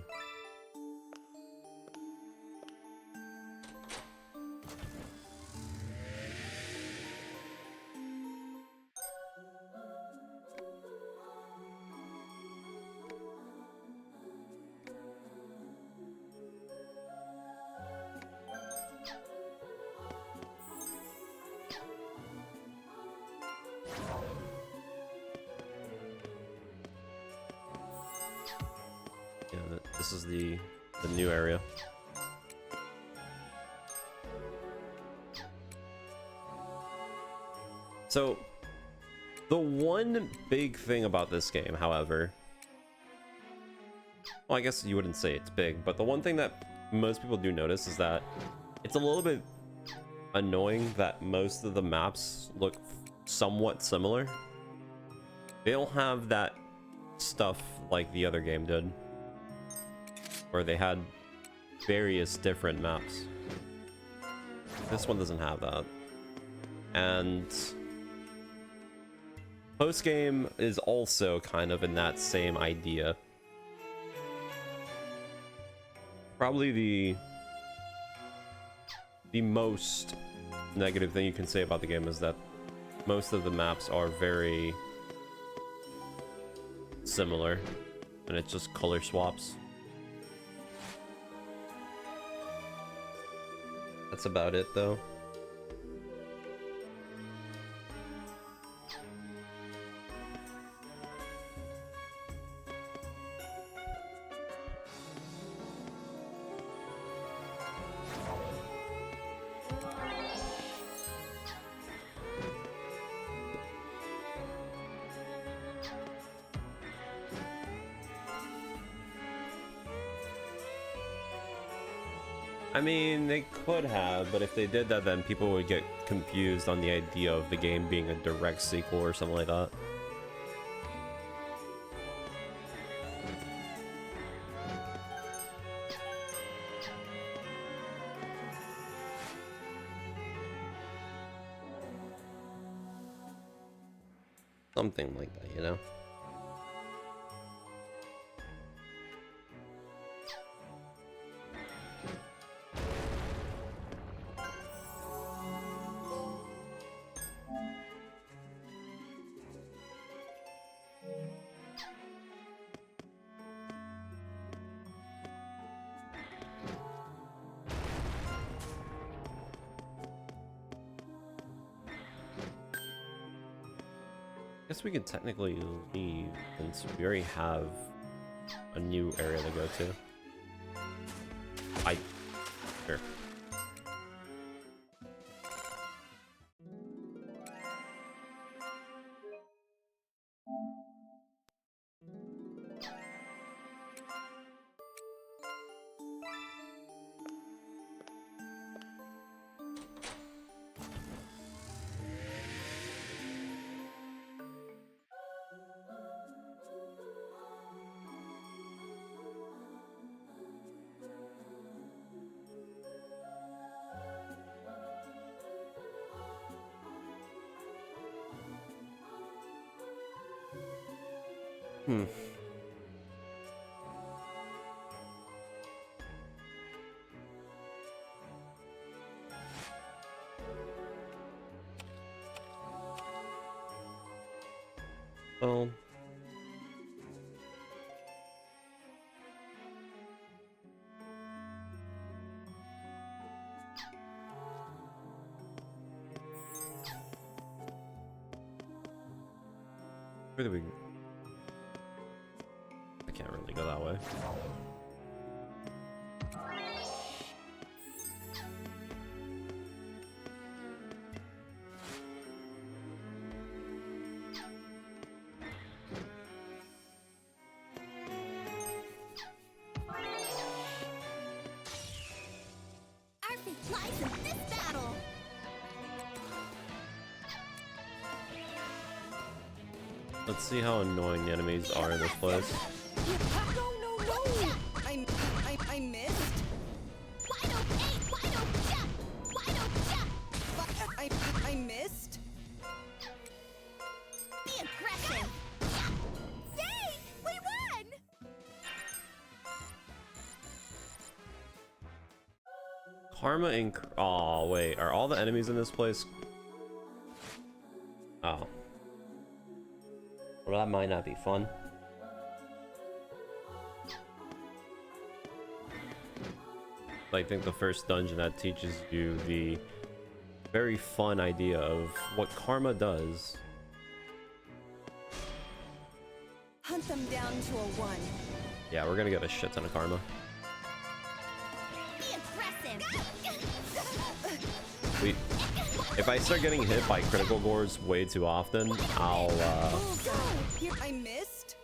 This is the new area. So, the one big thing about this game, however... Well, I guess you wouldn't say it's big, but the one thing that most people do notice is that it's a little bit annoying that most of the maps look somewhat similar. They don't have that stuff like the other game did, where they had various different maps. This one doesn't have that. And post-game is also kind of in that same idea. Probably the the most negative thing you can say about the game is that most of the maps are very similar, and it's just color swaps. That's about it, though. I mean, they could have, but if they did that, then people would get confused on the idea of the game being a direct sequel or something like that. Something like that, you know? I guess we could technically leave since we already have a new area to go to. Sure. Well, where do we? I can't really go that way. Our fate lies in this battle. Let's see how annoying the enemies are in this place. No, no, no! I missed. Wide open, wide open, jump! Wide open, jump! I missed. Be aggressive! Yay! We won! Karma and oh wait, are all the enemies in this place? Oh, well, that might not be fun. I think the first dungeon that teaches you the very fun idea of what karma does. Hunt them down to a 1. Yeah, we're gonna get a shit ton of karma. Be aggressive! If I start getting hit by critical gores way too often, I'll I missed.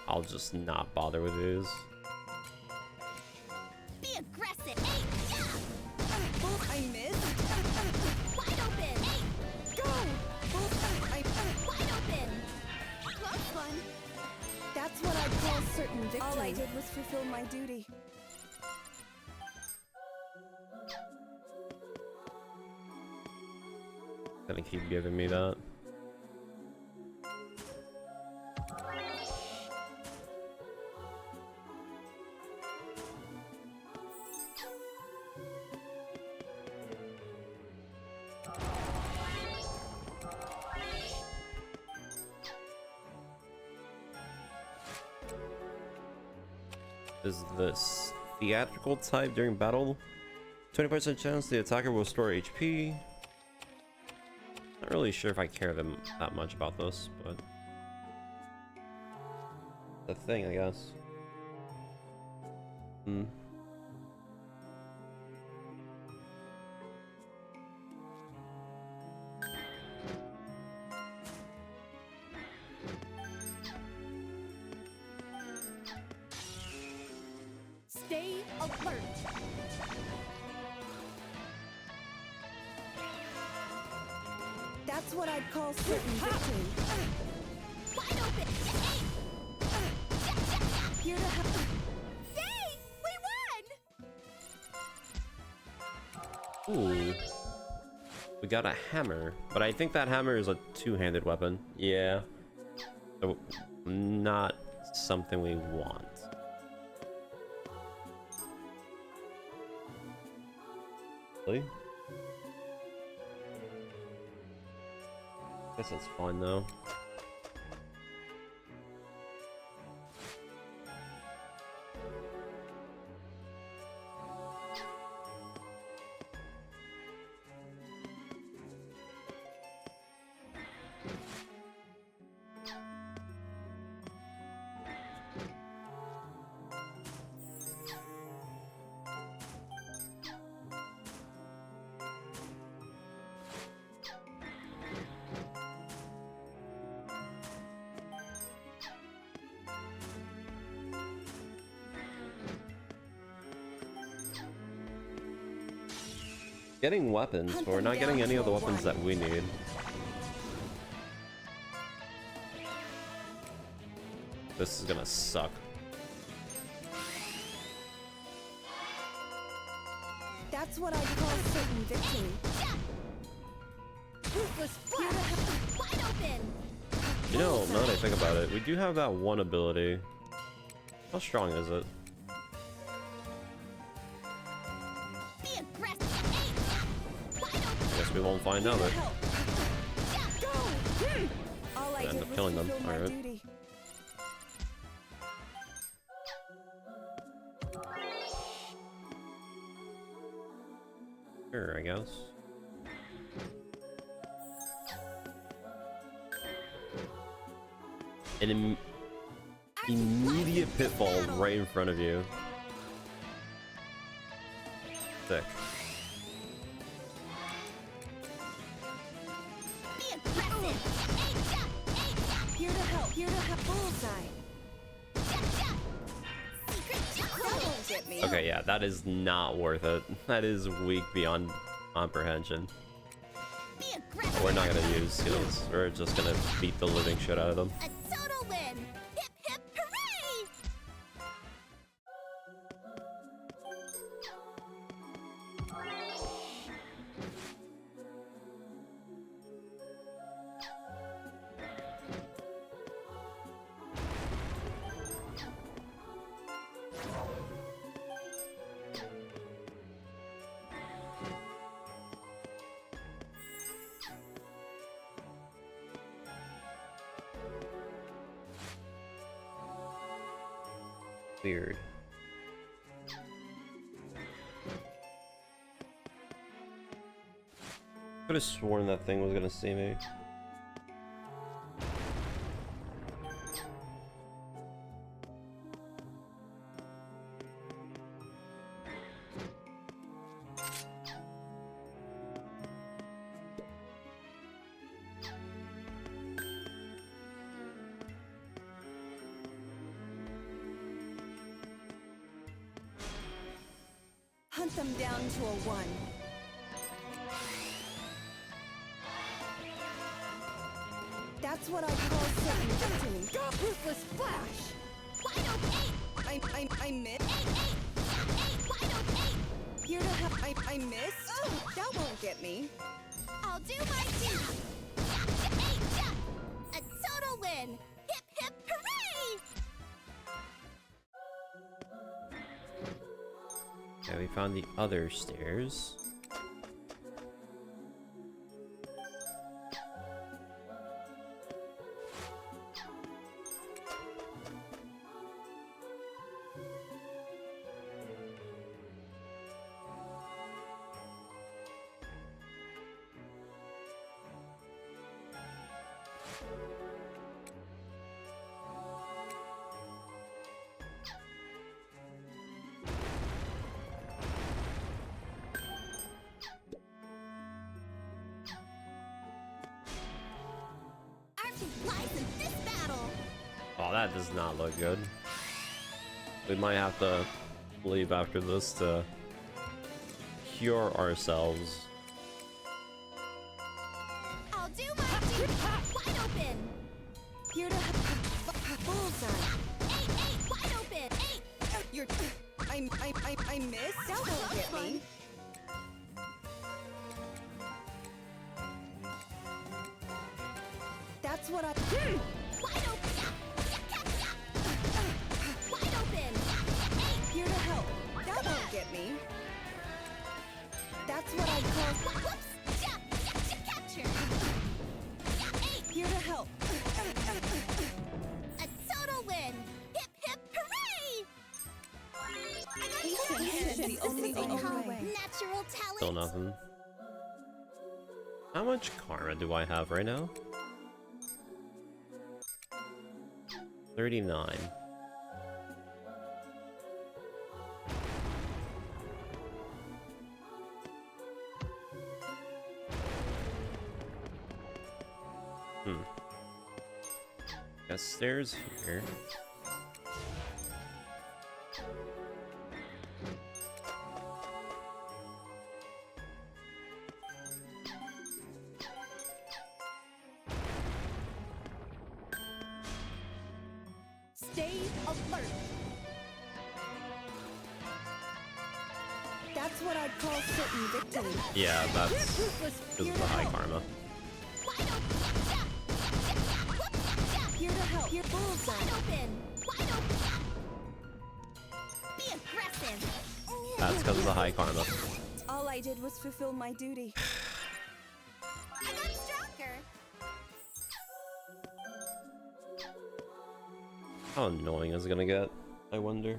I'll just not bother with these. Be aggressive! Hey, yeah! I missed. Wide open! Hey, Go! wide open! Close one! That's what I call certain victory. All I did was fulfill my duty. Gonna keep giving me that. is this? Theatrical type during battle. 20% chance the attacker will store HP. Not really sure if I care that much about this, but the thing, I guess. Stay alert. That's what I'd call certain victory. Wide open. Here to help. Yay! We won! Ooh. We got a hammer, but I think that hammer is a two-handed weapon. Yeah. So, not something we want. Really? Guess that's fine though. Getting weapons, but we're not getting any of the weapons that we need. This is gonna suck. That's what I'd call certain victory. Ruthless flash. Wide open. You know, now that I think about it, we do have that one ability. How strong is it? Be aggressive. Wide open. I guess we won't find out. All I End did up was killing them. fulfill my Alright. duty. Sure, I guess. An immediate pitfall right in front of you. Sick. Be aggressive. Here to help. Here to help. Bullseye. That won't get me. Okay, yeah, that is not worth it. That is weak beyond comprehension. Be aggressive. We're not gonna use skills. We're just gonna beat the living shit out of them. A total win. Hip hip hooray! Weird. Could have sworn that thing was gonna see me. Hunt them down to a 1. That's what I call certain victory. Ruthless flash. Wide open. I miss. Wide open. Here to help. I miss. Oh, that won't get me. I'll do my duty. A total win. Hip hip hooray! Okay, we found the other stairs. Our fate lies in this battle. Oh, that does not look good. We might have to leave after this to cure ourselves. I'll do my duty. Wide open. Here to bullseye. Eight, wide open. Eight. You're. I missed. Don't get me. That's what I. Wide open. Wide open. Eight. Here to help. That won't get me. That's what I call. Whoops. Capture. Eight. Here to help. A total win. Hip hip hooray! Patience is the only way. Natural talent. Still nothing. How much karma do I have right now? 39. Got stairs here. Stay alert. That's what I'd call certain victory. Yeah, that's because of the high karma. Here to help. Here, bullseye. Wide open. Wide open. Be aggressive. That's because of the high karma. All I did was fulfill my duty. I got stronger. How annoying is it gonna get? I wonder.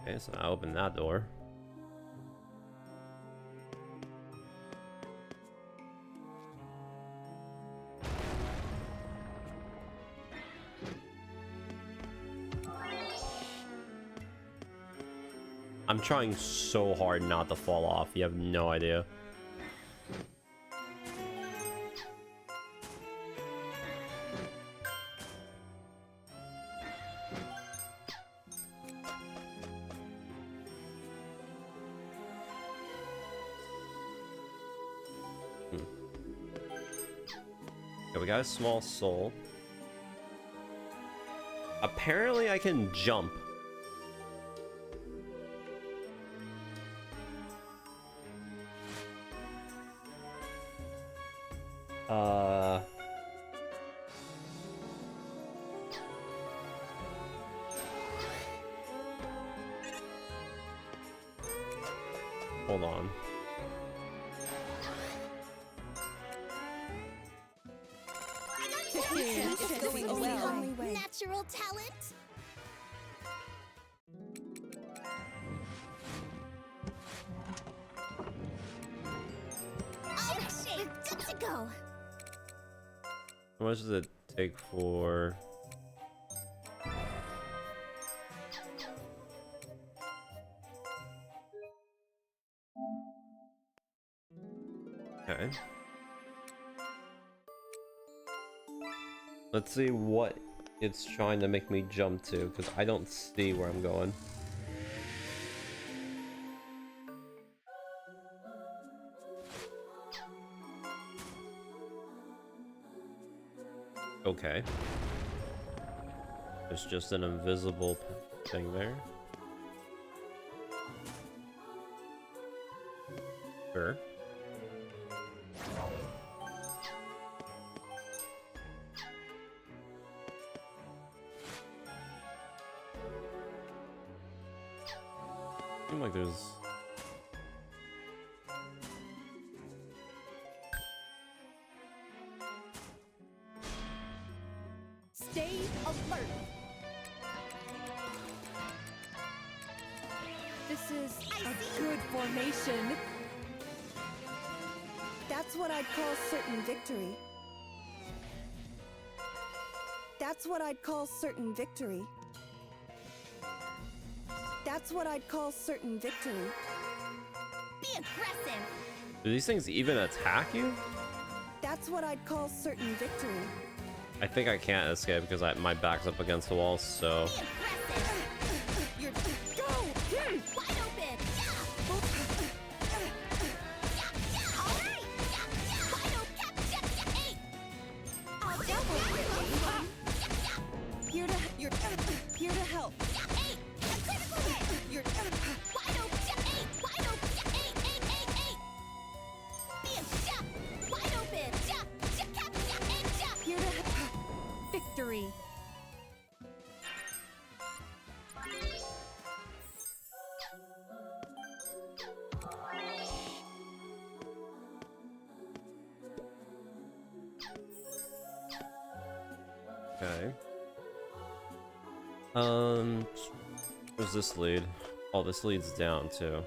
Okay, so I opened that door. I'm trying so hard not to fall off. You have no idea. Okay, we got a small soul. Apparently I can jump. Hold on. It's going well. Only way. Natural talent. All right, we're good to go. How much does it take for... Okay. Let's see what it's trying to make me jump to, because I don't see where I'm going. Okay. There's just an invisible thing there. Sure. Seems like there's Stay alert. This is a good formation. That's what I'd call certain victory. That's what I'd call certain victory. That's what I'd call certain victory. Be aggressive. do these things even attack you? That's what I'd call certain victory. I think I can't escape because my back's up against the wall, so Be aggressive. You're go! Wide open. All right. Wide open. Hey. I'll double it. Here to here to help. Hey. A critical hit. You're Wide open. Hey. Wide open. Hey. Be a wide open. here to Victory. okay. Where's this lead? Oh, this leads down too.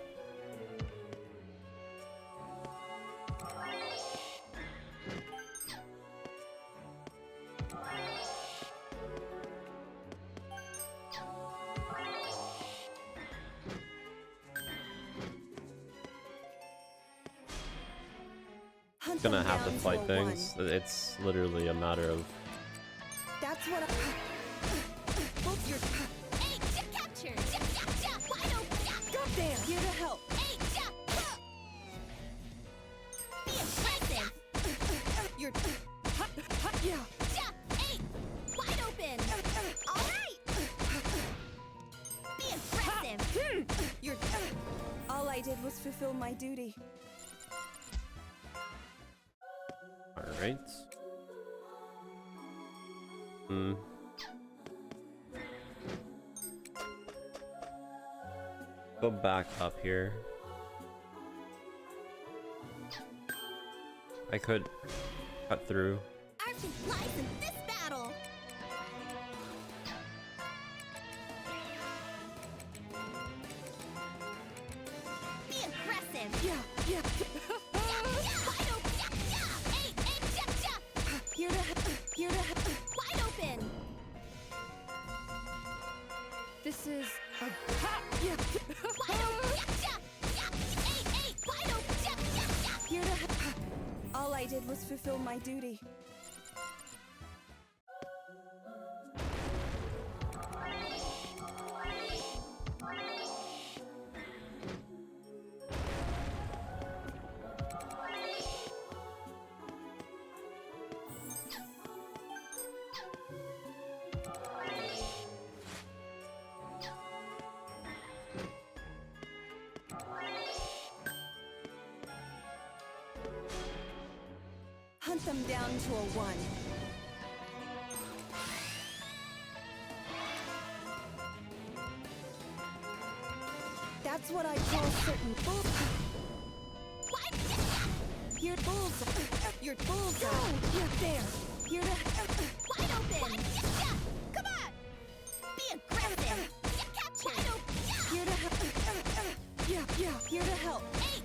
hunt Gonna them have to down fight a things. one. It's literally a matter of That's what you're Hey. Capture. Wide open. go there. Here to help. Hey. Be aggressive. You're yeah. Hey. Wide open. All right. Be aggressive. You're all I did was fulfill my duty. alright. Go back up here. I could cut through. Archie flies in this battle. Be aggressive. Yeah. Wide open. Hey. Here to Wide open. This is a yeah. Wide open. Hey. Wide open. Here to all I did was fulfill my duty. Hunt them down to a one. That's what I call certain bull. Here, bulls. Your bulls. Go. Yeah, there. Here to Wide open. Come on. Be aggressive. Capture. here to yeah. Here to help. Hey.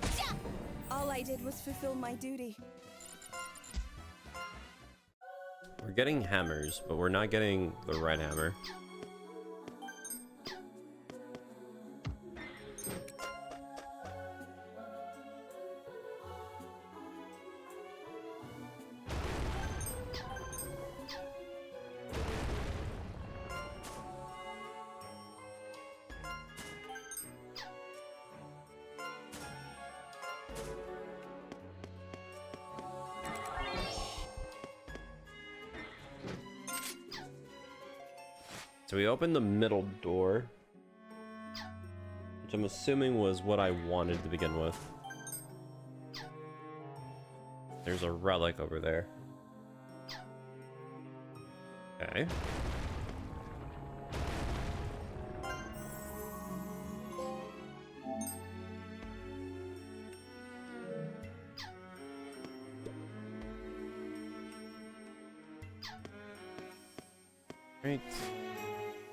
All I did was fulfill my duty. We're getting hammers, but we're not getting the right hammer. So we opened the middle door, which I'm assuming was what I wanted to begin with. There's a relic over there. Okay. Right.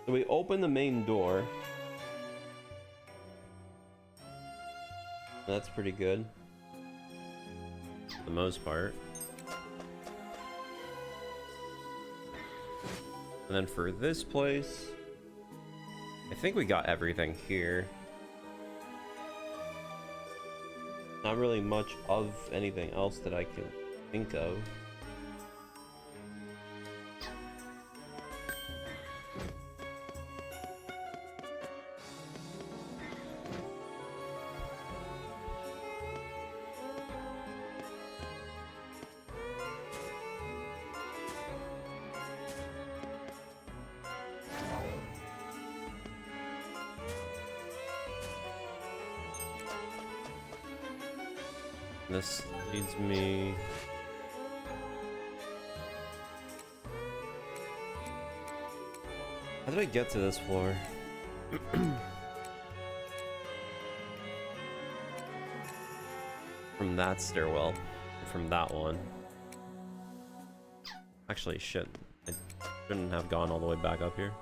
So we open the main door. That's pretty good. For the most part. And then for this place, I think we got everything here. Not really much of anything else that I can think of. This leads me... How did I get to this floor? From that stairwell. From that one. Actually, shit. I shouldn't have gone all the way back up here.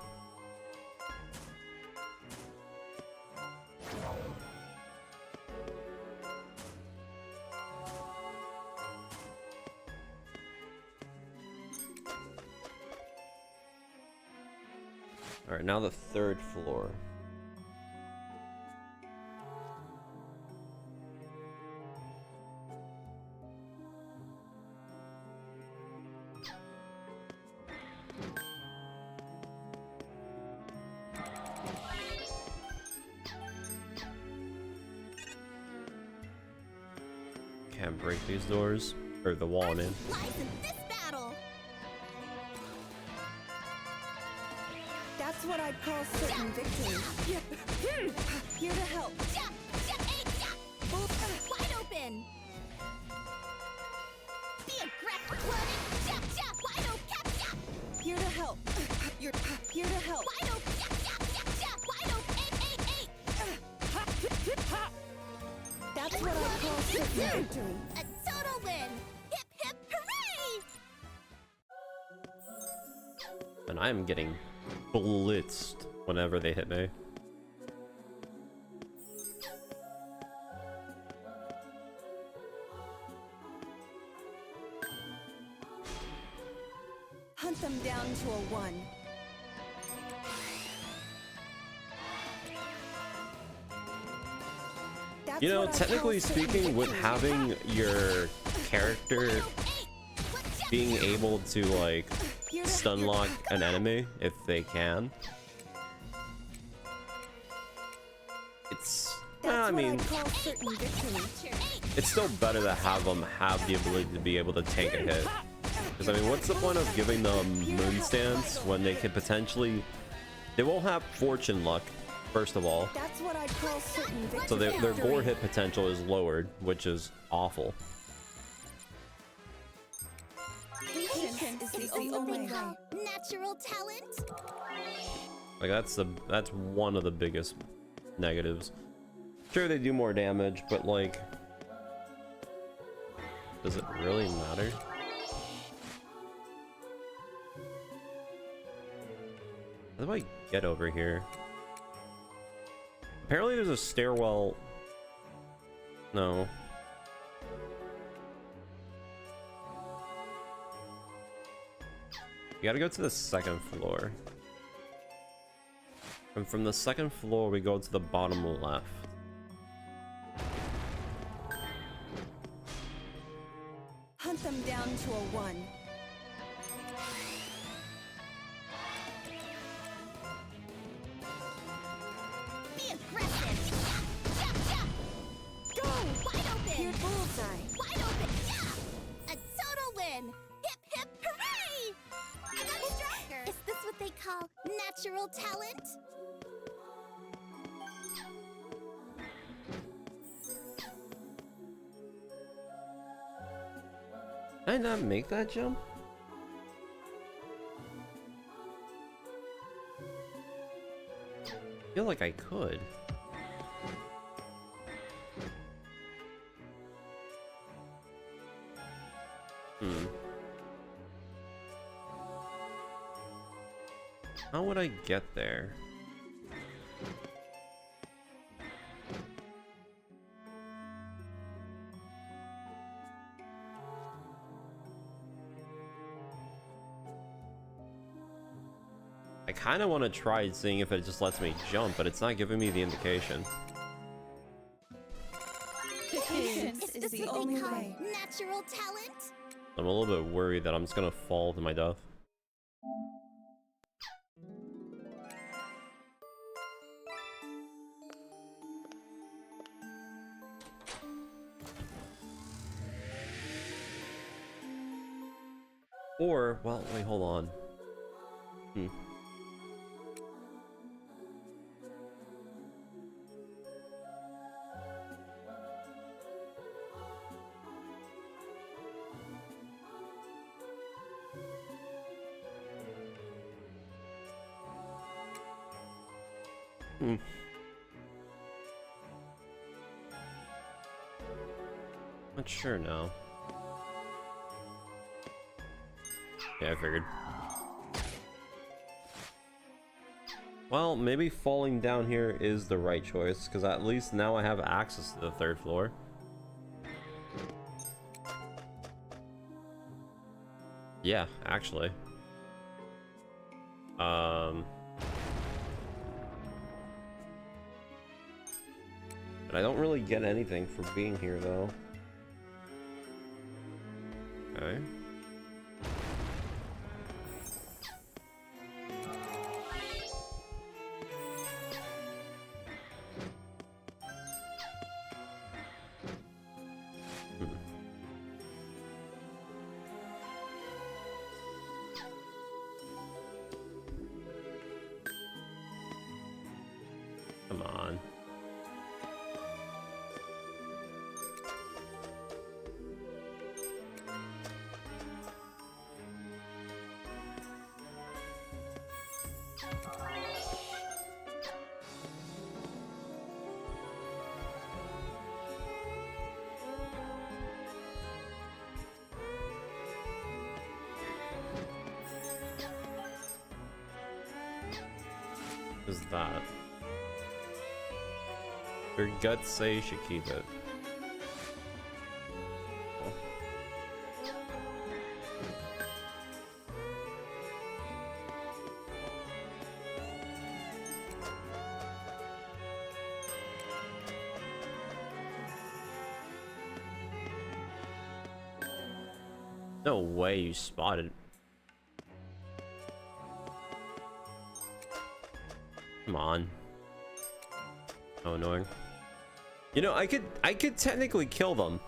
Alright, now the third floor. Can't break these doors, or the wall in. Lies in this battle. That's what I'd call certain victory. Here to help. Wide open. Be aggressive. Wide open. Here to help. You're here to help. Wide open. Wide open. That's what I'd call certain victory. A total win. Hip hip hooray! And I am getting blitzed whenever they hit me. Hunt them down to a 1. That's You know, what I'd technically call certain speaking, with victory. having your character being able to, like, stun lock an enemy if they can, it's, well, I That's what mean, I'd call certain victory. it's still better to have them have the ability to be able to take a hit. Because, I mean, what's the point of giving them Moon Stance when they could potentially... They won't have Fortune Luck, first of all. That's what I'd call certain victory. So their gore hit potential is lowered, which is awful. Patience is the only way. Natural talent. Like, that's one of the biggest negatives. Sure, they do more damage, but, like... Does it really matter? How do I get over here? Apparently there's a stairwell. No. You gotta go to the second floor. And from the second floor we go to the bottom left. Hunt them down to a 1. Be aggressive. Go. Wide open. Here, bullseye. Wide open. A total win. Hip hip hooray! I got stronger. Is this what they call natural talent? Did I not make that jump? I feel like I could. How would I get there? I kind of want to try seeing if it just lets me jump, but it's not giving me the indication. Patience is the only way. Natural talent? I'm a little bit worried that I'm just gonna fall to my death. Or, well, wait, hold on. Not sure now. Yeah, I figured. Well, maybe falling down here is the right choice, because at least now I have access to the 3rd floor. Yeah, actually. But I don't really get anything for being here, though. Okay. Come on. What is that? Your guts say you should keep it. No way you spotted. Come on. How annoying. You know, I could technically kill them.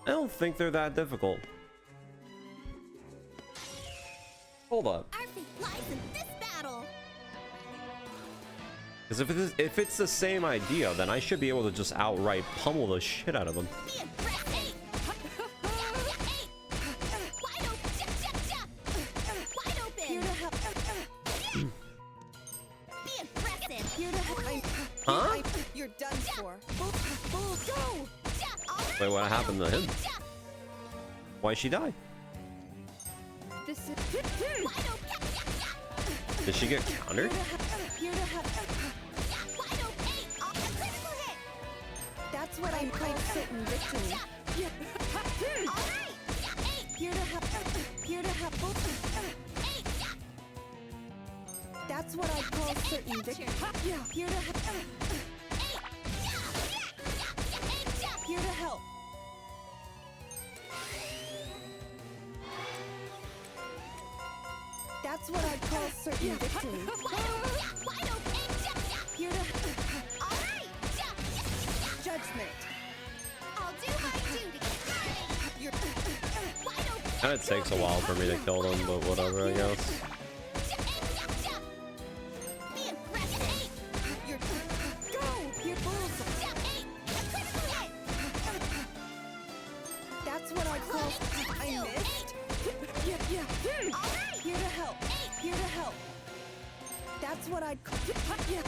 I don't think they're that difficult. Hold up. Our fate lies in this battle. Because if it's the same idea, then I should be able to just outright pummel the shit out of them. Be aggressive. Wide open. Wide open. Here to help. Be aggressive. Here to help. Huh? You're done for. Go! Wait, what happened to him? Why'd she die? This is. Did she get countered? Here to help. Wide open. Off the critical hit. That's what I call certain victory. All right. Here to help. Here to help. That's what I call certain victory. Yeah. Here to help. Here to help. That's what I call certain victory. Wide open. Here to All right. judgment. I'll do my duty. You're Wide open. Kinda takes a while for me to kill them, but whatever, I guess. Be aggressive. You're go. You're bullseye. A critical hit. That's what I call missed. Yeah. Here to help. Here to help. That's what I'd call. Yeah.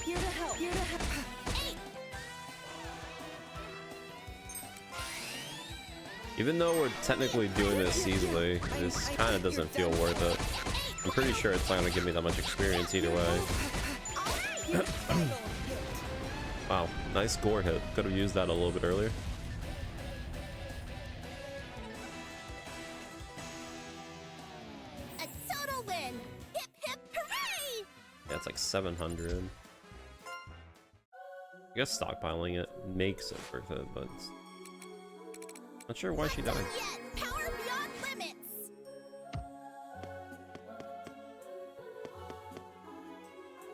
Here to help. Here to help. Even though we're technically doing this easily, this kind of doesn't feel worth it. I'm pretty sure it's not going to give me that much experience either way. Wow, nice score hit. Could have used that a little bit earlier. A total win! Hip hip hooray! Yeah, it's like 700. I guess stockpiling it makes it worth it, but it's not sure why she died. Yet, power beyond limits!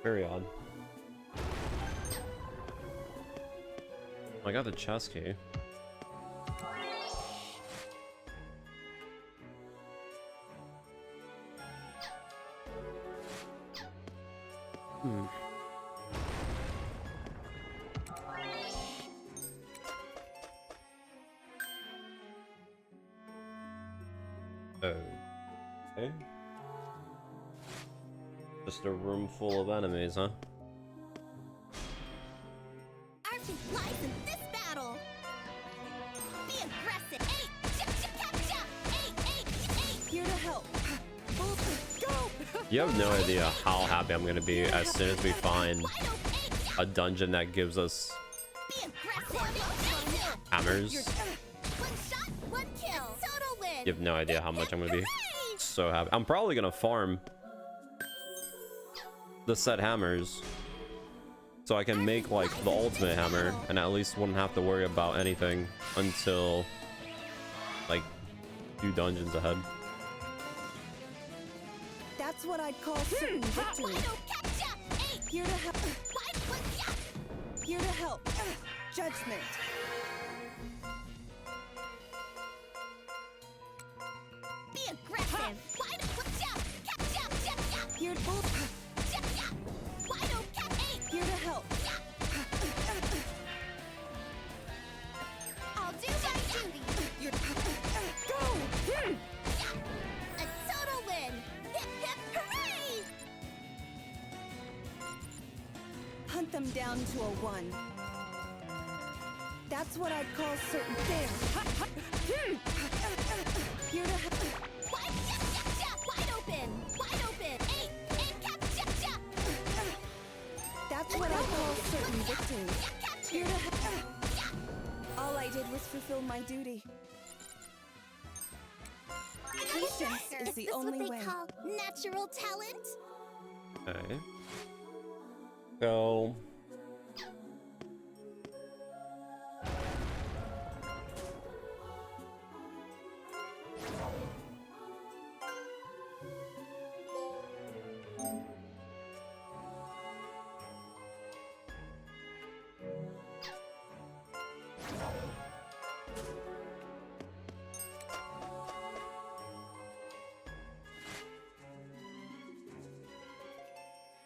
Very odd. I got the chest key. Okay. Just a room full of enemies, huh? Our fate lies in this battle! Be aggressive! Here to help. Go! You have no idea how happy I'm gonna be as soon as we find a dungeon that gives us Be aggressive! hammers. One shot, one kill! Total win! You have no idea how much I'm gonna be so happy. I'm probably gonna farm the set hammers so I can make like the ultimate hammer and at least wouldn't have to worry about anything until like 2 dungeons ahead. That's what I'd call certain victory. Here to help. Here to help. Judgment. Be aggressive! Here to Here to help. I'll do my duty! Go! A total win! Hip hip hooray! Hunt them down to a 1. That's what I'd call certain things. Here to help. Wide open! Wide open! That's what I call certain victory. Here to help. All I did was fulfill my duty. Patience is the only way. What they call natural talent? Okay. Go.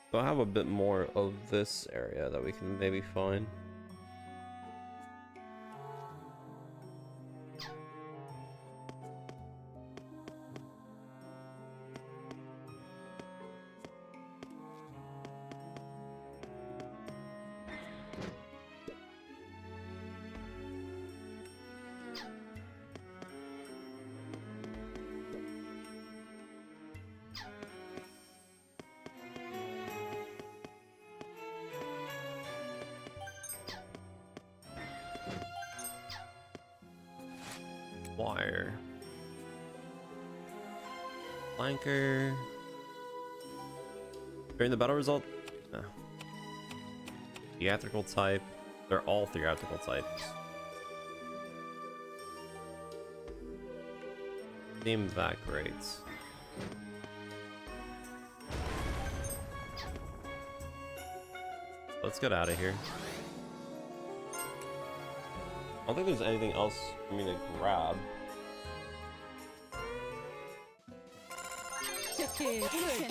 So I have a bit more of this area that we can maybe find. Wire. Flanker. During the battle result? No. Theatrical type. They're all theatrical types. Seem that great. Let's get out of here. I don't think there's anything else for me to grab.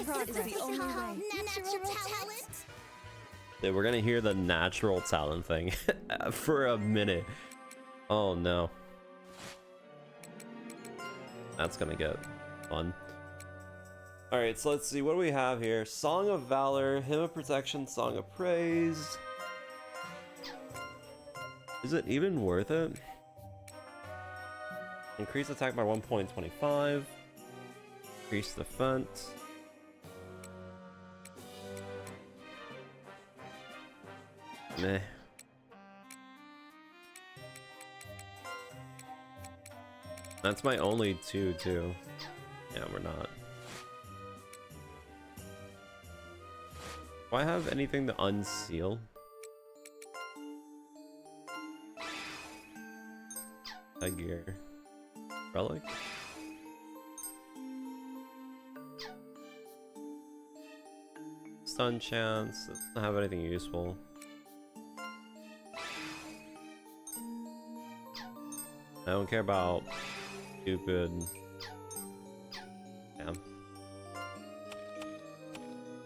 Progress is the only way. Natural talent? Dude, we're gonna hear the natural talent thing for a minute. Oh no. That's gonna get fun. Alright, so let's see. What do we have here? Song of Valor, Hymn of Protection, Song of Praise. Is it even worth it? Increase attack by 1.25. Increase defense. Meh. That's my only two, too. Yeah, we're not. Do I have anything to unseal? A gear. Relic? Stun chance. Doesn't have anything useful. I don't care about stupid. Damn.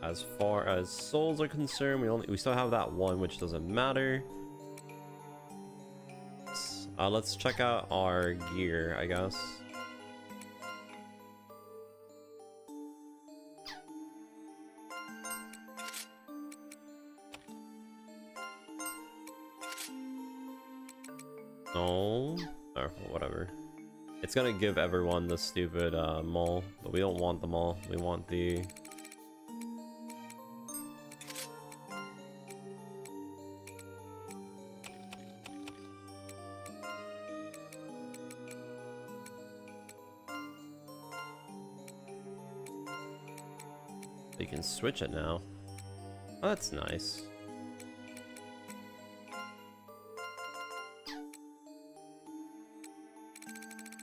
As far as souls are concerned, we still have that one, which doesn't matter. Let's check out our gear, I guess. No, or whatever. It's gonna give everyone the stupid mole, but we don't want the mole. We want the. You can switch it now. Oh, that's nice.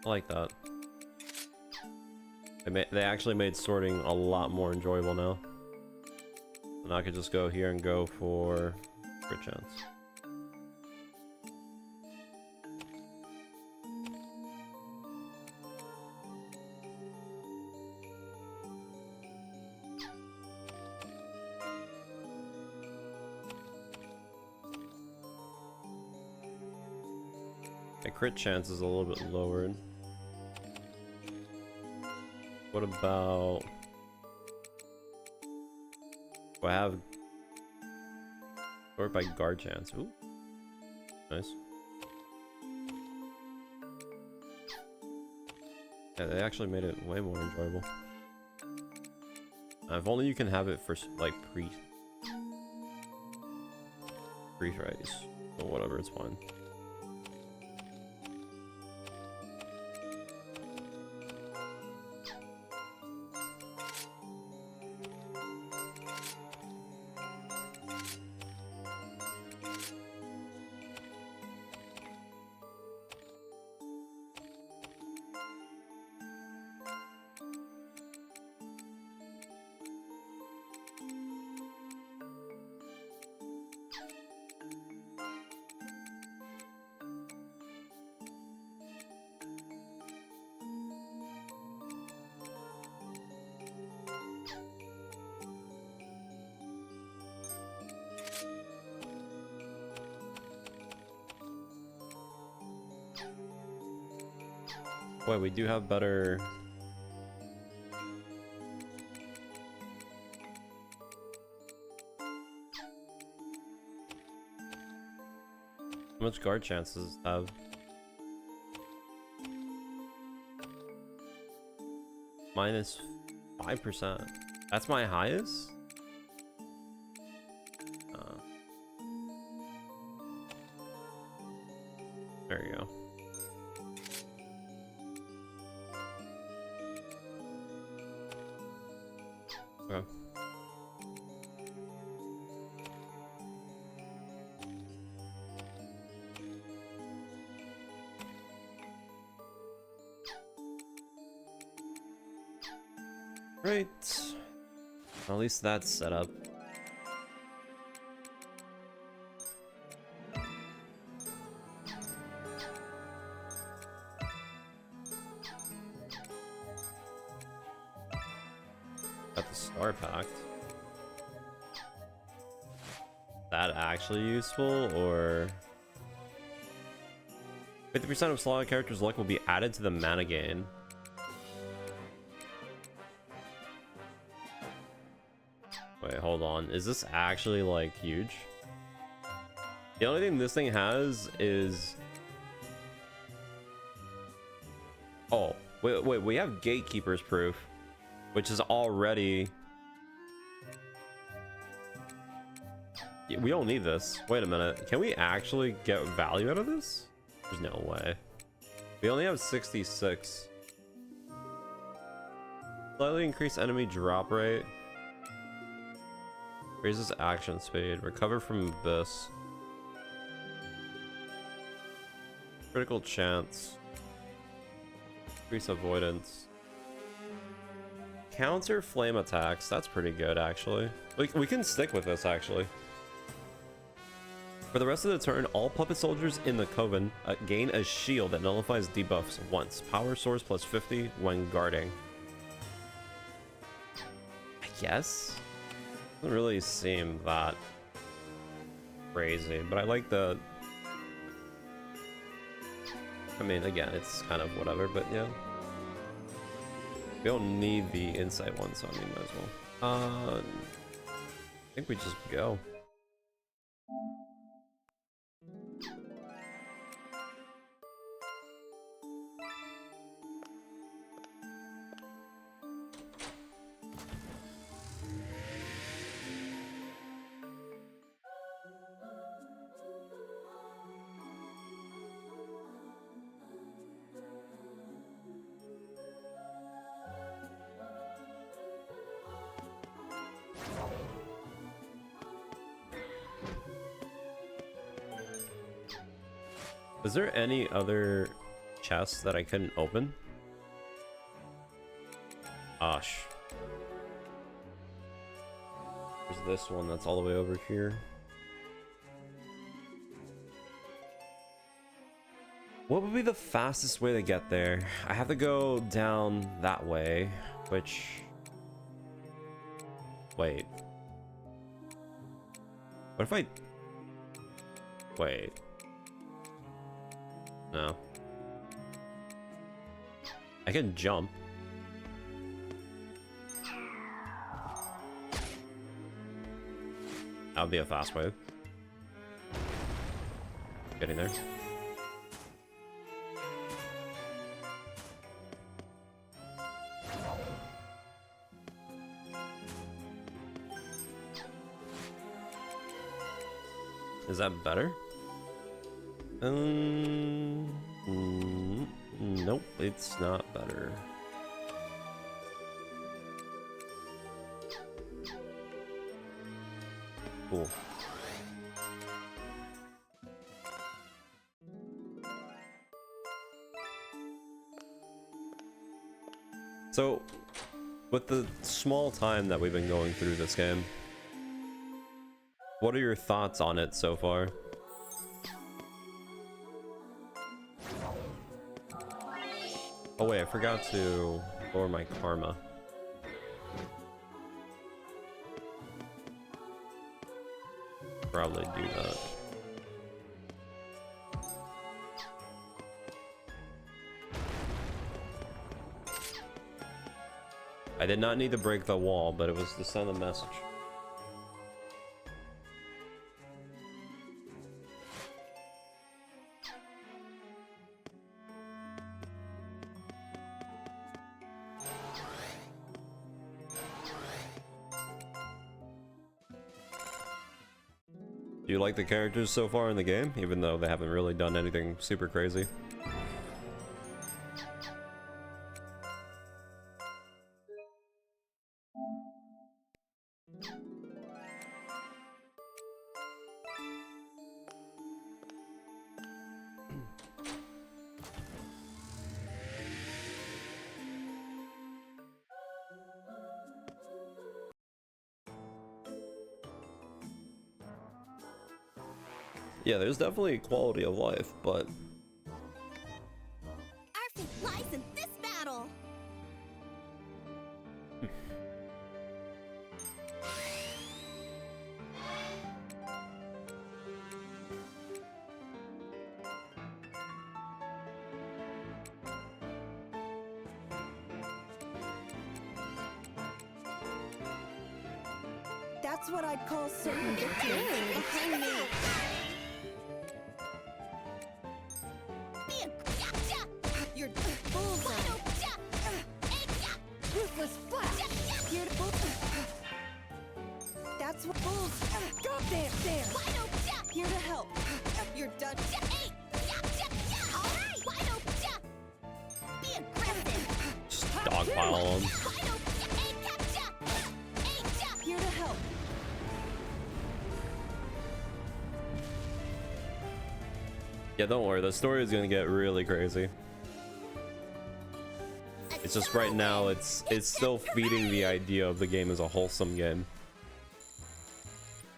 I like that. They actually made sorting a lot more enjoyable now. And I could just go here and go for crit chance. My crit chance is a little bit lowered. What about... Do I have... Or by guard chance? Ooh. Nice. Yeah, they actually made it way more enjoyable. If only you can have it for, like, pre-race. Or whatever, it's fine. Boy, we do have better... How much guard chances have? Minus 5%. That's my highest? There you go. Okay. Right. At least that's set up. Got the Star Pact. That actually useful, or 50% of slot characters' luck will be added to the mana gain. Wait, hold on. Is this actually, like, huge? The only thing this thing has is... Oh, wait, we have Gatekeeper's Proof, which is already... We don't need this. Wait a minute. Can we actually get value out of this? There's no way. We only have 66. Slightly increase enemy drop rate. Raises action speed. Recover from Abyss. Critical chance. Increase avoidance. Counter flame attacks. That's pretty good, actually. We can stick with this, actually. For the rest of the turn, all puppet soldiers in the Coven gain a shield that nullifies debuffs once. Power source plus 50 when guarding. I guess? Doesn't really seem that crazy, but I like the... I mean, again, it's kind of whatever, but yeah. We don't need the insight one, so I mean, might as well. I think we just go. Is there any other chests that I couldn't open? Osh. There's this one that's all the way over here. What would be the fastest way to get there? I have to go down that way, which... Wait. What if I... Wait. No. I can jump. That would be a fast way. Getting there. Is that better? Nope, it's not better. Cool. So, with the small time that we've been going through this game, what are your thoughts on it so far? Oh wait, I forgot to lower my karma. Probably do that. I did not need to break the wall, but it was to send a message. Do you like the characters so far in the game, even though they haven't really done anything super crazy? Yeah, there's definitely quality of life, but... Our fate lies in this battle! That's what I'd call certain victory. Behind me. You're bullseye. Ruthless flash. Here to bull. That's what bulls. Go there. Here to help. You're done. Just dogpile them. Here to help. Yeah, don't worry. The story is gonna get really crazy. It's just right now, it's still feeding the idea of the game as a wholesome game.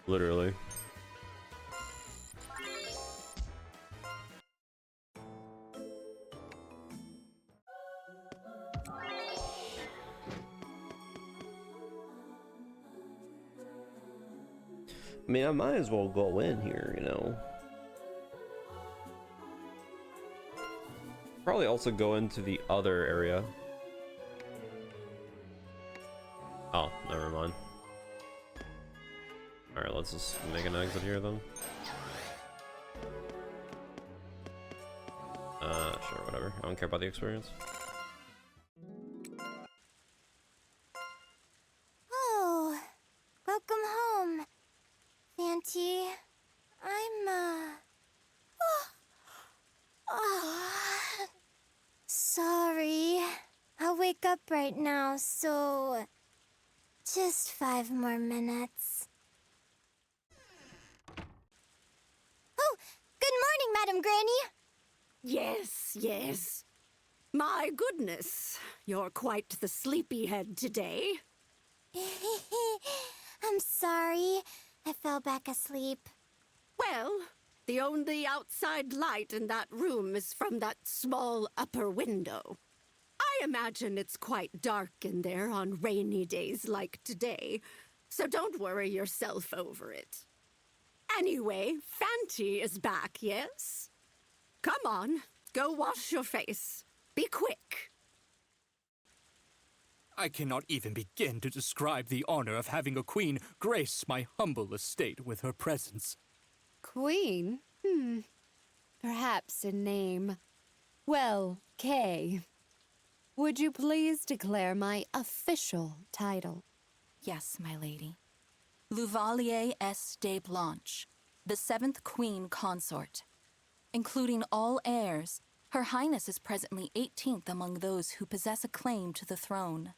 Literally. I mean, I might as well go in here, you know. Probably also go into the other area. Oh, never mind. Alright, let's just make an exit here then. Sure, whatever. I don't care about the experience. Oh, welcome home, Auntie. Sorry. I'll wake up right now, so just 5 more minutes. Oh, good morning, Madam Granny. Yes. My goodness, you're quite the sleepyhead today. I'm sorry. I fell back asleep. Well, the only outside light in that room is from that small upper window. I imagine it's quite dark in there on rainy days like today, so don't worry yourself over it. Anyway, Fanty is back, yes? Come on, go wash your face. Be quick. I cannot even begin to describe the honor of having a queen grace my humble estate with her presence. Queen? Perhaps a name. Well, Kay, would you please declare my official title? Yes, my lady. Louvalier S. de Blanche, the 7th Queen Consort. Including all heirs, Her Highness is presently 18th among those who possess a claim to the throne.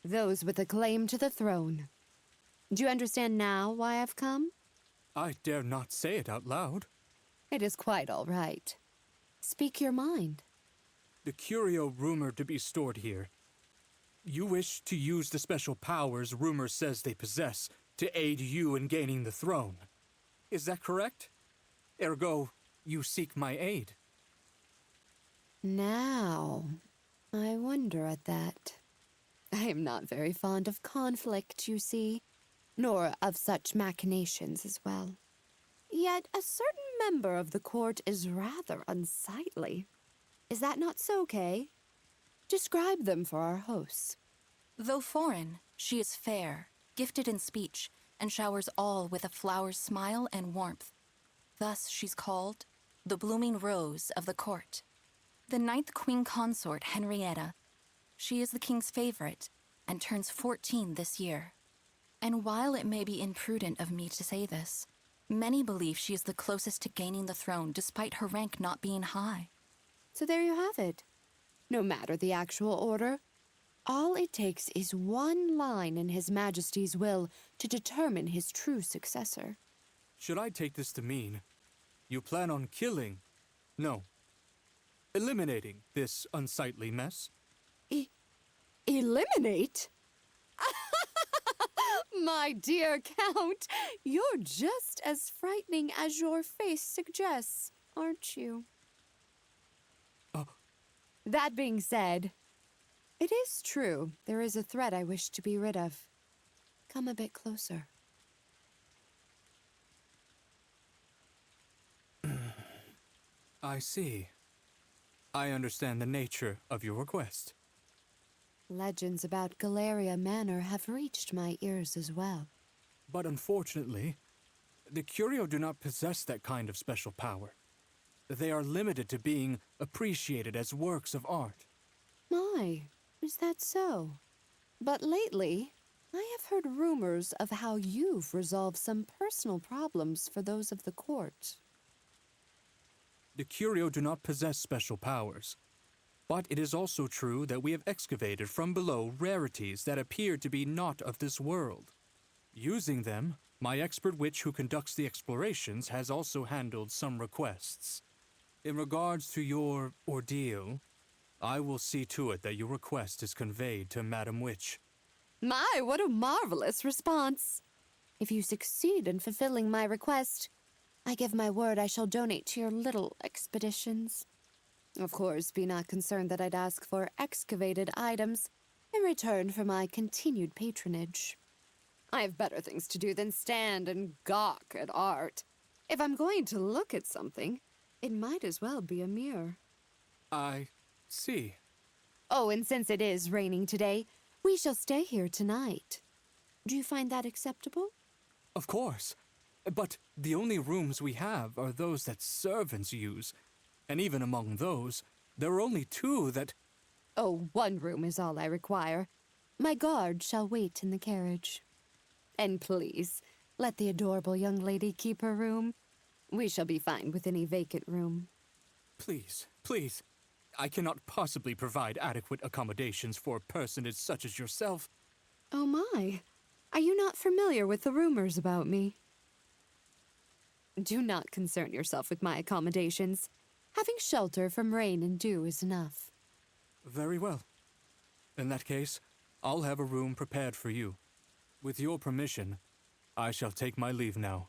Those with a claim to the throne. Do you understand now why I've come? I dare not say it out loud. It is quite all right. Speak your mind. The curio rumored to be stored here. You wish to use the special powers rumor says they possess to aid you in gaining the throne. Is that correct? Ergo, you seek my aid. Now, I wonder at that. I am not very fond of conflict, you see, nor of such machinations as well. Yet a certain member of the court is rather unsightly. Is that not so, Kay? Describe them for our hosts. Though foreign, she is fair, gifted in speech, and showers all with a flower's smile and warmth. Thus she's called the blooming rose of the court. The 9th Queen Consort, Henrietta. She is the king's favorite, and turns 14 this year. And while it may be imprudent of me to say this, many believe she is the closest to gaining the throne despite her rank not being high. So there you have it. No matter the actual order, all it takes is one line in His Majesty's will to determine his true successor. Should I take this to mean you plan on killing, no, eliminating this unsightly mess? Eliminate? My dear Count, you're just as frightening as your face suggests, aren't you? That being said, it is true there is a threat I wish to be rid of. Come a bit closer. I see. I understand the nature of your request. Legends about Galleria Manor have reached my ears as well. But unfortunately, the Curio do not possess that kind of special power. They are limited to being appreciated as works of art. My, is that so? But lately, I have heard rumors of how you've resolved some personal problems for those of the court. The Curio do not possess special powers. But it is also true that we have excavated from below rarities that appear to be not of this world. Using them, my expert witch who conducts the explorations has also handled some requests. In regards to your ordeal, I will see to it that your request is conveyed to Madam Witch. My, what a marvelous response! If you succeed in fulfilling my request, I give my word I shall donate to your little expeditions. Of course, be not concerned that I'd ask for excavated items in return for my continued patronage. I have better things to do than stand and gawk at art. If I'm going to look at something, it might as well be a mirror. I see. Oh, and since it is raining today, we shall stay here tonight. Do you find that acceptable? Of course. But the only rooms we have are those that servants use. And even among those, there are only 2 that... Oh, 1 room is all I require. My guard shall wait in the carriage. And please, let the adorable young lady keep her room. We shall be fine with any vacant room. Please, please. I cannot possibly provide adequate accommodations for a personage such as yourself. Oh my, are you not familiar with the rumors about me? Do not concern yourself with my accommodations. Having shelter from rain and dew is enough. Very well. In that case, I'll have a room prepared for you. With your permission, I shall take my leave now.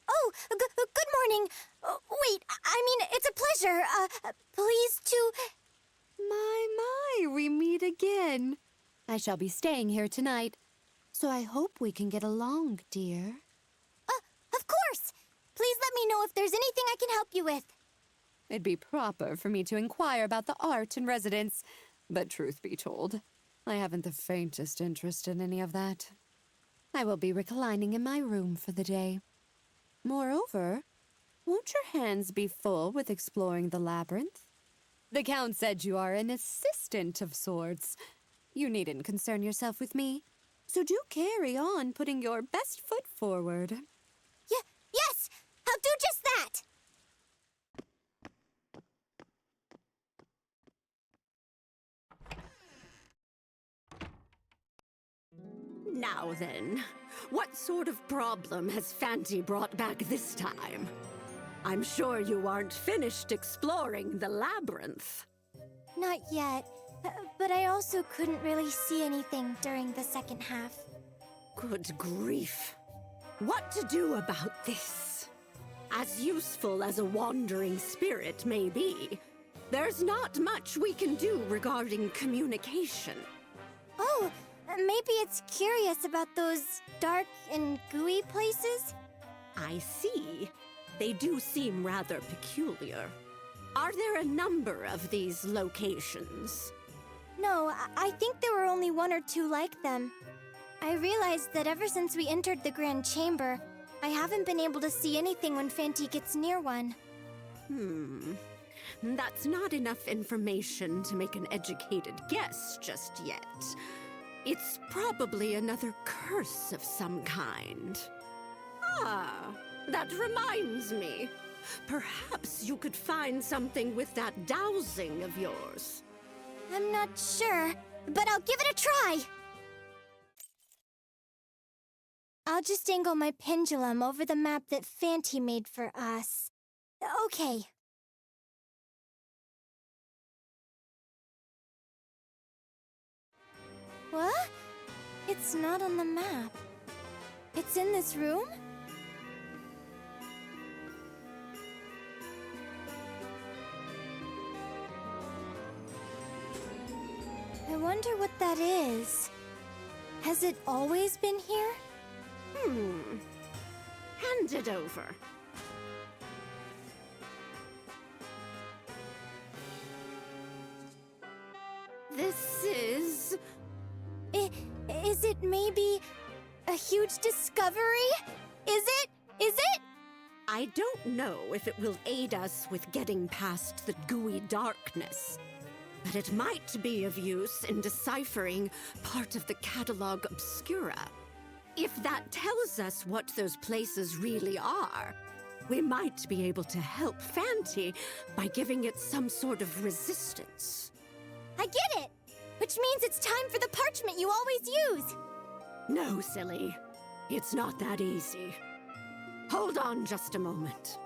Oh, good morning. Wait, I mean, it's a pleasure. Please to... My, we meet again. I shall be staying here tonight, so I hope we can get along, dear. Of course. Please let me know if there's anything I can help you with. It'd be proper for me to inquire about the art in residence, but truth be told, I haven't the faintest interest in any of that. I will be reclining in my room for the day. Moreover, won't your hands be full with exploring the labyrinth? The Count said you are an assistant of sorts. You needn't concern yourself with me, so do carry on putting your best foot forward. Yes, I'll do just that. Now then, what sort of problem has Fanty brought back this time? I'm sure you aren't finished exploring the labyrinth. Not yet, but I also couldn't really see anything during the second half. Good grief. What to do about this? As useful as a wandering spirit may be, there's not much we can do regarding communication. Oh, maybe it's curious about those dark and gooey places? I see. They do seem rather peculiar. Are there a number of these locations? No, I think there were only 1 or 2 like them. I realized that ever since we entered the Grand Chamber, I haven't been able to see anything when Fanty gets near one. That's not enough information to make an educated guess just yet. It's probably another curse of some kind. Ah, that reminds me. Perhaps you could find something with that dowsing of yours. I'm not sure, but I'll give it a try! I'll just angle my pendulum over the map that Fanty made for us. Okay. What? It's not on the map. It's in this room? I wonder what that is. Has it always been here? Hand it over. This is... Is it maybe a huge discovery? Is it? Is it? I don't know if it will aid us with getting past the gooey darkness, but it might be of use in deciphering part of the Catalog Obscura. If that tells us what those places really are, we might be able to help Fanti by giving it some sort of resistance. I get it! Which means it's time for the parchment you always use! No, silly. It's not that easy. Hold on just a moment.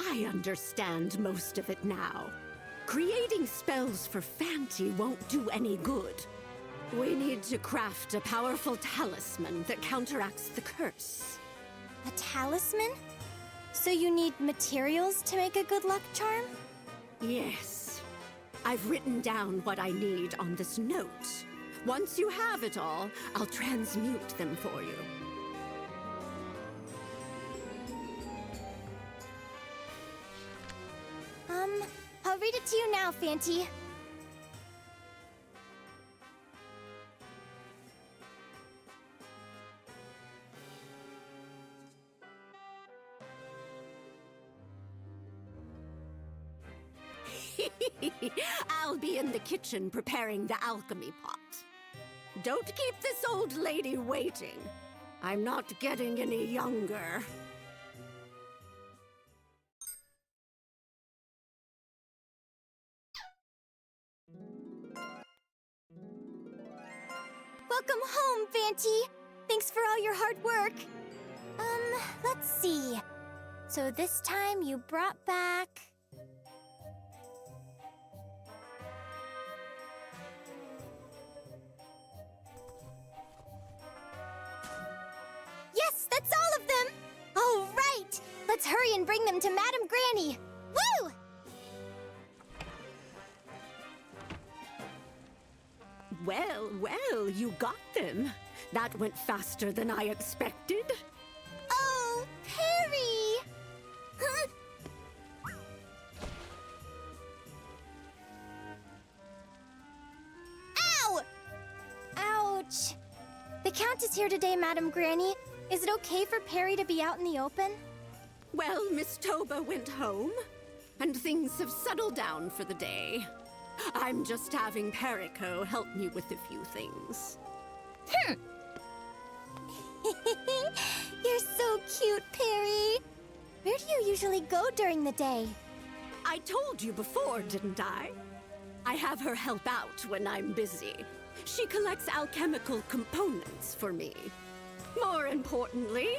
I understand most of it now. Creating spells for Fanti won't do any good. We need to craft a powerful talisman that counteracts the curse. A talisman? So you need materials to make a good luck charm? Yes. I've written down what I need on this note. Once you have it all, I'll transmute them for you. I'll read it to you now, Fanti. I'll be in the kitchen preparing the alchemy pot. Don't keep this old lady waiting. I'm not getting any younger. Welcome home, Fanti! Thanks for all your hard work. Let's see. So this time you brought back... Yes, that's all of them! All right! Let's hurry and bring them to Madame Granny! Woo! Well, well, you got them. That went faster than I expected. Oh, Perry! Ow! Ouch. The Count is here today, Madame Granny. Is it okay for Perry to be out in the open? Well, Miss Toba went home, and things have settled down for the day. I'm just having Perico help me with a few things. You're so cute, Perry. Where do you usually go during the day? I told you before, didn't I? I have her help out when I'm busy. She collects alchemical components for me. More importantly,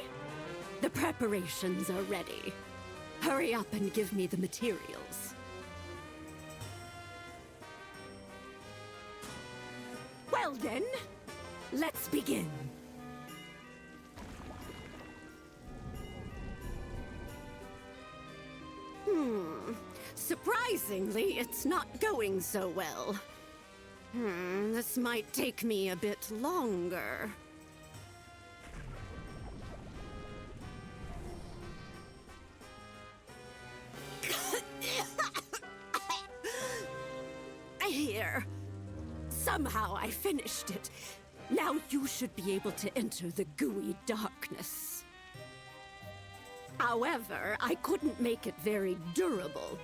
the preparations are ready. Hurry up and give me the materials. Well then, let's begin. Surprisingly, it's not going so well. This might take me a bit longer. Here. Somehow I finished it. Now you should be able to enter the gooey darkness. However, I couldn't make it very durable.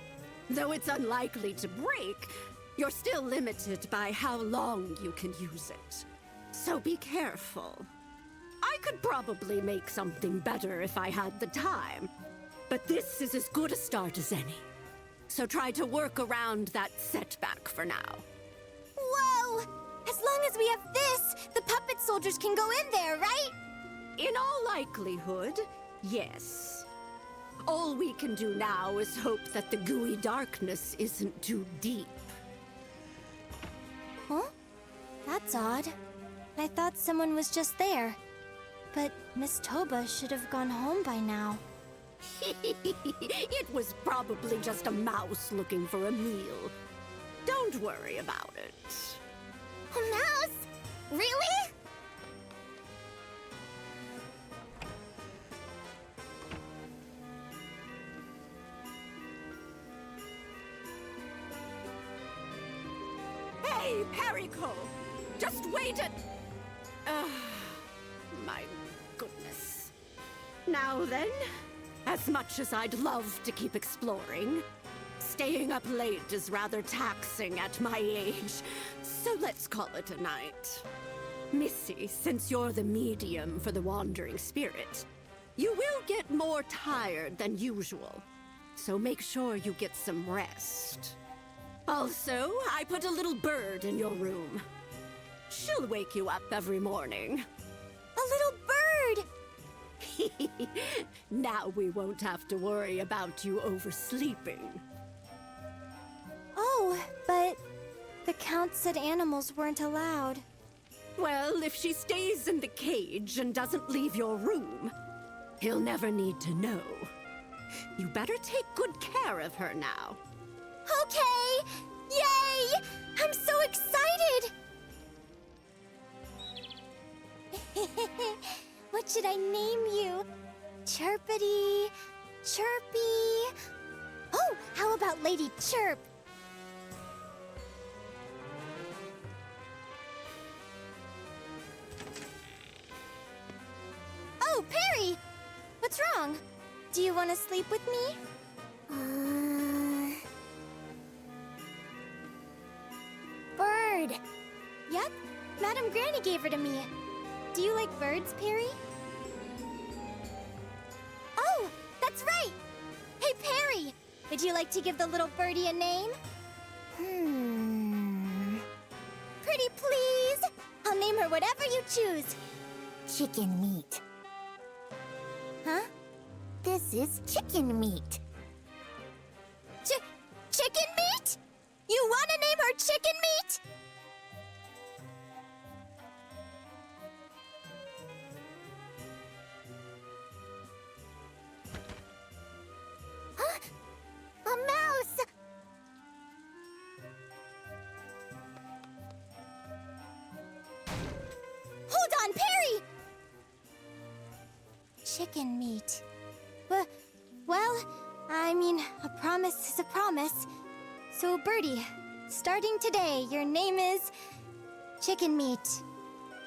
Though it's unlikely to break, you're still limited by how long you can use it. So be careful. I could probably make something better if I had the time, but this is as good a start as any. So try to work around that setback for now. Whoa! As long as we have this, the puppet soldiers can go in there, right? In all likelihood, yes. All we can do now is hope that the gooey darkness isn't too deep. Huh? That's odd. I thought someone was just there. But Miss Toba should have gone home by now. It was probably just a mouse looking for a meal. Don't worry about it. A mouse? Really? Hey, Perico! Just wait it! My goodness. Now then, as much as I'd love to keep exploring, staying up late is rather taxing at my age, so let's call it a night. Missy, since you're the medium for the wandering spirit, you will get more tired than usual, so make sure you get some rest. Also, I put a little bird in your room. She'll wake you up every morning. A little bird! Now we won't have to worry about you oversleeping. Oh, but the Count said animals weren't allowed. Well, if she stays in the cage and doesn't leave your room, he'll never need to know. You better take good care of her now. Okay! Yay! I'm so excited! What should I name you? Chirpity, Chirpy. Oh, how about Lady Chirp? Oh, Perry! What's wrong? Do you want to sleep with me? Bird. Yep, Madam Granny gave her to me. Do you like birds, Perry? Oh, that's right! Hey, Perry! Would you like to give the little birdie a name? Pretty please! I'll name her whatever you choose. Chicken meat. Huh? This is chicken meat. Chicken meat? You want to name her chicken meat? Huh? A mouse! Hold on, Perry! Chicken meat. Well, I mean, a promise is a promise. So, Birdie, starting today, your name is Chicken Meat.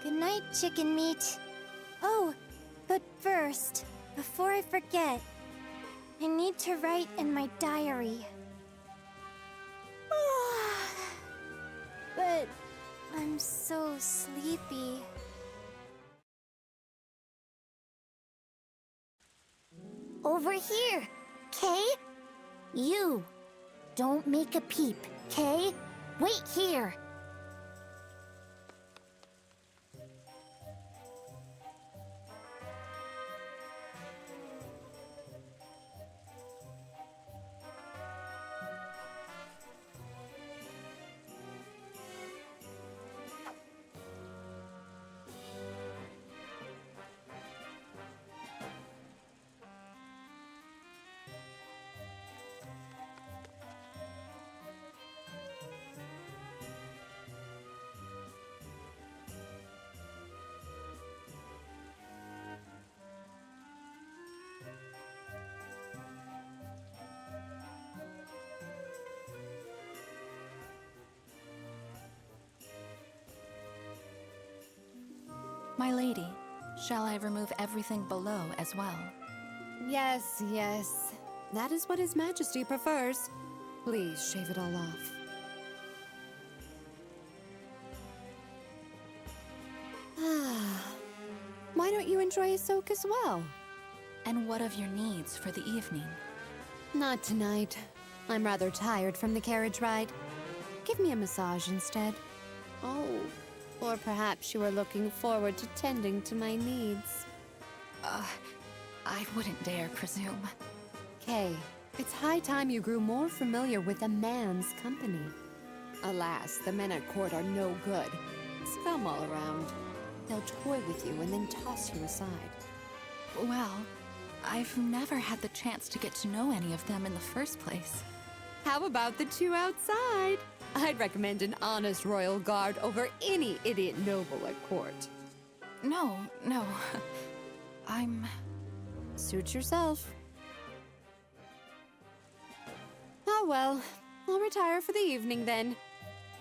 Good night, Chicken Meat. Oh, but first, before I forget, I need to write in my diary. But I'm so sleepy. Over here, Kay? You. Don't make a peep, Kay? Wait here. My lady, shall I remove everything below as well? Yes, yes. That is what His Majesty prefers. Please shave it all off. Why don't you enjoy a soak as well? And what of your needs for the evening? Not tonight. I'm rather tired from the carriage ride. Give me a massage instead. Oh, or perhaps you are looking forward to tending to my needs. I wouldn't dare presume. Kay, it's high time you grew more familiar with a man's company. Alas, the men at court are no good. Scum all around. They'll toy with you and then toss you aside. Well, I've never had the chance to get to know any of them in the first place. How about the two outside? I'd recommend an honest royal guard over any idiot noble at court. No. Suit yourself. Oh well, I'll retire for the evening then.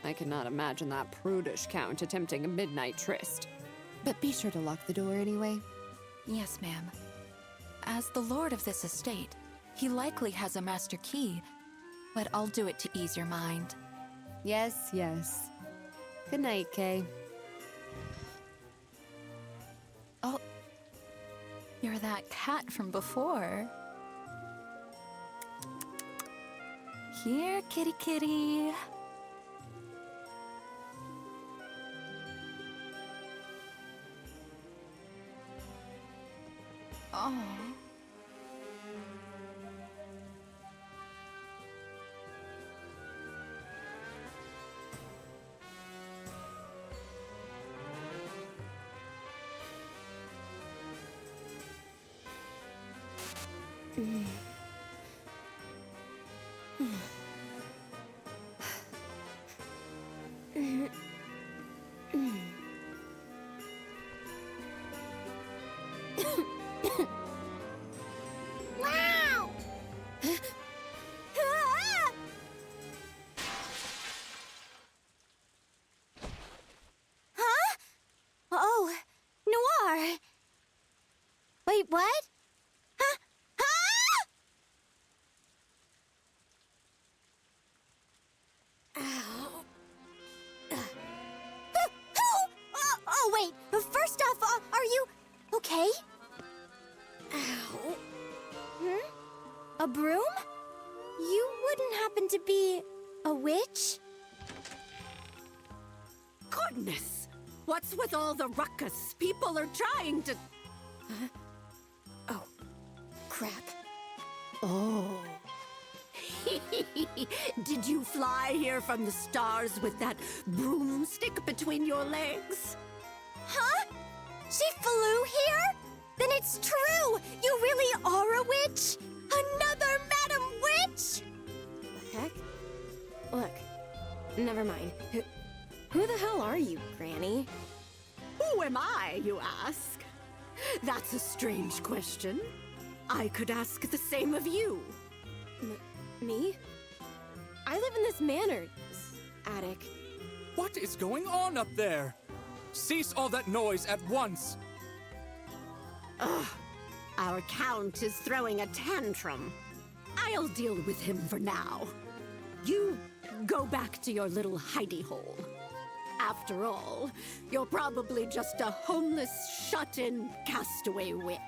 I cannot imagine that prudish count attempting a midnight tryst. But be sure to lock the door anyway. Yes, ma'am. As the lord of this estate, he likely has a master key, but I'll do it to ease your mind. Yes. Good night, Kay. Oh, you're that cat from before. Here, kitty kitty. Oh. Wow! Huh? Oh, Noir. Wait, what? Huh? Huh? Ow. Oh, wait. First off, are you okay? Ow. A broom? You wouldn't happen to be a witch? Goodness! What's with all the ruckus? People are trying to... Oh, crap. Oh. Did you fly here from the stars with that broomstick between your legs? Huh? She flew here? Then it's true! You really are a witch? Another Madam Witch? The heck? Look, never mind. Who the hell are you, Granny? Who am I, you ask? That's a strange question. I could ask the same of you. Me? I live in this manor, attic. What is going on up there? Cease all that noise at once! Ugh. Our Count is throwing a tantrum. I'll deal with him for now. You go back to your little hidey hole. After all, you're probably just a homeless, shut-in castaway witch.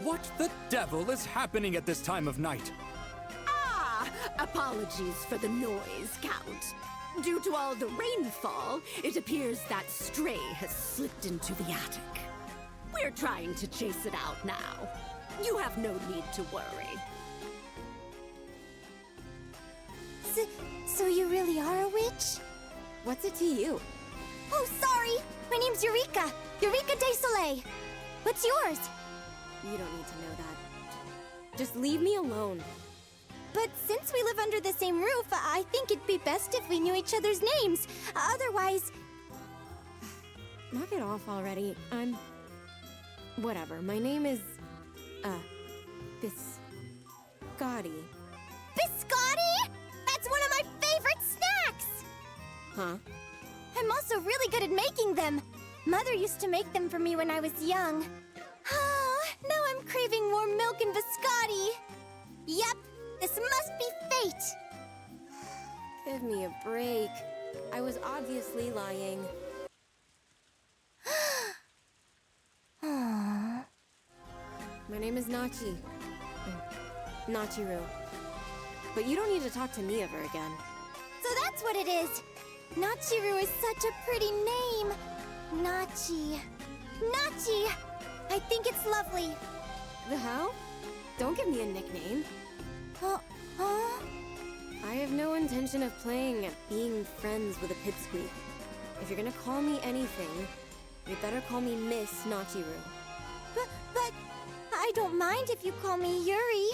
What the devil is happening at this time of night? Ah! Apologies for the noise, Count. Due to all the rainfall, it appears that stray has slipped into the attic. We're trying to chase it out now. You have no need to worry. So you really are a witch? What's it to you? Oh, sorry! My name's Eureka! Eureka de Soleil! What's yours? You don't need to know that. Just leave me alone. But since we live under the same roof, I think it'd be best if we knew each other's names. Otherwise... Knock it off already. Whatever. My name is... Biscotti. Biscotti? That's one of my favorite snacks! Huh? I'm also really good at making them. Mother used to make them for me when I was young. Oh, now I'm craving warm milk and biscotti. Yep, this must be fate. Give me a break. I was obviously lying. Aww. My name is Nachi. Nachiru. But you don't need to talk to me ever again. So that's what it is. Nachiru is such a pretty name. Nachi. Nachi! I think it's lovely. The hell? Don't give me a nickname. Huh? I have no intention of playing at being friends with a pipsqueak. If you're gonna call me anything, you better call me Miss Nachiru. But I don't mind if you call me Yuri.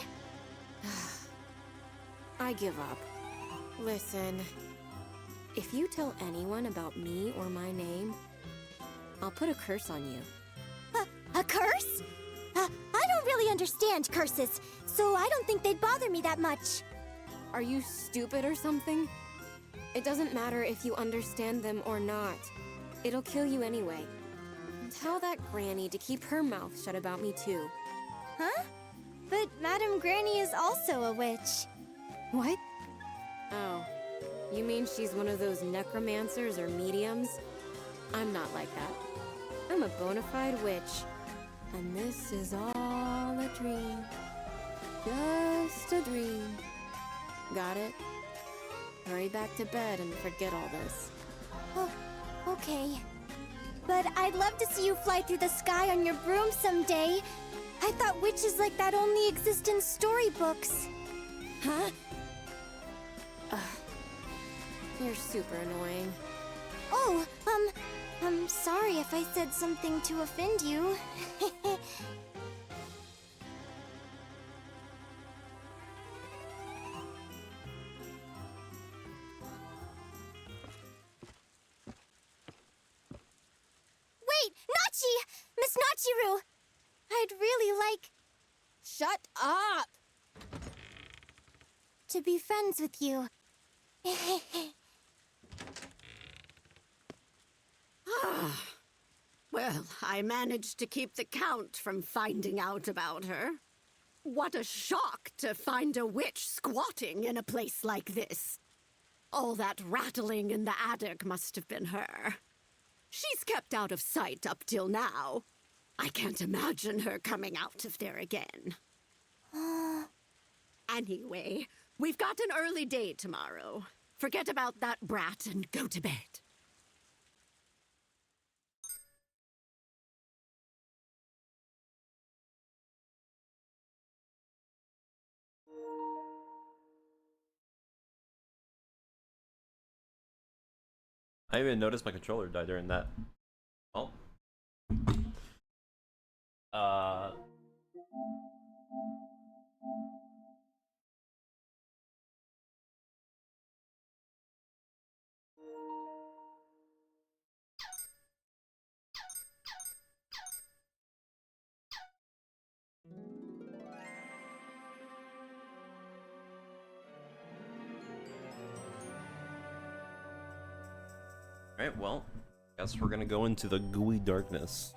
I give up. Listen, if you tell anyone about me or my name, I'll put a curse on you. A curse? I don't really understand curses, so I don't think they'd bother me that much. Are you stupid or something? It doesn't matter if you understand them or not. It'll kill you anyway. Tell that granny to keep her mouth shut about me too. Huh? But Madame Granny is also a witch. What? Oh, you mean she's one of those necromancers or mediums? I'm not like that. I'm a bona fide witch. And this is all a dream. Just a dream. Got it? Hurry back to bed and forget all this. Oh, okay. But I'd love to see you fly through the sky on your broom someday. I thought witches like that only exist in storybooks. Huh? You're super annoying. Oh, I'm sorry if I said something to offend you. Wait, Nachi! Miss Nachiru! I'd really like... Shut up! to be friends with you. Well, I managed to keep the Count from finding out about her. What a shock to find a witch squatting in a place like this. All that rattling in the attic must have been her. She's kept out of sight up till now. I can't imagine her coming out of there again. Anyway, we've got an early day tomorrow. Forget about that brat and go to bed. I didn't even noticed my controller died during that. Oh. Alright, well, guess we're gonna go into the gooey darkness.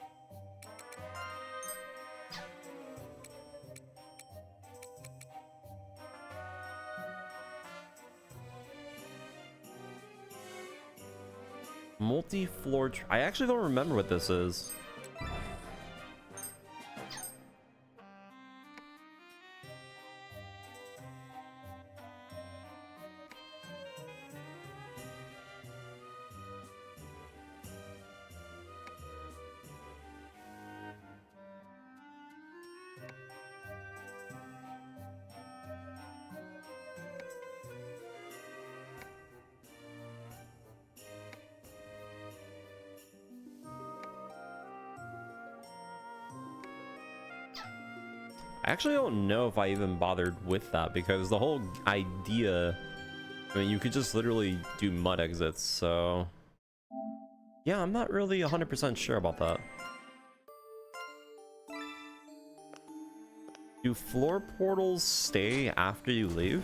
Multi-floor. I actually don't remember what this is. I actually don't know if I even bothered with that because the whole idea, I mean, you could just literally do mud exits, so yeah, I'm not really 100% sure about that. Do floor portals stay after you leave?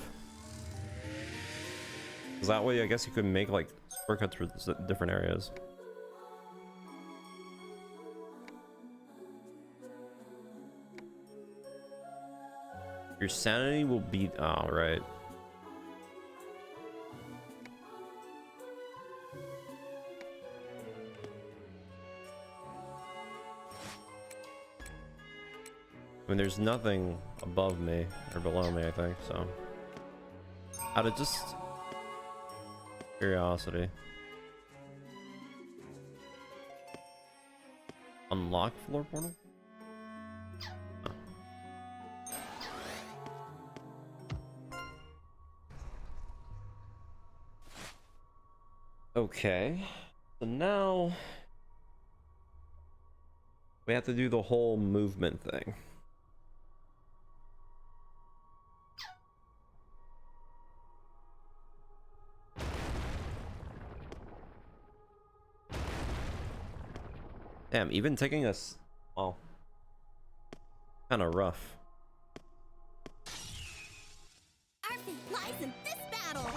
Because that way I guess you could make like shortcuts for different areas. Your sanity will be... Oh, right. I mean, there's nothing above me or below me, I think, so... Out of just... curiosity. Unlock floor portal? Okay, So now we have to do the whole movement thing. Damn, even taking us, well, kind of rough. Our fate lies in this battle.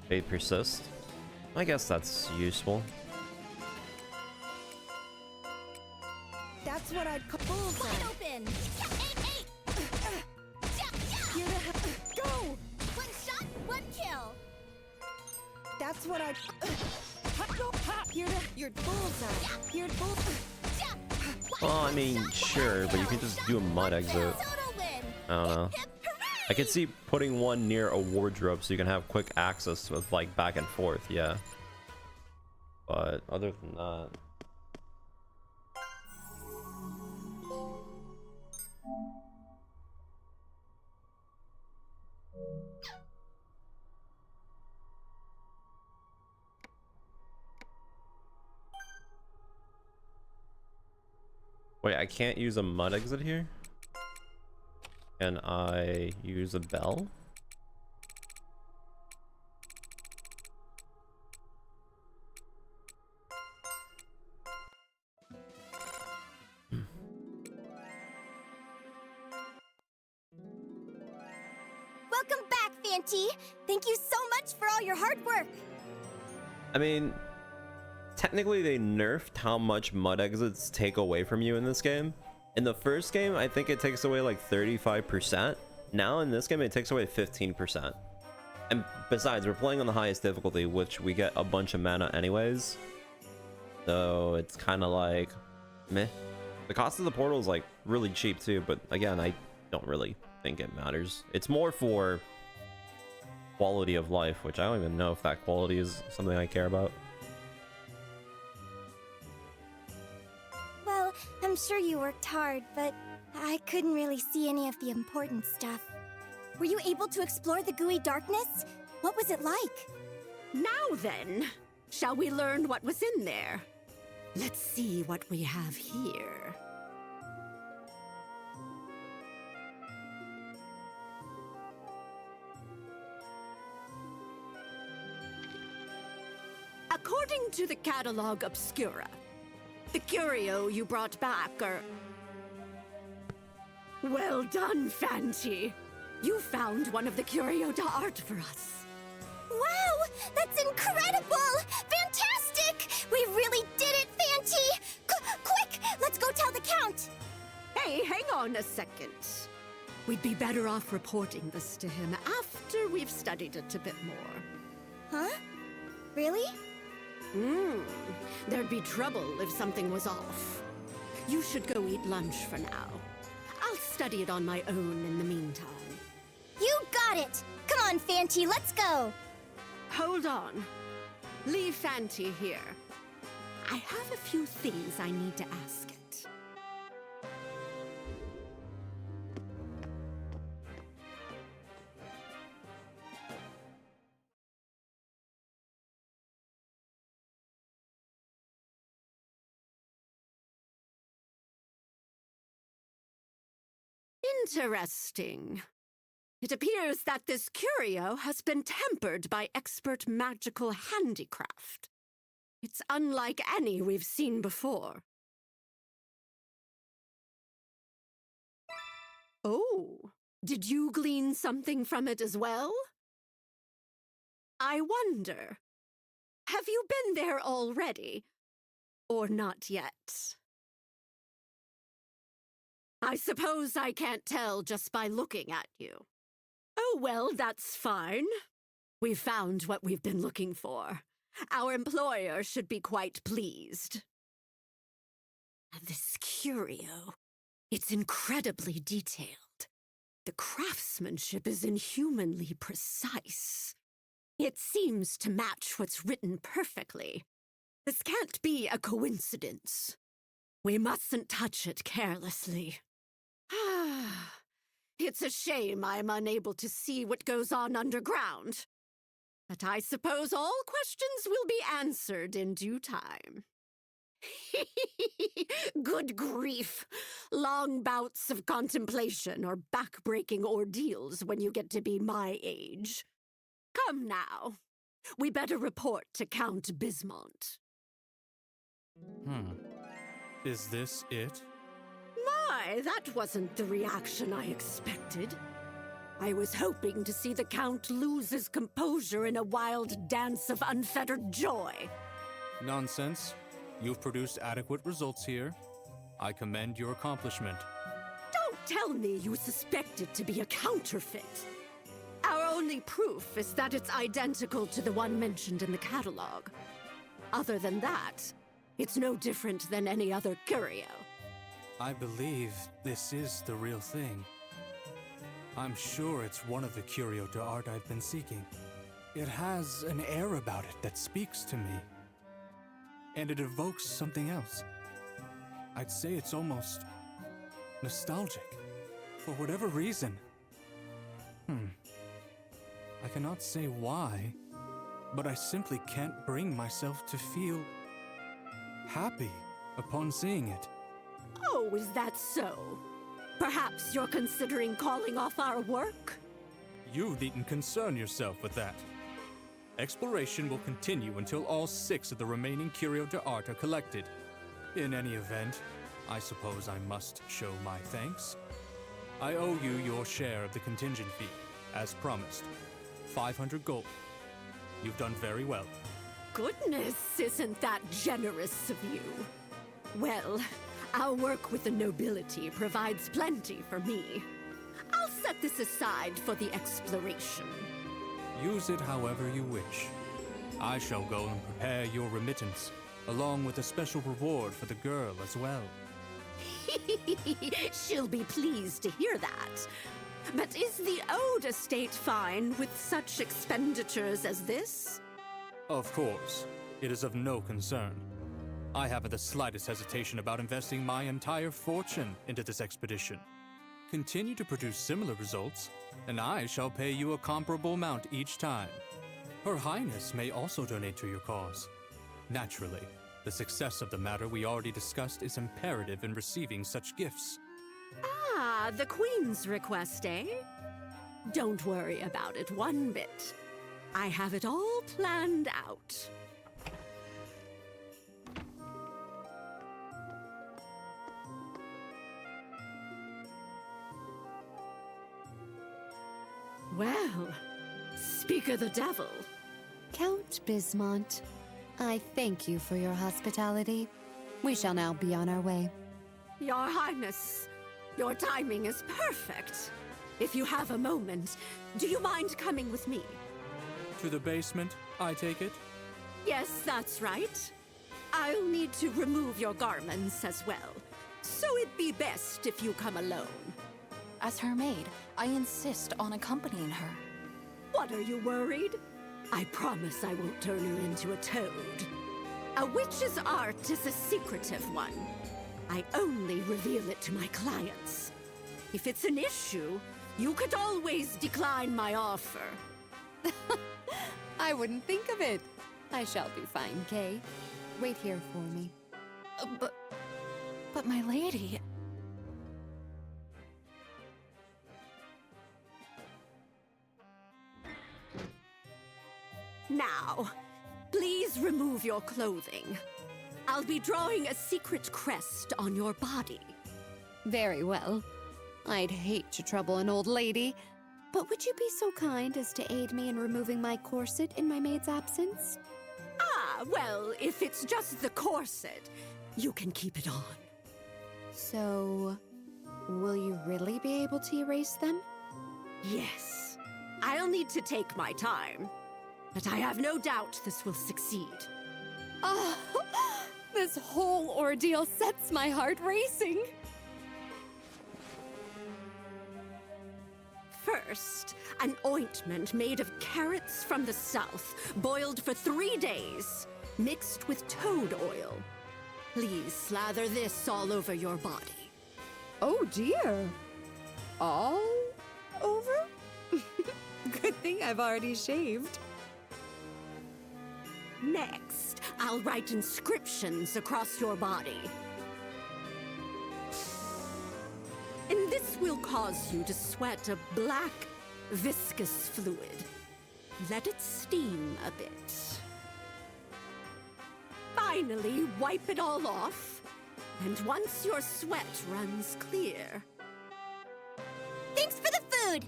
Fate persist. I guess that's useful. That's what I'd call bullseye. Wide open. Here to help. Go! One shot, one kill. That's what I'd. Go! Here to. You're bullseye. Here to bullseye. Well, I mean, sure, but you can just do a mud exit. Total win. I don't know. I could see putting one near a wardrobe so you can have quick access with like back and forth, yeah. But other than that. Wait, I can't use a mud exit here? Can I use a bell? Welcome back, Fanty. Thank you so much for all your hard work. I mean, technically they nerfed how much mud exits take away from you in this game. In the first game, I think it takes away like 35%. Now in this game, it takes away 15%. And besides, we're playing on the highest difficulty, which we get a bunch of mana anyways. So it's kind of like, meh. The cost of the portal is like really cheap too, but again, I don't really think it matters. It's more for quality of life, which I don't even know if that quality is something I care about. Well, I'm sure you worked hard, but I couldn't really see any of the important stuff. Were you able to explore the gooey darkness? What was it like? Now then, shall we learn what was in there? Let's see what we have here. According to the Catalog Obscura, the curio you brought back are... Well done, Fanty. You found one of the curio d'art for us. Wow! That's incredible! Fantastic! We really did it, Fanty! Quick! Let's go tell the Count! Hey, hang on a second. We'd be better off reporting this to him after we've studied it a bit more. Huh? Really? There'd be trouble if something was off. You should go eat lunch for now. I'll study it on my own in the meantime. You got it! Come on, Fanty, let's go! Hold on. Leave Fanty here. I have a few things I need to ask it. Interesting. It appears that this curio has been tempered by expert magical handicraft. It's unlike any we've seen before. Oh, did you glean something from it as well? I wonder, have you been there already? Or not yet? I suppose I can't tell just by looking at you. Oh, well, that's fine. We've found what we've been looking for. Our employer should be quite pleased. This curio, it's incredibly detailed. The craftsmanship is inhumanly precise. It seems to match what's written perfectly. This can't be a coincidence. We mustn't touch it carelessly. It's a shame I'm unable to see what goes on underground. But I suppose all questions will be answered in due time. Good grief. Long bouts of contemplation or back-breaking ordeals when you get to be my age. Come now. We better report to Count Bismont. Is this it? My, that wasn't the reaction I expected. I was hoping to see the Count lose his composure in a wild dance of unfettered joy. Nonsense. You've produced adequate results here. I commend your accomplishment. Don't tell me you suspect it to be a counterfeit. Our only proof is that it's identical to the one mentioned in the catalog. Other than that, it's no different than any other curio. I believe this is the real thing. I'm sure it's one of the curio d'art I've been seeking. It has an air about it that speaks to me. And it evokes something else. I'd say it's almost nostalgic, for whatever reason. I cannot say why, but I simply can't bring myself to feel happy upon seeing it. Oh, is that so? Perhaps you're considering calling off our work? You needn't concern yourself with that. Exploration will continue until all 6 of the remaining curio d'art are collected. In any event, I suppose I must show my thanks. I owe you your share of the contingent fee, as promised. 500 gold. You've done very well. Goodness, isn't that generous of you? Well, our work with the nobility provides plenty for me. I'll set this aside for the exploration. Use it however you wish. I shall go and prepare your remittance, along with a special reward for the girl as well. She'll be pleased to hear that. But is the Ode estate fine with such expenditures as this? Of course. It is of no concern. I haven't the slightest hesitation about investing my entire fortune into this expedition. Continue to produce similar results, and I shall pay you a comparable amount each time. Her Highness may also donate to your cause. Naturally, the success of the matter we already discussed is imperative in receiving such gifts. Ah, the Queen's request, eh? Don't worry about it one bit. I have it all planned out. Well, speak of the devil. Count Bismont, I thank you for your hospitality. We shall now be on our way. Your Highness, your timing is perfect. If you have a moment, do you mind coming with me? To the basement, I take it? Yes, that's right. I'll need to remove your garments as well, so it'd be best if you come alone. As her maid, I insist on accompanying her. What, are you worried? I promise I won't turn her into a toad. A witch's art is a secretive one. I only reveal it to my clients. If it's an issue, you could always decline my offer. I wouldn't think of it. I shall be fine, Kay. Wait here for me. But my lady... Now, please remove your clothing. I'll be drawing a secret crest on your body. Very well. I'd hate to trouble an old lady, but would you be so kind as to aid me in removing my corset in my maid's absence? Ah, well, if it's just the corset, you can keep it on. So, will you really be able to erase them? Yes. I'll need to take my time, but I have no doubt this will succeed. Oh, this whole ordeal sets my heart racing. First, an ointment made of carrots from the south, boiled for 3 days, mixed with toad oil. Please slather this all over your body. Oh dear. All over? Good thing I've already shaved. Next, I'll write inscriptions across your body. And this will cause you to sweat a black, viscous fluid. Let it steam a bit. Finally, wipe it all off. And once your sweat runs clear... Thanks for the food!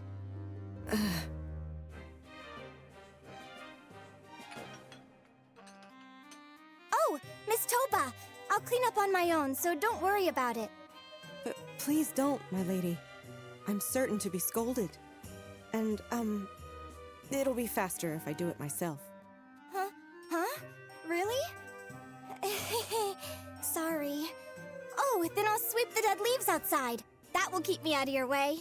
Oh, Miss Toba! I'll clean up on my own, so don't worry about it. Please don't, my lady. I'm certain to be scolded. And, it'll be faster if I do it myself. Huh? Really? Sorry. Oh, then I'll sweep the dead leaves outside. That will keep me out of your way.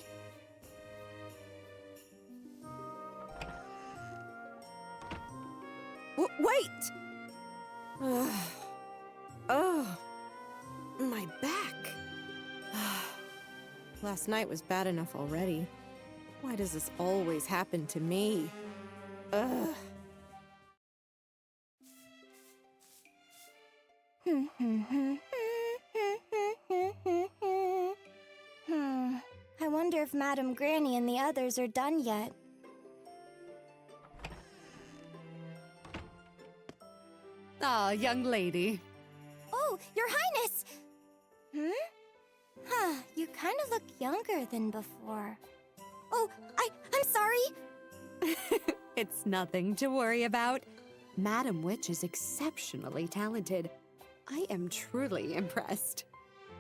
Wait! Oh, my back. Last night was bad enough already. Why does this always happen to me? Ugh. I wonder if Madame Granny and the others are done yet. Ah, young lady. Oh, Your Highness! You kind of look younger than before. Oh, I'm sorry! It's nothing to worry about. Madam Witch is exceptionally talented. I am truly impressed.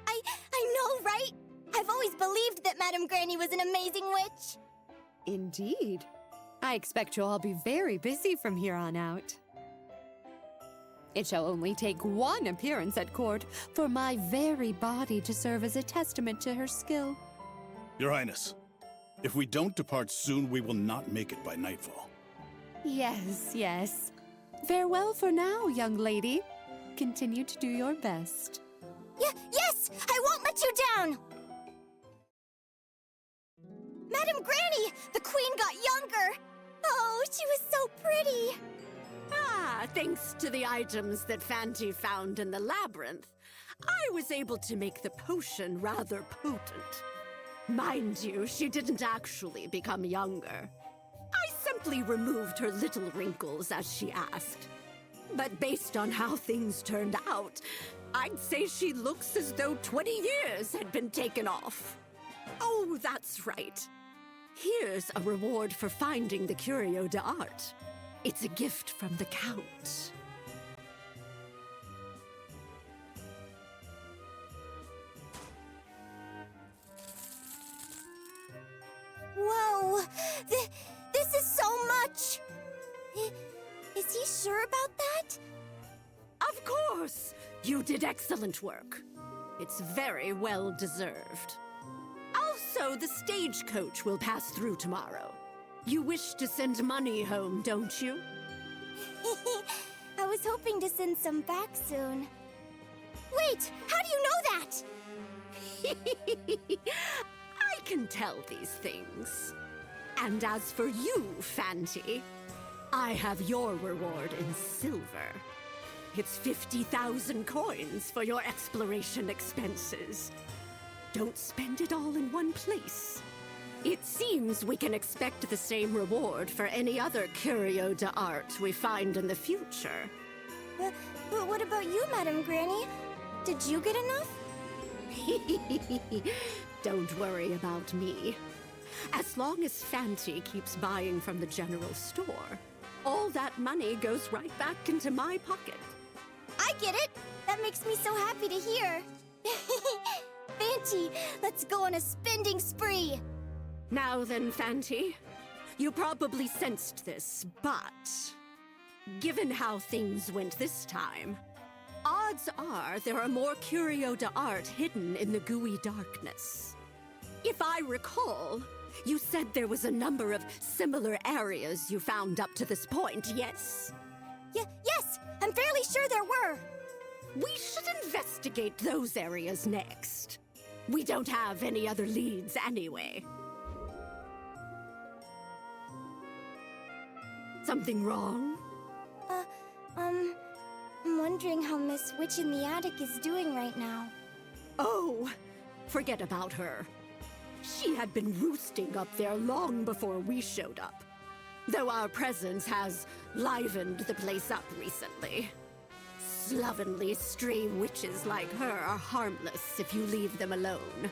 I know, right? I've always believed that Madame Granny was an amazing witch. Indeed. I expect you'll all be very busy from here on out. It shall only take one appearance at court for my very body to serve as a testament to her skill. Your Highness, if we don't depart soon, we will not make it by nightfall. Yes, yes. Farewell for now, young lady. Continue to do your best. Yes! I won't let you down! Madame Granny! The Queen got younger! Oh, she was so pretty! Thanks to the items that Fanti found in the Labyrinth, I was able to make the potion rather potent. Mind you, she didn't actually become younger. I simply removed her little wrinkles as she asked. But based on how things turned out, I'd say she looks as though 20 years had been taken off. Oh, that's right. Here's a reward for finding the Curio d'Art. It's a gift from the Count. Whoa! This is so much! Is he sure about that? Of course! You did excellent work. It's very well deserved. Also, the stagecoach will pass through tomorrow. You wish to send money home, don't you? I was hoping to send some back soon. Wait! How do you know that? I can tell these things. And as for you, Fanti, I have your reward in silver. It's 50,000 coins for your exploration expenses. Don't spend it all in one place. It seems we can expect the same reward for any other Curio d'Art we find in the future. But what about you, Madame Granny? Did you get enough? Don't worry about me. As long as Fanti keeps buying from the general store, all that money goes right back into my pocket. I get it! That makes me so happy to hear. Fanti, let's go on a spending spree! Now then, Fanti, you probably sensed this, but given how things went this time, odds are there are more Curio d'Art hidden in the gooey darkness. If I recall, you said there was a number of similar areas you found up to this point, yes? Yes! I'm fairly sure there were! We should investigate those areas next. We don't have any other leads anyway. Something wrong? wondering how Miss Witch in the Attic is doing right now. Oh, forget about her. She had been roosting up there long before we showed up. Though our presence has livened the place up recently. Slovenly stray witches like her are harmless if you leave them alone.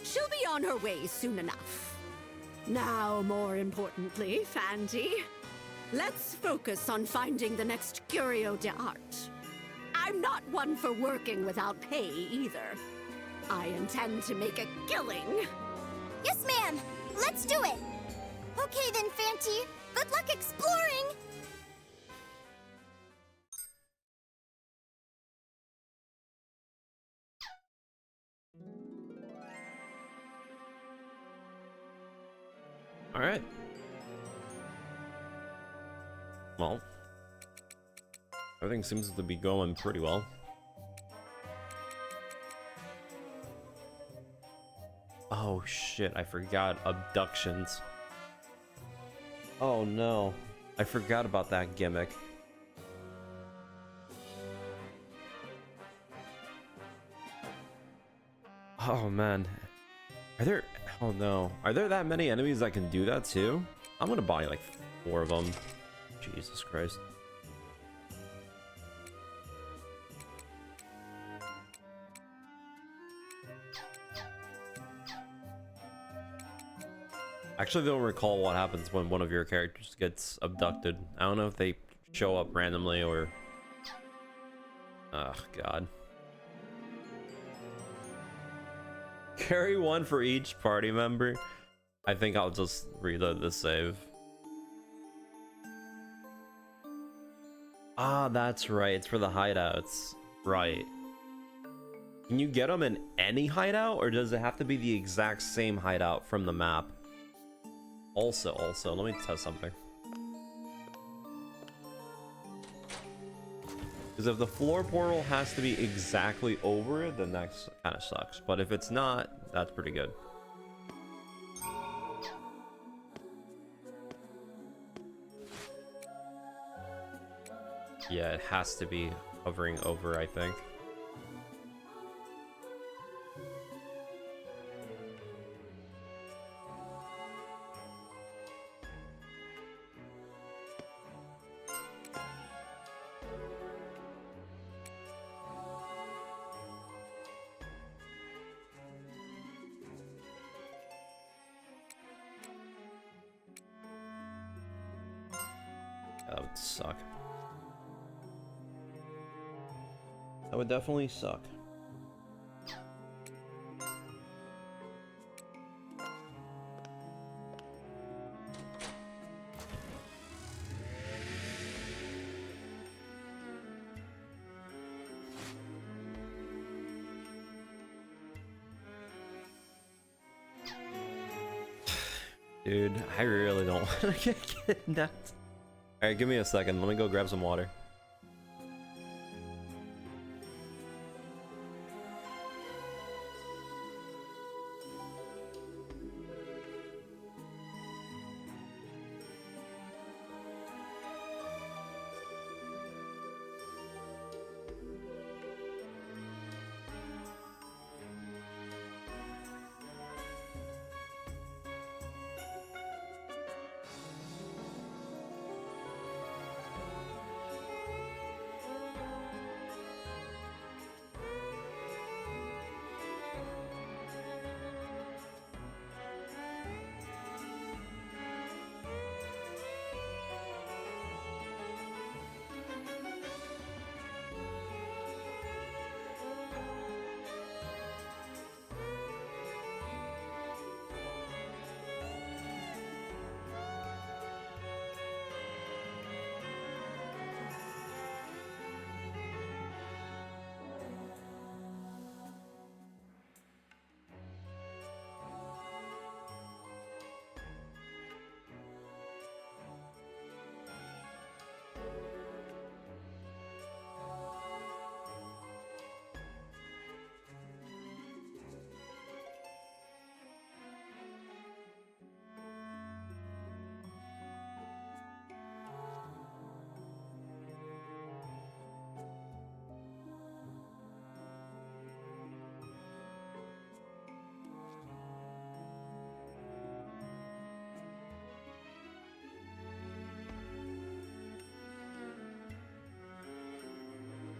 She'll be on her way soon enough. Now, more importantly, Fanty, let's focus on finding the next Curio de Art. I'm not one for working without pay either. I intend to make a killing. Yes, ma'am! Let's do it! Okay then, Fanty. Good luck exploring! All right. Well, everything seems to be going pretty well. Oh shit, I forgot abductions. Oh no, I forgot about that gimmick. Oh man, are there, oh no, are there that many enemies that can do that too? I'm gonna buy like 4 of them. Jesus Christ. Actually, don't recall what happens when one of your characters gets abducted. I don't know if they show up randomly or... Oh, God. Carry one for each party member. I think I'll just reload the save. Ah, that's right. It's for the hideouts. Right. Can you get them in any hideout, or does it have to be the exact same hideout from the map? Also, let me test something. Because if the floor portal has to be exactly over it, then that kind of sucks. But if it's not, that's pretty good. Yeah, it has to be hovering over, I think. That would suck. That would definitely suck. Dude, I really don't want to get kidnapped. Alright, give me a second. Let me go grab some water.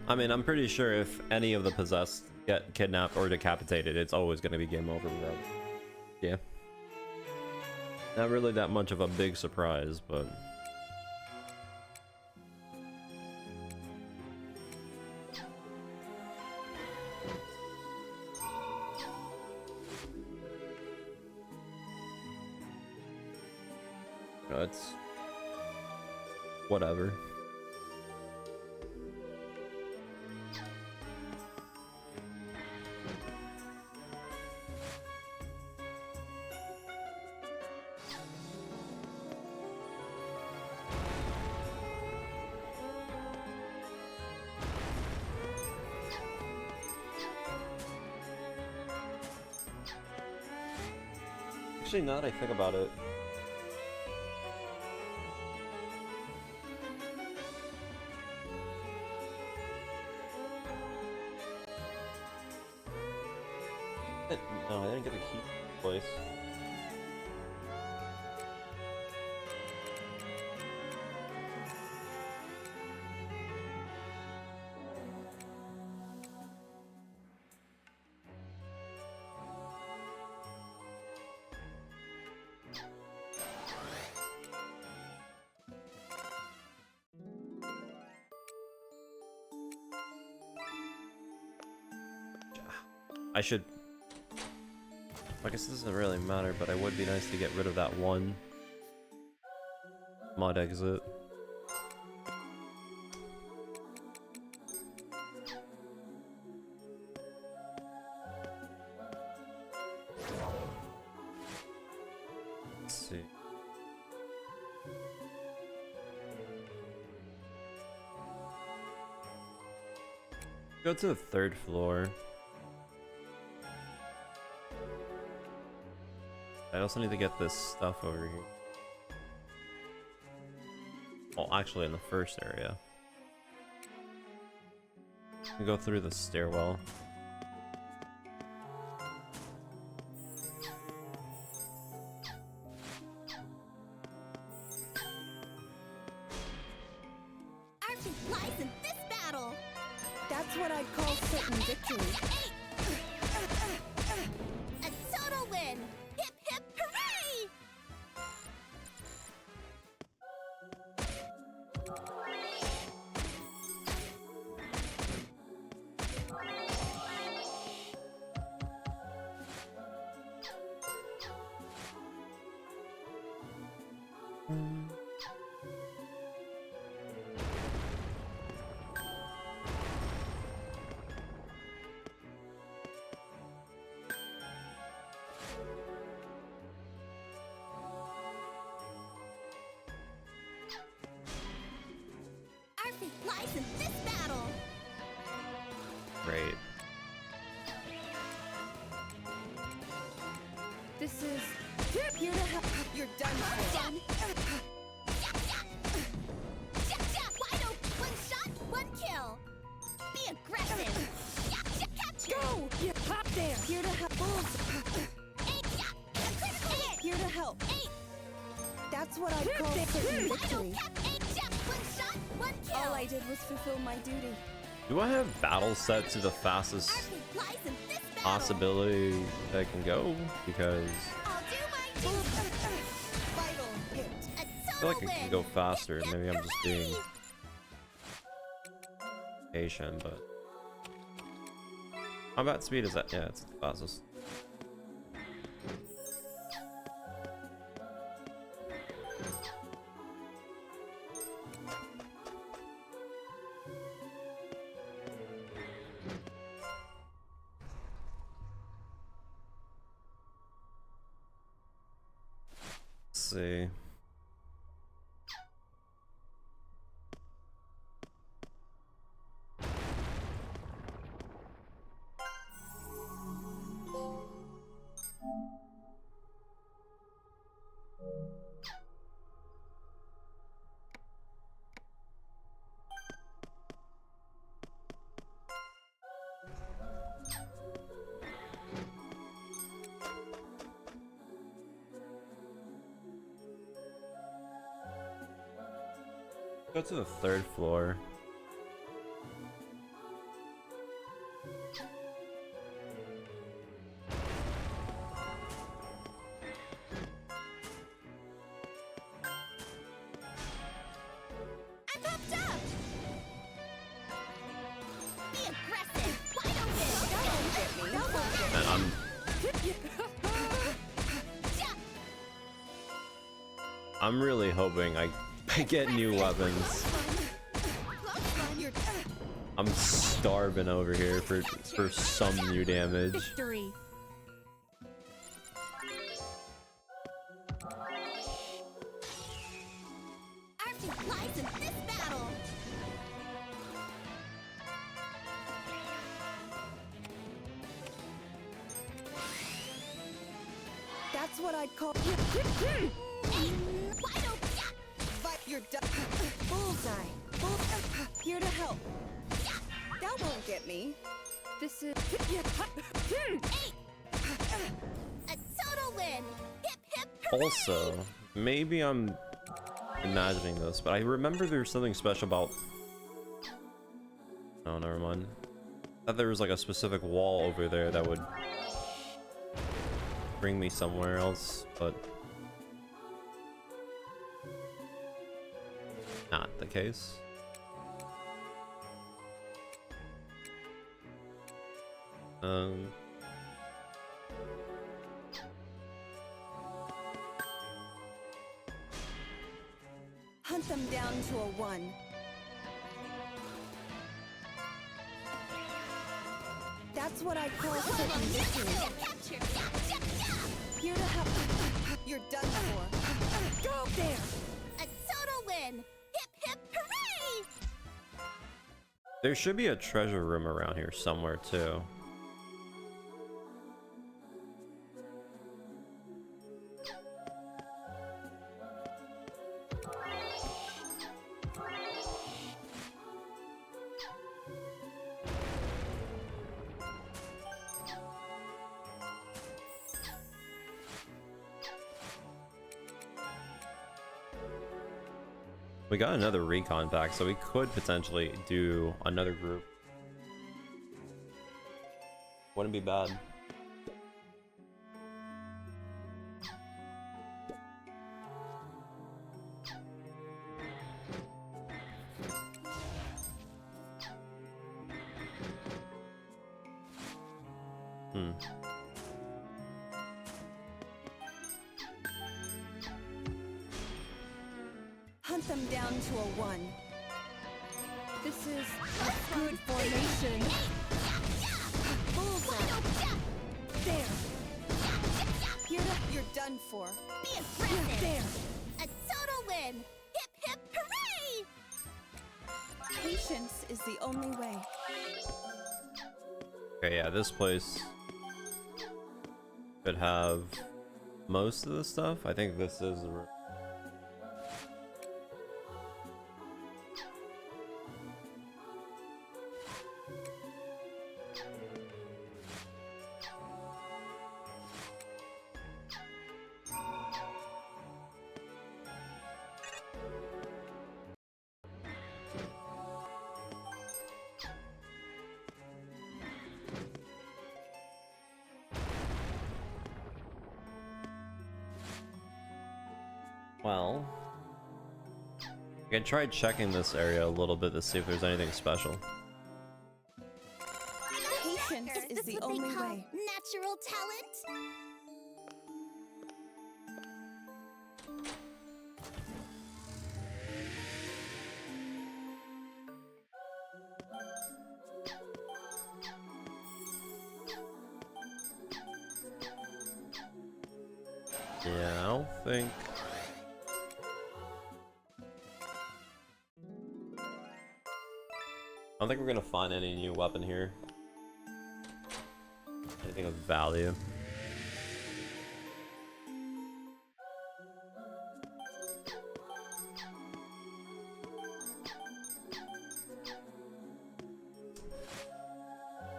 I mean, I'm pretty sure if any of the possessed get kidnapped or decapitated, it's always going to be game over regardless. Yeah. Not really that much of a big surprise, but... it's... whatever. Actually, now that I think about it, no, I didn't get to keep the place. I should... I guess this doesn't really matter, but it would be nice to get rid of that one mod exit. Let's see. Go to the 3rd floor. I also need to get this stuff over here. Well, actually in the first area. Go through the stairwell. Our fate lies in this battle. That's what I'd call certain victory. A total win. Hip hip hooray! Our fate lies in this battle. Great. This is here to help. You're done for. Done. Wide open. One shot, one kill. Be aggressive. Capture. Go! Yeah, hop there. Here to help. A critical hit. Here to help. That's what I'd Here, call there. certain Wide victory. open. One shot, one kill. All I did was fulfill my duty. Do I have battle set to the fastest Our fate lies in this battle. possibility that I can go? Because I'll do my duty. Vital hit. A I feel like total I can win. go faster. Hip, hip, Maybe I'm just being hooray! patient, but combat speed is that? Yeah, it's the fastest. Let's see. Go to the 3rd floor. I'm really hoping I get new weapons. I'm starving over here for some new damage. Victory. Our fate lies in this battle. That's what I'd call. Wide open. But you're done. Bullseye. Here to help. That won't get me. This is. A total win. Hip hip hooray! Also, maybe I'm imagining this, but I remember there's something special about. Oh, never mind. I thought there was like a specific wall over there that would bring me somewhere else, but not the case. Hunt them down to a 1. That's what I call certain victory. Here to help. You're done for. Go there! A total win. Hip hip hooray! There should be a treasure room around here somewhere too. We got another recon pack, so we could potentially do another group. Wouldn't be bad. Hunt them down to a 1. This is a good formation. Bullseye. There. You're done for. Be aggressive. There. A total win. Hip hip hooray! Patience is the only way. Okay, yeah, this place could have most of the stuff. I think this is the room. Well, I can try checking this area a little bit to see if there's anything special. Patience is the What they only call way. natural talent. Yeah, I don't think. I don't think we're gonna find any new weapon here. Anything of value.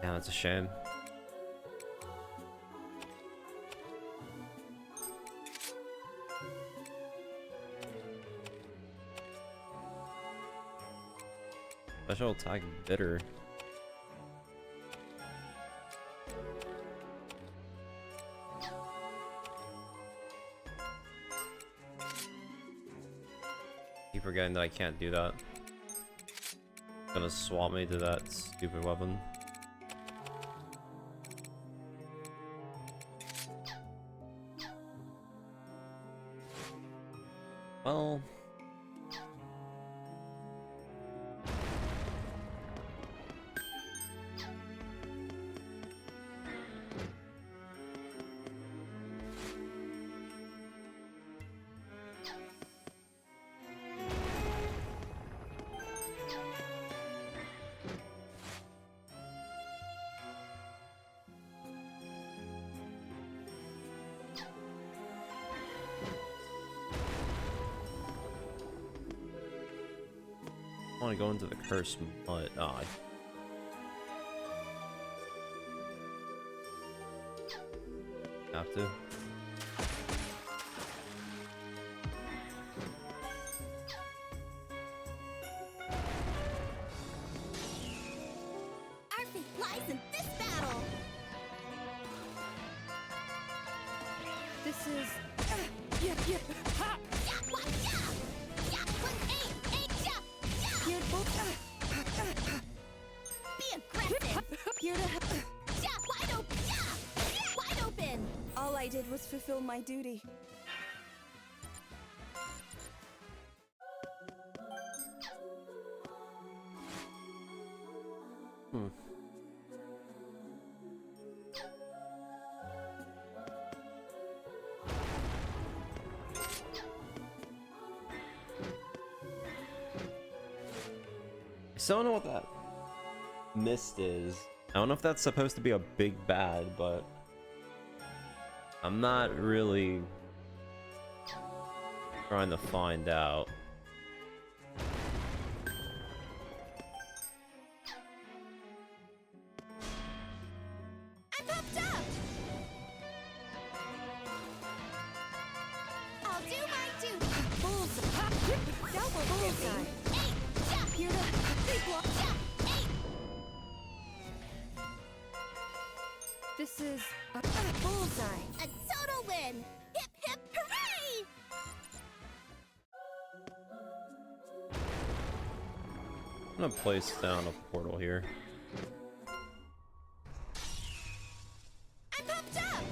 Yeah, that's a shame. Special attack bitter. Keep forgetting that I can't do that. It's gonna swap me to that stupid weapon. Well, I want to go into the curse, but have to. Our fate lies in this battle. This is. Yeah. Ha! Here be aggressive. Here to help. Wide open. Wide open. All I did was fulfill my duty. I still don't know what that mist is. I don't know if that's supposed to be a big bad, but I'm not really trying to find out. I'm pumped up. I'll do my duty. Bullseye. Double bullseye. Here to big block. This is a bullseye. A total win. Hip hip hooray! I'm gonna place down a portal here. I'm pumped up.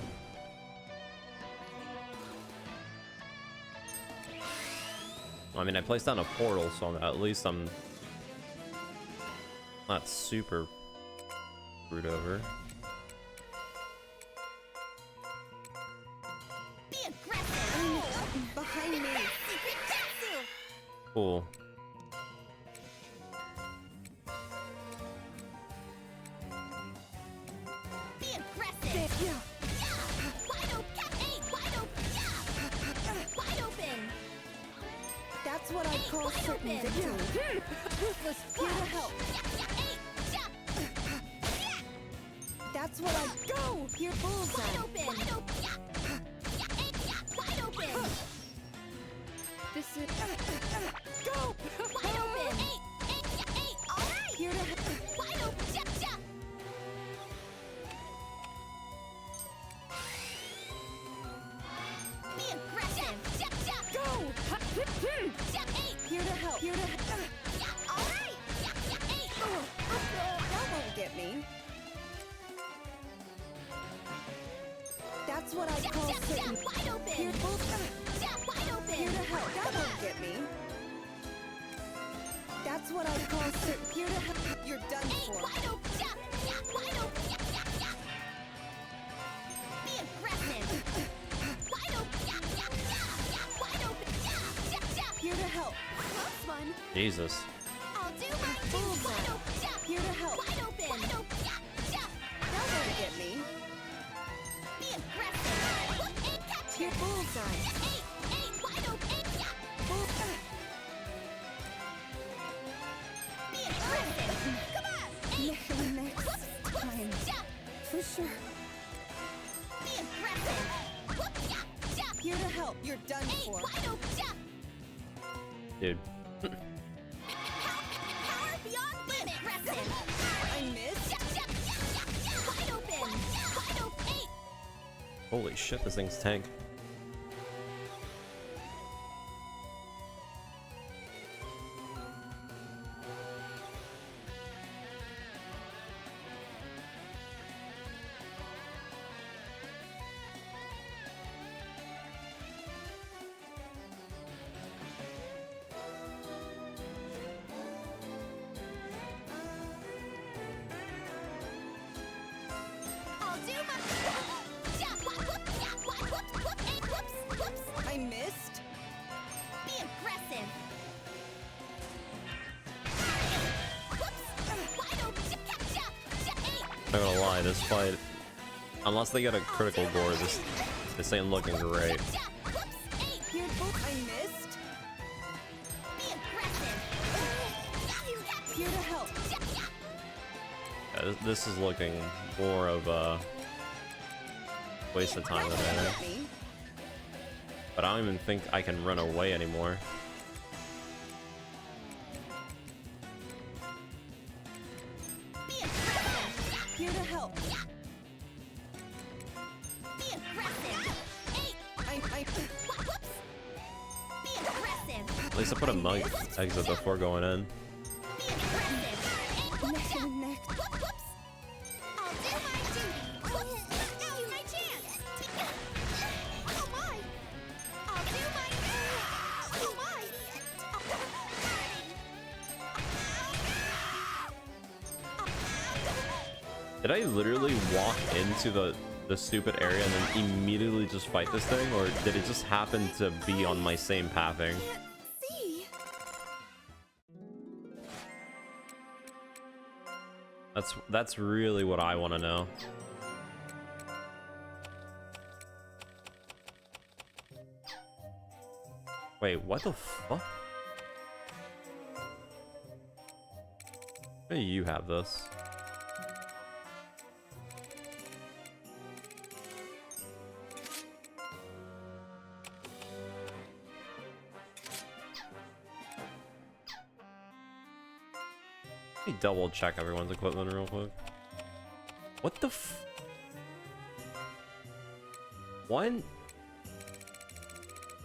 I mean, I placed down a portal, so at least I'm not super screwed over. Be aggressive. Behind me. Secret jutsu. Cool. Be aggressive. Yeah. Wide open. Wide open. Wide open. That's what I call Wide certain open. victory. Ruthless. Here to help. That's what I go. Here, Wide bullseye. open. Wide open. This is go. Wide open. All right. Here to help. Wide open. Be aggressive. Go. Here to help. Here to help. All right. That won't get me. That's what I call certain. Wide open. Here, bullseye. Wide open. Here to help. That won't get me. That's what I call certain. Here to help. You're done for. Wide open. Wide open. Be aggressive. Wide open. Wide open. Here to help. Close one. Jesus. I'll do my thing. Bullseye. Wide open. Here to help. Wide open. Wide open. That won't get me. Be aggressive. Here, bullseye. Wide open. Bullseye. Be aggressive. Come on. Next time. For sure. Be aggressive. Here to help. You're done for. Wide open. Dude. Power beyond limit. Aggressive. I missed. Wide open. Wide open. Holy shit, this thing's tank. lie, this fight, unless they get a critical gore, this ain't looking great. I missed. Be aggressive. Here to help. Yeah, this is looking more of a waste of time than anything. But I don't even think I can run away anymore. Here to help. Be aggressive. Whoops. Be aggressive. At least I put a mug exit before going in. Be aggressive. Neck and neck. Whoops. I'll do my duty. Now's my chance. Oh my. I'll do my. Oh my. Did I literally walk into the stupid area and then immediately just fight this thing, or did it just happen to be on my same pathing? See. That's really what I want to know. Wait, what the fuck? Hey, you have this. Let me double check everyone's equipment real quick. What the f- When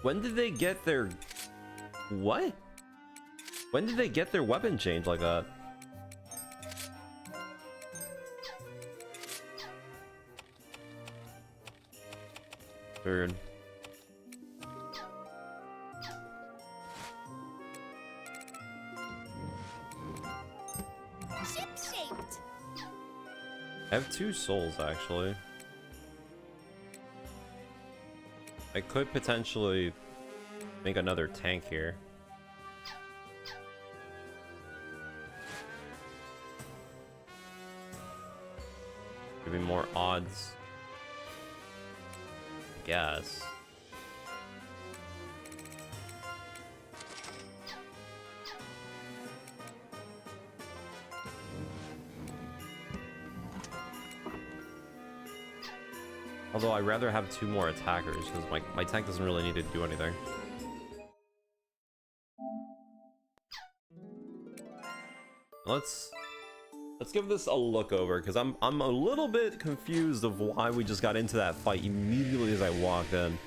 did they get their... What? When did they get their weapon change like that? Weird. Ship-shaped. I have 2 souls, actually. I could potentially make another tank here. Give me more odds. I guess. Although I'd rather have 2 more attackers, because my tank doesn't really need to do anything. Let's give this a look over, because I'm a little bit confused of why we just got into that fight immediately as I walked in.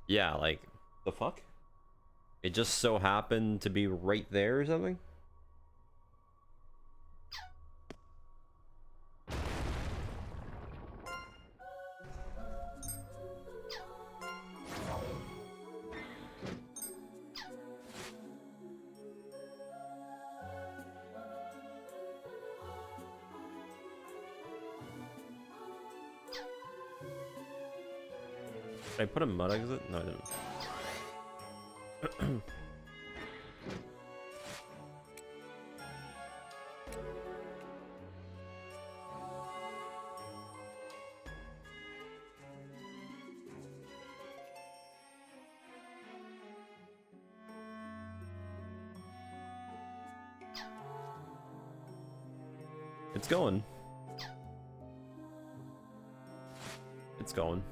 Yeah, like, the fuck? It just so happened to be right there or something? Did I put a mud exit? No, I didn't. It's going. It's going.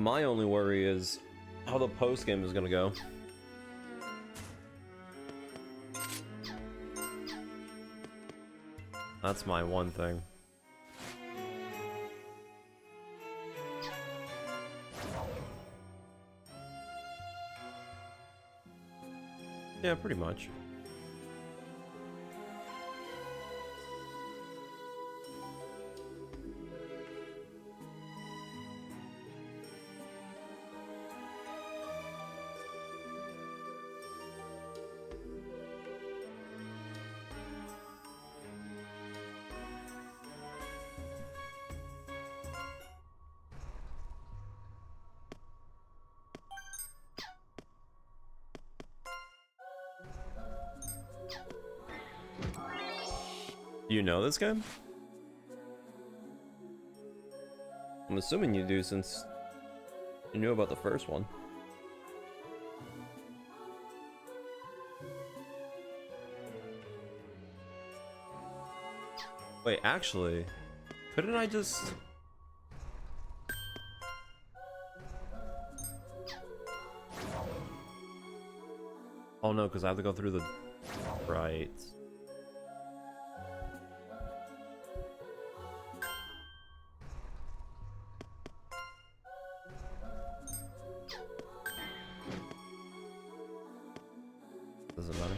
My only worry is how the post game is gonna go. That's my one thing. Yeah, pretty much. Do you know this game? I'm assuming you do since you knew about the first one. Wait, actually, couldn't I just... Oh no, because I have to go through the... Right. Doesn't matter.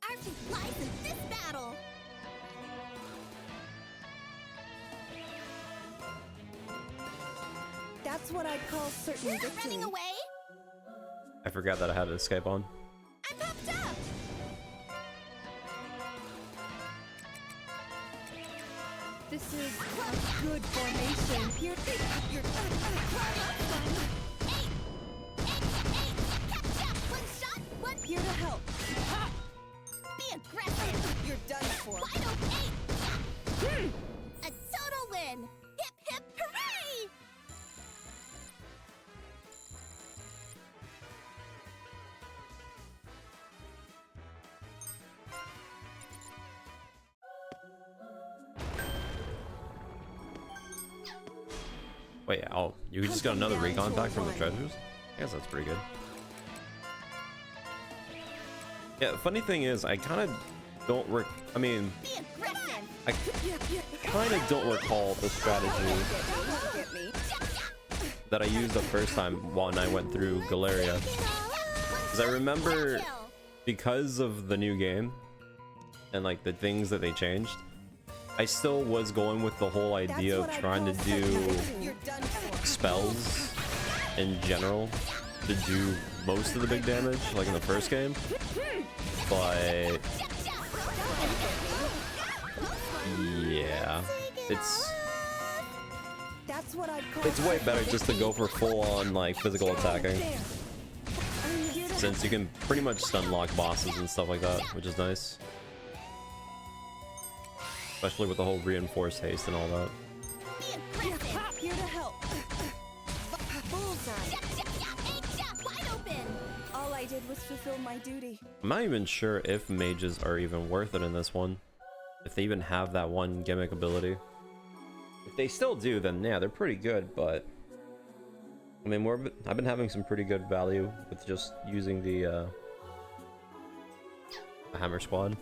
Our fate lies in this battle. That's what I'd call certain You're victory. running away? I forgot that I had to escape on. I'm pumped up. This is a good formation. You're One shot, one here to help. be aggressive. You're done for. Wide open. A total win. Hip hip hooray! Wait, oh, you just got another recon pack from the treasures? I guess that's pretty good. Yeah, the funny thing is, I kind of don't I mean, Be aggressive. I kind of don't recall the strategy that I used the first time when I went through Galleria. Because I remember, because of the new game, and like the things that they changed, I still was going with the whole idea of trying to do spells in general to do most of the big damage, like in the first game. But yeah, it's way better just to go for full-on like physical attacking, since you can pretty much stun lock bosses and stuff like that, which is nice. Especially with the whole reinforced haste and all that. Here to help. Bullseye. Wide open. All I did was fulfill my duty. I'm not even sure if mages are even worth it in this one. If they even have that one gimmick ability. If they still do, then yeah, they're pretty good, but... I mean, I've been having some pretty good value with just using the Hammer Squad.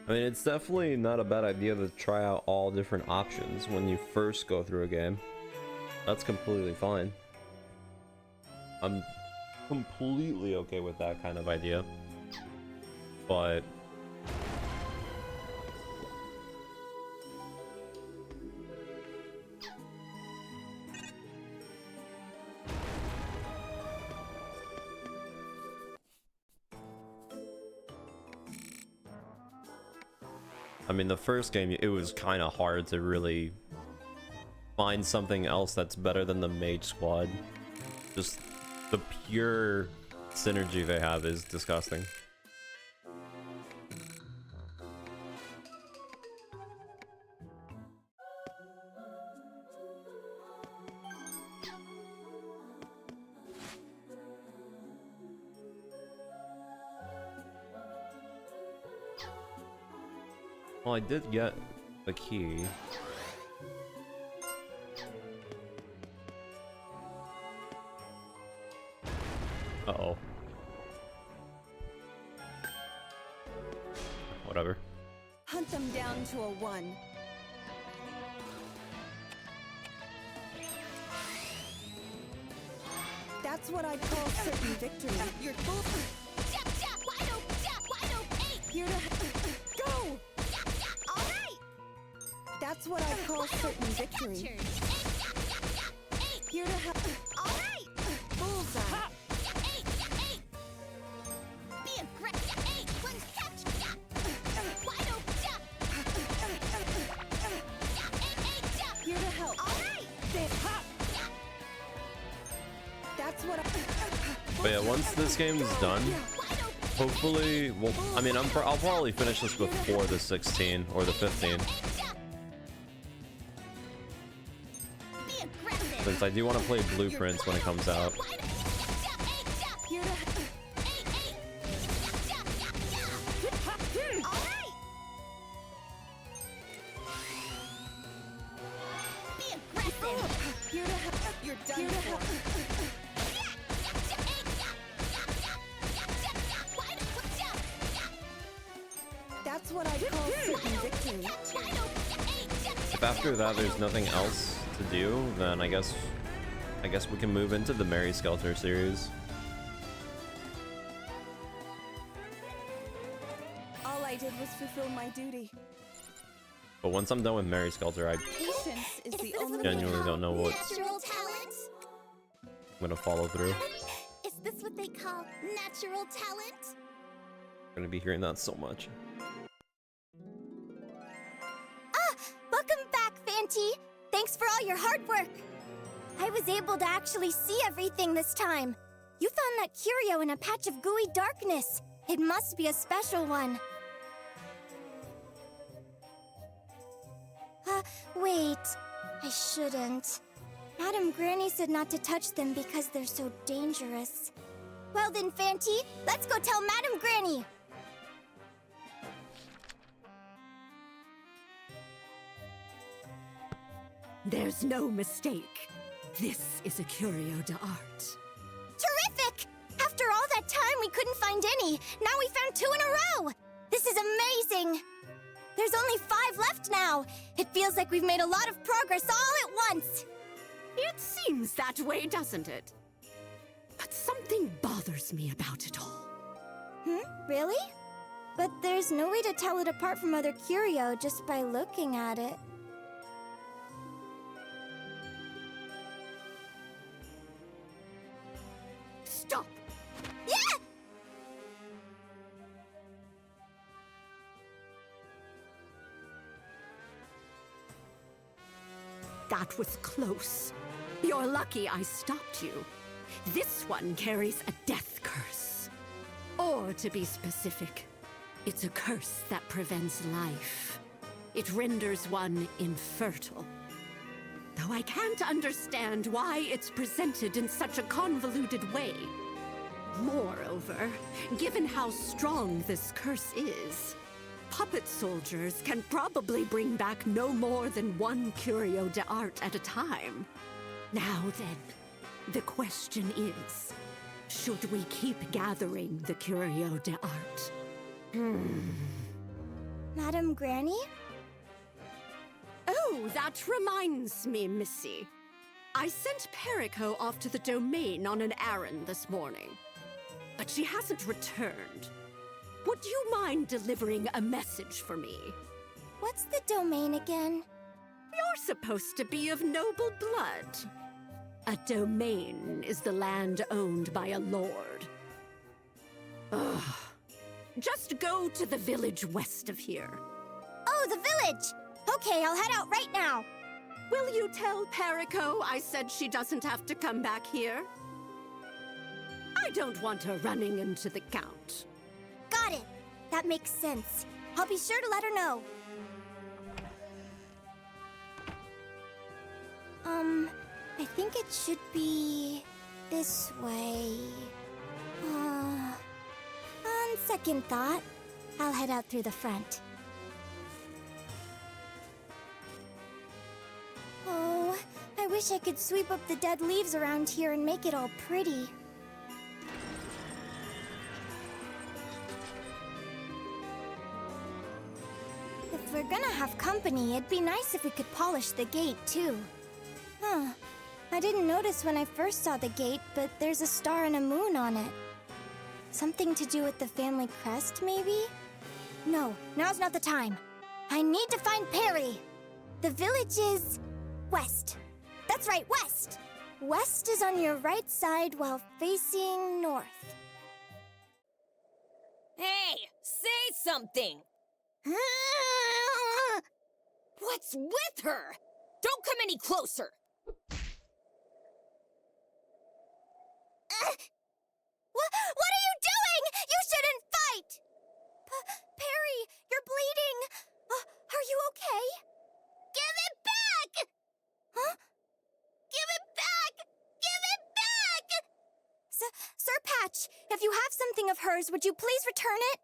I mean, it's definitely not a bad idea to try out all different options when you first go through a game. That's completely fine. I'm completely okay with that kind of idea. But... I mean, the first game, it was kind of hard to really find something else that's better than the Mage Squad. Just the pure synergy they have is disgusting. Well, I did get the key. Uh-oh. Whatever. Hunt them come down to a 1. That's what I'd call certain victory. You're full. Wide open. Here to go. All right. That's what I'd call certain victory. Here to help. All right. Bullseye. Be aggressive. One's catch. Wide open. Here to help. All right. That's what But yeah, once this game is done, hopefully, well, I mean, I'll probably finish this before the 16 or the 15. Since I do want to play Blueprints when it comes out. That's what I call certain victory. If after that there's nothing else to do, then I guess we can move into the Mary Skelter series. All I did was fulfill my duty. But once I'm done with Mary Skelter, I Patience is the only genuinely don't know what Natural talent? I'm gonna follow through. Is this what they call natural talent? I'm gonna be hearing that so much. Welcome back, Fanty! Thanks for all your hard work! I was able to actually see everything this time. You found that curio in a patch of gooey darkness. It must be a special one. Wait. I shouldn't. Madam Granny said not to touch them because they're so dangerous. Well then, Fanty, let's go tell Madam Granny! There's no mistake. This is a curio de art. Terrific! After all that time, we couldn't find any. Now we found 2 in a row! This is amazing! There's only 5 left now. It feels like we've made a lot of progress all at once. It seems that way, doesn't it? But something bothers me about it all. Really? But there's no way to tell it apart from other curio just by looking at it. Stop! Yeah! That was close. You're lucky I stopped you. This one carries a death curse. Or, to be specific, it's a curse that prevents life. It renders one infertile. Though I can't understand why it's presented in such a convoluted way. Moreover, given how strong this curse is, puppet soldiers can probably bring back no more than 1 curio de art at a time. Now then, the question is, should we keep gathering the curio de art? Madam Granny? Oh, that reminds me, Missy. I sent Perico off to the domain on an errand this morning, but she hasn't returned. Would you mind delivering a message for me? What's the domain again? You're supposed to be of noble blood. A domain is the land owned by a lord. Ugh. Just go to the village west of here. Oh, the village! Okay, I'll head out right now. Will you tell Perico I said she doesn't have to come back here? I don't want her running into the Count. Got it. That makes sense. I'll be sure to let her know. I think it should be this way. On second thought, I'll head out through the front. Oh, I wish I could sweep up the dead leaves around here and make it all pretty. The If we're gonna have company, it'd be nice if we could polish the gate, too. Huh. I didn't notice when I first saw the gate, but there's a star and a moon on it. Something to do with the family crest, maybe? No, now's not the time. I need to find Perry. The village is west. That's right, west. West is on your right side while facing north. Hey, say something! What's with her? Don't come any closer! What are you doing? You shouldn't fight! Perry, you're bleeding. Are you okay? Give it back! Huh? Give it back! Give it back! Sir Patch, if you have something of hers, would you please return it?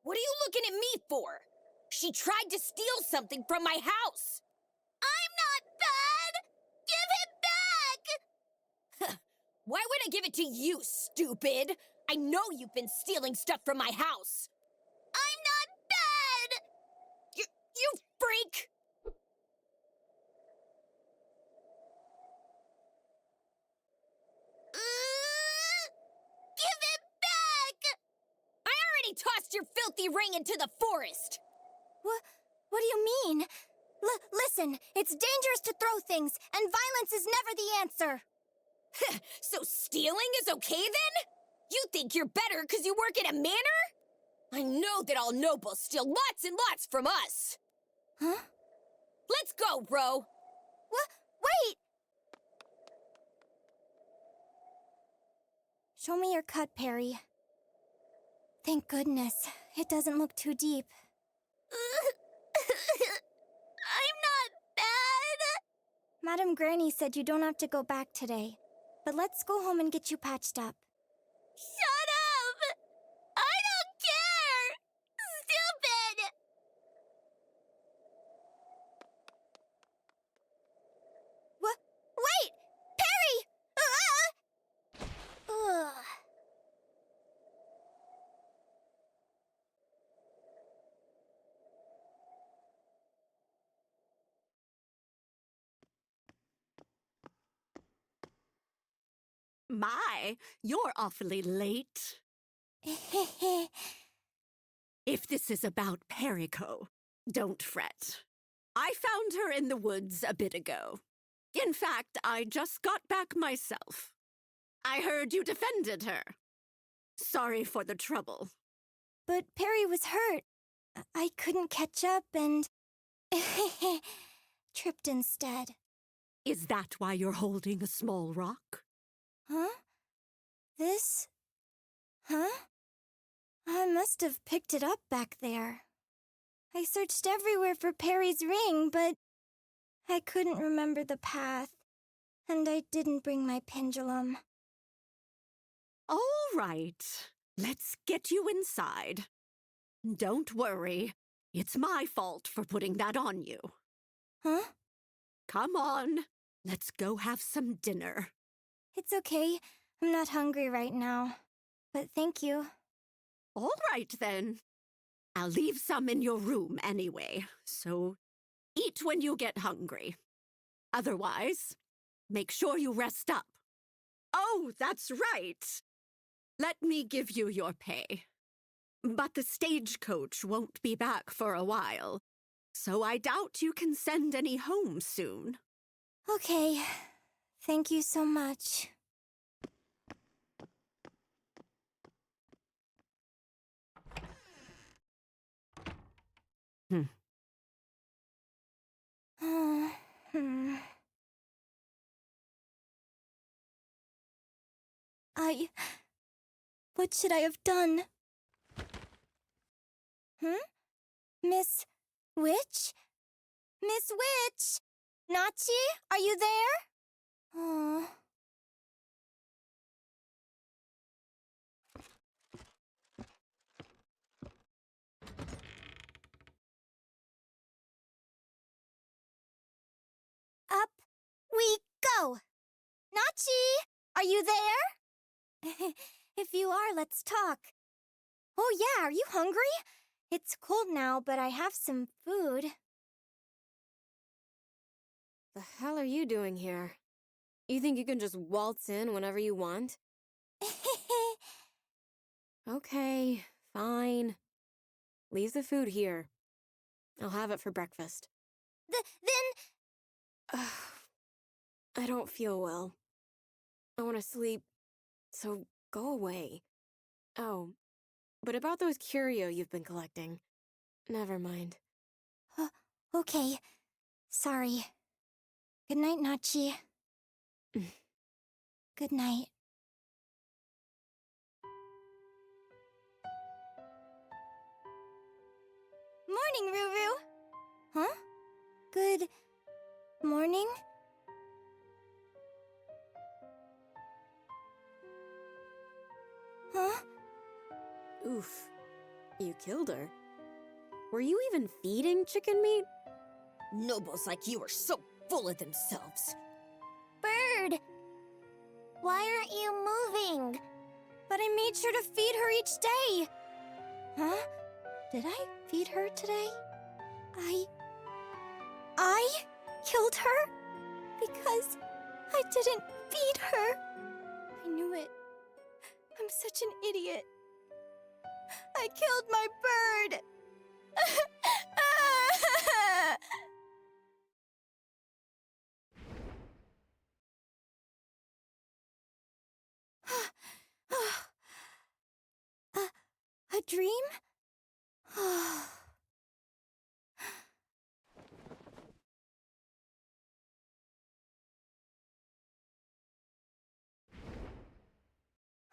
What are you looking at me for? She tried to steal something from my house! I'm not bad! Give it back! Why would I give it to you, stupid? I know you've been stealing stuff from my house! I'm not bad! You freak! Give it back! I already tossed your filthy ring into the forest! What do you mean? Listen, it's dangerous to throw things, and violence is never the answer. So stealing is okay then? You think you're better because you work at a manor? I know that all nobles steal lots and lots from us! Huh? Let's go, bro! Wait! Show me your cut, Perry. Thank goodness. It doesn't look too deep. I'm not bad! Madam Granny said you don't have to go back today. But let's go home and get you patched up. Shut up! I don't care! Stupid! Wait! Perry! Ugh. My, you're awfully late. If this is about Perico, don't fret. I found her in the woods a bit ago. In fact, I just got back myself. I heard you defended her. Sorry for the trouble. But Perry was hurt. I couldn't catch up and... tripped instead. Is that why you're holding a small rock? Huh? This? Huh? I must have picked it up back there. I searched everywhere for Perry's ring, but I couldn't remember the path, and I didn't bring my pendulum. All right, let's get you inside. Don't worry, it's my fault for putting that on you. Huh? Come on, let's go have some dinner. It's okay. I'm not hungry right now. But thank you. All right, then. I'll leave some in your room anyway, so eat when you get hungry. Otherwise, make sure you rest up. Oh, that's right. Let me give you your pay. But the stagecoach won't be back for a while, so I doubt you can send any home soon. Okay. Thank you so much. What should I have done? Miss Witch? Miss Witch! Nachi, are you there? Oh. Up we go! Nachi, are you there? If you are, let's talk. Oh yeah, are you hungry? It's cold now, but I have some food. The hell are you doing here? You think you can just waltz in whenever you want? Okay, fine. Leave the food here. I'll have it for breakfast. Then... I don't feel well. I want to sleep, so go away. Oh, but about those curio you've been collecting, never mind. Okay. Sorry. Good night, Nachi. Good night. Morning, Ruru! Huh? Good... morning? Huh? Oof. You killed her. Were you even feeding chicken meat? Nobles like you are so full of themselves. Bird! Why aren't you moving? But I made sure to feed her each day! Huh? Did I feed her today? I killed her? Because I didn't feed her. I knew it. I'm such an idiot. I killed my bird! A dream?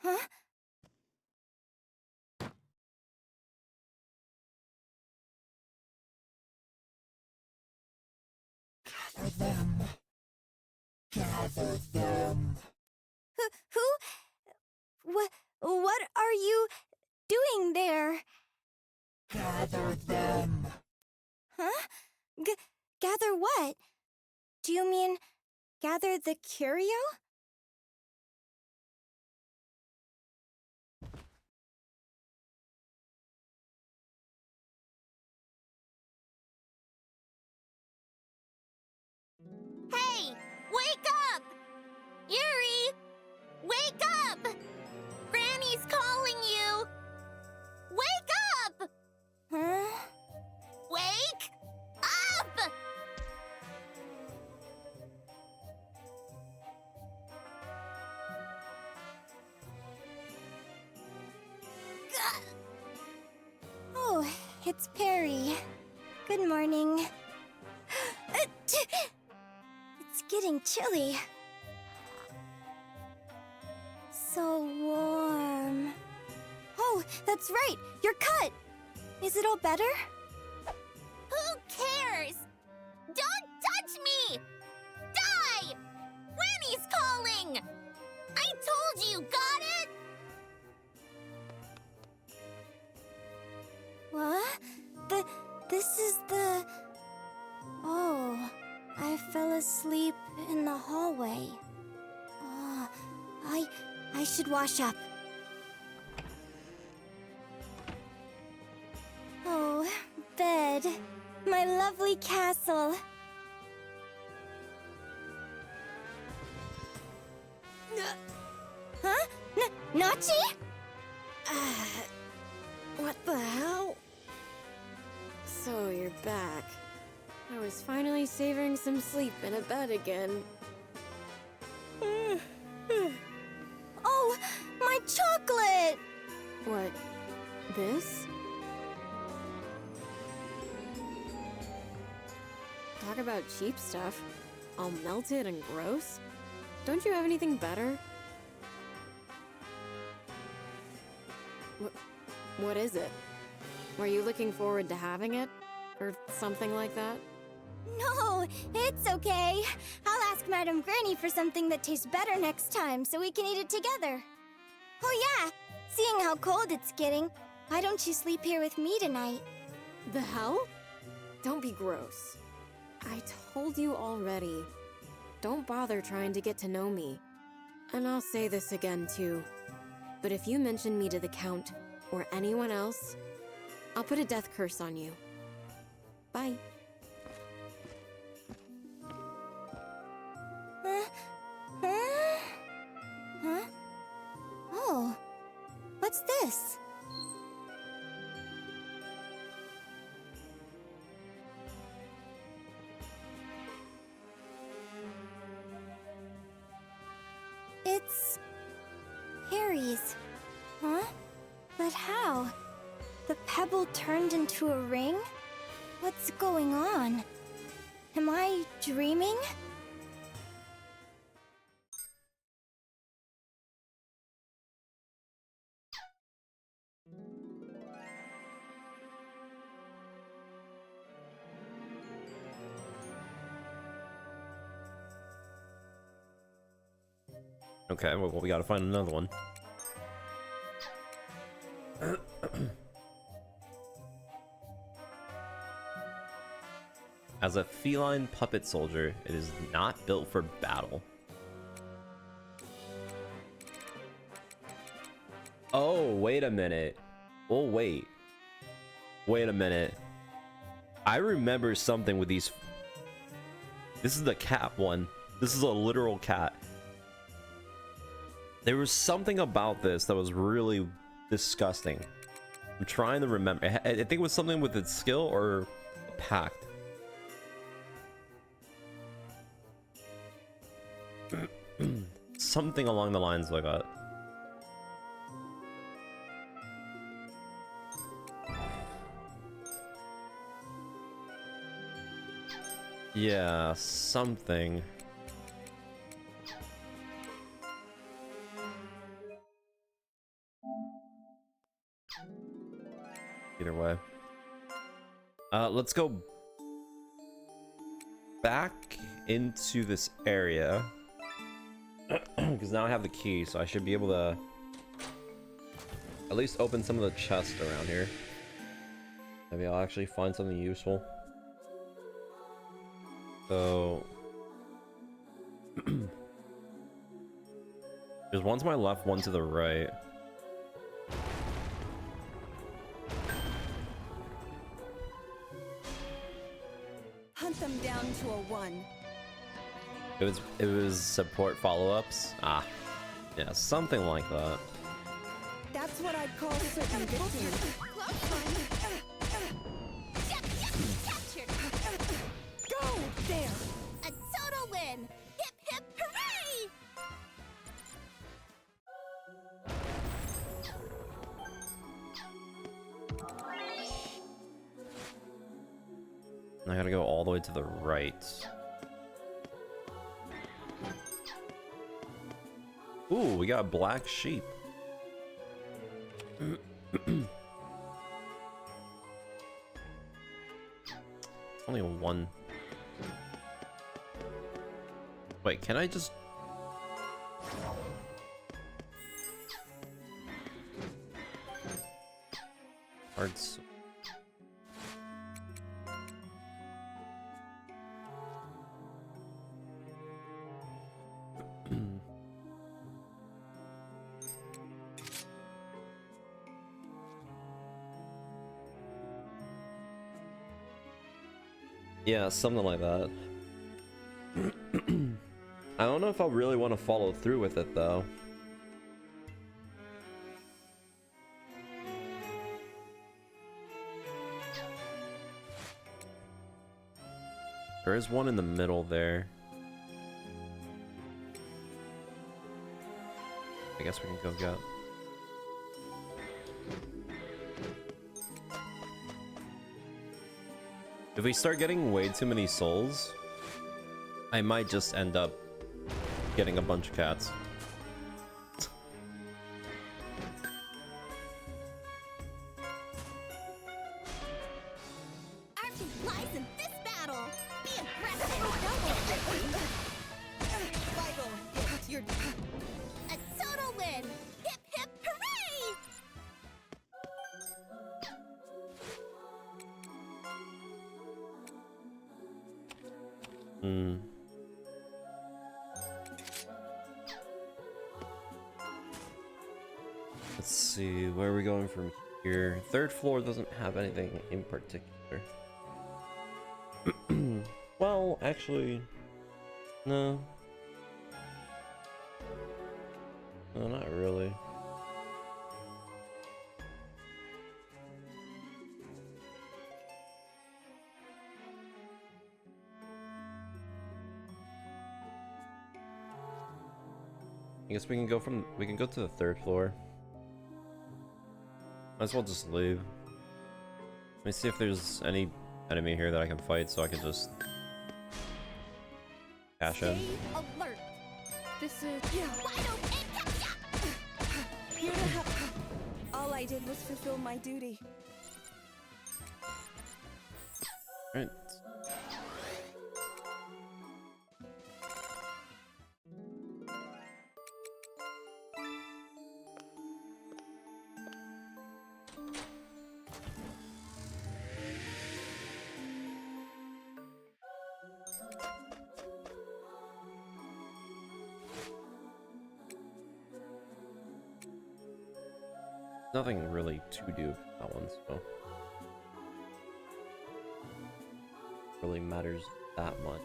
Huh? Gather them. Gather them. What are you doing there? Gather them. Huh? Gather what? Do you mean gather the curio? Hey! Wake up! Yuri! Wake up! Granny's calling you! Wake up! Huh? Wake up! Oh, it's Perry. Good morning. It's getting chilly. So warm. Oh, that's right! You're cut! Is it all better? Who cares? Don't touch me! Die! Granny's calling! I told you, got it? What? This is the... Oh, I fell asleep in the hallway. Oh, I should wash up. Oh, bed. My lovely castle. Huh? Nachi? What the hell? So you're back. I was finally savoring some sleep in a bed again. Oh, my chocolate! What? This? Talk about cheap stuff. All melted and gross? Don't you have anything better? What is it? Were you looking forward to having it? Or something like that? No, it's okay. I'll ask Madame Granny for something that tastes better next time so we can eat it together. Oh yeah, seeing how cold it's getting, why don't you sleep here with me tonight? The hell? Don't be gross. I told you already. Don't bother trying to get to know me. And I'll say this again too. But if you mention me to the Count or anyone else, I'll put a death curse on you. Bye. Huh? Oh, what's this? It's Harry's. Huh? But how? The pebble turned into a ring? What's going on? Am I dreaming? Okay, well, we gotta find another one. As a feline puppet soldier, it is not built for battle. Oh, wait a minute. Oh, wait. Wait a minute. I remember something with these. This is the cat one. This is a literal cat. There was something about this that was really disgusting. I'm trying to remember. I think it was something with its skill or a pact. Something along the lines like that. Yeah, something. Either way. Let's go back into this area. Because now I have the key, so I should be able to at least open some of the chests around here. Maybe I'll actually find something useful. So there's one to my left, one to the right. Hunt them down to a 1. It was support follow-ups. Ah, yeah, something like that. That's what I'd call certain victory. Go there! A total win! Hip hip hooray! I gotta go all the way to the right. Ooh, we got a black sheep. Only one. Wait, can I just... Hearts. Yeah, something like that. I don't know if I really want to follow through with it though. There is one in the middle there. I guess we can go get. If we start getting way too many souls, I might just end up getting a bunch of cats. Our team lies in this battle! Be aggressive! Vital, get your... A total win! Hip hip hooray! Let's see, where are we going from Your third floor doesn't have anything in particular. Well, actually, no. No, not really. I guess we can go to the third floor. Might as well just leave. Let me see if there's any enemy here that I can fight so I can just cash in. Stay alert. This is... Here to help. All I did was fulfill my duty. Right. Nothing really to do with that one, so really matters that much.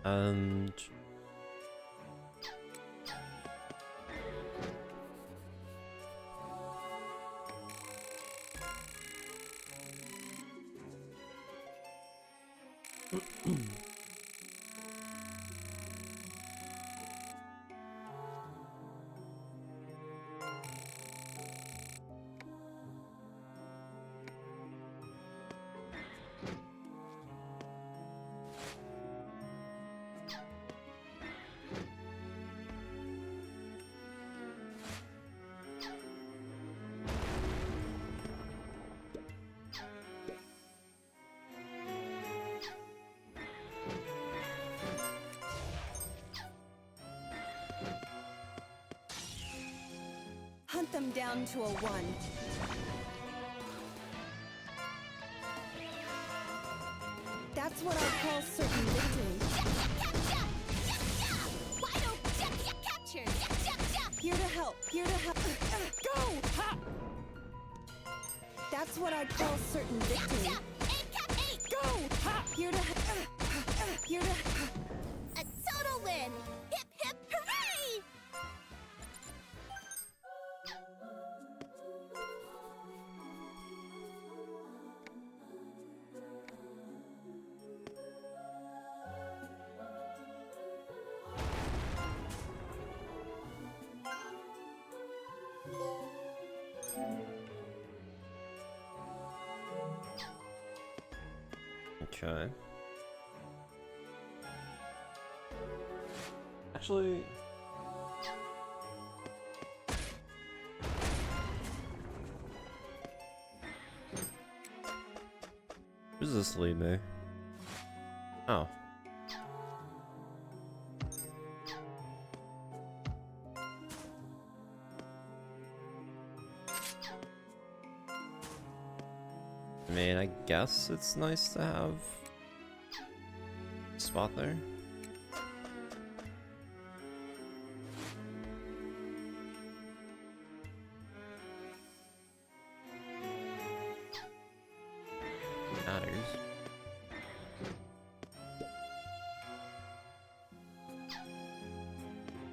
And Hunt them down to a 1. That's what I call certain victory. Here to help. Here to help. Go! Ha! That's what I call certain victory. Go! Ha! Here to help. Here to help. A total win! Hip hip hooray! okay. Actually, where does this lead me? Oh. I mean, I guess it's nice to have a spot there. Matters.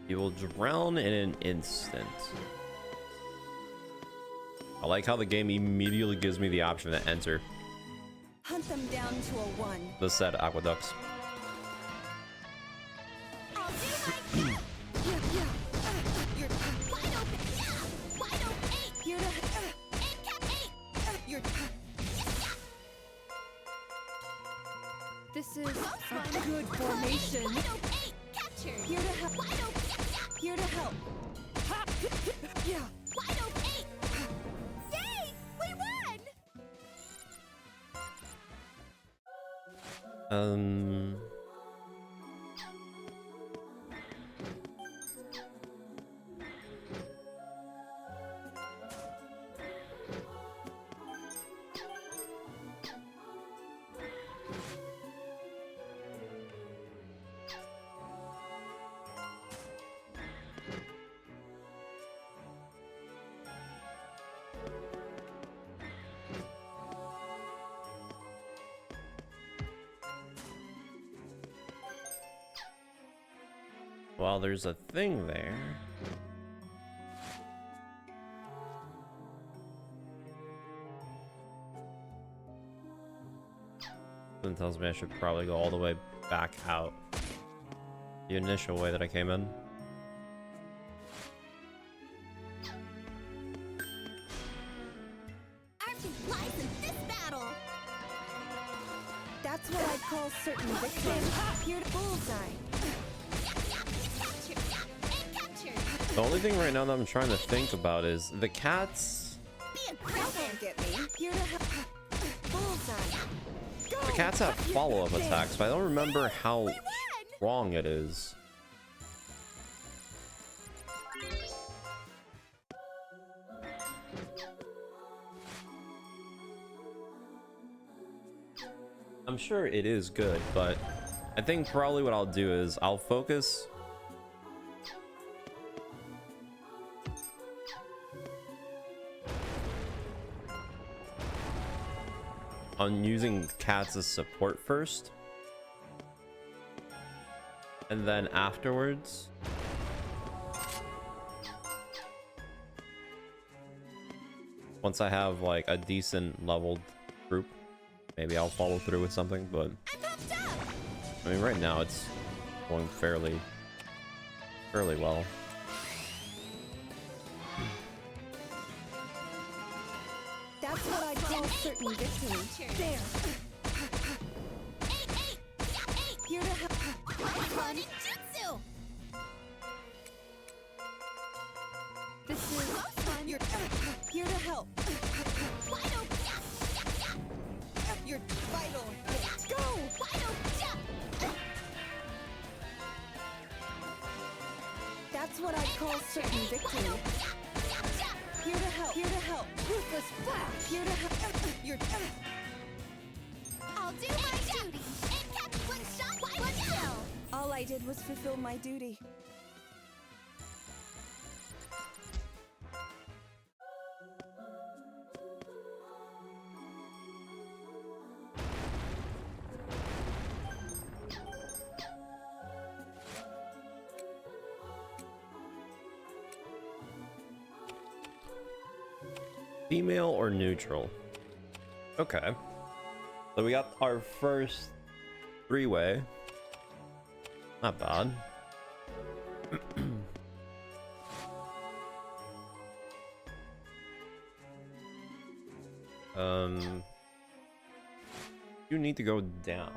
You will drown in an instant. I like how the game immediately gives me the option to enter Hunt them down to a 1. the said aqueducts. I'll do my You're wide open! Yeah! Wide open! 8! here to 8 cap 8! You're This is Close one! good formation. Wide open! 8! Captured! Here to help. Wide open! Yeah! Here to help. Ha! Yeah. Wide open! 8! Yay! We won! Well, there's a thing there. Something tells me I should probably go all the way back out the initial way that I came in. Our team lies in this battle. That's what I'd call certain victory. Here to bullseye. Captured. The only thing right now that I'm trying to think about is the cats. Be aggressive. Get me. Here to help. Bullseye. The cats have follow-up attacks, but I don't remember how strong it is. I'm sure it is good, but I think probably what I'll do is I'll focus on using cats as support first, and then afterwards once I have like a decent leveled group, maybe I'll follow through with something. But I mean, right now it's going fairly well. That's what I'd call certain victory. There. Here to help. Running jutsu. This is your here to help. Wide open. Your vital hit. Go. Wide open. That's what I'd call certain victory. Here to help. Here to help. Ruthless flash. Here to help. Your I'll do my duty. And catch one shot, one kill. all I did was fulfill my duty. Female or neutral? Okay. So we got our first three-way. Not bad. You need to go down.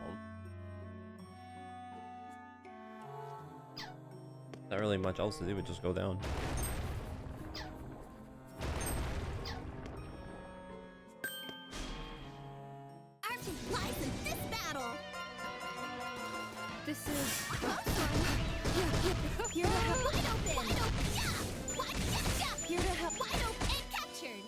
Not really much else to do, but just go down. Our team lies in this battle. This is Here to help. Wide open. Wide open. Yeah. Wide open. here to help. Wide open and captured.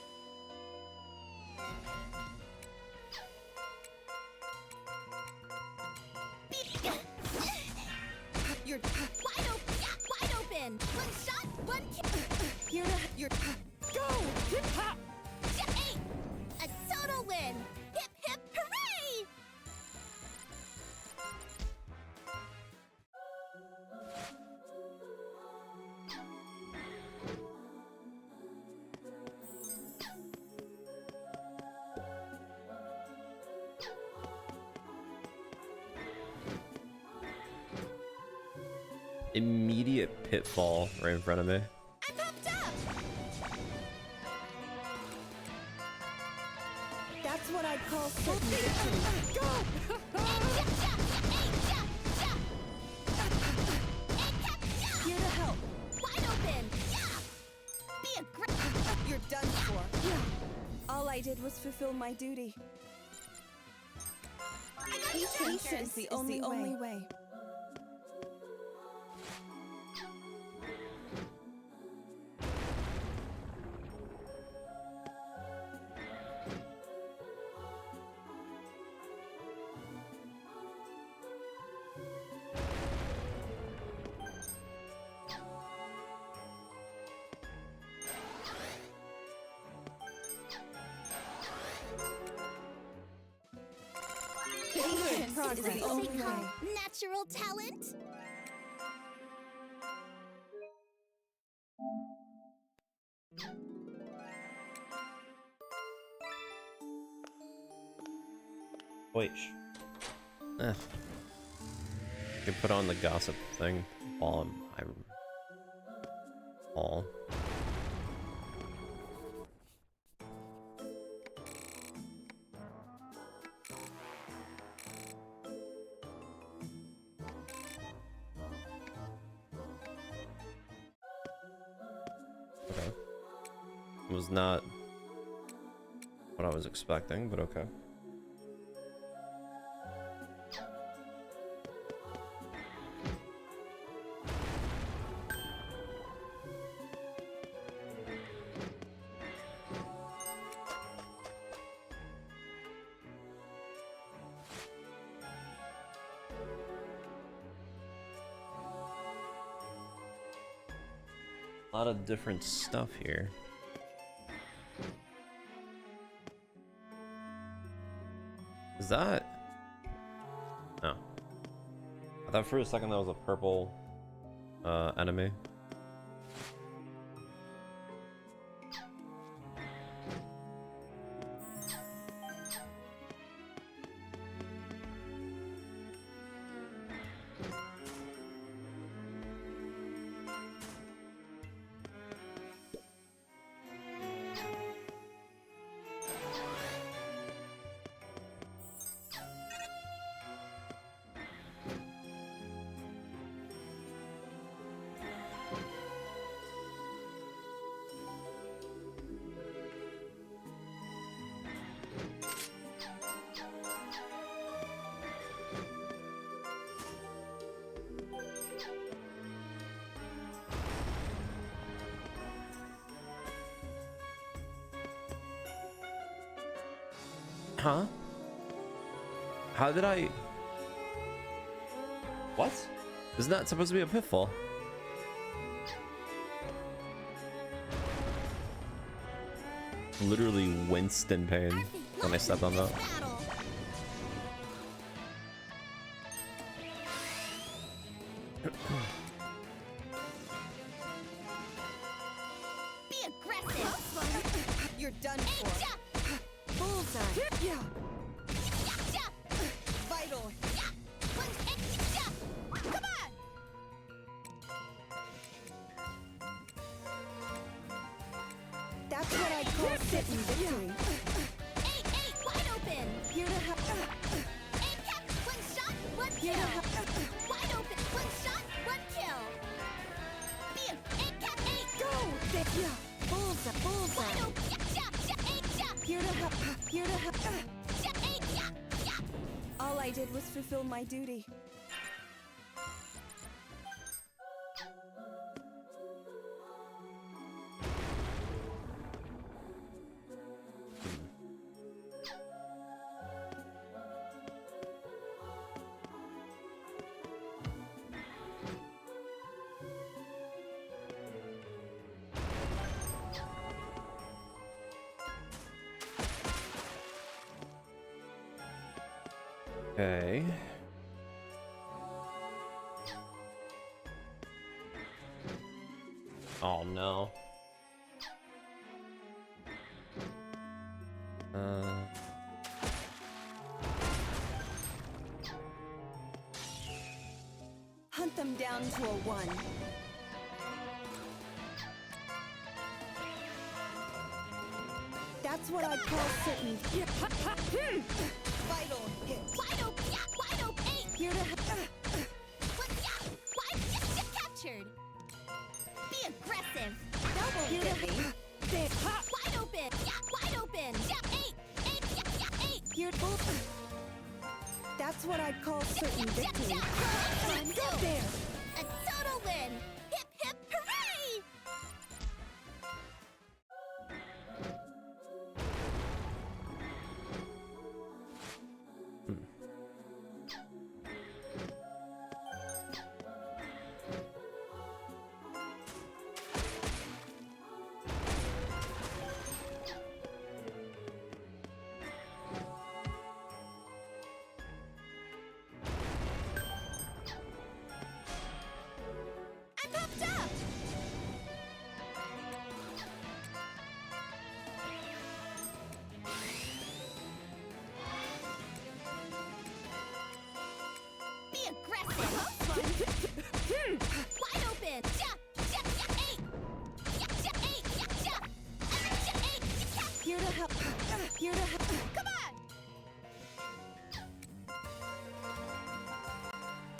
Your Wide open. Wide open. One shot, one kill. here to your go. Hip hop. Hey, a total win. Hip hip hooray! Immediate pitfall right in front of me. I popped up. That's what I'd call certain victory. Go. Here to help. Wide open. Be aggressive. You're done for. Yeah. All I did was fulfill my duty. Patience is the only way. Patience is progress. what we call natural talent. Wait. You can put on the gossip thing while I'm all. Okay. Was not what I was expecting, but okay. A lot of different stuff here. Is that? No. I thought for a second that was a purple enemy. Huh? How did I... What? Isn't that supposed to be a pitfall? Literally winced in pain when I stepped on that. Be aggressive. You're done for. Bullseye. Yeah. Vital. Come on. That's what I call sitting victory. Eight, wide open. Here to help. Eight cap, one shot, one kill. Wide open, one shot, one kill. Eight cap, eight. Go. Yeah. Bullseye. Wide open. Here to help. Here to help. All I did was fulfill my duty. Okay. Oh no. Hunt them down to a 1. That's what I call certain. Vital hit. Wide open. Wide open. Here to help. Captured. Be aggressive. Double hit me. Wide open. Wide open. 8. Here to. That's what I'd call certain victory. Go there. A total win. Hip hip hooray!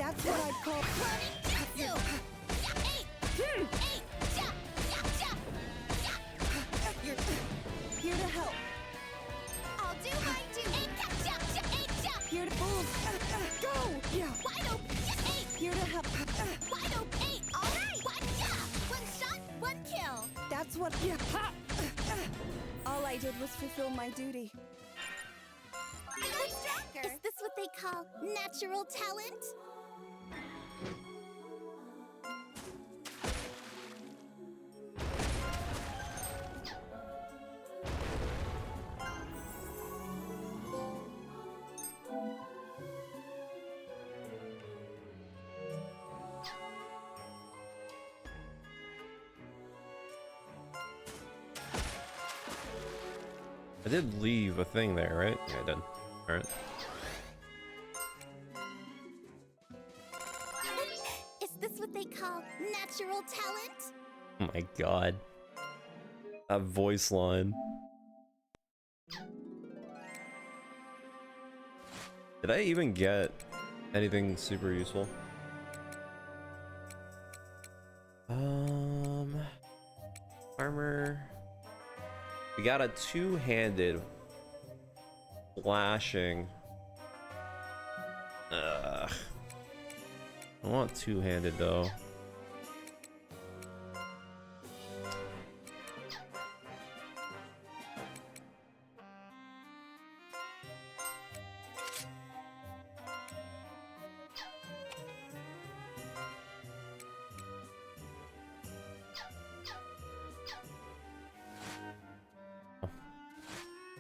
That's what I'd call You're here to help. I'll do my duty. Here to move. Go! Yeah. Wide open. Here to help. Wide open. All right. One shot, one kill. That's what. Yeah. All I did was fulfill my duty. Is this what they call natural talent? I did leave a thing there, right? Yeah, I did. Alright. Is this what they call natural talent? Oh my god. That voice line. Did I even get anything super useful? Armor. We got a two-handed flashing. I want two-handed though.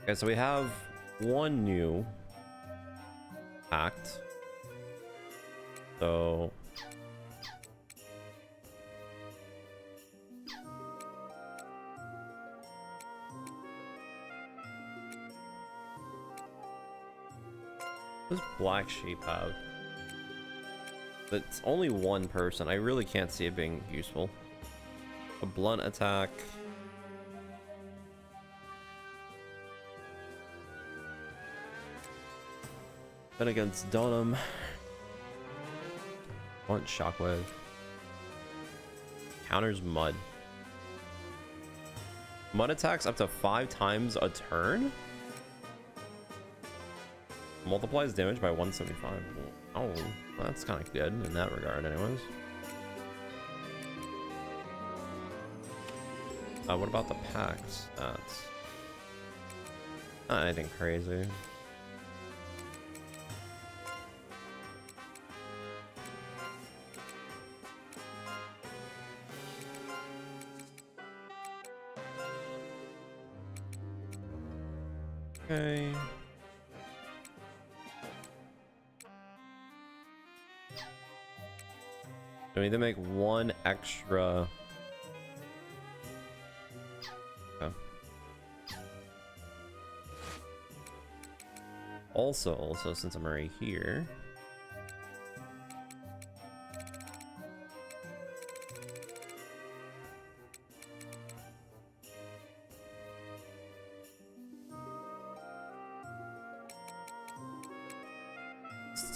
Okay, so we have one new act. So what does Black Sheep have? It's only one person. I really can't see it being useful. A blunt attack. Then against Dunham. Want Shockwave. Counters Mud. Mud attacks up to 5 times a turn? Multiplies damage by 175. Oh, that's kind of good in that regard anyways. What about the packs? That's not anything crazy. Okay. I need to make one extra. Okay. Also, since I'm already here,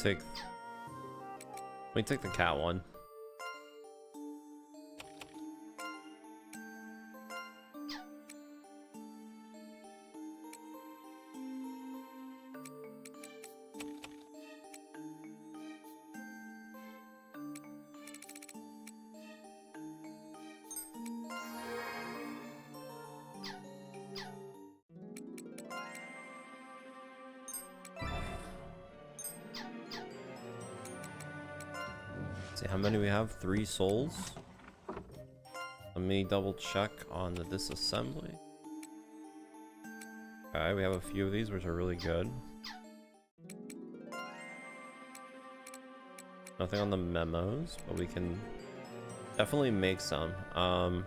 let me take the cat one. See how many we have? 3 souls. Let me double check on the disassembly. Okay, we have a few of these which are really good. Nothing on the memos, but we can definitely make some. Let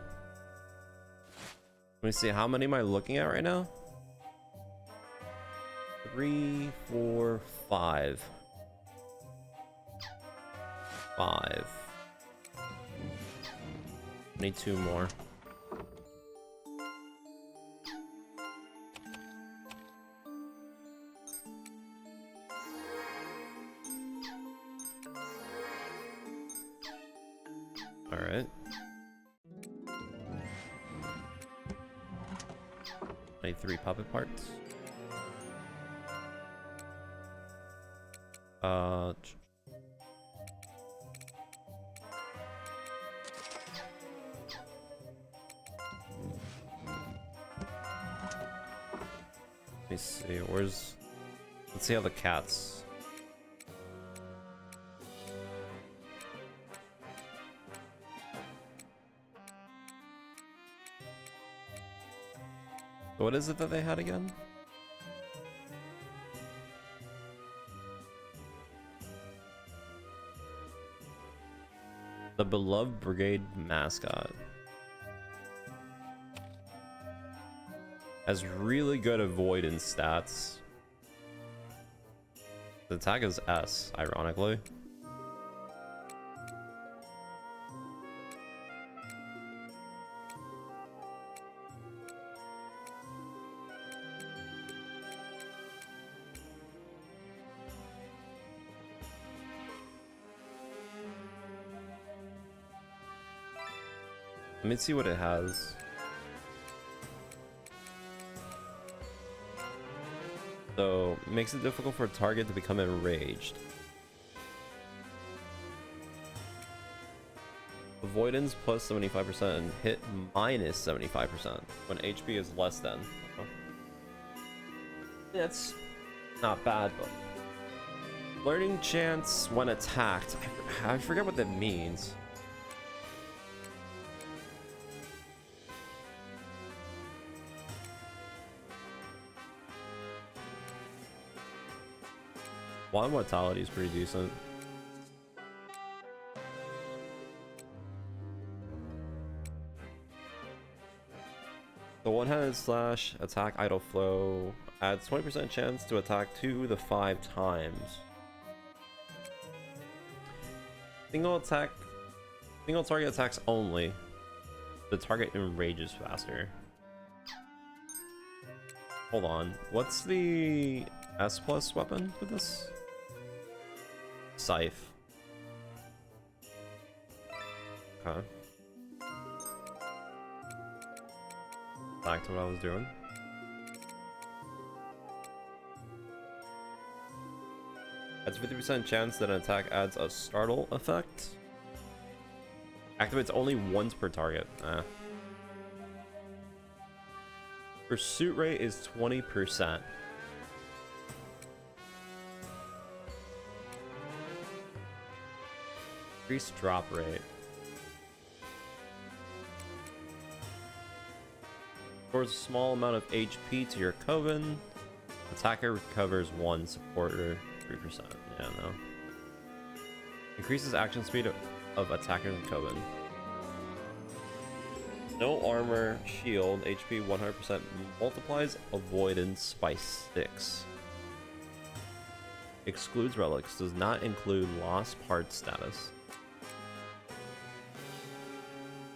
me see, how many am I looking at right now? 3, 4, 5. 5. Need 2 more. Alright. 23 puppet parts. Let me see, where's... Let's see how the cats... What is it that they had again? The beloved brigade mascot. Has really good avoidance stats. The attack is S, ironically. Let me see what it has. So, makes it difficult for a target to become enraged. Avoidance plus 75% and hit minus 75% when HP is less than. That's not bad, but... Learning chance when attacked. I forget what that means. One mortality is pretty decent. The one-handed slash attack idle flow adds 20% chance to attack 2 to 5 times. Single target attacks only. The target enrages faster. Hold on, what's the S plus weapon for this? Scythe. Okay. Back to what I was doing. Adds 50% chance that an attack adds a startle effect. Activates only once per target. Pursuit rate is 20%. Increased drop rate. Restores a small amount of HP to your Coven. Attacker recovers 1, supporter 3%. Yeah, no. Increases action speed of attackers and Coven. No armor, shield, HP 100%. Multiplies avoidance by 6. Excludes relics. Does not include lost part status.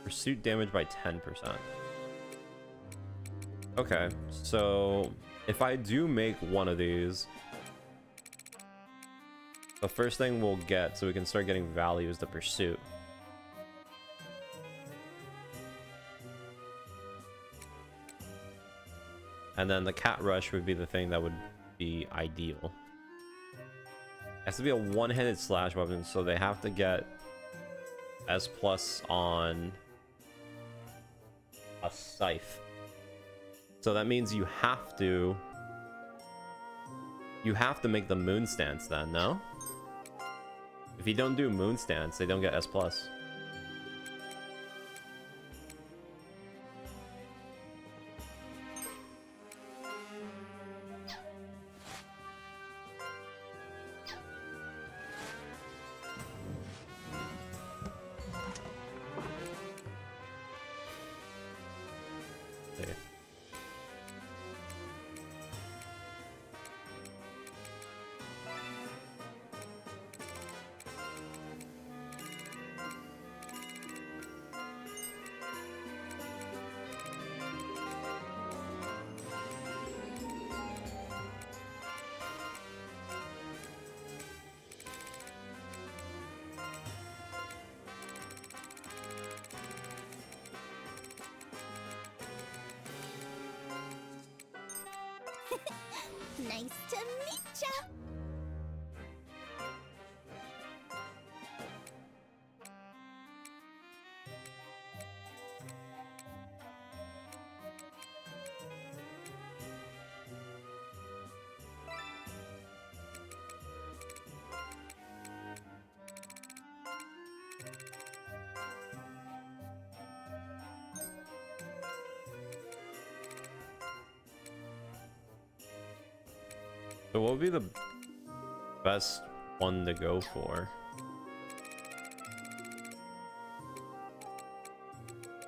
Pursuit damage by 10%. Okay, so if I do make one of these, the first thing we'll get so we can start getting value is the pursuit. And then the cat rush would be the thing that would be ideal. It has to be a one-handed slash weapon, so they have to get S plus on a scythe. So that means you have to make the moon stance then, no? If you don't do moon stance, they don't get S plus. Nice to meet ya! So what would be the best one to go for?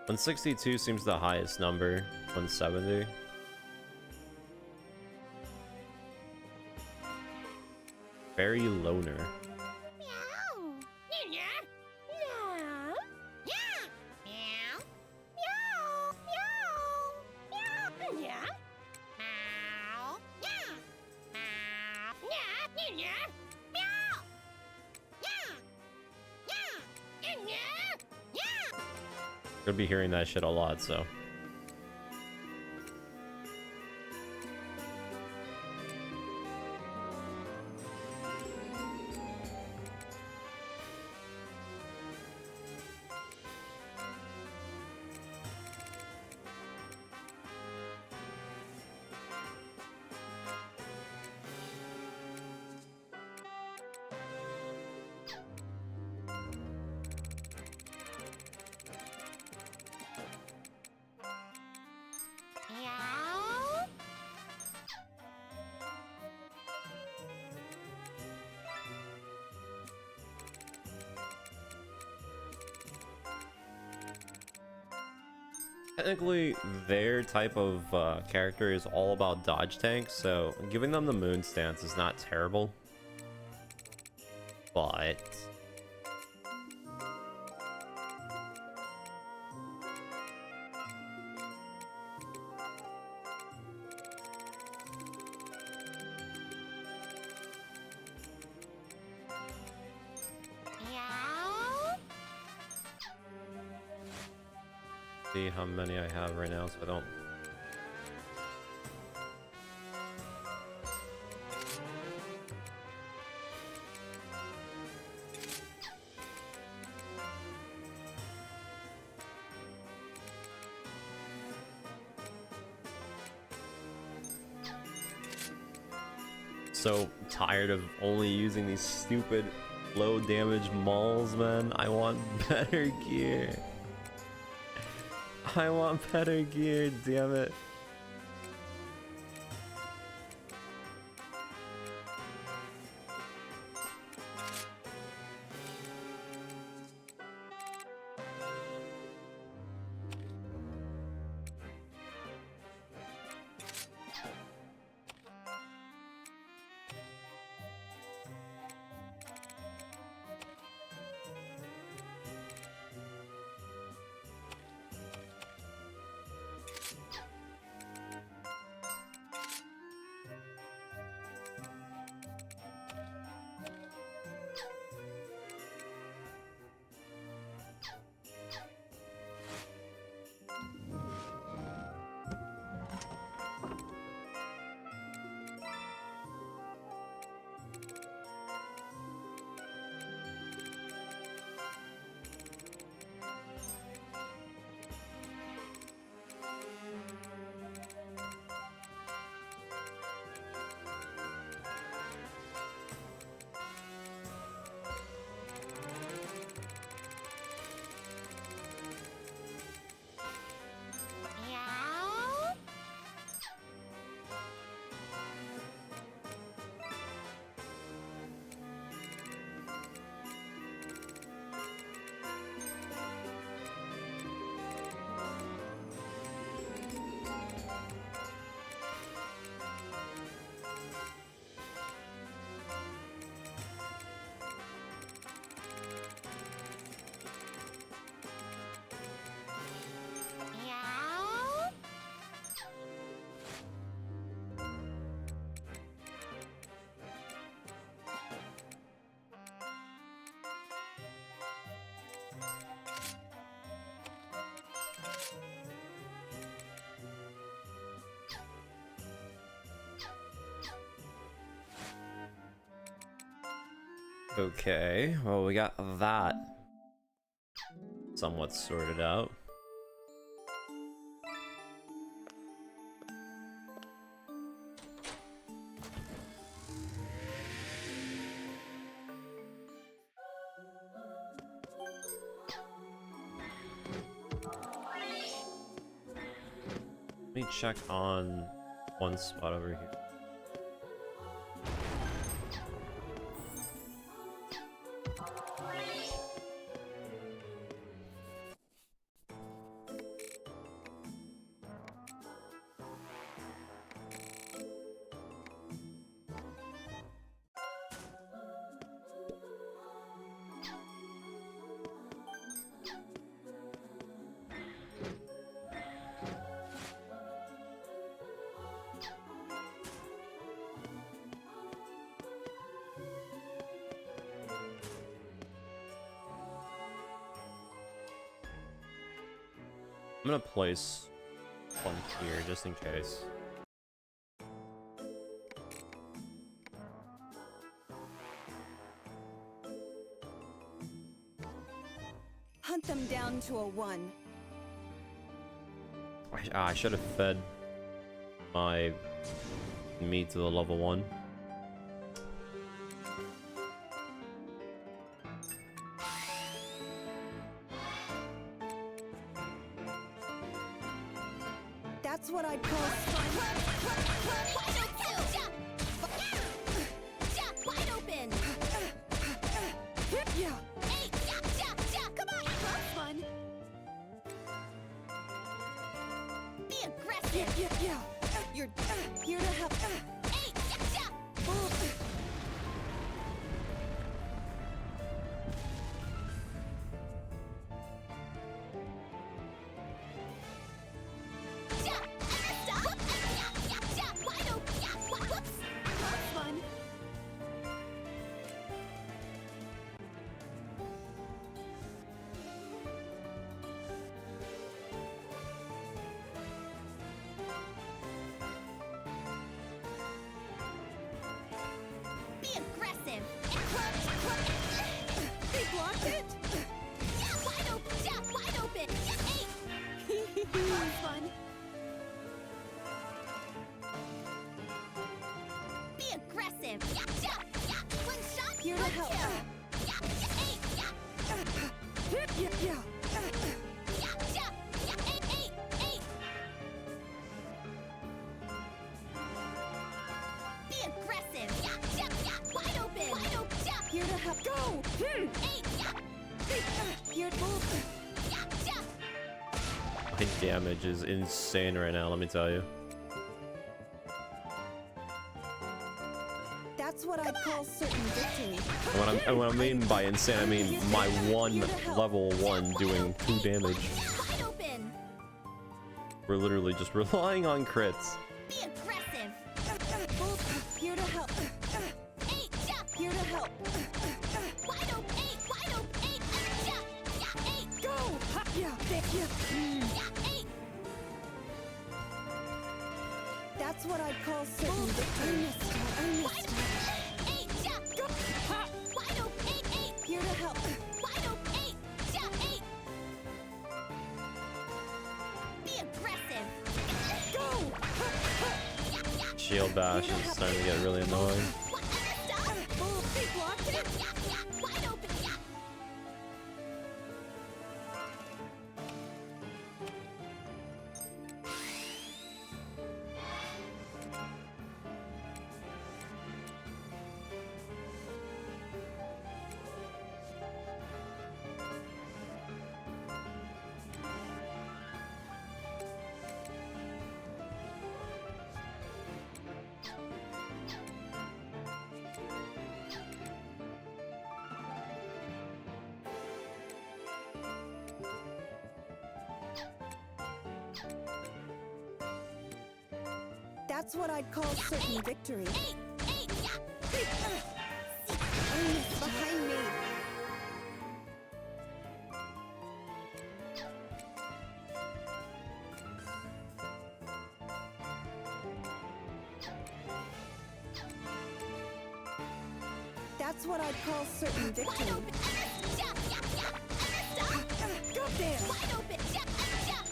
162 seems the highest number. 170. Fairy Loner. Gonna be hearing that shit a lot, so. Technically, their type of character is all about dodge tanks, so giving them the moon stance is not terrible. But see how many I have right now, so I don't. So tired of only using these stupid low damage mauls, man. I want better gear. I want better gear, damn it. Okay, well, we got that somewhat sorted out. Let me check on one spot over here. I'm gonna place one here just in case. Hunt them down to a 1. I should have fed my meat to the level 1. That's what I'd call Wide open! yeah. Hey, come on! Fun! Be aggressive! Yeah. You're here to help. Hey, wide open! Whoops! Fun! Be aggressive! They blocked it. Wide open! Wide open! Hey! Fun! Be aggressive! One shot! Here to help. Yeah. Be aggressive! Wide open! Here to help. Go. Here to move. My damage is insane right now, let me tell you. That's what I'd call certain victory. And when I mean by insane, I mean my one level 1 doing 2 damage. Wide open! We're literally just relying on crits. Be aggressive! Here to help. Here to help. Wide open! Wide open! Go. That's what I'd call certain victory. I missed it. Go! Wide open! Here to help. Wide open! Be aggressive! Go. Shield bash is starting to get really annoying. They blocked it. Wide open! That's what I'd call certain victory. Behind me. That's what I'd call certain victory. Go there! Wide open!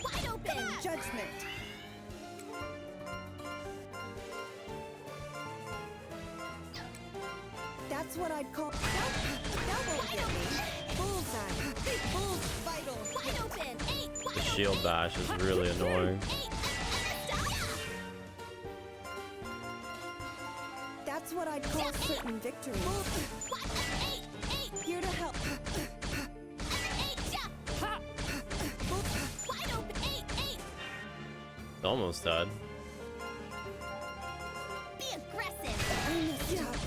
Wide open! Judgment. That's what I'd call double get me. Bullseye. Bull vital. Wide open! The shield bash is really annoying. That's what I'd call certain victory. Here to help. Almost died. Be aggressive!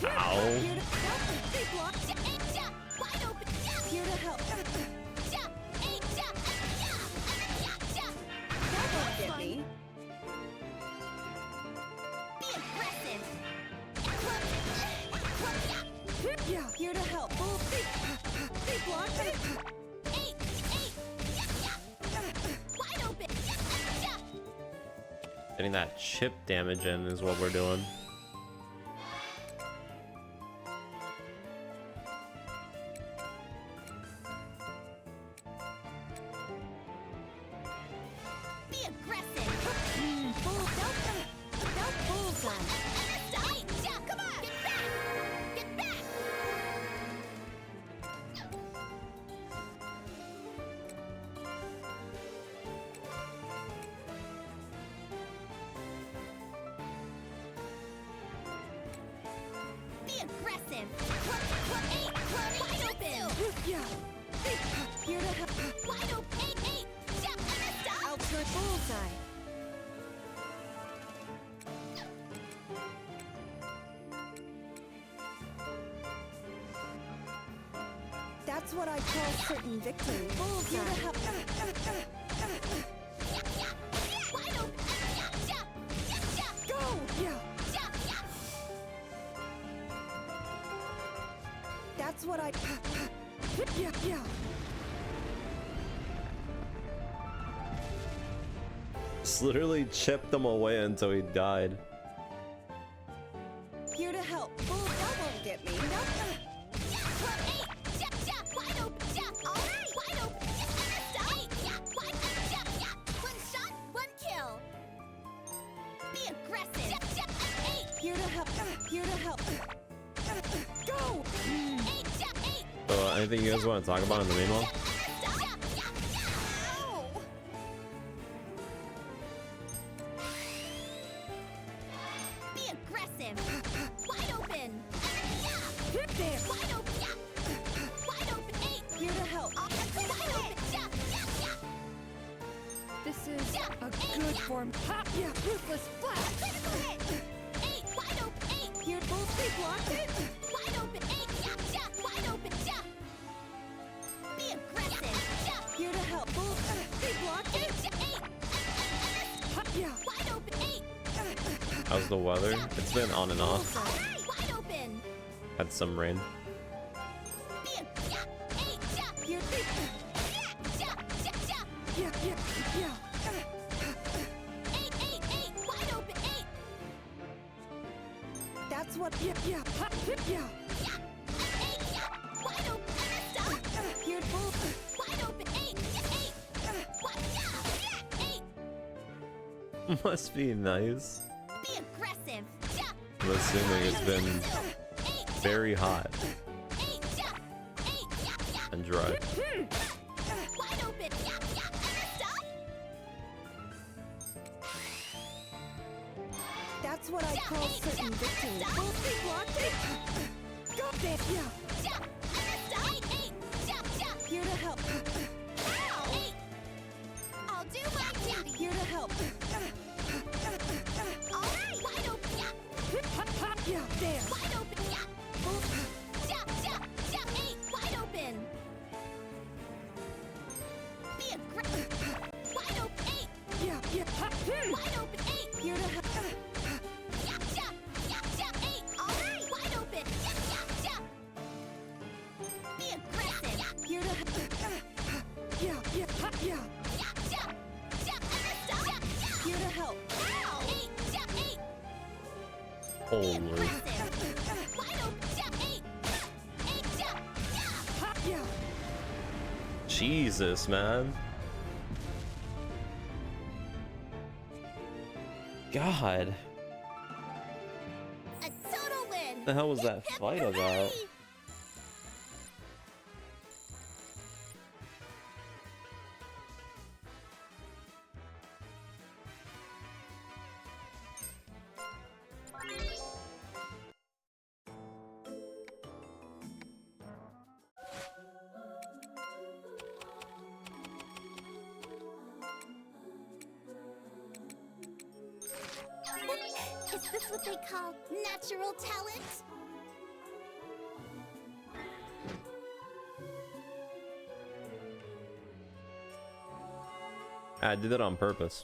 Ow. Here to help. Big block. Wide open! Here to help. Double get me. Be aggressive! Yeah, here to help. Big block. Wide open! Getting that chip damage in is what we're doing. Be aggressive! Bullseye. Come on! Get back! Get back! Be aggressive! Wide open! Yeah. Here to help. Wide open! I'll turn bullseye. That's what I call certain victory. Bullseye. Here to help. Wide open! Go! Yeah. That's what I. Yeah. Just literally chipped them away until he died. Here to help. That won't get me. Wide open! Alright! Wide open! One shot, one kill! Be aggressive! Here to help. Here to help. Go! So, anything you guys want to talk about in the meanwhile? Be aggressive! Wide open! There. Wide open! Wide open! Here to help. Wide open! This is a good form. Yeah. Ruthless flash. Critical hit! Wide open! Here, both be blocked it. Wide open! Wide open! Be aggressive! Here to help. Both be blocked it. Yeah. Wide open! How's the weather? It's been on and off. Alright! Wide open! Had some rain. Be Here, yeah. Wide open! That's what. Yeah. Wide open! Here, both. Wide open! Must be nice. Be aggressive! I'm assuming it's been very hot and dry. Wide open! That's what I call certain victory. Both be blocked it. Go there. Yeah. Here to help. I'll do my duty! Here to help. Alright! Wide open! Yeah. There. Wide open! Wide open! Be aggressive! Wide open! Yeah. Wide open! Here to help. Alright! Wide open! Be aggressive! Here to help. Yeah. Here to help. Holy. Wide open! Jesus, man. God. A total win. What the hell was that fight about? Is this what they call natural talent? I did that on purpose.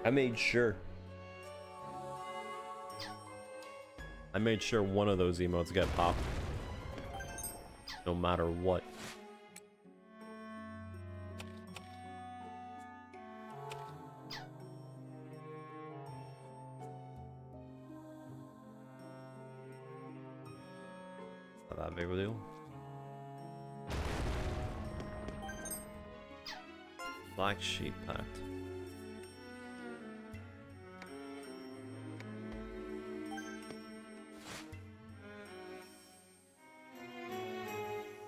I made sure. I made sure one of those emotes got popped. No matter what. Not that big of a deal. Black Sheep Pact.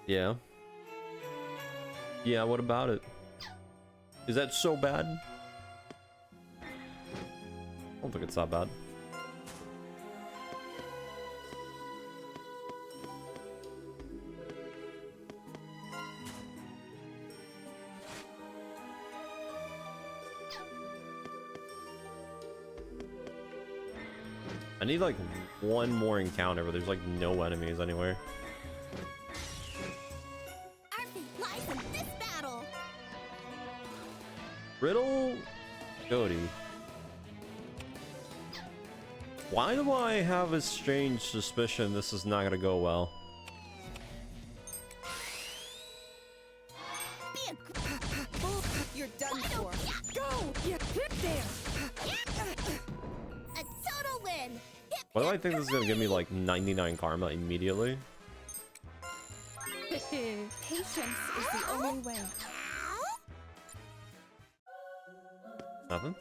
Yeah. Yeah, what about it? Is that so bad? I don't think it's that bad. I need like one more encounter where there's like no enemies anywhere. Our fate lies in this battle. Riddle Cody. Why do I have a strange suspicion this is not gonna go well? You're done for. Go! You hit there! A total win. Why do I think this is gonna give me like 99 karma immediately? Patience is the only way. Nothing?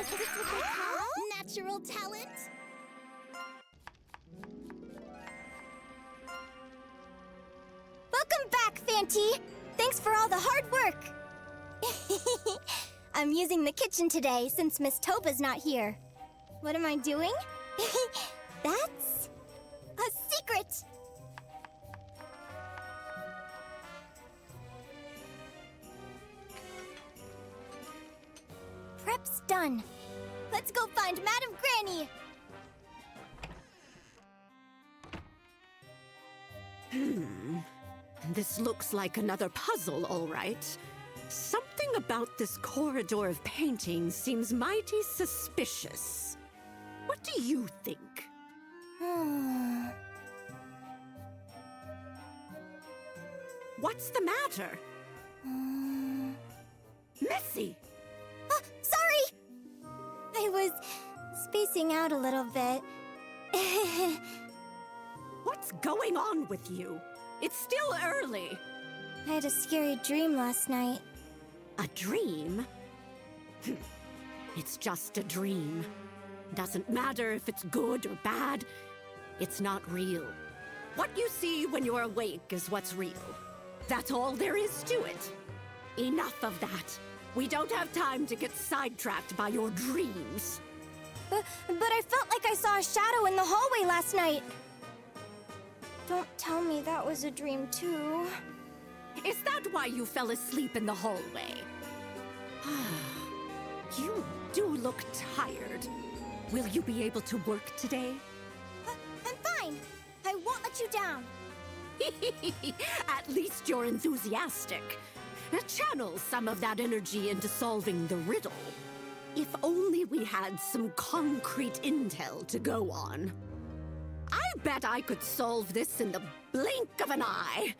Is this what they call natural talent? Welcome back, Fanty! Thanks for all the hard work! I'm using the kitchen today since Miss Toba's not here. What am I doing? That's a secret! Prep's done. Let's go find Madame Granny! This looks like another puzzle, all right. Something about this corridor of paintings seems mighty suspicious. What do you think? What's the matter? Missy! Sorry! I was spacing out a little bit. What's going on with you? It's still early. I had a scary dream last night. A dream? It's just a dream. Doesn't matter if it's good or bad. It's not real. What you see when you're awake is what's real. That's all there is to it. Enough of that. We don't have time to get sidetracked by your dreams. But I felt like I saw a shadow in the hallway last night. Don't tell me that was a dream too. Is that why you fell asleep in the hallway? You do look tired. Will you be able to work today? I'm fine. I won't let you down. At least you're enthusiastic. channel some of that energy into solving the riddle. If only we had some concrete intel to go on. I bet I could solve this in the blink of an eye,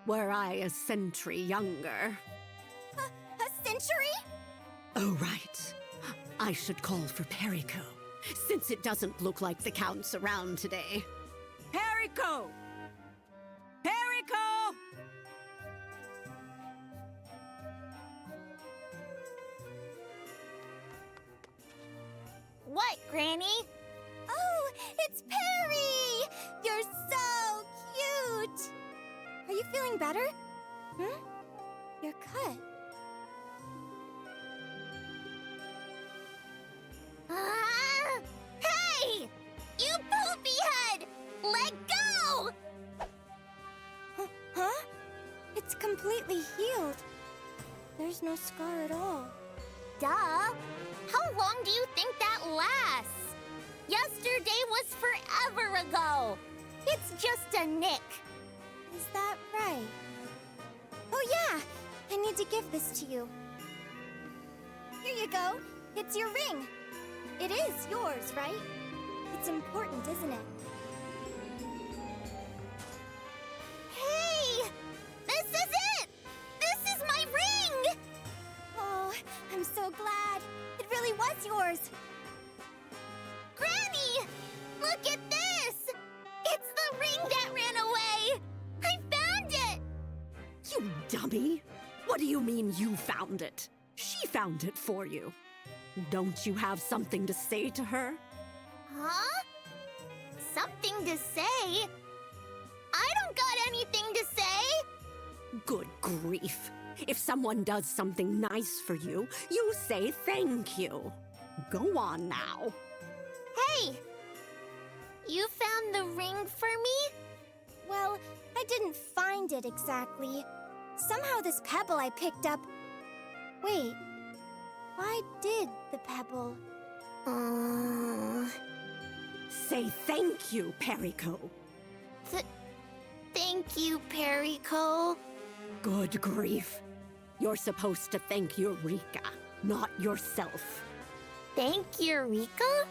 were I a century younger. A century? Oh, right. I should call for Perico, since it doesn't look like the Count's around today. Perico! Perico! What, Granny? Oh, it's Perry! You're so cute! Are you feeling better? You're cut. Hey! You poopy head! Let go! Huh? It's completely healed. There's no scar at all. Duh! How long do you think that lasts? Yesterday was forever ago! It's just a nick. Is that right? Oh yeah! I need to give this to you. Here you go. It's your ring. It is yours, right? It's important, isn't it? Hey! This is it! This is my ring! Oh, I'm so glad. It really was yours. Granny! Look at this! It's the ring that ran away! I found it! You dummy! What do you mean you found it? She found it for you. Don't you have something to say to her? Huh? Something to say? I don't got anything to say! Good grief. If someone does something nice for you, you say thank you. Go on now. Hey! You found the ring for me? Well, I didn't find it exactly. Somehow this pebble I picked up... Wait, why did the pebble? Say thank you, Perico. Thank you, Perico. Good grief. You're supposed to thank Eureka, not yourself. Thank Eureka?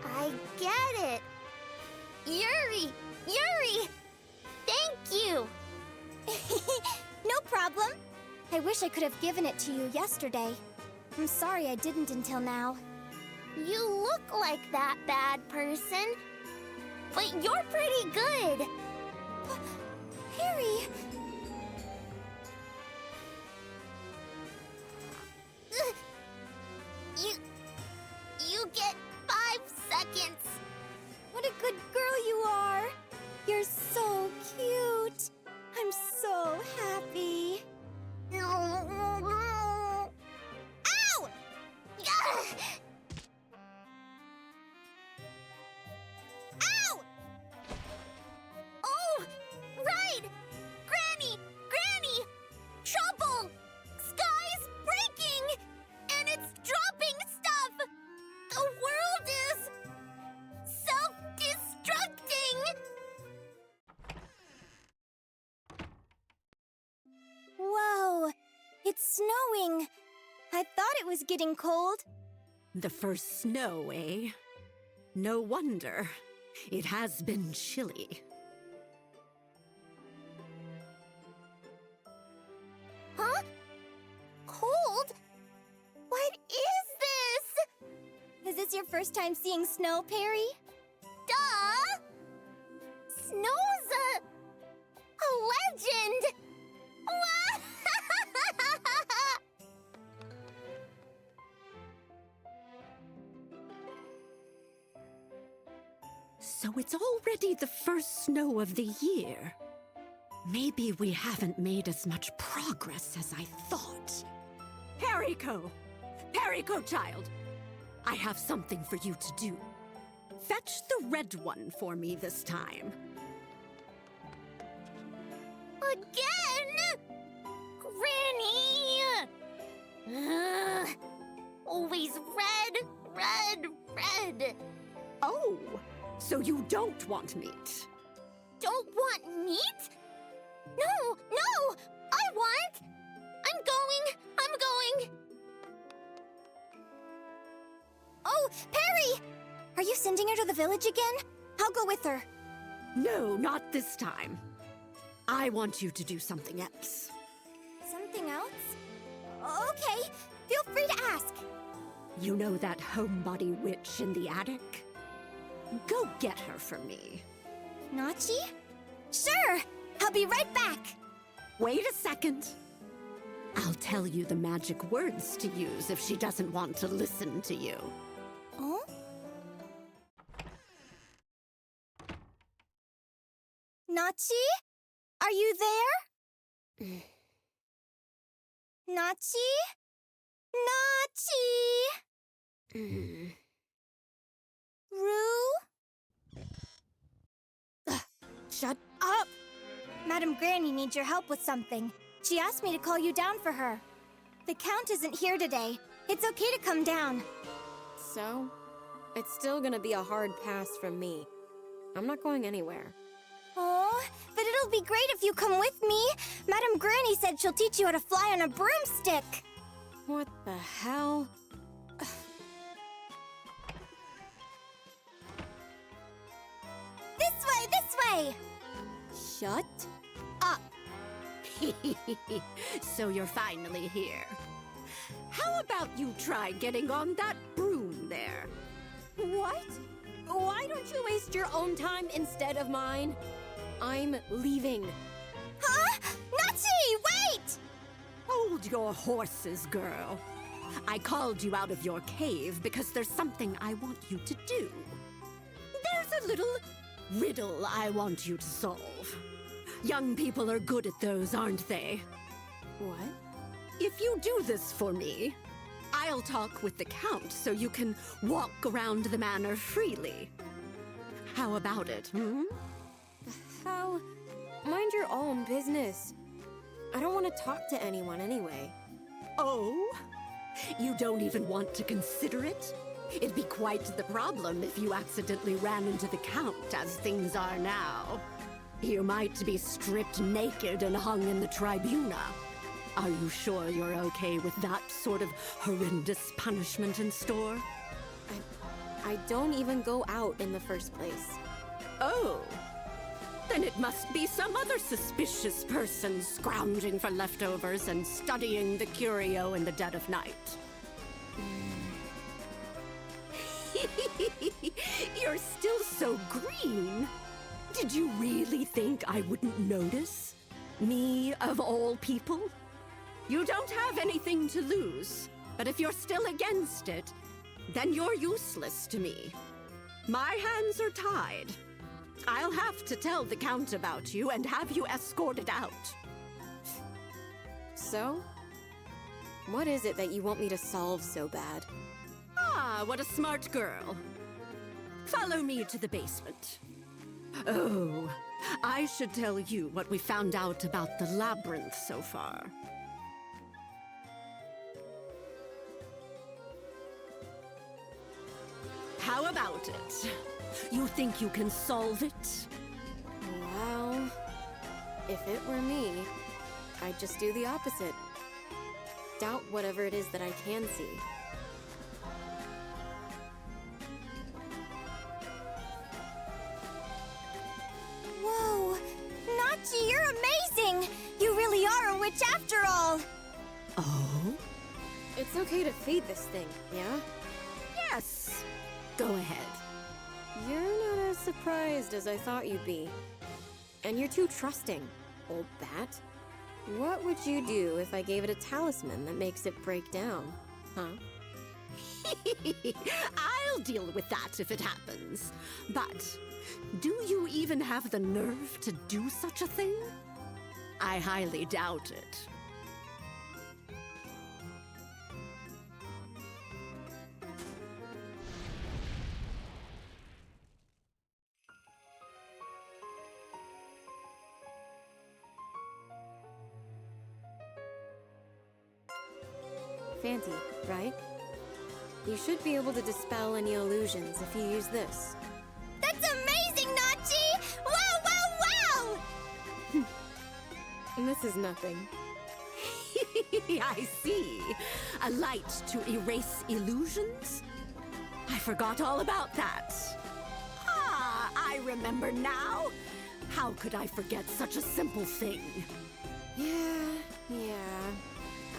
I get it. Yuri! Thank you! No problem. I wish I could have given it to you yesterday. I'm sorry I didn't until now. You look like that bad person, but you're pretty good. Harry! You get 5 seconds. What a good girl you are. You're so cute. I'm so happy. Ow! Ow! Oh, right! Granny! Trouble! Sky's breaking! And it's dropping stuff! The world is self-destructing! Whoa, it's snowing. I thought it was getting cold. The first snow, eh? No wonder. It has been chilly. Huh? Cold? What is this? Is this your first time seeing snow, Perry? Duh! Snow's a legend! So it's already the first snow of the year. Maybe we haven't made as much progress as I thought. Perico! Perico, child! I have something for you to do. Fetch the red one for me this time. Again? Granny! Ugh. Always red. Oh, so you don't want meat? Don't want meat? No! I want Oh, Perry! Are you sending her to the village again? I'll go with her. No, not this time. I want you to do something else. Something else? Okay, feel free to ask. You know that homebody witch in the attic? Go get her for me. Nachi? Sure! I'll be right back! Wait a second. I'll tell you the magic words to use if she doesn't want to listen to you. Oh? Nachi? Are you there? Nachi? Nachi? Rue? Shut up! Madam Granny needs your help with something. She asked me to call you down for her. The Count isn't here today. It's okay to come down. So, it's still gonna be a hard pass from me. I'm not going anywhere. Oh, but it'll be great if you come with me. Madam Granny said she'll teach you how to fly on a broomstick. What the hell? This way, this way! Shut up! So you're finally here. How about you try getting on that broom there? What? Why don't you waste your own time instead of mine? I'm leaving. Huh? Nachi, wait! Hold your horses, girl. I called you out of your cave because there's something I want you to do. There's a little riddle I want you to solve. Young people are good at those, aren't they? What? If you do this for me, I'll talk with the Count so you can walk around the manor freely. How about it, hmm? The hell? Mind your own business. I don't want to talk to anyone anyway. Oh? You don't even want to consider it? It'd be quite the problem if you accidentally ran into the Count as things are now. You might be stripped naked and hung in the tribuna. Are you sure you're okay with that sort of horrendous punishment in store? I don't even go out in the first place. Oh. Then it must be some other suspicious person scrounging for leftovers and studying the curio in the dead of night. You're still so green. Did you really think I wouldn't notice? Me, of all people? You don't have anything to lose, but if you're still against it, then you're useless to me. My hands are tied. I'll have to tell the Count about you and have you escorted out. So? What is it that you want me to solve so bad? Ah, what a smart girl. Follow me to the basement. Oh, I should tell you what we found out about the Labyrinth so far. How about it? You think you can solve it? Well, if it were me, I'd just do the opposite. Doubt whatever it is that I can see. Whoa! Nachi, you're amazing! You really are a witch after all! Oh? It's okay to feed this thing, yeah? Yes! Go ahead. You're not as surprised as I thought you'd be. And you're too trusting, old bat. What would you do if I gave it a talisman that makes it break down, huh? I'll deal with that if it happens. But do you even have the nerve to do such a thing? I highly doubt it. Fancy, right? You should be able to dispel any illusions if you use this. That's amazing, Nachi! Wow, wow, wow! This is nothing. I see. A light to erase illusions? I forgot all about that. Ah, I remember now. How could I forget such a simple thing? Yeah.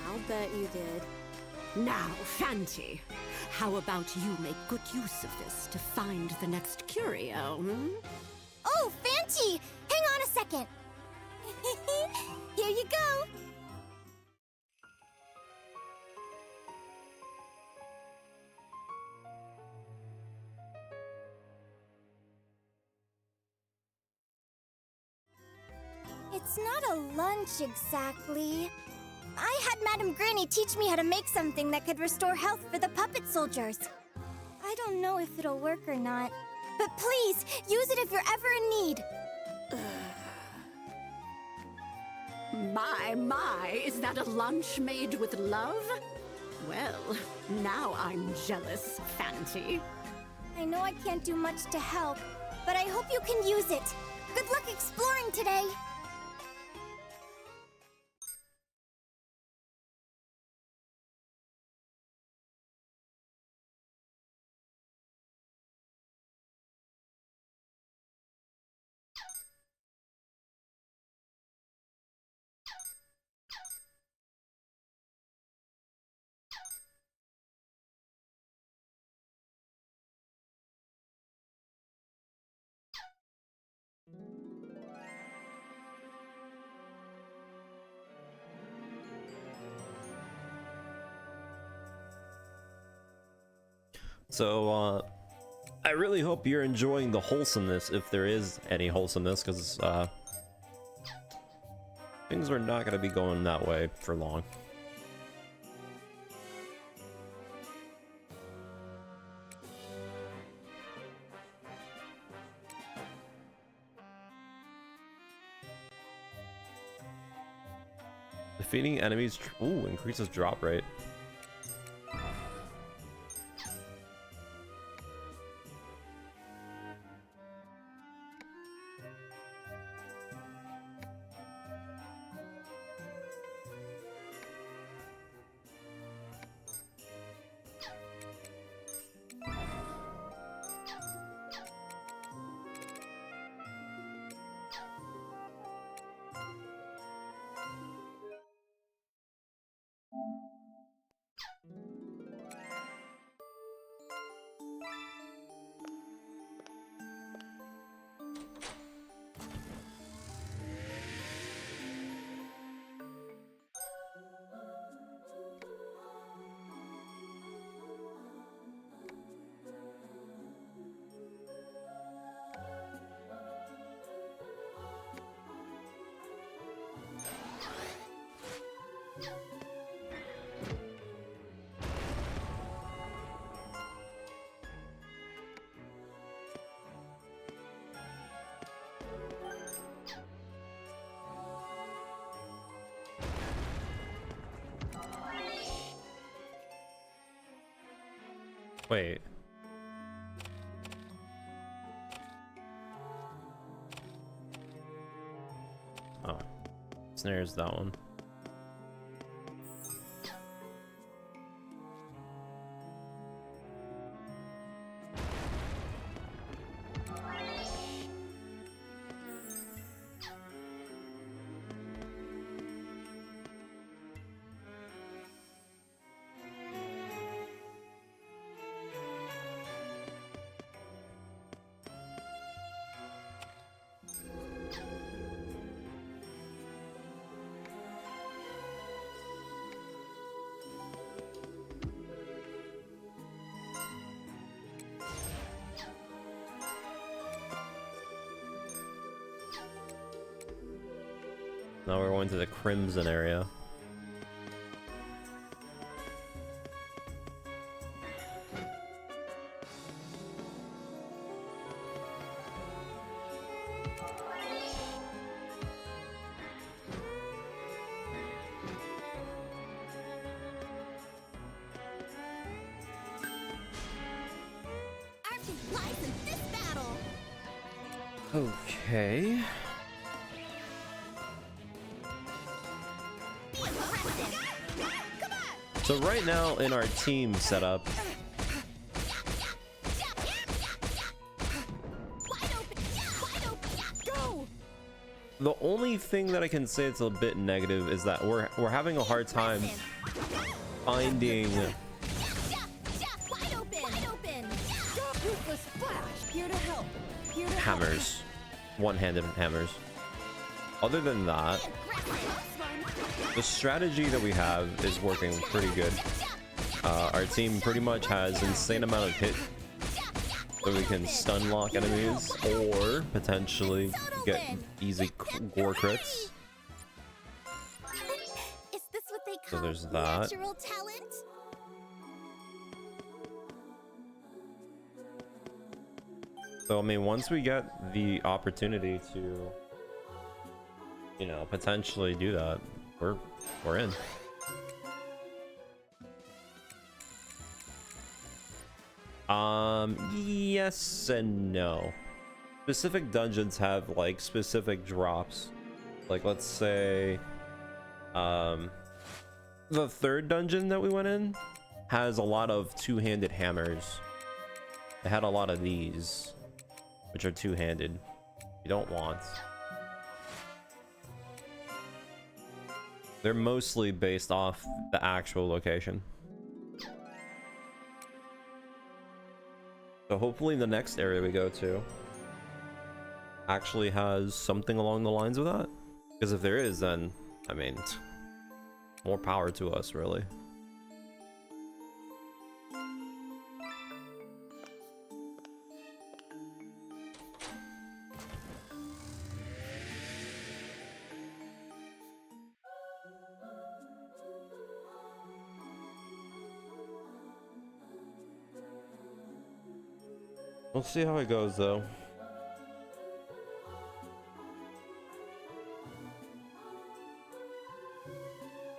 I'll bet you did. Now, Shanty, how about you make good use of this to find the next curio, hmm? Oh, Fanty! Hang on a second. Here you go. It's not a lunch exactly. I had Madame Granny teach me how to make something that could restore health for the puppet soldiers. I don't know if it'll work or not, but please, use it if you're ever in need. My, is that a lunch made with love? Well, now I'm jealous, Fanty. I know I can't do much to help, but I hope you can use it. Good luck exploring today. So, I really hope you're enjoying the wholesomeness, if there is any wholesomeness, because, things are not going to be going that way for long. Defeating enemies, increases drop rate. Wait. Oh. Snares that one. Now we're going to the Crimson area. Our fate lies in this battle. Okay. So right now in our team setup, The only thing that I can say it's a bit negative is that we're having a hard time finding Wide open. Ruthless flash. Here to help. Here to hammers, one-handed hammers. Other than that, the strategy that we have is working pretty good. Our team pretty much has insane amount of hit, so we can stun lock enemies or potentially get easy gore crits. Is this what they So call there's that. natural talent? So I mean, once we get the opportunity to, you know, potentially do that, we're in. Yes and no. Specific dungeons have like specific drops. Like let's say the third dungeon that we went in has a lot of two-handed hammers. It had a lot of these, which are two-handed. You don't want. They're mostly based off the actual location. So hopefully the next area we go to actually has something along the lines of that. Because if there is, then, I mean, more power to us, really. We'll see how it goes, though.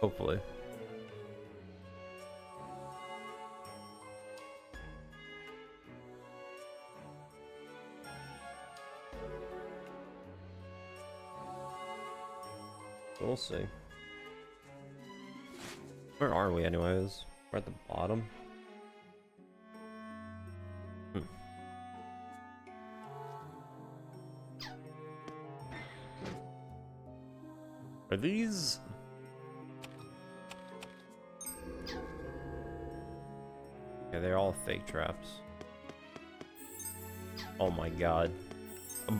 Hopefully. We'll see. Where are we, anyways? We're at the bottom. Are these? Yeah, they're all fake traps. Oh my god.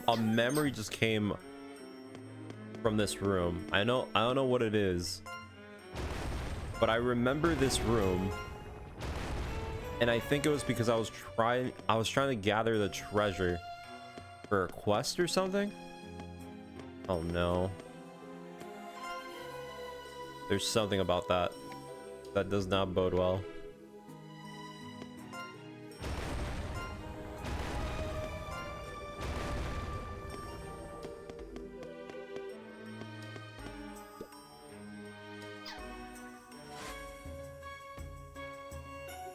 A memory just came from this room. I don't know what it is, but I remember this room, and I think it was because I was trying to gather the treasure for a quest or something. Oh no. There's something about that that does not bode well.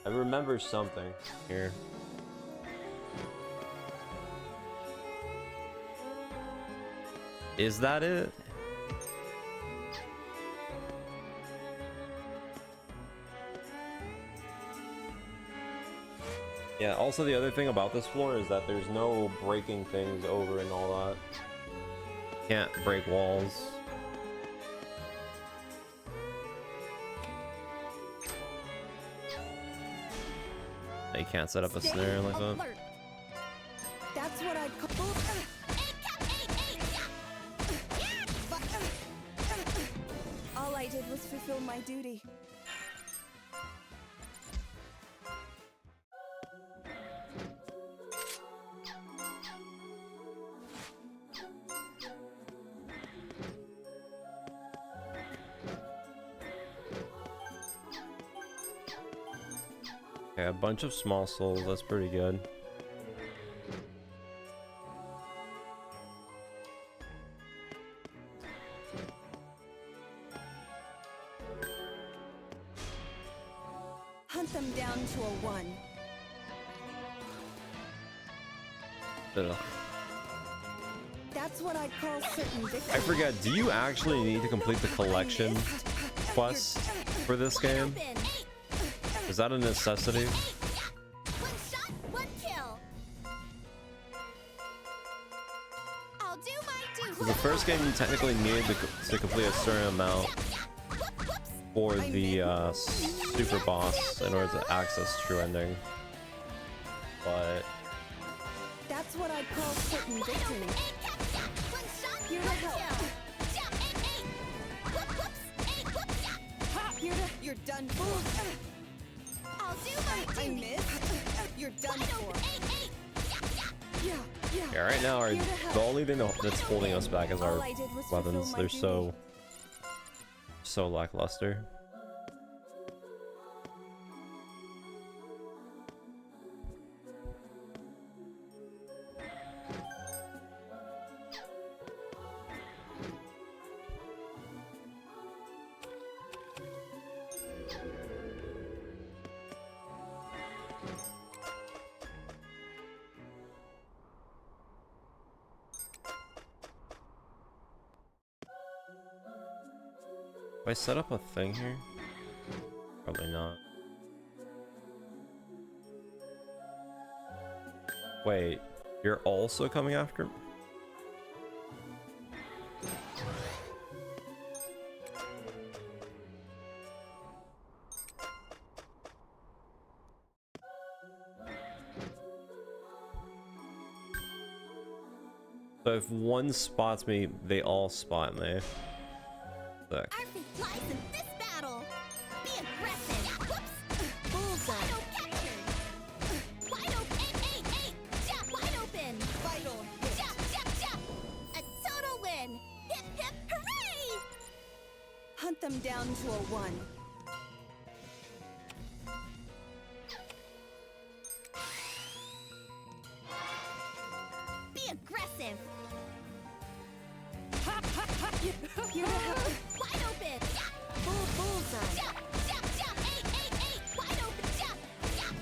I remember something here. Is that it? Yeah, also the other thing about this floor is that there's no breaking things over and all that. Can't break walls. You can't set up a snare like that. That's what I'd call. All I did was fulfill my duty. Okay, a bunch of small souls, that's pretty good. Hunt them down to a 1. Ugh. That's what I'd call certain victory. I forget, do you actually need to complete the collection quests for this game? Is that a necessity? One shot, one kill. I'll do my duty. The first game you technically needed to complete a certain amount for the super boss in order to access true ending. But That's what I'd call certain victory. Here to help. Here to... You're done for. I'll do my duty. I missed. You're done for. yeah, right now the only thing that's holding us back is our weapons. They're so lackluster. If I set up a thing here? Probably not. Wait, you're also coming after me? So if one spots me, they all spot me. Sick. Our fate lies in this battle. Be aggressive. Whoops. Bullseye. Wide open. Jump. Wide open. Vital. Jump. A total win. Hip hip hooray! Hunt them down to a 1. Be aggressive. Here to help. Wide open. Bullseye. Jump. Wide open. Jump.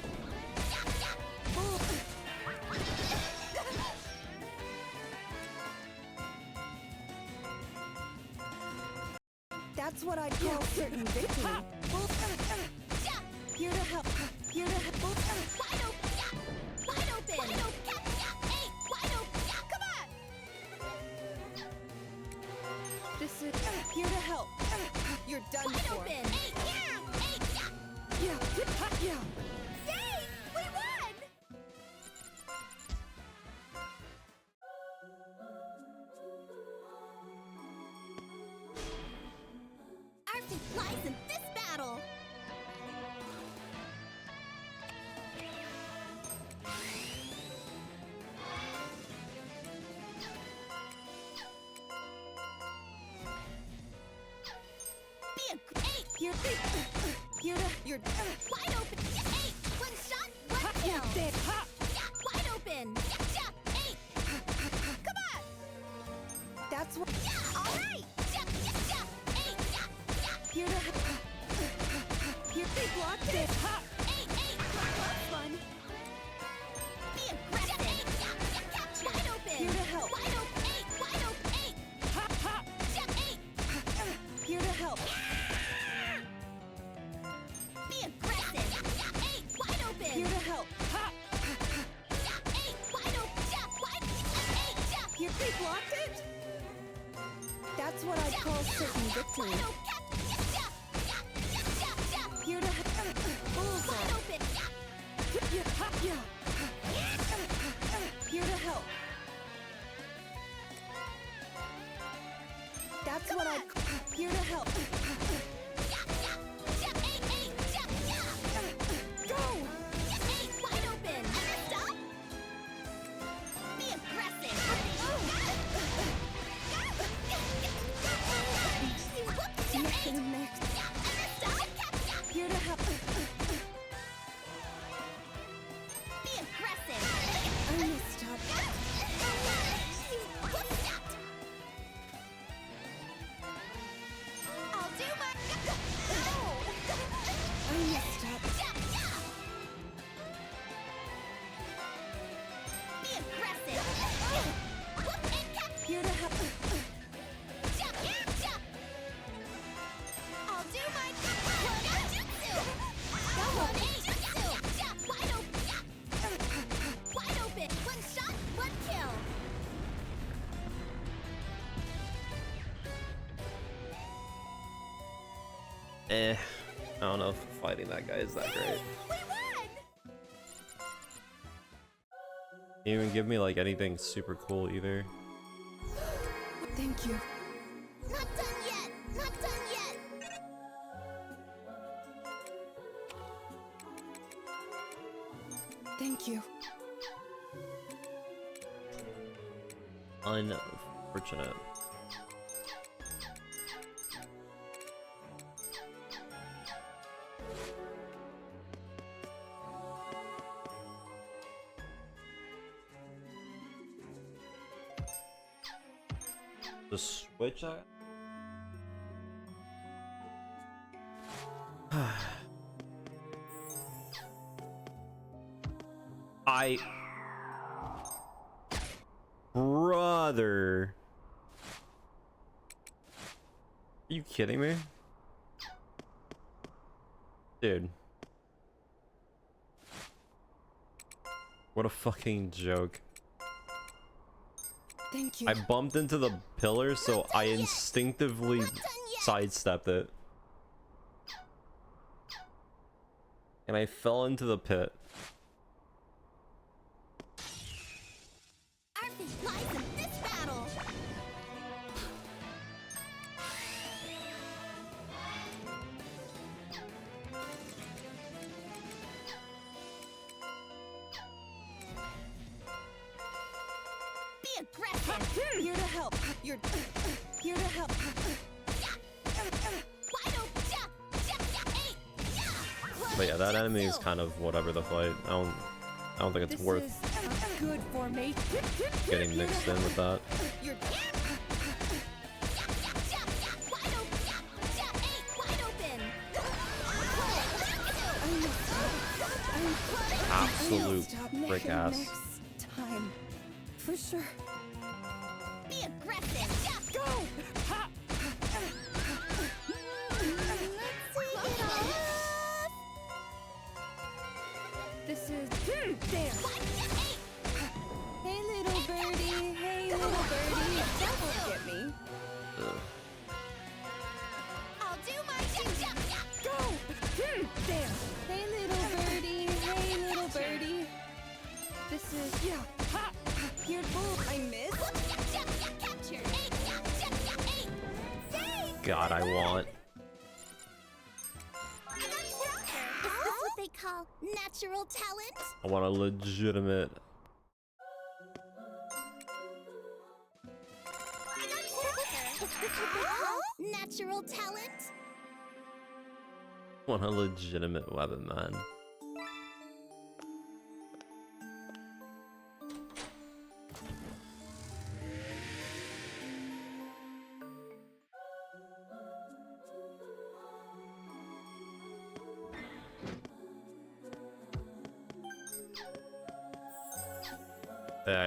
That's what I'd call certain victory. Here to help. Here to help. Wide open. Wide open. Wide open. Come on. This is here to help. You're done Wide for. open. Yeah. Yay! We won! Our fate lies in this battle. Be a great. You're Wide open. One shot. One kill. Wide open. Jump. Come on. That's what. All right. Jump. Here to help. Here they blocked it. Close one. Be aggressive. Wide open. Here to help. Wide open. Wide open. Jump. Here to help. Be aggressive. Wide open. Here to help. Wide open. Jump. Jump. Here they blocked it. That's what I'd call certain victory. Here to help. Bullseye. Here to help. That's what I'd call. Here to help. Go! Wide open. Stop. Be aggressive. Nothing next. Here to help. Be aggressive. I messed up. I'll do my. I messed up. Be aggressive. Here to help. Jump. I'll do my jutsu. I don't know if fighting that guy is that great. He didn't even give me like anything super cool either. Thank you. Not done yet! Not done yet! Thank you. Unfortunate. The switch Brother. Are you kidding me? Dude. What a fucking joke. Thank you. I bumped into the pillar, so I instinctively sidestepped it. And I fell into the pit. Our fate lies in this battle! Be aggressive! Here to help. You're here to help. But yeah, that enemy is kind of whatever the fight. I don't think it's worth Good formation. getting mixed in with that. You're Absolute brick ass. next time. For sure. Be aggressive! Go! Ha! This is damn. Hey little birdie, hey little birdie, that won't get me. I'll do my Go! Damn. Hey little birdie, hey little birdie. This is ha! Here, bull, I missed. God, I want. Is this what they call natural talent? I want a legitimate. Is this what they call natural talent? Want a legitimate weapon, man.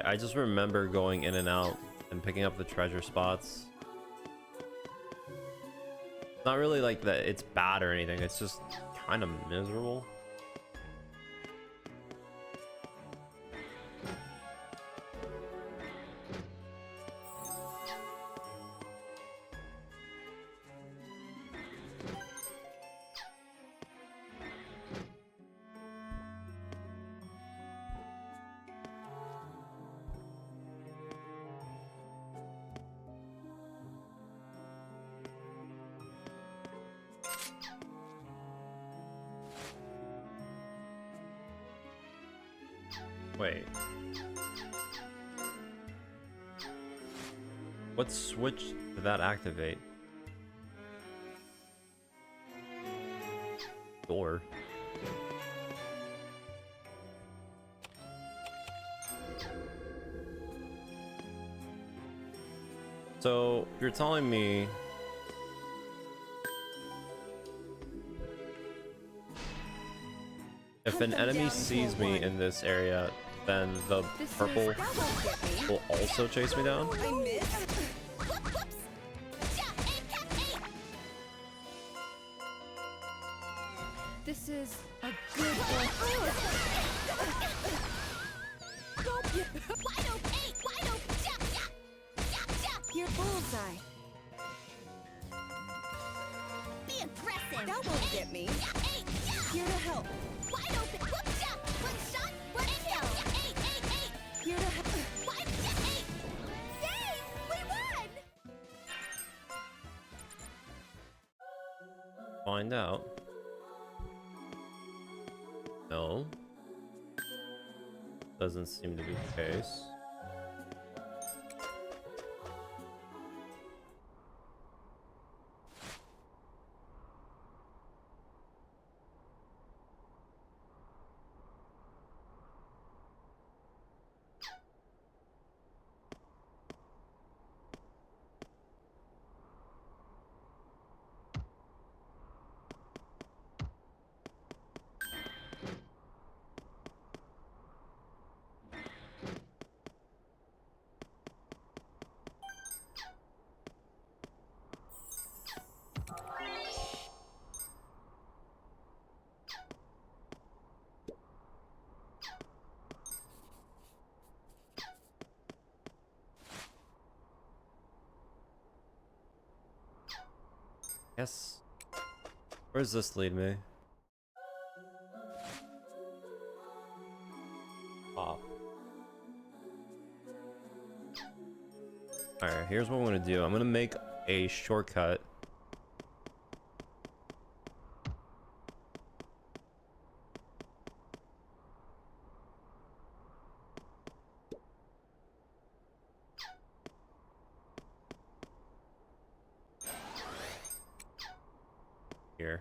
I just remember going in and out and picking up the treasure spots. It's not really like that it's bad or anything, it's just kind of miserable. Wait. What switch did that activate? Door. So, you're telling me if an enemy sees me in this area, then the purple will also chase me down? I missed. This is a good one. Your bullseye. Be aggressive. That won't get me. Here to help. Wide open. Whoop-cha. One shot, one kill. Here to help. Wide. Yay! We won! Find out. No. Doesn't seem to be the case. Yes. Where does this lead me? Pop. Alright, here's what I'm gonna do. I'm gonna make a shortcut. Here.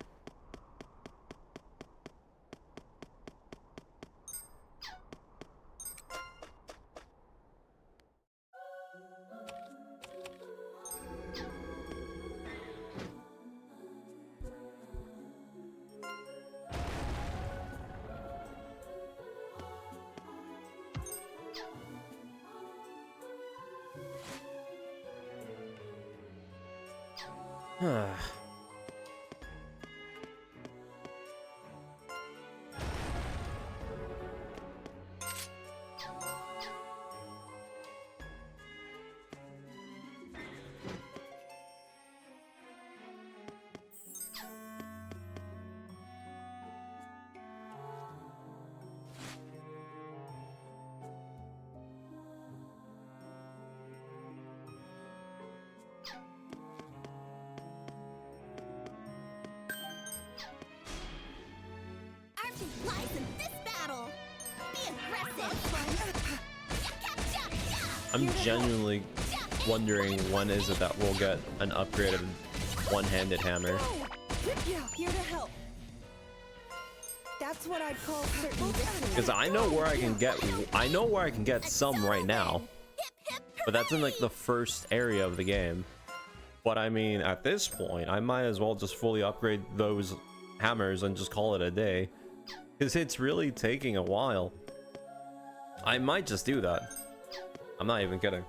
Our team lies in this battle. Be aggressive. I'm genuinely wondering when is it that we'll get an upgraded one-handed hammer. Yeah, here to help. That's what I'd call certain victory. Because I know where I can get some right now. But that's in like the first area of the game. But I mean, at this point, I might as well just fully upgrade those hammers and just call it a day. Because it's really taking a while. I might just do that. I'm not even kidding.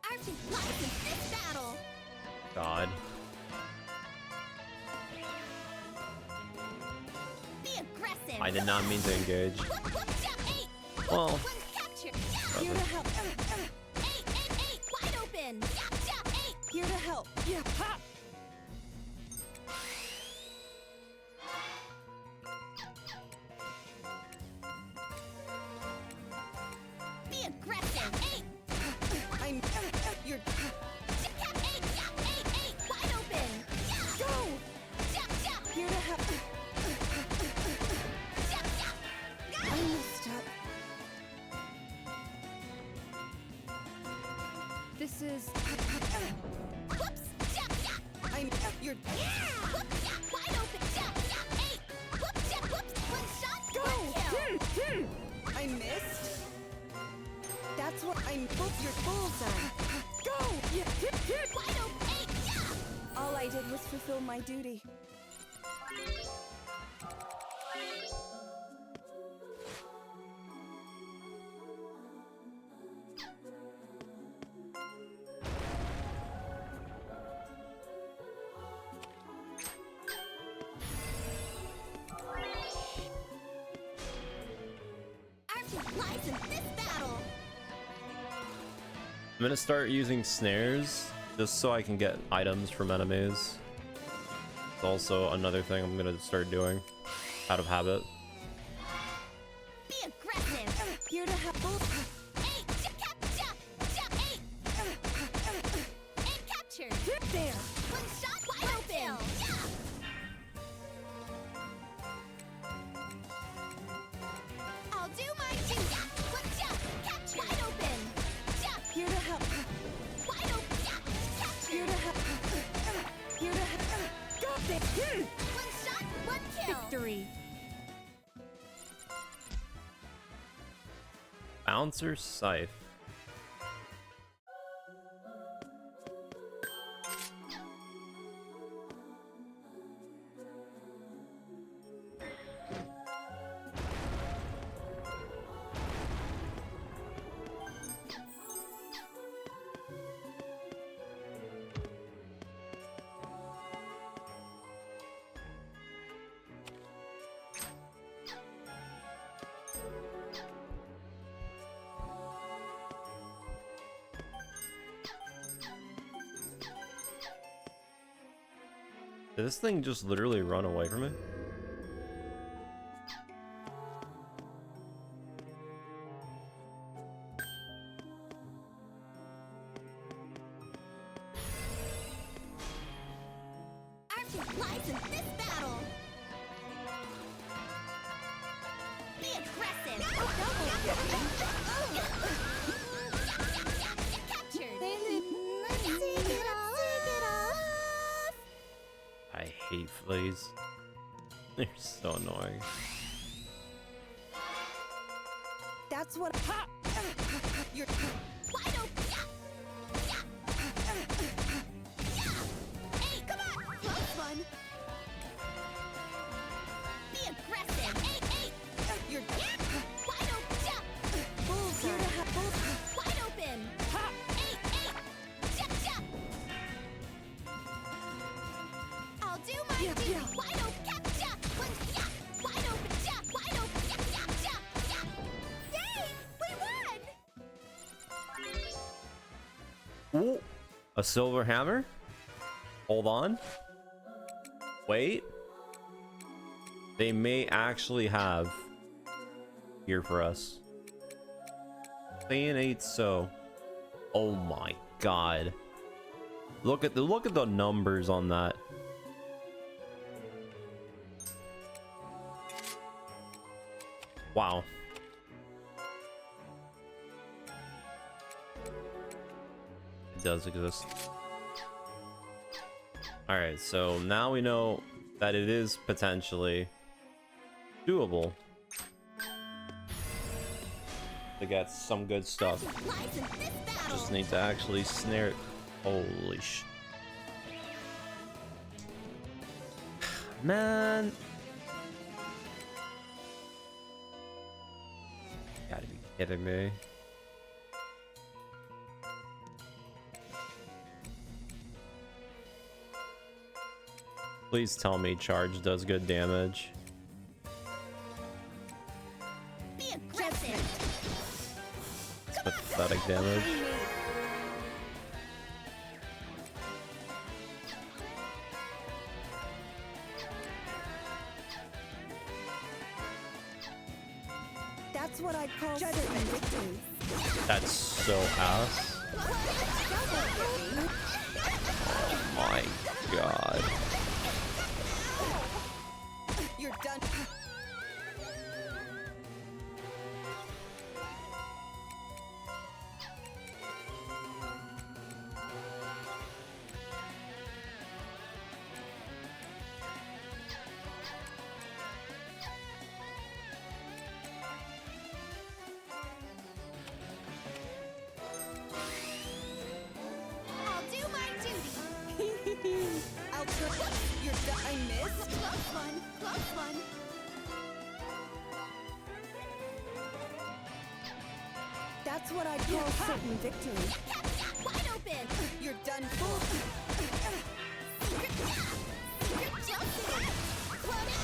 Our team lies in this battle. God. Be aggressive. I did not mean to engage. Well, Here to help. Wide open. Here to help. Yeah. Ha! Be aggressive. I'm. You're. Wide open. Go! Here to help. I messed up. This is... Whoops. I'm. You're. Wide open. Whoops. One shot. Go! One kill. I missed. That's what I'm. Your bullseye. Go! Yeah. Wide open. All I did was fulfill my duty. lies in this battle. I'm gonna start using snares just so I can get items from enemies. It's also another thing I'm gonna start doing out of habit. Be aggressive. Here to help. Eight, captured. There. One shot, wide open. I'll do my duty. One shot, captured. Wide open. Here to help. Wide open. Captured. Here to help. Here to help. Got it. One shot, one kill. Victory. Bouncer Scythe. Did this thing just literally run away from me? Archie lies in this battle. Be aggressive. Captured. Let's take it off. I hate fleas. They're so annoying. That's what. You're wide open. Hey, come on. Close one. Be aggressive. Hey. You're wide open. Here to have wide open. Hey. Jump. I'll do my duty. Wide open. Wide open. Wide open. Yay! We won! Ooh, a silver hammer? Hold on. Wait. They may actually have here for us. Saying ain't so. Oh my god. Look at the numbers on that. Wow. It does exist. Alright, so now we know that it is potentially doable to get some good stuff. Just need to actually snare it. Holy sh... Man. Gotta be kidding me. Please tell me charge does good damage. Be aggressive. It's pathetic damage. That's what I call certain victory. That's so ass. Oh my god. You're done. I'll do my duty. I'll try. You're done. I missed. Close one. That's what I call certain victory. Wide open. You're done for. Secret jumping. Cloning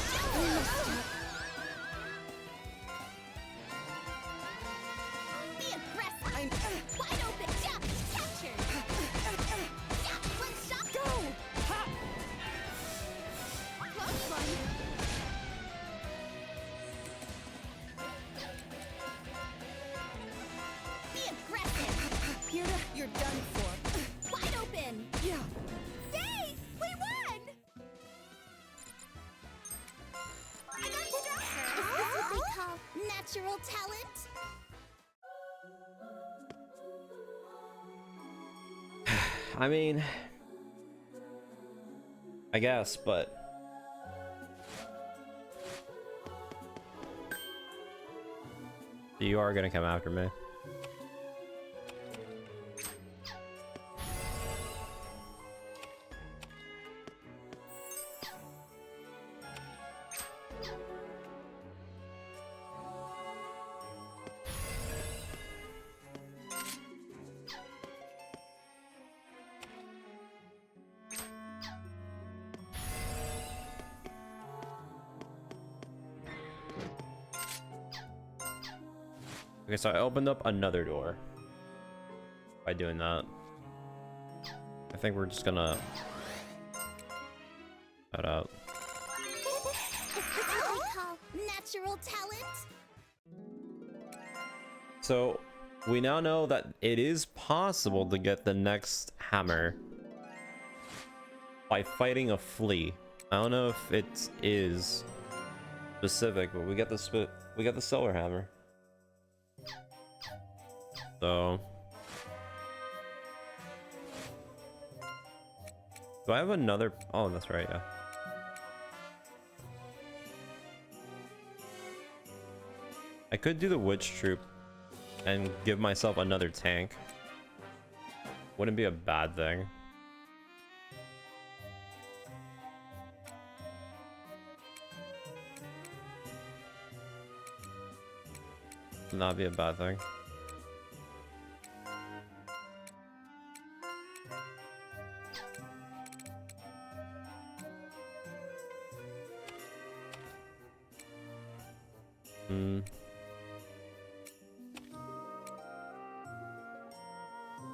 natural talent? I mean, I guess, but you are gonna come after me. Okay, so I opened up another door by doing that. I think we're just gonna head out. Is this what we call natural talent? So we now know that it is possible to get the next hammer by fighting a flea. I don't know if it is specific, but we get the silver hammer. So do I have another? Oh, that's right, yeah. I could do the witch troop and give myself another tank. Wouldn't be a bad thing. Would not be a bad thing.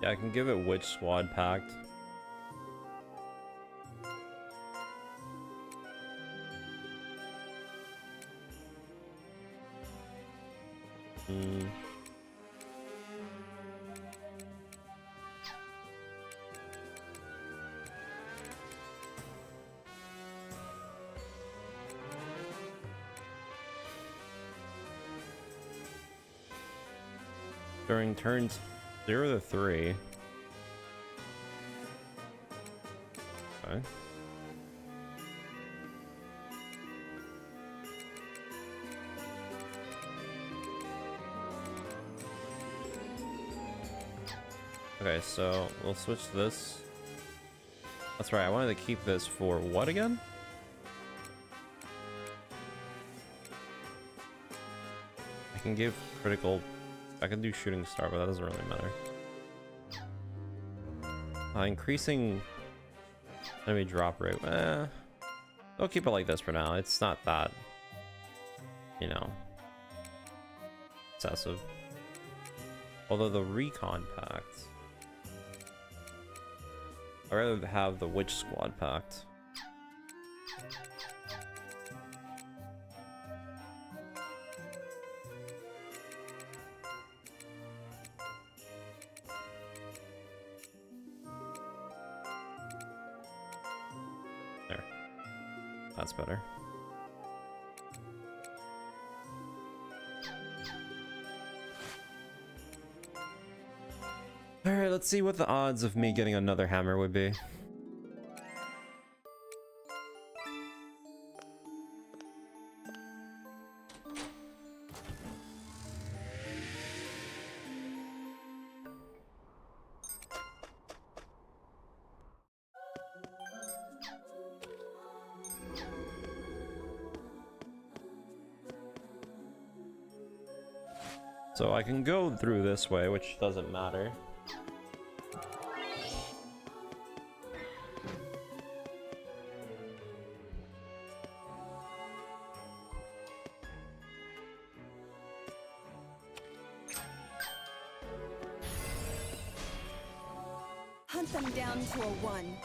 Yeah, I can give it Witch Squad Pact. During turns 0 to 3. Okay. Okay, so we'll switch this. That's right, I wanted to keep this for what again? I can give critical. I can do shooting star, but that doesn't really matter. Increasing enemy drop rate. I'll keep it like this for now. It's not that, you know, excessive. Although the recon pact, I'd rather have the witch squad pact. That's better. Alright, let's see what the odds of me getting another hammer would be. So I can go through this way, which doesn't matter. Hunt them down to a 1.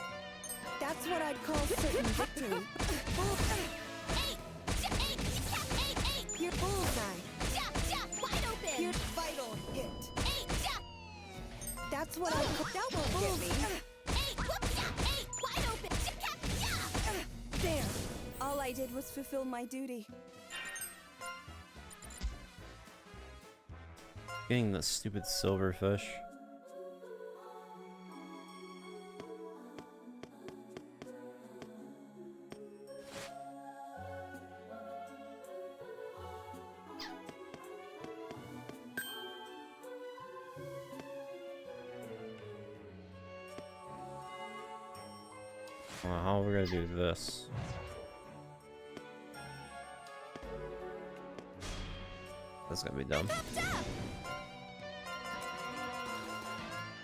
That's what I'd call certain victory. Your bullseye. Wide open. Your vital hit. That's what I call. That won't get me. Wide open. There. All I did was fulfill my duty. Getting the stupid silverfish. Well, how are we gonna do this? That's gonna be dumb.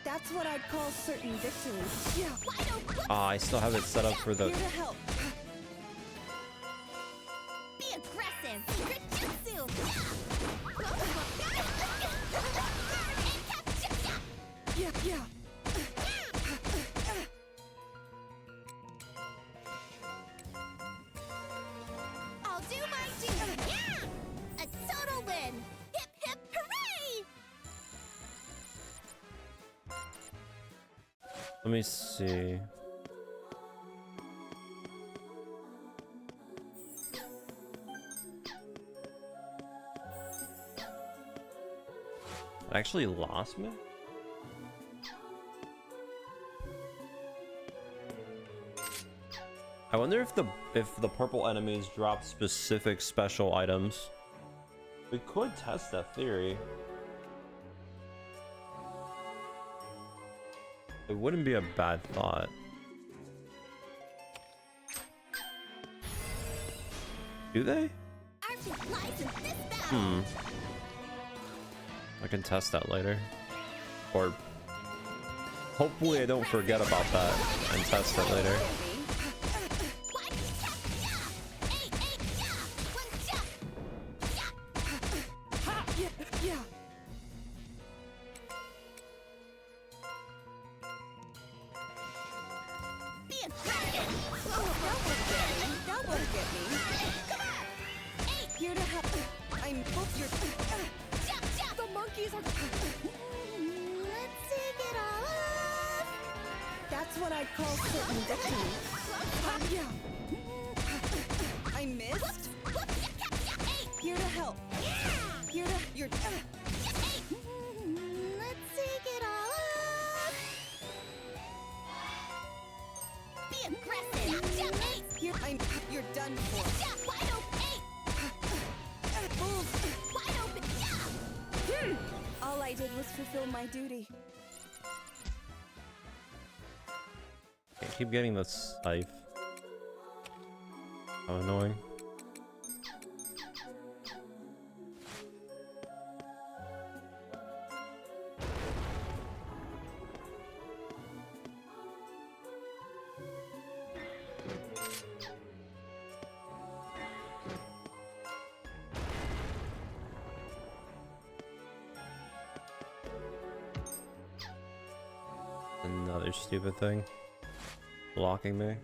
That's what I'd call certain victory. Yeah. Ah, I still have it set up for the. Here to help. Be aggressive. Jujutsu. Yeah, yeah. I'll do my duty. Yeah! A total win. Hip hip hooray! Let me see. It actually lost me? I wonder if the purple enemies drop specific special items. We could test that theory. It wouldn't be a bad thought. Do they? I can test that later. Or hopefully I don't forget about that and test it later. All I did was fulfill my duty. I keep getting the scythe. How annoying. Another stupid thing. Blocking me.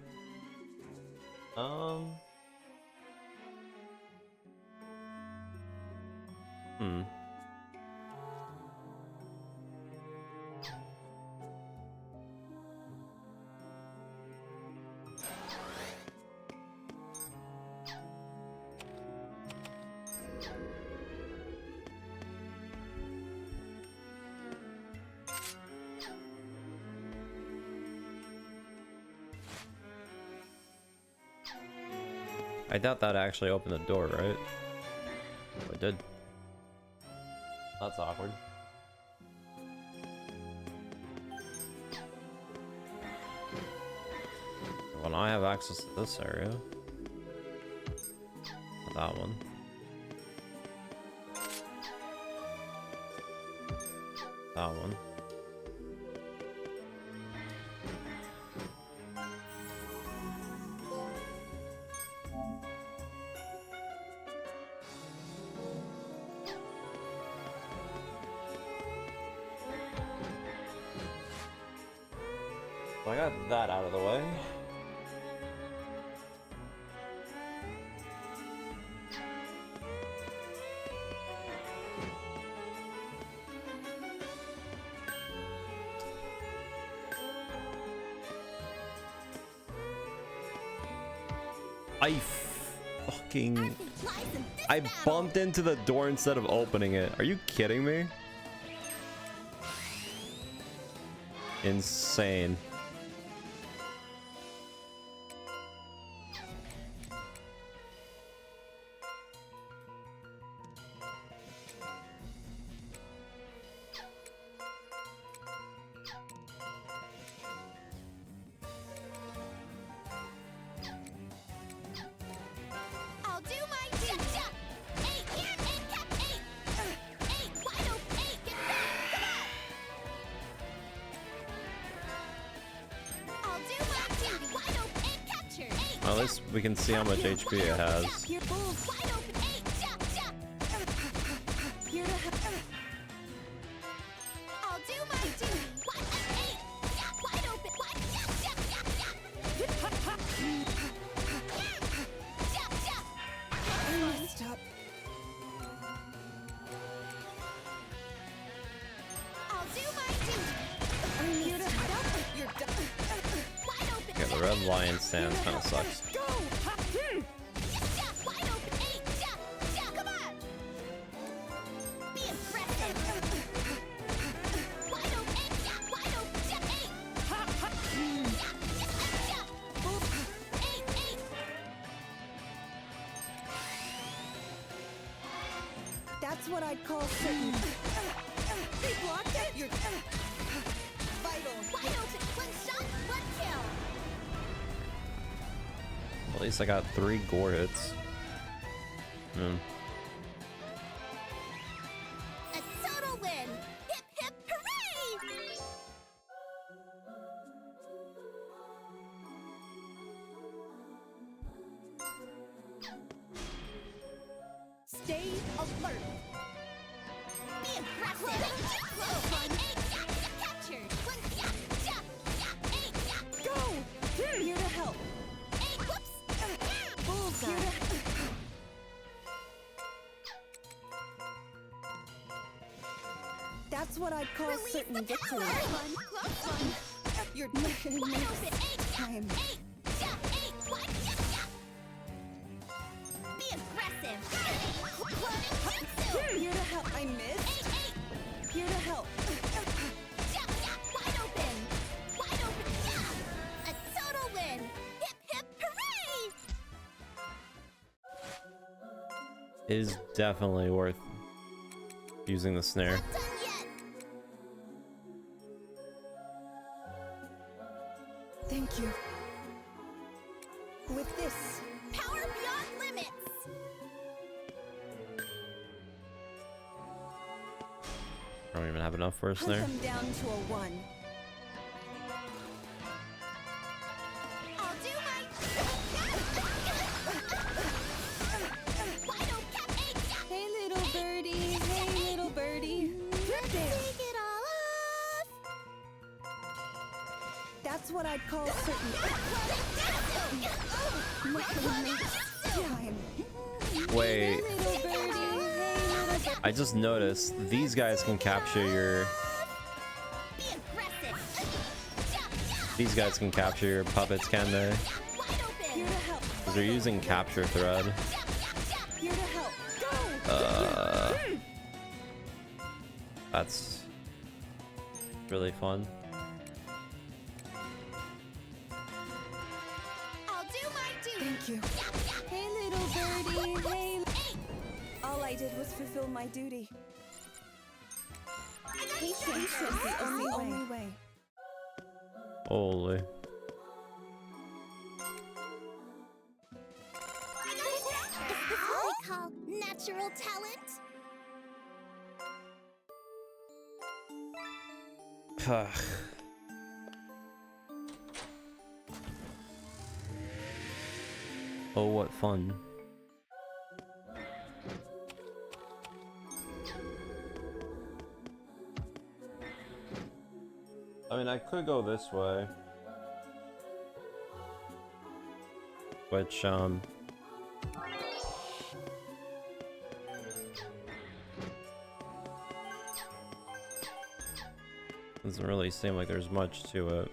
I doubt that actually opened the door, right? Oh, it did. That's awkward. Well, now I have access to this area. That one. That one. So I got that out of the way. I bumped into the door instead of opening it. Are you kidding me? insane. I'll do my duty. Eight, here, eight, cap, eight. Eight, wide open, eight, get back, come on. I'll do my duty. Wide open, eight, captured. Eight, Well, at least we can see how much HP it has. here, bulls, wide open, eight, jump, jump. Here to help. I'll do my duty. Wide open, eight, jump, wide open, wide, jump, jump, jump, jump. Jump, jump. I messed up. I'll do my duty. I'm here to help. You're done. Wide open, Yeah, the red lion stance kind of sucks. Go! jump, wide open, eight, jump, jump, come on. Be aggressive. Wide open, eight, jump, wide open, jump, eight. Jump, jump. Eight, eight. That's what I'd call certain. They blocked it. You're vital. Wide open, one shot, one kill. At least I got 3 gore hits. Hmm. A total win. Hip, hip, hooray! Stay alert. Be aggressive. Close one. Eight, jump, jump, captured. One, jump, jump, jump, eight, jump. Go! Here to help. Eight, whoops. Bullseye. Here to That's what I'd call Release certain the victory. power. Close one. You're not gonna Wide make open, eight, time. eight, jump, eight, one, jump, jump. Be aggressive. Cloning jutsu. Here to help. I missed. Eight, eight, Here to help. jump, jump, wide open. Wide open, jump. A total win. Hip, hip, hooray! It is definitely worth using the snare. Not done yet. Thank you. With this, Power beyond limits. I don't even have enough for a hunt snare. them down to a 1. I'll do my. Wide open, cap, eight, jump. Hey, little birdie. Hey, little birdie. Take it all off. That's what I'd call certain. Time. Wait, Little birdie. Hey, little birdie. I just noticed these guys can capture your. Be aggressive. Jump, jump. These guys can capture your puppets, can they? Wide open. Here to help. 'Cause they're using capture thread. Jump, jump, jump. Here to help. Go! That's really fun. I'll do my duty. Thank you. Jump, jump. Hey, little birdie. Hey. Eight. All I did was fulfill my duty. I got Patience is the only way. Holy. Is this what we call natural talent? Oh, what fun. I mean, I could go this way. Which, doesn't really seem like there's much to it.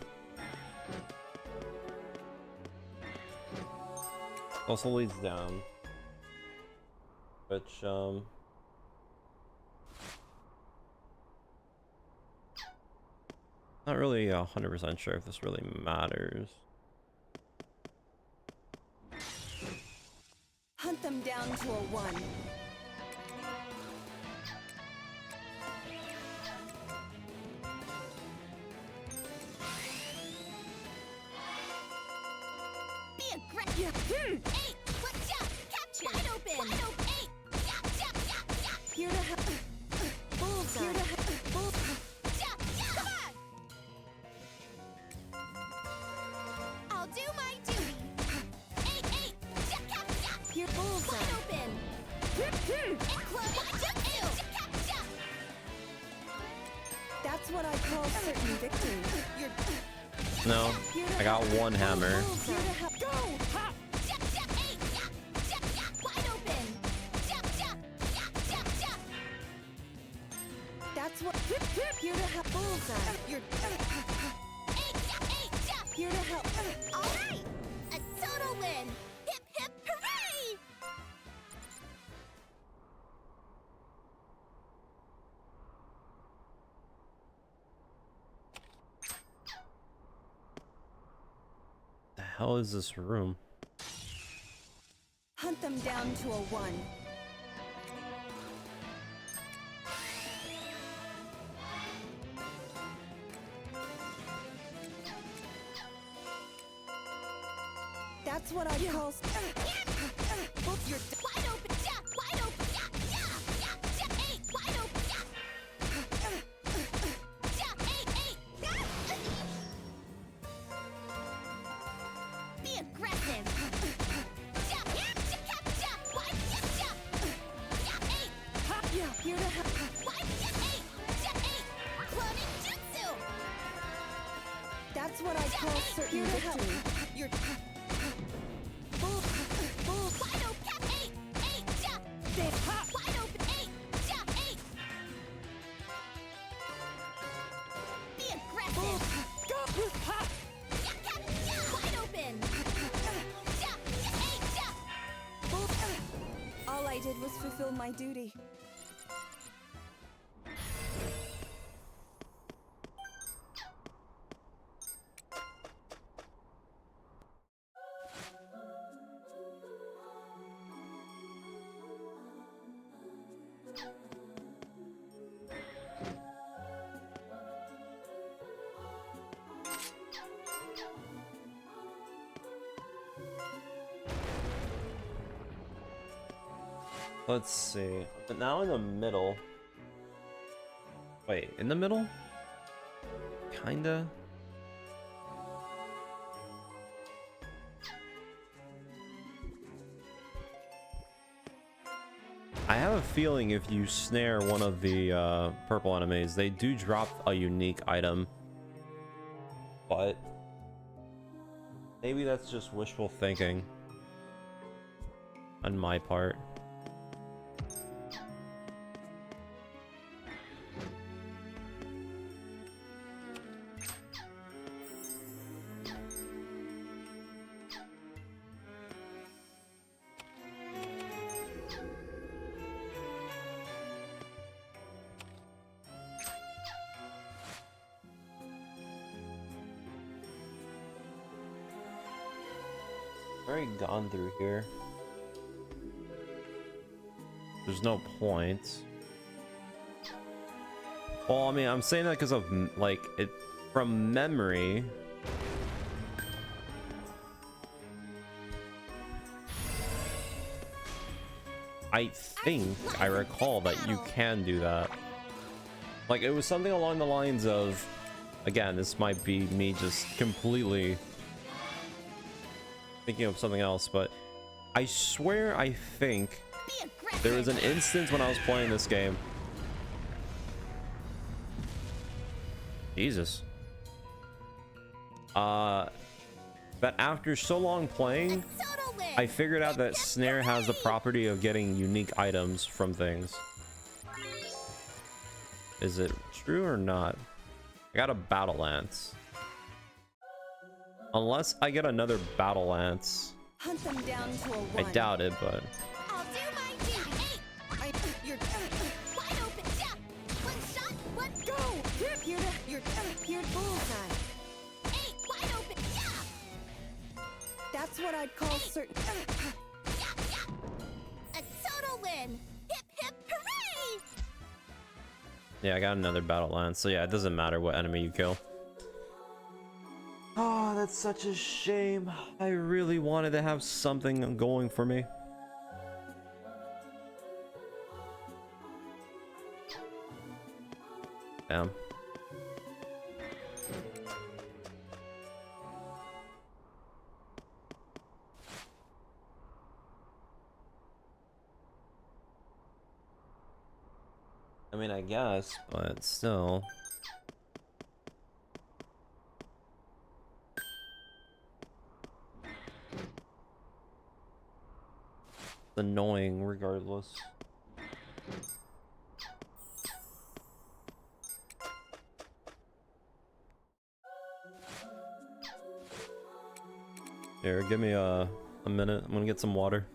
Also leads down. Which, Not really 100% sure if this really matters. Hunt them down to a 1. Be aggressive. Yeah. 8. Watch out. Capture. Wide open. Wide open. 8. Yeah, yeah, yeah, yeah. Here to help. Bullseye. Here to help. Bullseye. Yeah, yeah. Come on. I'll do my duty. 8. 8. Yeah, yeah, yeah. Here, bullseye. Wide open. Close. Watch out. 8. Yeah, yeah. That's what I call certain victory. You're No, I got one hammer. here to help. Go! Ha! Yeah, yeah, 8. Yeah, yeah, yeah. Wide open. Yeah, yeah, yeah, yeah, yeah. That's what. Here to help. Bullseye. You're 8. Yeah, 8. Yeah. here to help. All right. A total win. Hip, hip, hooray! The hell is this room? Hunt them down to a 1. That's what I call. You're wide open. Yeah, wide open. Yeah, yeah, yeah, yeah. 8. Wide open. Yeah. Yeah, 8. 8. Be aggressive. Yeah, yeah, yeah, yeah. Wide, yeah, yeah. Yeah, 8. Yeah, here to help. Wide, yeah, 8. Yeah, 8. Cloning jutsu. That's what I call certain victory. You're Wide open. Yeah, 8. 8. Yeah. Wide open. 8. Yeah, 8. Be aggressive. go. Ha! Yeah, yeah, yeah. Wide open. Yeah, yeah, 8. Yeah. All I did was fulfill my duty. Let's see. But now in the middle. Wait, in the middle? Kinda. I have a feeling if you snare one of the purple enemies, they do drop a unique item. But maybe that's just wishful thinking on my part. Already gone through here. There's no point. Well, I mean, I'm saying that because of like it from memory. I think I recall that you can do that. Like it was something along the lines of, again, this might be me just completely thinking of something else, but I swear I think there was an instance when I was playing this game. Jesus. That after so long playing, I figured out that snare has the property of getting unique items from things. Is it true or not? I got a battle lance. Unless I get another battle lance. Hunt them down to a 1. I doubt it, but I'll do my duty. You're Wide open. Yeah. One shot. One go. Here to you're Here's bullseye. Eight, wide open. Yeah. That's what I'd call certain. A total win. Hip hip hooray! Yeah, I got another battle lance, so yeah, it doesn't matter what enemy you kill. Oh, that's such a shame. I really wanted to have something going for me. Damn. I mean, I guess, but still. It's annoying regardless. Here, give me a minute. I'm gonna get some water.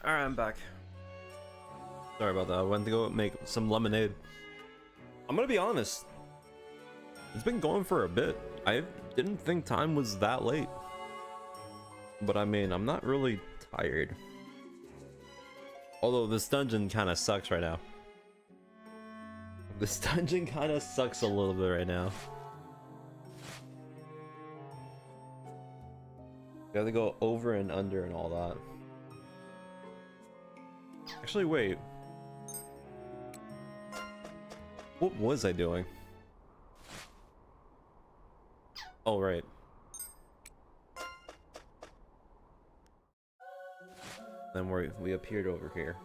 Alright, I'm back. Sorry about that. I went to go make some lemonade. I'm gonna be honest. It's been going for a bit. I didn't think time was that late. But I mean, I'm not really tired. Although this dungeon kind of sucks right now. This dungeon kind of sucks a little bit right now. You have to go over and under and all that. Actually, wait. What was I doing? Oh, right. Then we appeared over here.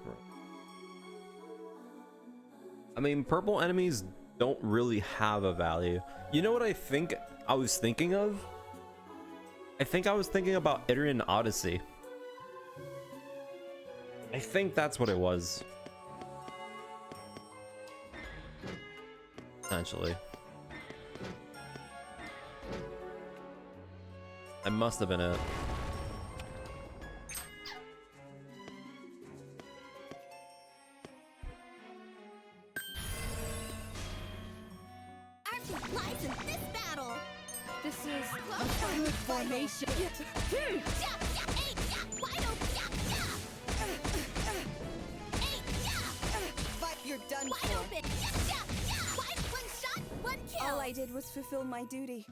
I mean, purple enemies don't really have a value. You know what I think I was thinking of? I think I was thinking about Idrian Odyssey. I think that's what it was. Essentially. That must have been it. This is a good formation. But you're done Wide for. open. One shot, one kill. All I did was fulfill my duty.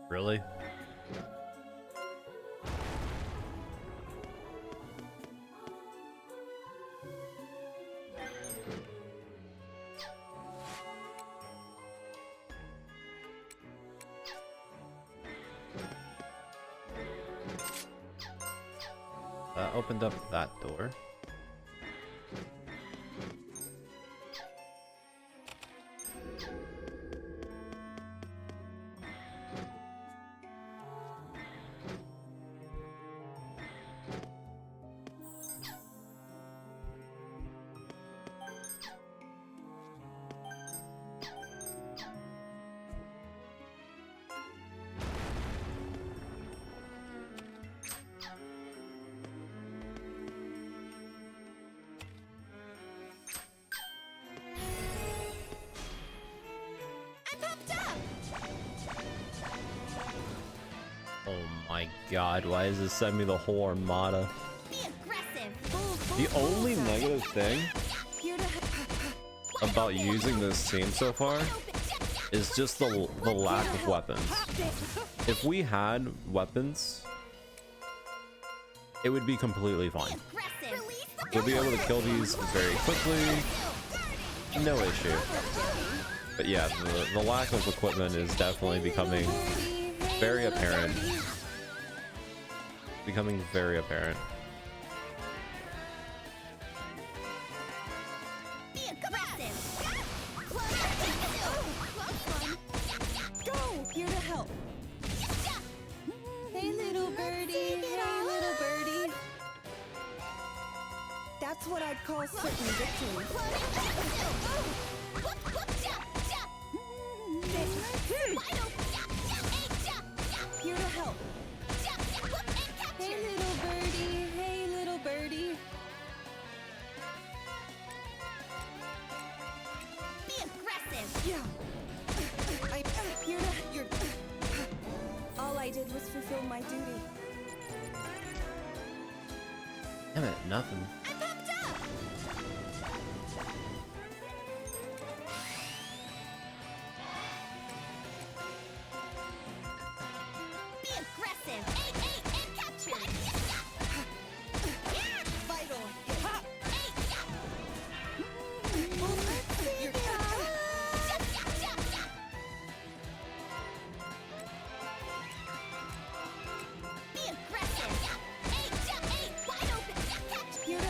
Really? That opened up that door. Oh my god, why does this send me the whole armada? The only negative thing about using this team so far is just the lack of weapons. If we had weapons, it would be completely fine. We'll be able to kill these very quickly, no issue. But yeah, the lack of equipment is definitely becoming very apparent. Becoming very apparent. Go! Here to help. Hey, little birdie. Hey, little birdie. That's what I'd call certain victory. Here to help. Hey, little birdie. Hey, little birdie. Be aggressive. Yeah. You're. All I did was fulfill my duty. Damn it, nothing. I popped up. Be aggressive. Aim and capture. Vital. Be aggressive. Wide open. Catch. Here to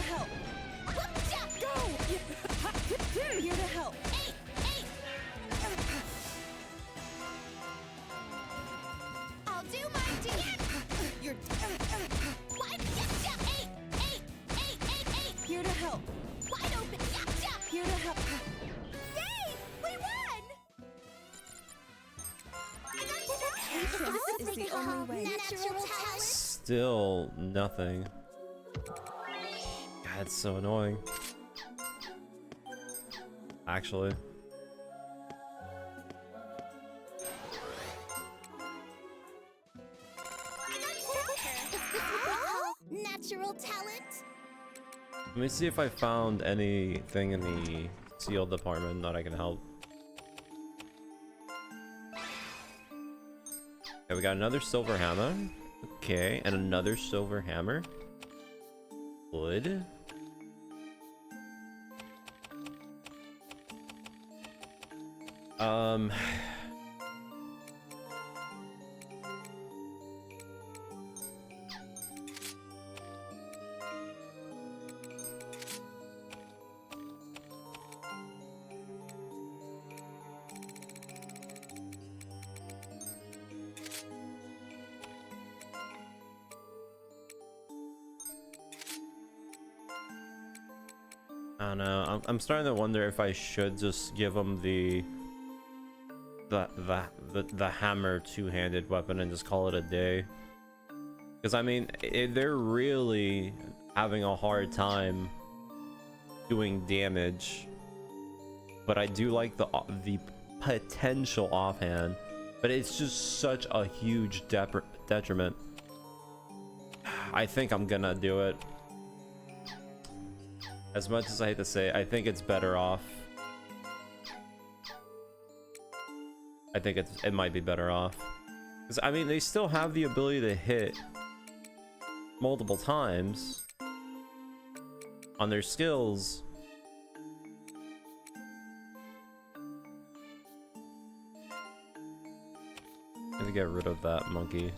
Here to help. Yay! We won! Patience is the only way. Natural talent. Still nothing. God, it's so annoying. Actually. Natural talent. Let me see if I found anything in the seal department that I can help. Okay, we got another silver hammer. Okay, and another silver hammer. Good. I don't know. I'm starting to wonder if I should just give him the hammer two-handed weapon and just call it a day. Because I mean, they're really having a hard time doing damage. But I do like the potential offhand. But it's just such a huge detriment. I think I'm gonna do it. As much as I hate to say it, I think it's better off. I think it might be better off. Because, I mean, they still have the ability to hit multiple times on their skills. I have to get rid of that monkey.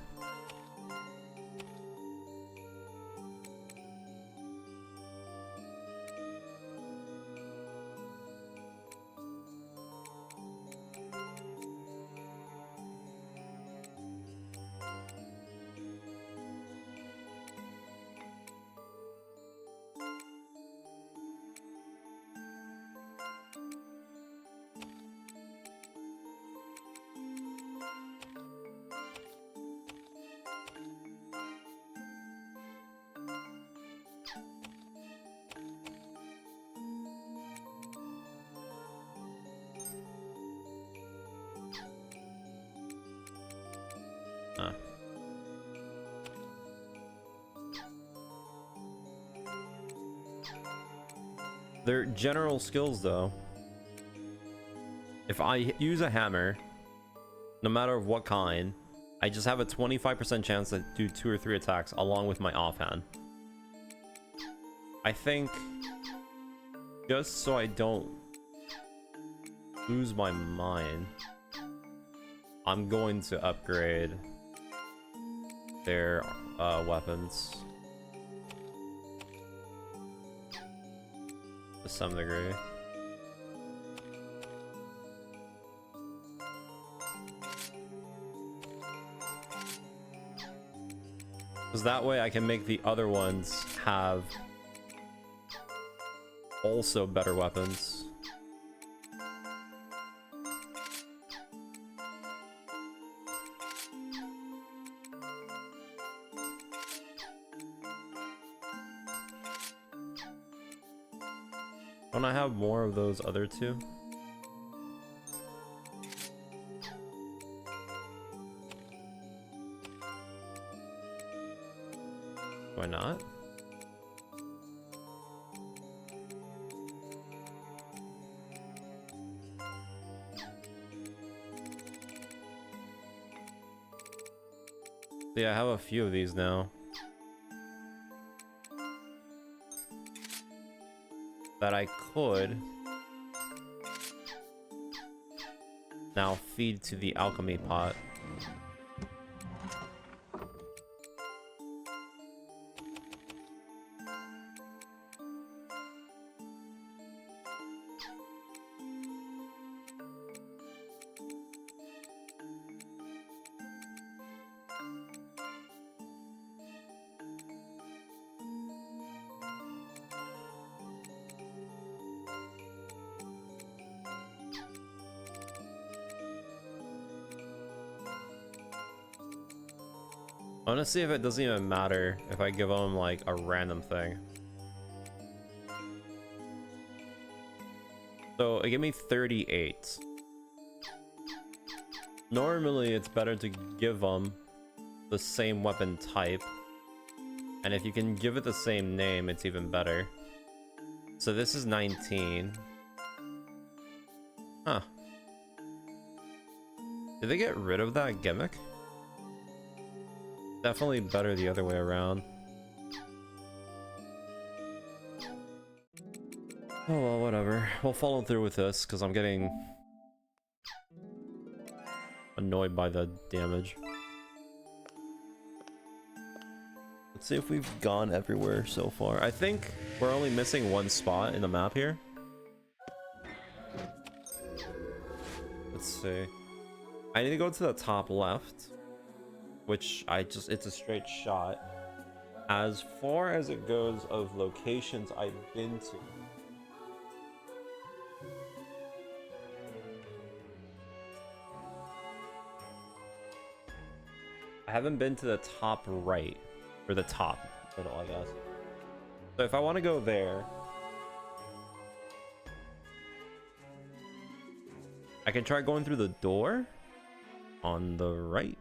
Their general skills, though. If I use a hammer, no matter of what kind, I just have a 25% chance to do 2 or 3 attacks along with my offhand. I think, just so I don't lose my mind, I'm going to upgrade their weapons to some degree. Because that way I can make the other ones have also better weapons. Don't I have more of those other two? Why not? Yeah, I have a few of these now. That I could now feed to the alchemy pot. I want to see if it doesn't even matter if I give them like a random thing. So it gave me 38. Normally it's better to give them the same weapon type. And if you can give it the same name, it's even better. So this is 19. Huh. Did they get rid of that gimmick? Definitely better the other way around. Oh well, whatever. We'll follow through with this because I'm getting annoyed by the damage. Let's see if we've gone everywhere so far. I think we're only missing one spot in the map here. Let's see. I need to go to the top left, which it's a straight shot. As far as it goes of locations I've been to, I haven't been to the top right, or the top middle, I guess. So if I want to go there, I can try going through the door on the right.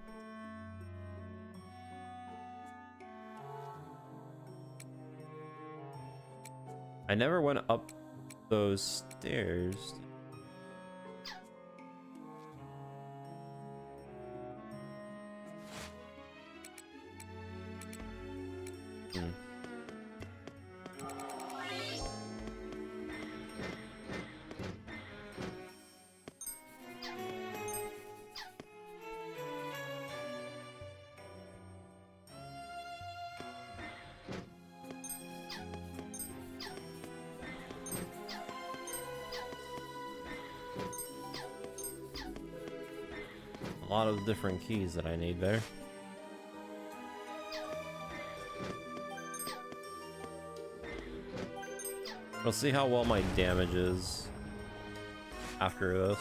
I never went up those stairs. A lot of different keys that I need there. We'll see how well my damage is after this.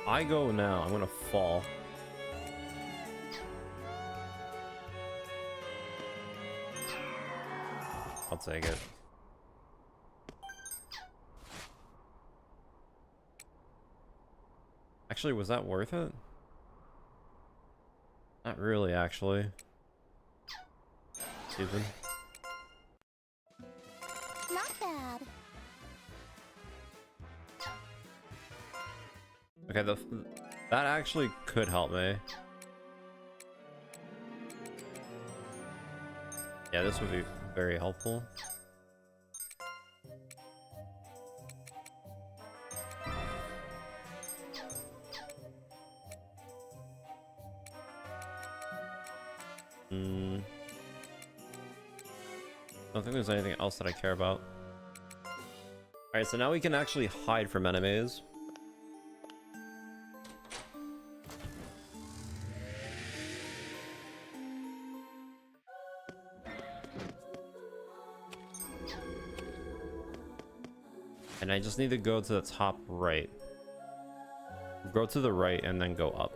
I go now, I'm gonna fall. I'll take it. Actually, was that worth it? Not really, actually. Stupid. Not bad. Okay, that actually could help me. Yeah, this would be very helpful. I don't think there's anything else that I care about. Alright, so now we can actually hide from enemies. And I just need to go to the top right. Go to the right and then go up.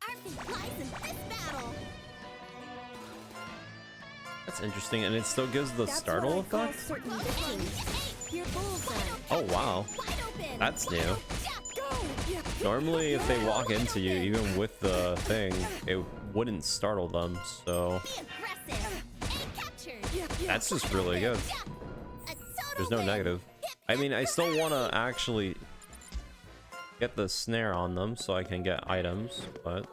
Our fate lies in this battle. That's interesting, and it still gives the startle effect? Oh wow, that's new. Normally if they walk into you, even with the thing, it wouldn't startle them, so that's just really good. There's no negative. I mean, I still want to actually get the snare on them so I can get items, but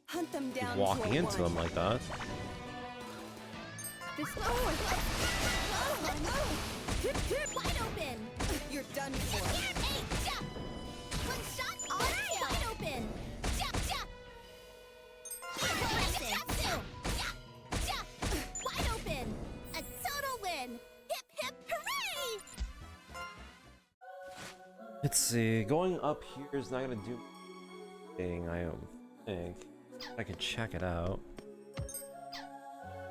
Hunt them come down walking to a into one. them like that. This oh, wide open. You're done for. Hey, jump. One shot. All right, wide open. Jump, jump. Jump. Wide open. A total win. Hip hip hooray! Let's see. Going up here is not gonna do anything, I don't think. I could check it out.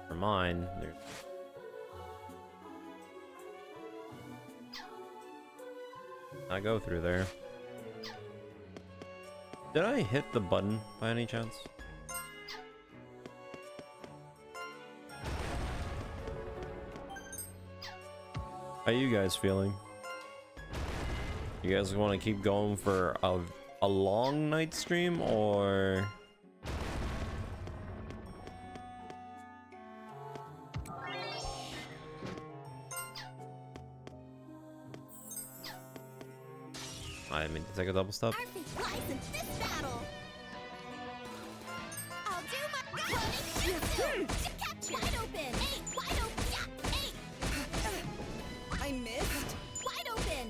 For mine, there's I go through there. Did I hit the button by any chance? How you guys feeling? You guys want to keep going for a long night stream, or I didn't mean to take a double step. Our fate lies in this battle. I'll do my running to catch wide open. Hey, wide open. Hey. I missed. Wide open.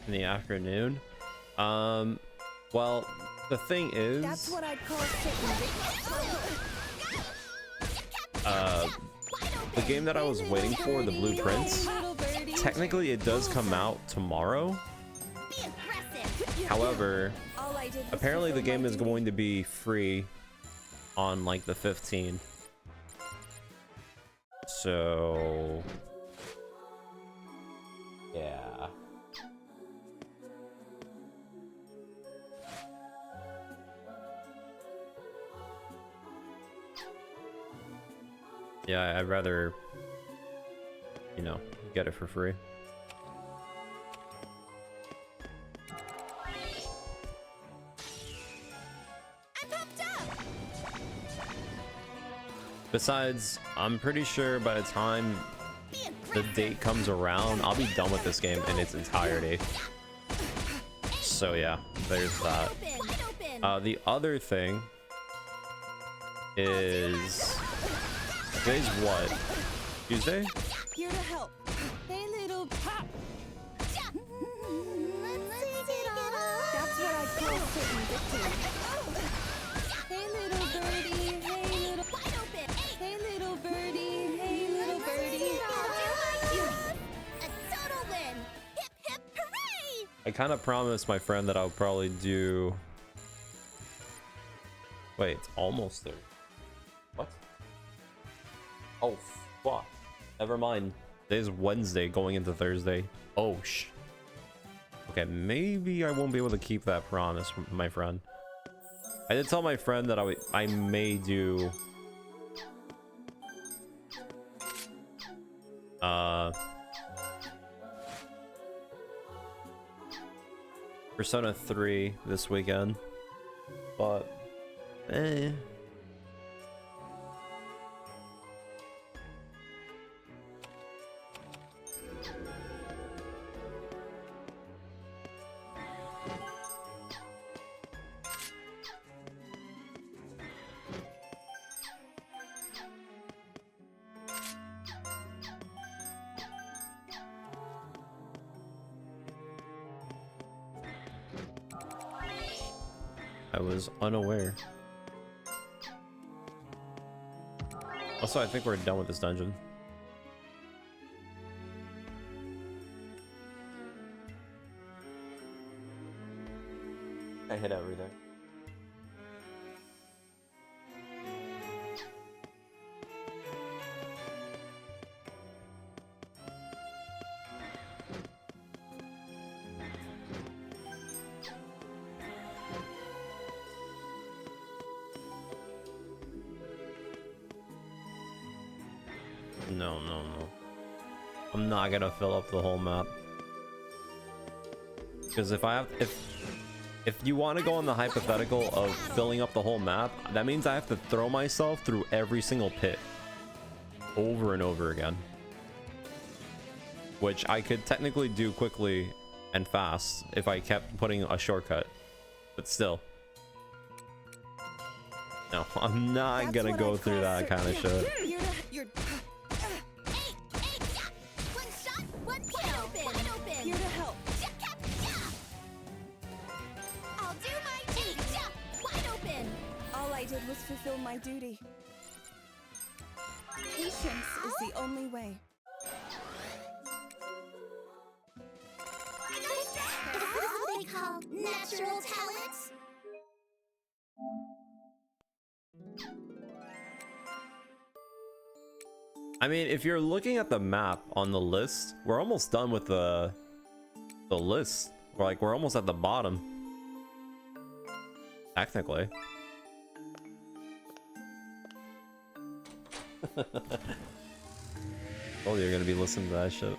In the afternoon. Well, the thing is, That's what I'd call sitting. the game that I was waiting for, the blueprints, technically it does come out tomorrow. However, apparently the game is going to be free on like the 15th. So yeah. Yeah, I'd rather, you know, get it for free. Besides, I'm pretty sure by the time the date comes around, I'll be done with this game in its entirety. So yeah, there's that. The other thing is, today's what? Tuesday? Here to help. Hey, little pop. That's what I call sitting victory. Hey, little birdie. Hey, little. Hey, little birdie. Hey, little birdie. A total win. Hip hip hooray! I kind of promised my friend that I'll probably do. Wait, it's almost there. What? Oh, fuck. Never mind. Today's Wednesday going into Thursday. Oh, okay, maybe I won't be able to keep that promise, my friend. I did tell my friend that I may do Persona 3 this weekend, but I was unaware. Also, I think we're done with this dungeon. I hit everything. No. I'm not gonna fill up the whole map. Because if you want to go on the hypothetical of filling up the whole map, that means I have to throw myself through every single pit over and over again. Which I could technically do quickly and fast if I kept putting a shortcut. But still. No, I'm not gonna go through that kind of shit. You're one shot, one kill. Wide open. Here to help. I'll do my duty. Wide open. All I did was fulfill my duty. Patience is the only way. Is this what they call natural talents? I mean, if you're looking at the map on the list, we're almost done with the list. We're almost at the bottom. Technically. Oh, you're gonna be listening to that shit.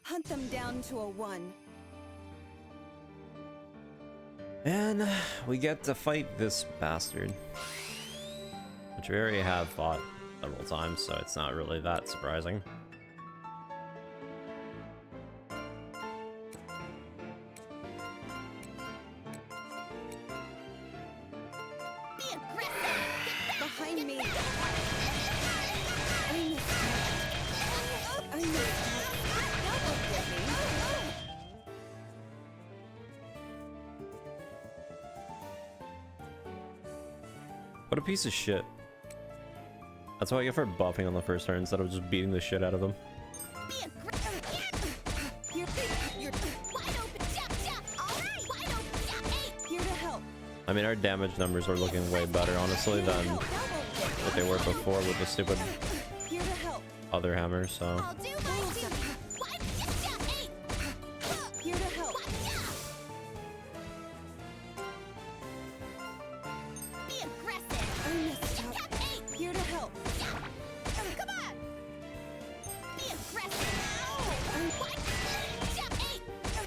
Hunt them down to a 1. And we get to fight this bastard. Which we already have fought several times, so it's not really that surprising. Behind me. I missed that. I missed that. That won't get me. What a piece of shit. That's what I get for buffing on the first turn instead of just beating the shit out of him. You're wide open. All right. Wide open. Here to help. I mean, our damage numbers are looking way better, honestly, than what they were before with the stupid Here to help. other hammer, so... I'll do my duty. Here to help. Be aggressive. I missed that. Here to help. Come on. Be aggressive.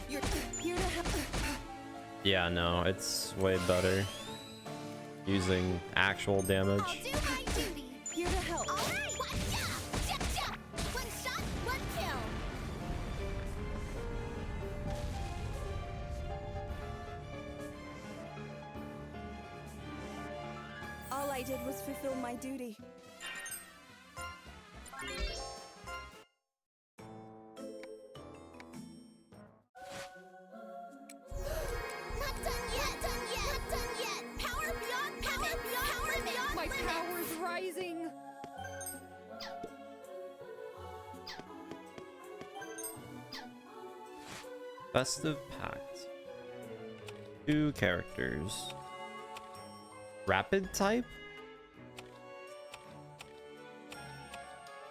You're here to help. Yeah, no, it's way better using actual damage. I'll do my duty. Here to help. All right. One shot, one kill. All I did was fulfill my duty. Not done yet. Not done yet. Power beyond power beyond My limits. power's rising. Festive Pact. 2 characters. Rapid type?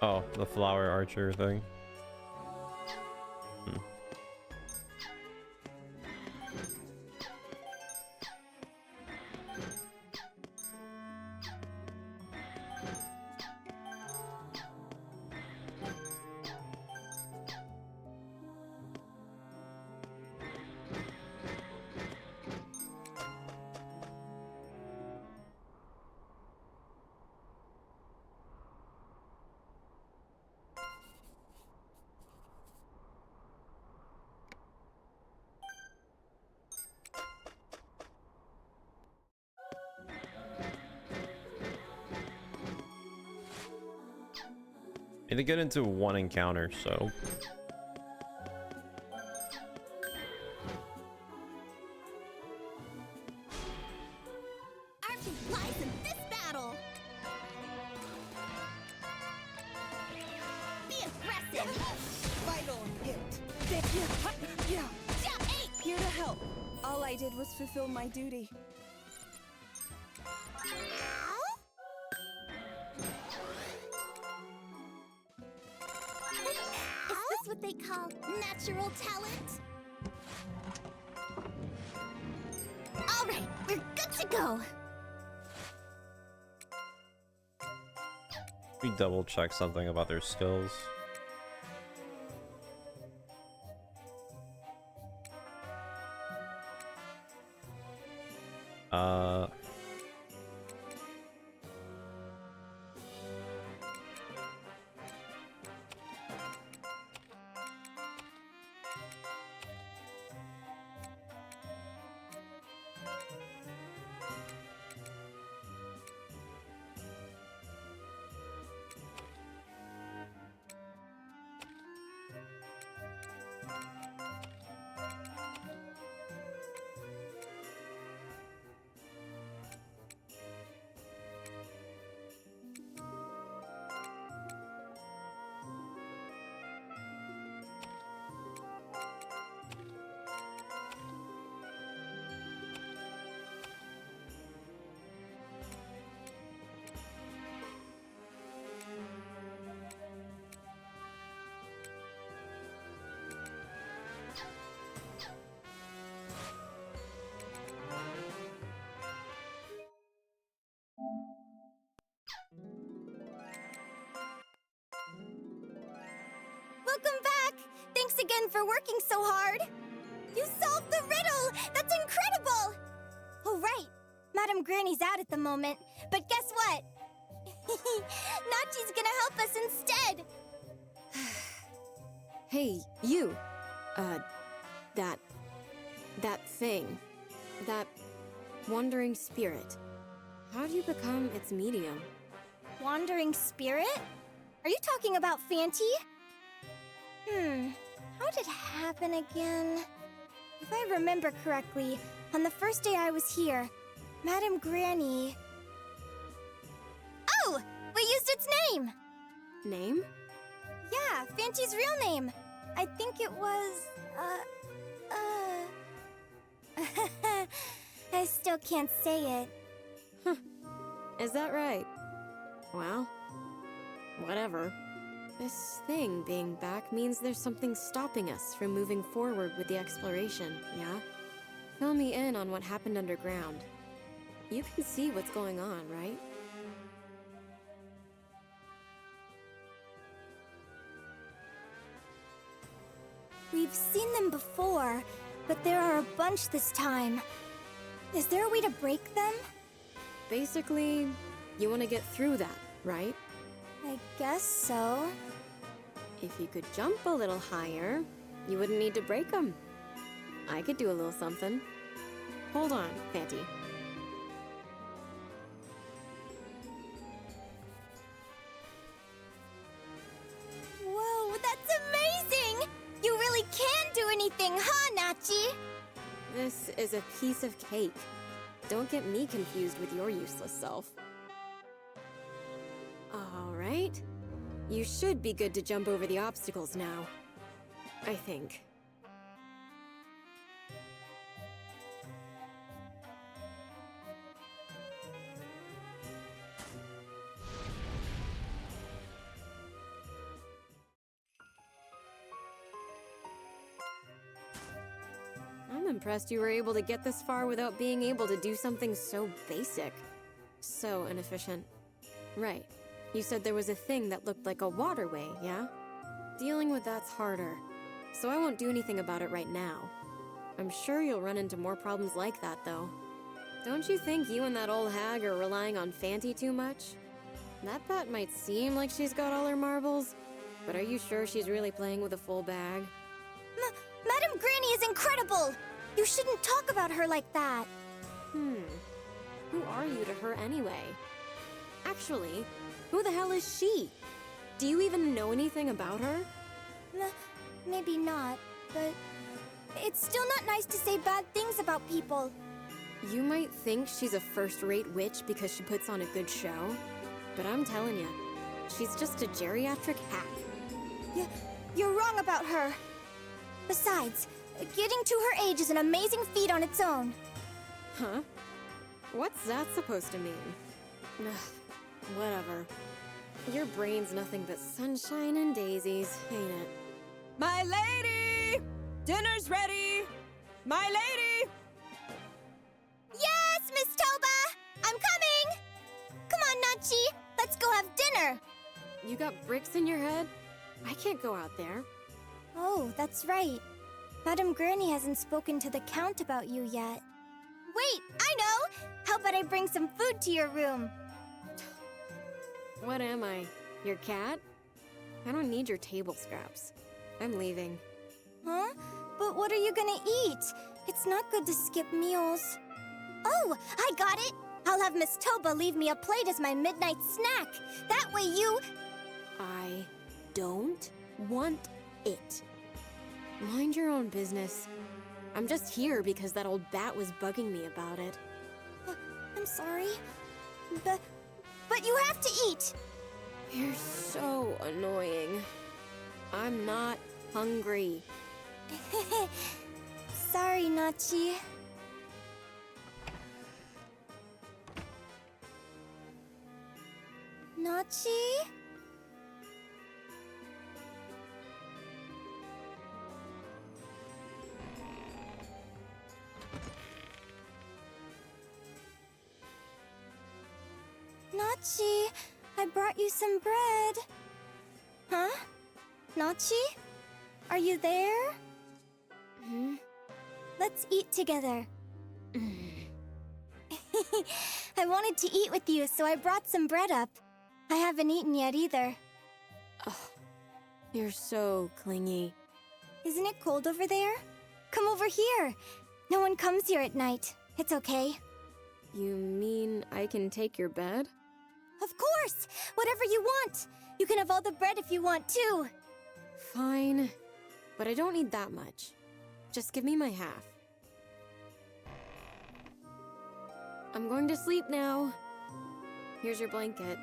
Oh, the flower archer thing. Hmm. Need to get into one encounter, so... Our team lies in this battle. Be aggressive. Vital hit. Yeah. Here to help. All I did was fulfill my duty. Is this what they call natural talent? All right, we're good to go. We double check something about their skills. Uh... Welcome back! Thanks again for working so hard! You solved the riddle! That's incredible! Oh, right. Madame Granny's out at the moment, but guess what? Nachi's gonna help us instead! Hey, you. That thing. That wandering spirit. How do you become its medium? Wandering spirit? Are you talking about Fanty? How did it happen again? If I remember correctly, on the first day I was here, Madame Granny... Oh! We used its name! Name? Yeah, Fanty's real name. I think it was... I still can't say it. Huh. Is that right? Well, whatever. This thing being back means there's something stopping us from moving forward with the exploration, yeah? Fill me in on what happened underground. You can see what's going on, right? We've seen them before, but there are a bunch this time. Is there a way to break them? Basically, you want to get through that, right? I guess so. If you could jump a little higher, you wouldn't need to break them. I could do a little something. Hold on, Fanty. Whoa, that's amazing! You really can do anything, huh, Nachi? This is a piece of cake. Don't get me confused with your useless self. All right. You should be good to jump over the obstacles now. I think. I'm impressed you were able to get this far without being able to do something so basic. So inefficient. Right. You said there was a thing that looked like a waterway, yeah? Dealing with that's harder. So I won't do anything about it right now. I'm sure you'll run into more problems like that, though. Don't you think you and that old hag are relying on Fanty too much? That bat might seem like she's got all her marbles, but are you sure she's really playing with a full bag? Madame Granny is incredible! You shouldn't talk about her like that. Who are you to her anyway? Actually, who the hell is she? Do you even know anything about her? Maybe not, but it's still not nice to say bad things about people. You might think she's a first-rate witch because she puts on a good show, but I'm telling you, she's just a geriatric hack. You're wrong about her. Besides, getting to her age is an amazing feat on its own. Huh? What's that supposed to mean? Ugh, whatever. Your brain's nothing but sunshine and daisies, ain't it? My lady! Dinner's ready! My lady! Yes, Miss Toba! I'm coming! Come on, Nachi! Let's go have dinner! You got bricks in your head? I can't go out there. Oh, that's right. Madame Granny hasn't spoken to the Count about you yet. Wait, I know! about I bring some food to your room? What am I? Your cat? I don't need your table scraps. I'm leaving. Huh? But what are you gonna eat? It's not good to skip meals. Oh, I got it! I'll have Miss Toba leave me a plate as my midnight snack. That way you... I don't want it. Mind your own business. I'm just here because that old bat was bugging me about it. I'm sorry. But you have to eat! You're so annoying. I'm not hungry. Sorry, Nachi. Nachi? Nachi, I brought you some bread. Huh? Nachi? Are you there? Hmm? Let's eat together. I wanted to eat with you, so I brought some bread up. I haven't eaten yet either. Oh, you're so clingy. Isn't it cold over there? Come over here. No one comes here at night. It's okay. You mean I can take your bed? Of course! Whatever you want. You can have all the bread if you want too. Fine, but I don't need that much. Just give me my half. I'm going to sleep now. Here's your blanket.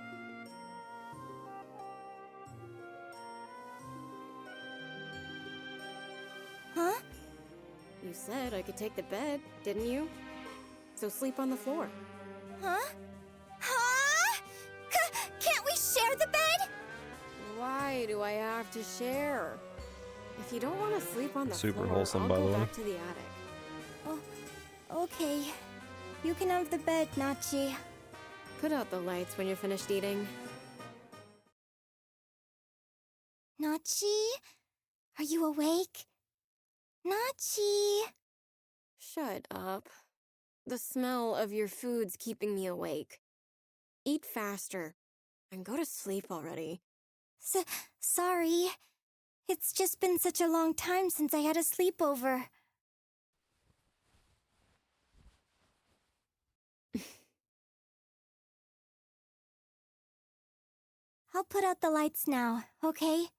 Huh? You said I could take the bed, didn't you? So sleep on the floor. Huh? Huh? Can't we share the bed? Why do I have to share? If you don't want to sleep on the Super floor, wholesome, I'll by go the way. back to the attic. Oh, okay. You can have the bed, Nachi. Put out the lights when you're finished eating. Nachi? Are you awake? Nachi? Shut up. The smell of your food's keeping me awake. Eat faster and go to sleep already. Sorry. It's just been such a long time since I had a sleepover. I'll put out the lights now, okay?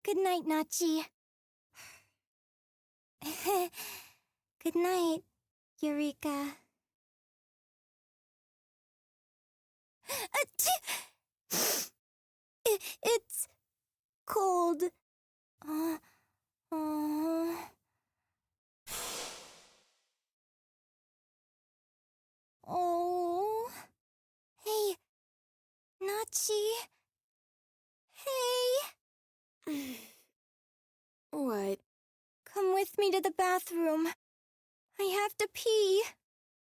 Good night, Nachi. Good night, Eureka. It's cold. Uh, oh. Hey, Nachi. Hey. What? Come with me to the bathroom. I have to pee.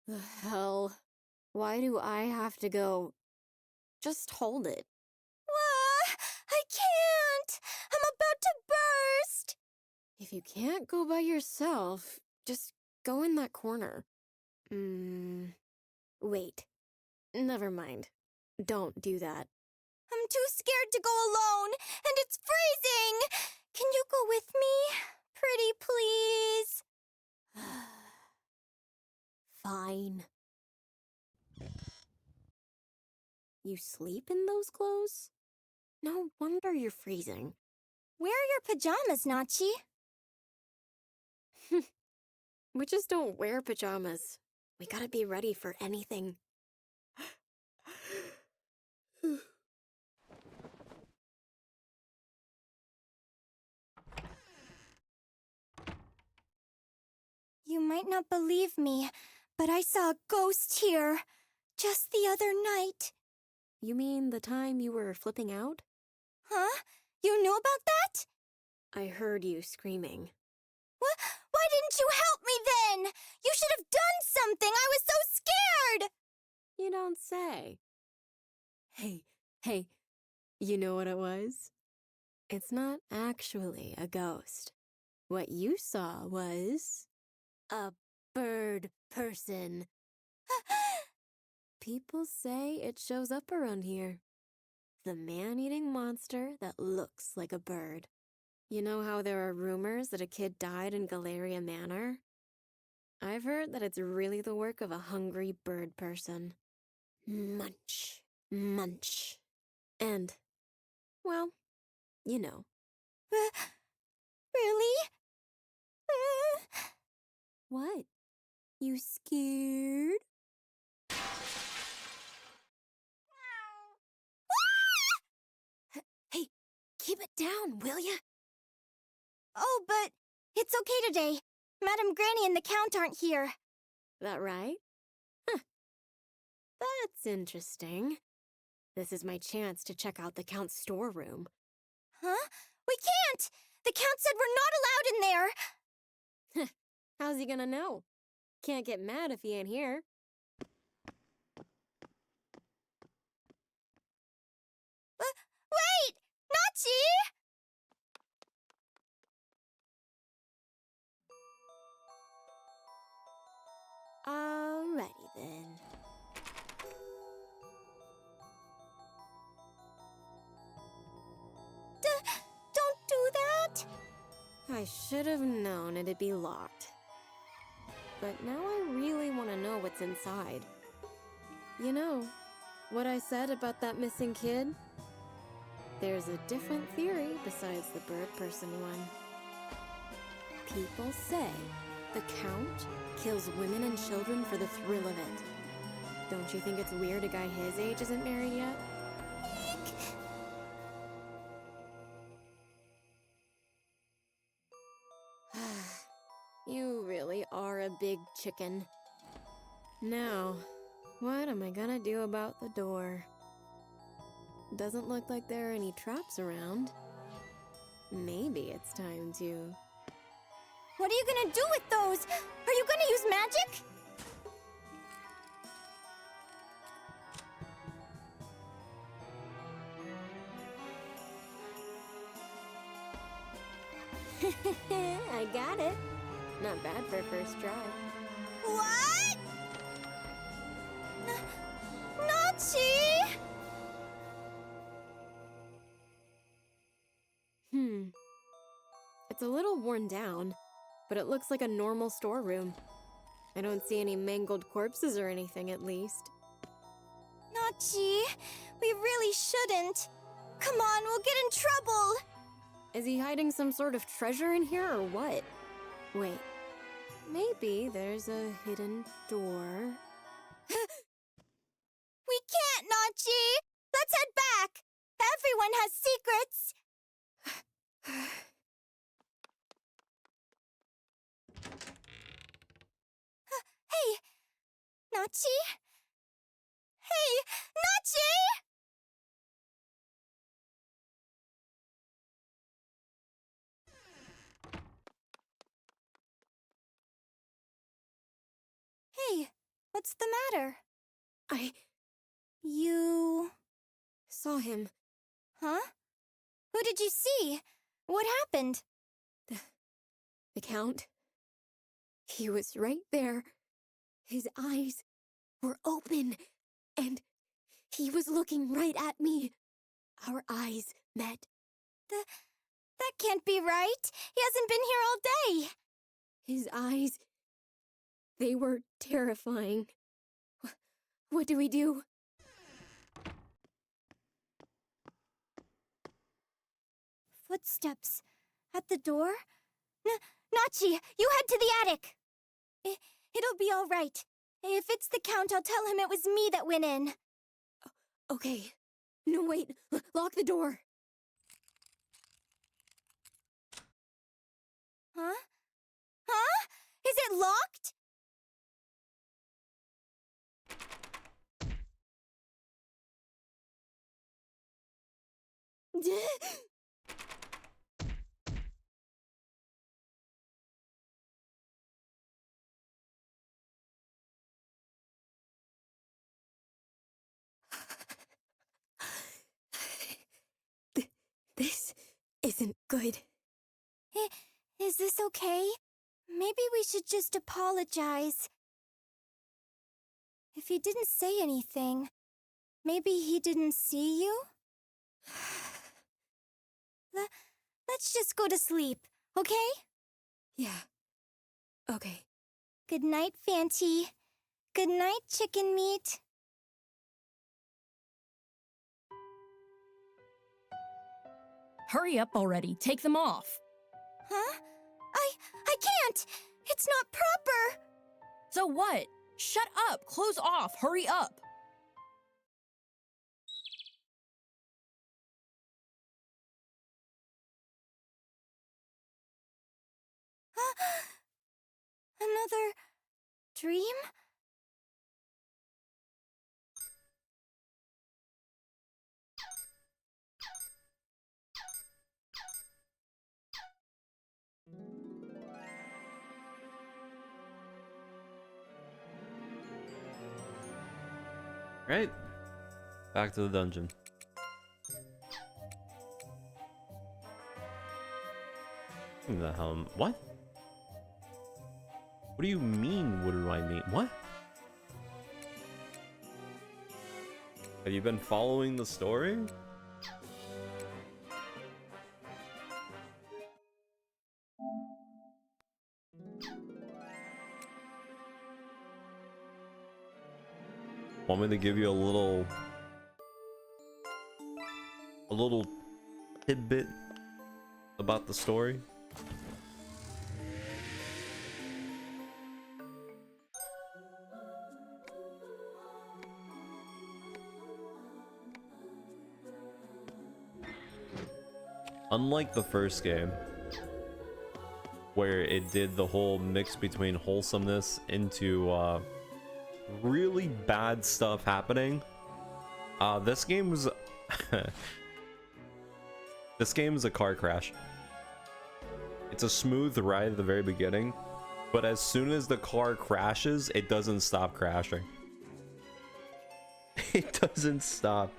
The hell? Why do I have to go? Just hold it. I can't. I'm about to burst. If you can't go by yourself, just go in that corner. Wait. Never mind. Don't do that. I'm too scared to go alone, and it's freezing. Can you go with me? Pretty please. Fine. You sleep in those clothes? No wonder you're freezing. Where are your pajamas, Nachi? We just don't wear pajamas. We gotta be ready for anything. You might not believe me, but I saw a ghost here just the other night. You mean the time you were flipping out? Huh? You knew about that? I heard you screaming. Why didn't you help me then? You should have done something. I was so scared. You don't say. Hey, you know what it was? It's not actually a ghost. What you saw was a bird person People say it shows up around here. The man-eating monster that looks like a bird. You know how there are rumors that a kid died in Galleria Manor? I've heard that it's really the work of a hungry bird person. Munch, munch. And, well, you know. Really? What? You scared? Hey, keep it down, will ya? Oh, but it's okay today. Madam Granny and the Count aren't here. That right? Huh. That's interesting. This is my chance to check out the Count's storeroom. Huh? We can't! The Count said we're not allowed in there! How's he gonna know? Can't get mad if he ain't here. Wait! Nachi! Alrighty then. Don't do that! I should have known it'd be locked. But now I really want to know what's inside. You know, what I said about that missing kid? There's a different theory besides the bird person one. People say the Count kills women and children for the thrill of it. Don't you think it's weird a guy his age isn't married yet? You really are a big chicken. Now, what am I gonna do about the door? Doesn't look like there are any traps around. Maybe it's time to... What are you gonna do with those? Are you gonna use magic? I got it. Not bad for a first try. What? Nachi! It's a little worn down, but it looks like a normal storeroom. I don't see any mangled corpses or anything, at least. Nachi, we really shouldn't. Come on, we'll get in trouble. Is he hiding some sort of treasure in here, or what? Wait, maybe there's a hidden door. We can't, Nachi! Let's head back! Everyone has secrets! Hey! Nachi? Hey! Nachi! Hey, what's the matter? You... Saw him. Huh? Who did you see? What happened? The Count. He was right there. His eyes were open, and he was looking right at me. Our eyes met. That can't be right. He hasn't been here all day. His eyes, they were terrifying. What do we do? Footsteps. At the door? Nachi, you head to the attic! It'll be all right. If it's the Count, I'll tell him it was me that went in. Okay. No, wait. Lock the door. Huh? Huh? Is it locked? This isn't good. Is this okay? Maybe we should just apologize. If he didn't say anything, maybe he didn't see you? Let's just go to sleep, okay? Yeah. Okay. Good night, Fanty. Good night, chicken meat. Hurry up already. Take them off. Huh? I can't! It's not proper! So what? Shut up. Clothes off. Hurry up. Another dream? Right? Back to the dungeon. The hell? What? What do you mean? What do I mean? What? Have you been following the story? Want me to give you a little tidbit about the story? Unlike the first game, where it did the whole mix between wholesomeness into really bad stuff happening, this game was this game is a car crash. It's a smooth ride at the very beginning, but as soon as the car crashes, it doesn't stop crashing. It doesn't stop.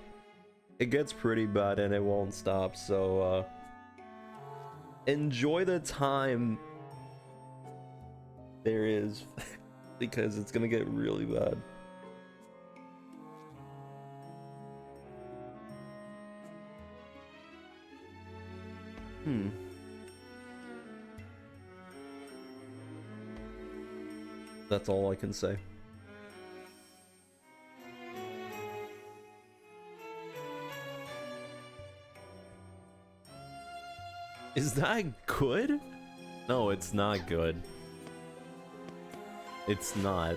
It gets pretty bad and it won't stop, so enjoy the time there is because it's gonna get really bad. That's all I can say. Is that good? No, it's not good. It's not.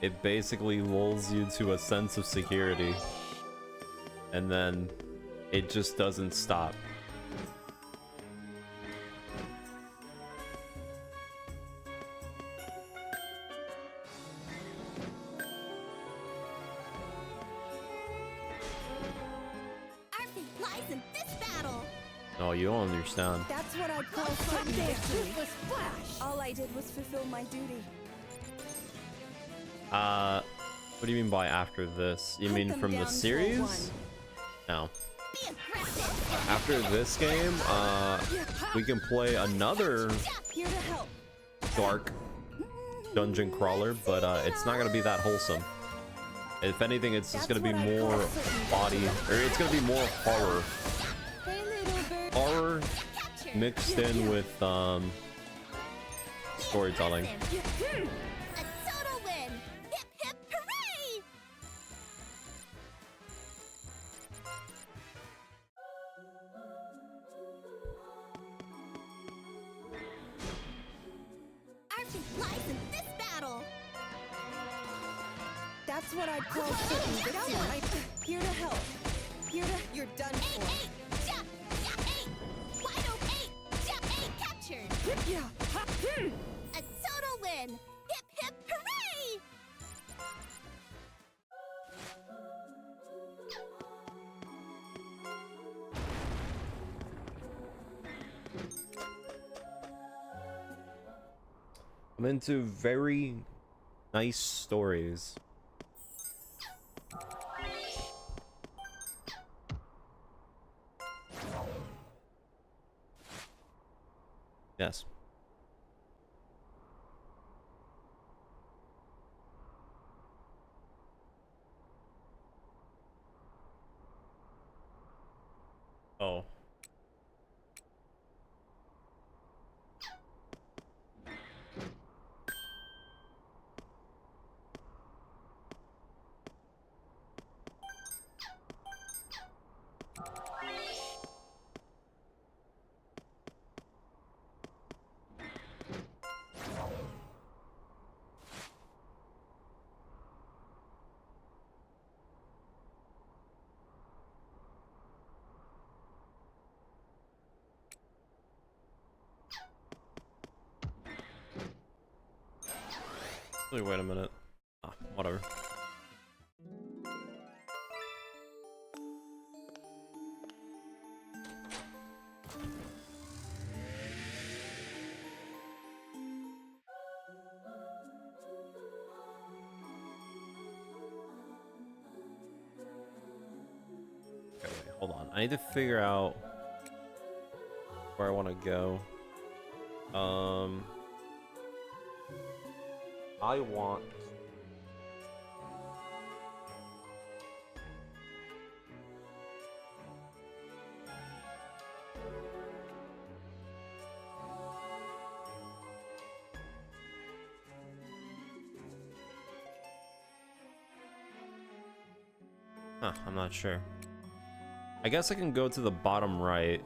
It basically lulls you to a sense of security, and then it just doesn't stop. Our fate lies in this battle. Oh, you don't understand. That's what I call certain victory. All I did was fulfill my duty. What do you mean by after this? You mean from the series? No. After this game, we can play another dark dungeon crawler, but it's not gonna be that wholesome. If anything, it's just gonna be more body, or it's gonna be more horror. Horror mixed in with storytelling. A total win! Hip hip hooray! Our fate lies in this battle. That's what I call certain victory. Here to help. Here to... You're done for. Wide open! Captured! A total win! Hip hip hooray! I'm into very nice stories. Yeah, Yes. Oh. Wait a minute. Ah, whatever. Okay, wait, hold on. I need to figure out where I want to go. I want... Huh, I'm not sure. I guess I can go to the bottom right.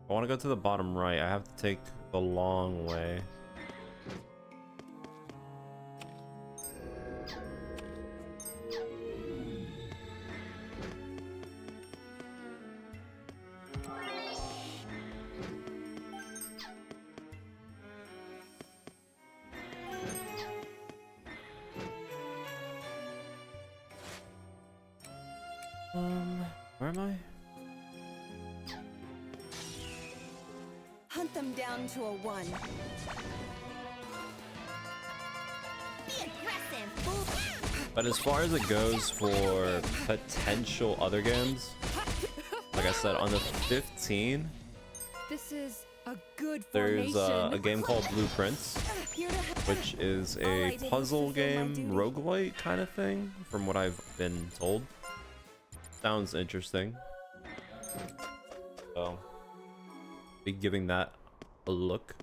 If I want to go to the bottom right, I have to take the long way. Where am I? Hunt them down to a 1. Be aggressive. But as far as it goes for potential other games, like I said, on the 15th, This is a good there's formation. a game called Blueprints, which is a puzzle game, roguelite kind of thing, from what I've been told. Sounds interesting. So, be giving that a look.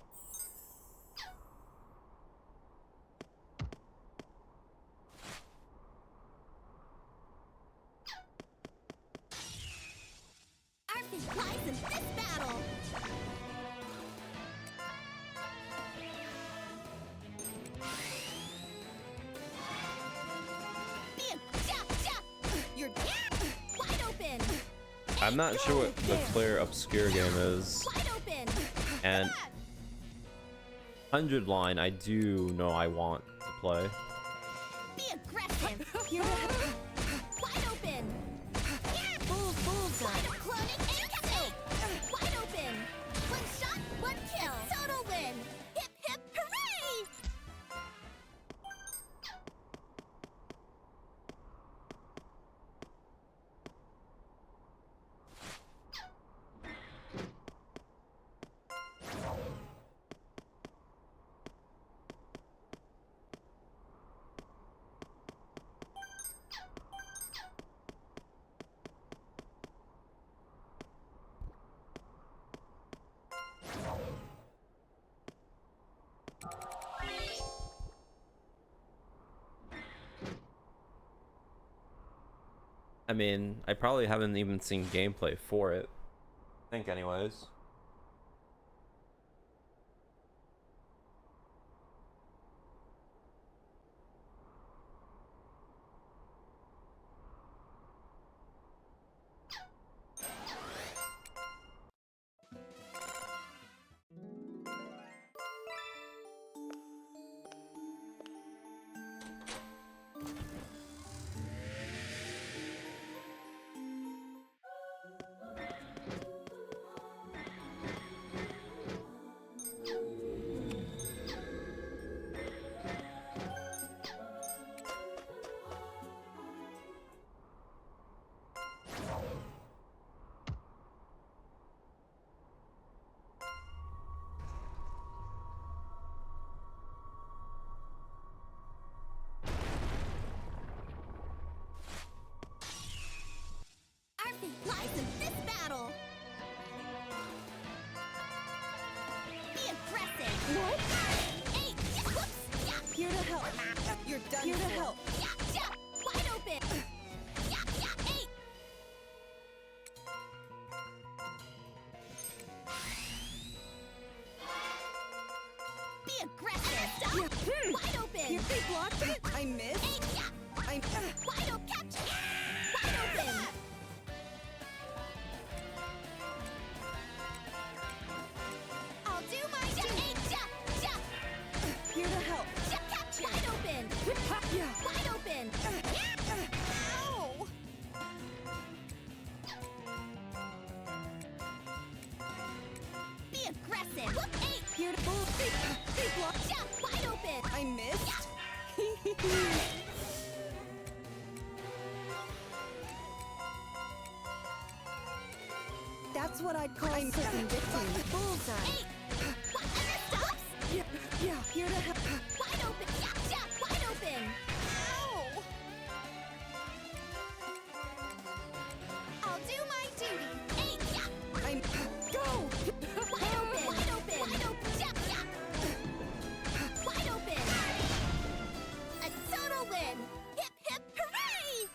Our fate lies in this battle. You're wide open. I'm not sure what the Clear Obscure game is, Wide open. and 100 line I do know I want to play. Be aggressive. You're wide open. Bullseye. Cloning instinct. Wide open. One shot, one kill. Total win. Hip hip hooray! I mean, I probably haven't even seen gameplay for it. I think anyways. Done Here to help. Yeah, wide open. Hey. Be aggressive. Stop. Yeah. Wide open. They blocked it. I missed. Hey, I'm. wide open. Catch. Wide open. I'll do my duty. Here to help. Catch. Wide open. Yeah. Wide open. Ow. Be aggressive. Hey. Here to move. They blocked. Wide open. I missed. That's what I'd call convicting. Bullseye. Hey. Stops. Yeah. Here to help. Wide open. Wide open. Ow. I'll do my duty. Hey. I'm. Go. Wide open. Wide open. Wide open. Wide open. A total win. Hip hip hooray!